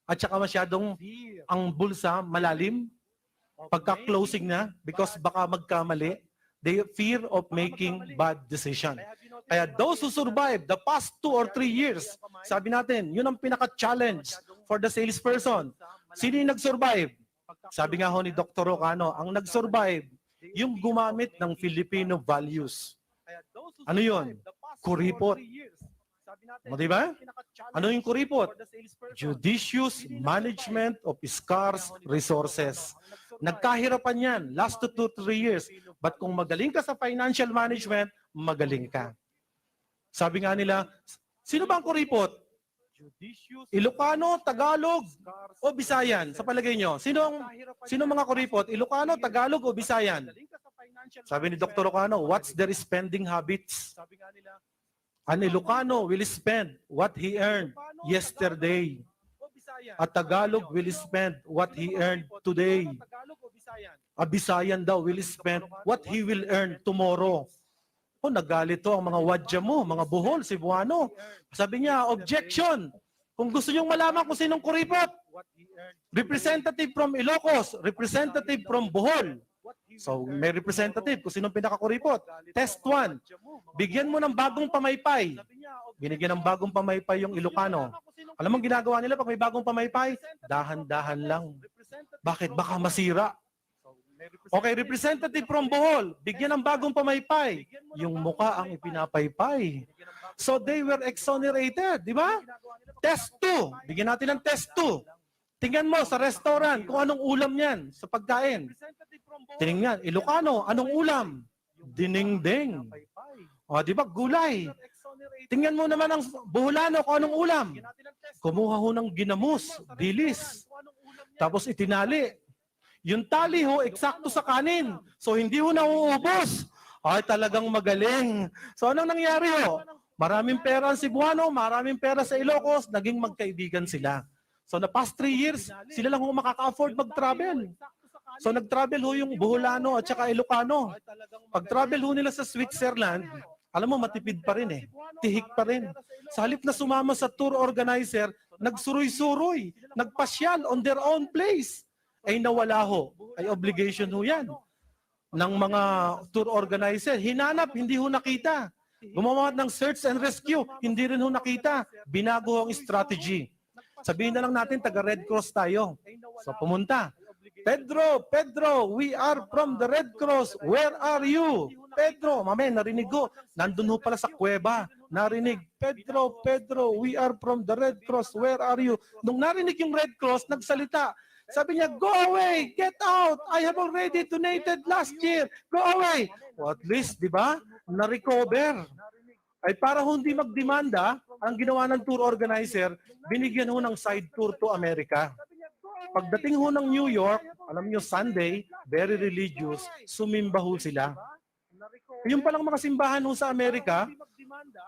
Speaker 9: at saka masyadong ang bulsa malalim pagka-closing na because baka magkamali. They fear of making bad decision. Kaya those who survive the past 2 or 3 years, sabi natin, yun ang pinaka-challenge for the salesperson. Sino yung nag-survive? Sabi nga ho ni Dr. Rocano, ang nag-survive, yung gumamit ng Filipino values. Ano yun? Kuripot. O diba? Ano yung kuripot? Judicious management of scarce resources. Nagkahirapan yan last 2 to 3 years. But kung magaling ka sa financial management, magaling ka. Sabi nga nila, sino ba ang kuripot? Ilocano, Tagalog, o Bisayan? Sa palagay nyo, sino mga kuripot? Ilocano, Tagalog, o Bisayan? Sabi ni Dr. Ocano, what's their spending habits? An Ilocano will spend what he earned yesterday. A Tagalog will spend what he earned today. A Bisayan daw will spend what he will earn tomorrow. O, nagalit to ang mga wadya mo, mga buhol, Cebuano. Sabi niya, objection. Kung gusto niyong malaman kung sinong kuripot, representative from Ilocos, representative from Bohol. So, may representative kung sinong pinakakuripot. Test 1. Bigyan mo ng bagong pamaypay. Binigyan ng bagong pamaypay yung Ilocano. Alam mo ginagawa nila pag may bagong pamaypay? Dahan-dahan lang. Bakit? Baka masira. Okay, representative from Bohol, bigyan ng bagong pamaypay. Yung muka ang ipinapaypay. So they were exonerated, di ba? Test 2. Bigyan natin ng test 2. Tingnan mo sa restaurant kung anong ulam niyan sa pagkain. Tingnan, Ilocano, anong ulam? Dinengdeng. O, di ba? Gulay. Tingnan mo naman ang Boholano kung anong ulam. Kumuha ho ng ginamos, dilis. Tapos itinali. Yung tali ho, eksakto sa kanin. So, hindi ho nauubos. Ay, talagang magaling. So, anong nangyari ho? Maraming pera ang Cebuano, maraming pera sa Ilocos, naging magkaibigan sila. So, na past 3 years, sila lang ho makaka-afford mag-travel. So, nag-travel ho yung Boholano at saka Ilocano. Pag-travel ho nila sa Switzerland, alam mo, matipid pa rin eh. Tihik pa rin. Sa halip na sumama sa tour organizer, nagsuroy-suroy, nagpasyal on their own place. Ay nawala ho. Ay obligation ho yan ng mga tour organizer. Hinanap, hindi ho nakita. Gumawa ng search and rescue, hindi rin ho nakita. Binago ho ang strategy. Sabihin na lang natin, taga Red Cross tayo. So pumunta. Pedro, we are from the Red Cross. Where are you? Pedro, mame, narinig ko. Nandun ho pala sa kuweba. Narinig, Pedro, we are from the Red Cross. Where are you? Nung narinig yung Red Cross, nagsalita. Sabi niya, go away, get out. I have already donated last year. Go away. O at least, di ba, na-recover. Ay para hindi magdemanda, ang ginawa ng tour organizer, binigyan ho ng side tour to America. Pagdating ho ng New York, alam niyo Sunday, very religious, sumimba ho sila. Yung palang mga simbahan ho sa Amerika,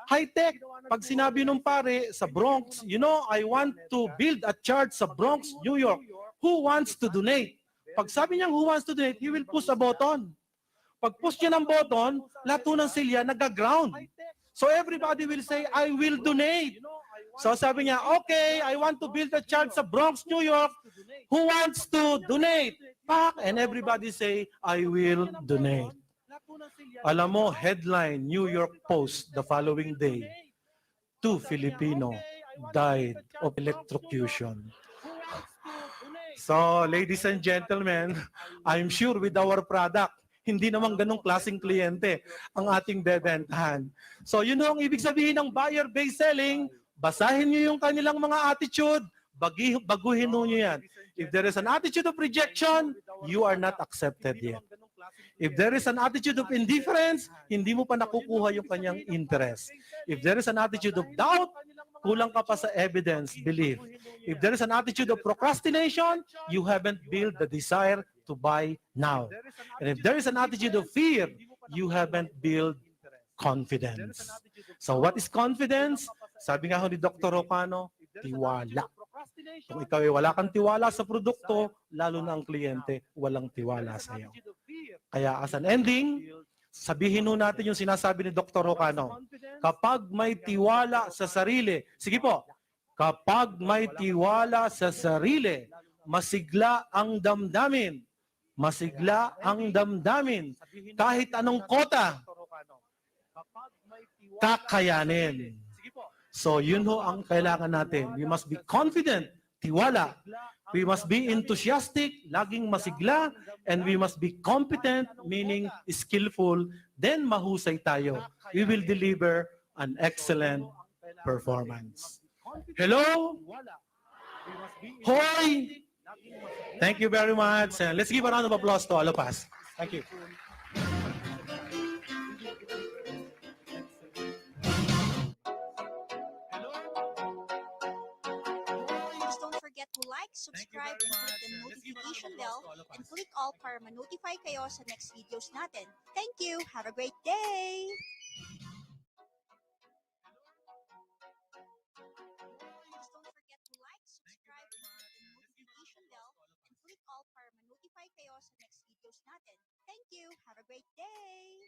Speaker 9: high-tech. Pag sinabi nung pare sa Bronx, you know, I want to build a church sa Bronx, New York. Who wants to donate? Pag sabi niyang who wants to donate, he will push a button. Pag push niya ng button, lahat ng silya nag-ground. So everybody will say, I will donate. So sabi niya, okay, I want to build a church sa Bronx, New York. Who wants to donate? Pak! And everybody say, I will donate. Alam mo, headline, New York Post the following day, 2 Filipino died of electrocution. So, ladies and gentlemen, I'm sure with our product, hindi naman ganong klaseng kliyente ang ating bebentahan. So, yun ang ibig sabihin ng buyer-based selling. Basahin nyo yung kanilang mga attitude, baguhin nyo yan. If there is an attitude of rejection, you are not accepted yet. If there is an attitude of indifference, hindi mo pa nakukuha yung kanyang interest. If there is an attitude of doubt, kulang ka pa sa evidence, belief. If there is an attitude of procrastination, you haven't built the desire to buy now. And if there is an attitude of fear, you haven't built confidence. So what is confidence? Sabi nga ho ni Dr. Ocano, tiwala. Kung ikaw ay wala kang tiwala sa produkto, lalo na ang kliyente, walang tiwala sa iyo. Kaya as an ending, sabihin nun natin yung sinasabi ni Dr. Ocano. Kapag may tiwala sa sarili, sige po, kapag may tiwala sa sarili, masigla ang damdamin. Masigla ang damdamin. Kahit anong kota, kakayanin. So yun ho ang kailangan natin. We must be confident, tiwala. We must be enthusiastic, laging masigla, and we must be competent, meaning skillful, then mahusay tayo. We will deliver an excellent performance. Hello? Hoy! Thank you very much. And let's give a round of applause to all of us. Thank you.
Speaker 5: to like, subscribe, and click the notification bell, and click all para ma-notify kayo sa next videos natin. Thank you! Have a great day! Don't forget to like, subscribe, and click the notification bell, and click all para ma-notify kayo sa next videos natin. Thank you! Have a great day!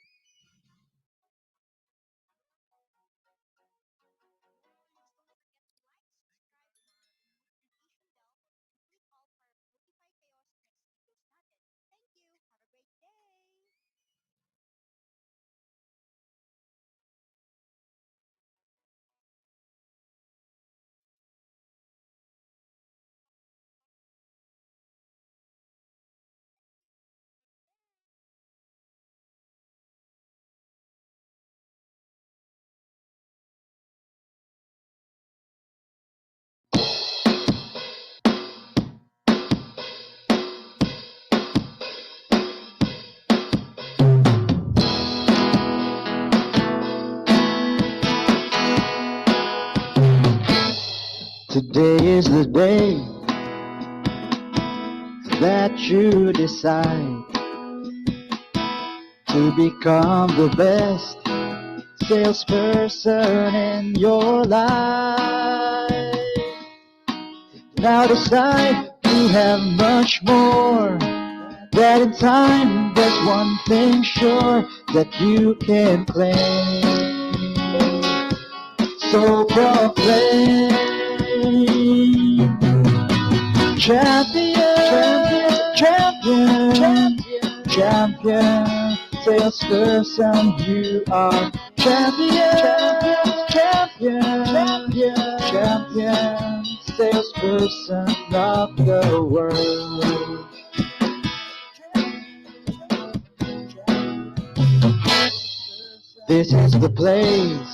Speaker 1: Today is the day that you decide to become the best salesperson in your life. Now decide you have much more, that in time there's one thing sure that you can claim. So proclaim, champion, champion, champion, champion, salesperson you are. Champion, champion, champion, champion, salesperson of the world. This is the place.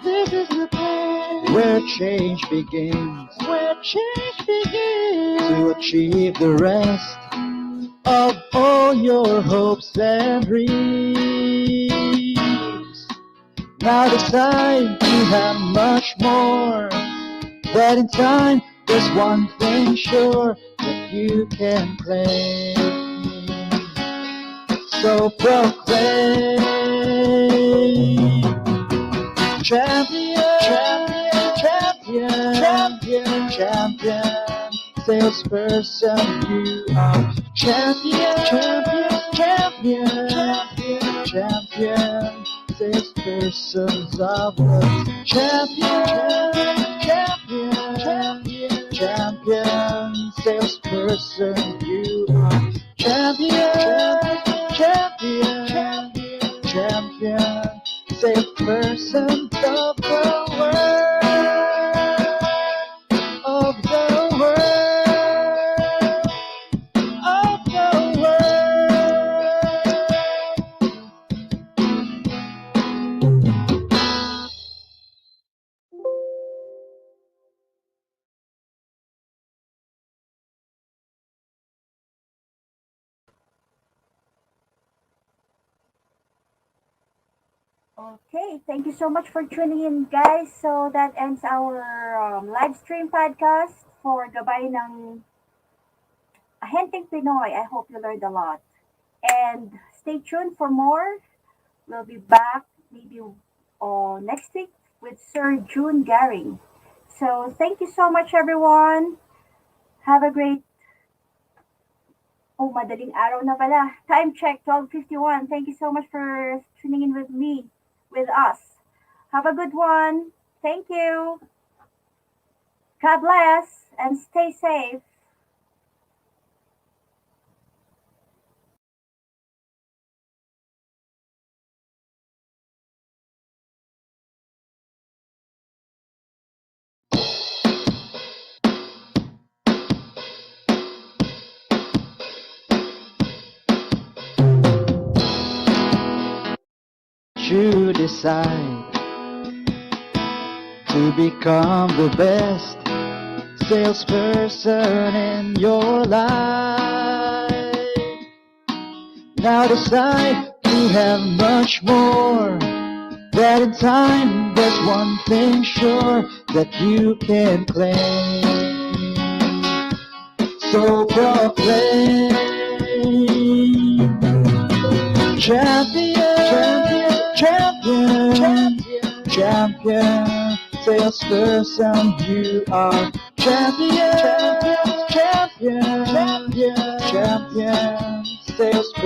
Speaker 1: This is the place where change begins. Where change begins to achieve the rest of all your hopes and dreams. Now decide you have much more, that in time there's one thing sure that you can claim. So proclaim, champion, champion, champion, champion, champion, salesperson you are. Champion, champion, champion, champion, champion, salespersons of the champion, champion, champion, champion, salesperson you are. Champion, champion, champion, champion, salesperson of the world, of the world, of the
Speaker 3: Okay, thank you so much for tuning in, guys. So that ends our live stream podcast for Gabay ng Ahenteng Pinoy. I hope you learned a lot. And stay tuned for more. We'll be back maybe next week with Sir Jun Garing. So thank you so much, everyone. Have a great, madaling araw na pala. Time check, 12:51. Thank you so much for tuning in with me, with us. Have a good one. Thank you. God bless and stay safe.
Speaker 1: You decide to become the best salesperson in your life. Now decide you have much more, that in time there's one thing sure that you can claim. So proclaim, champion, champion, champion, salesperson, you are champion, champion, champion, salesperson.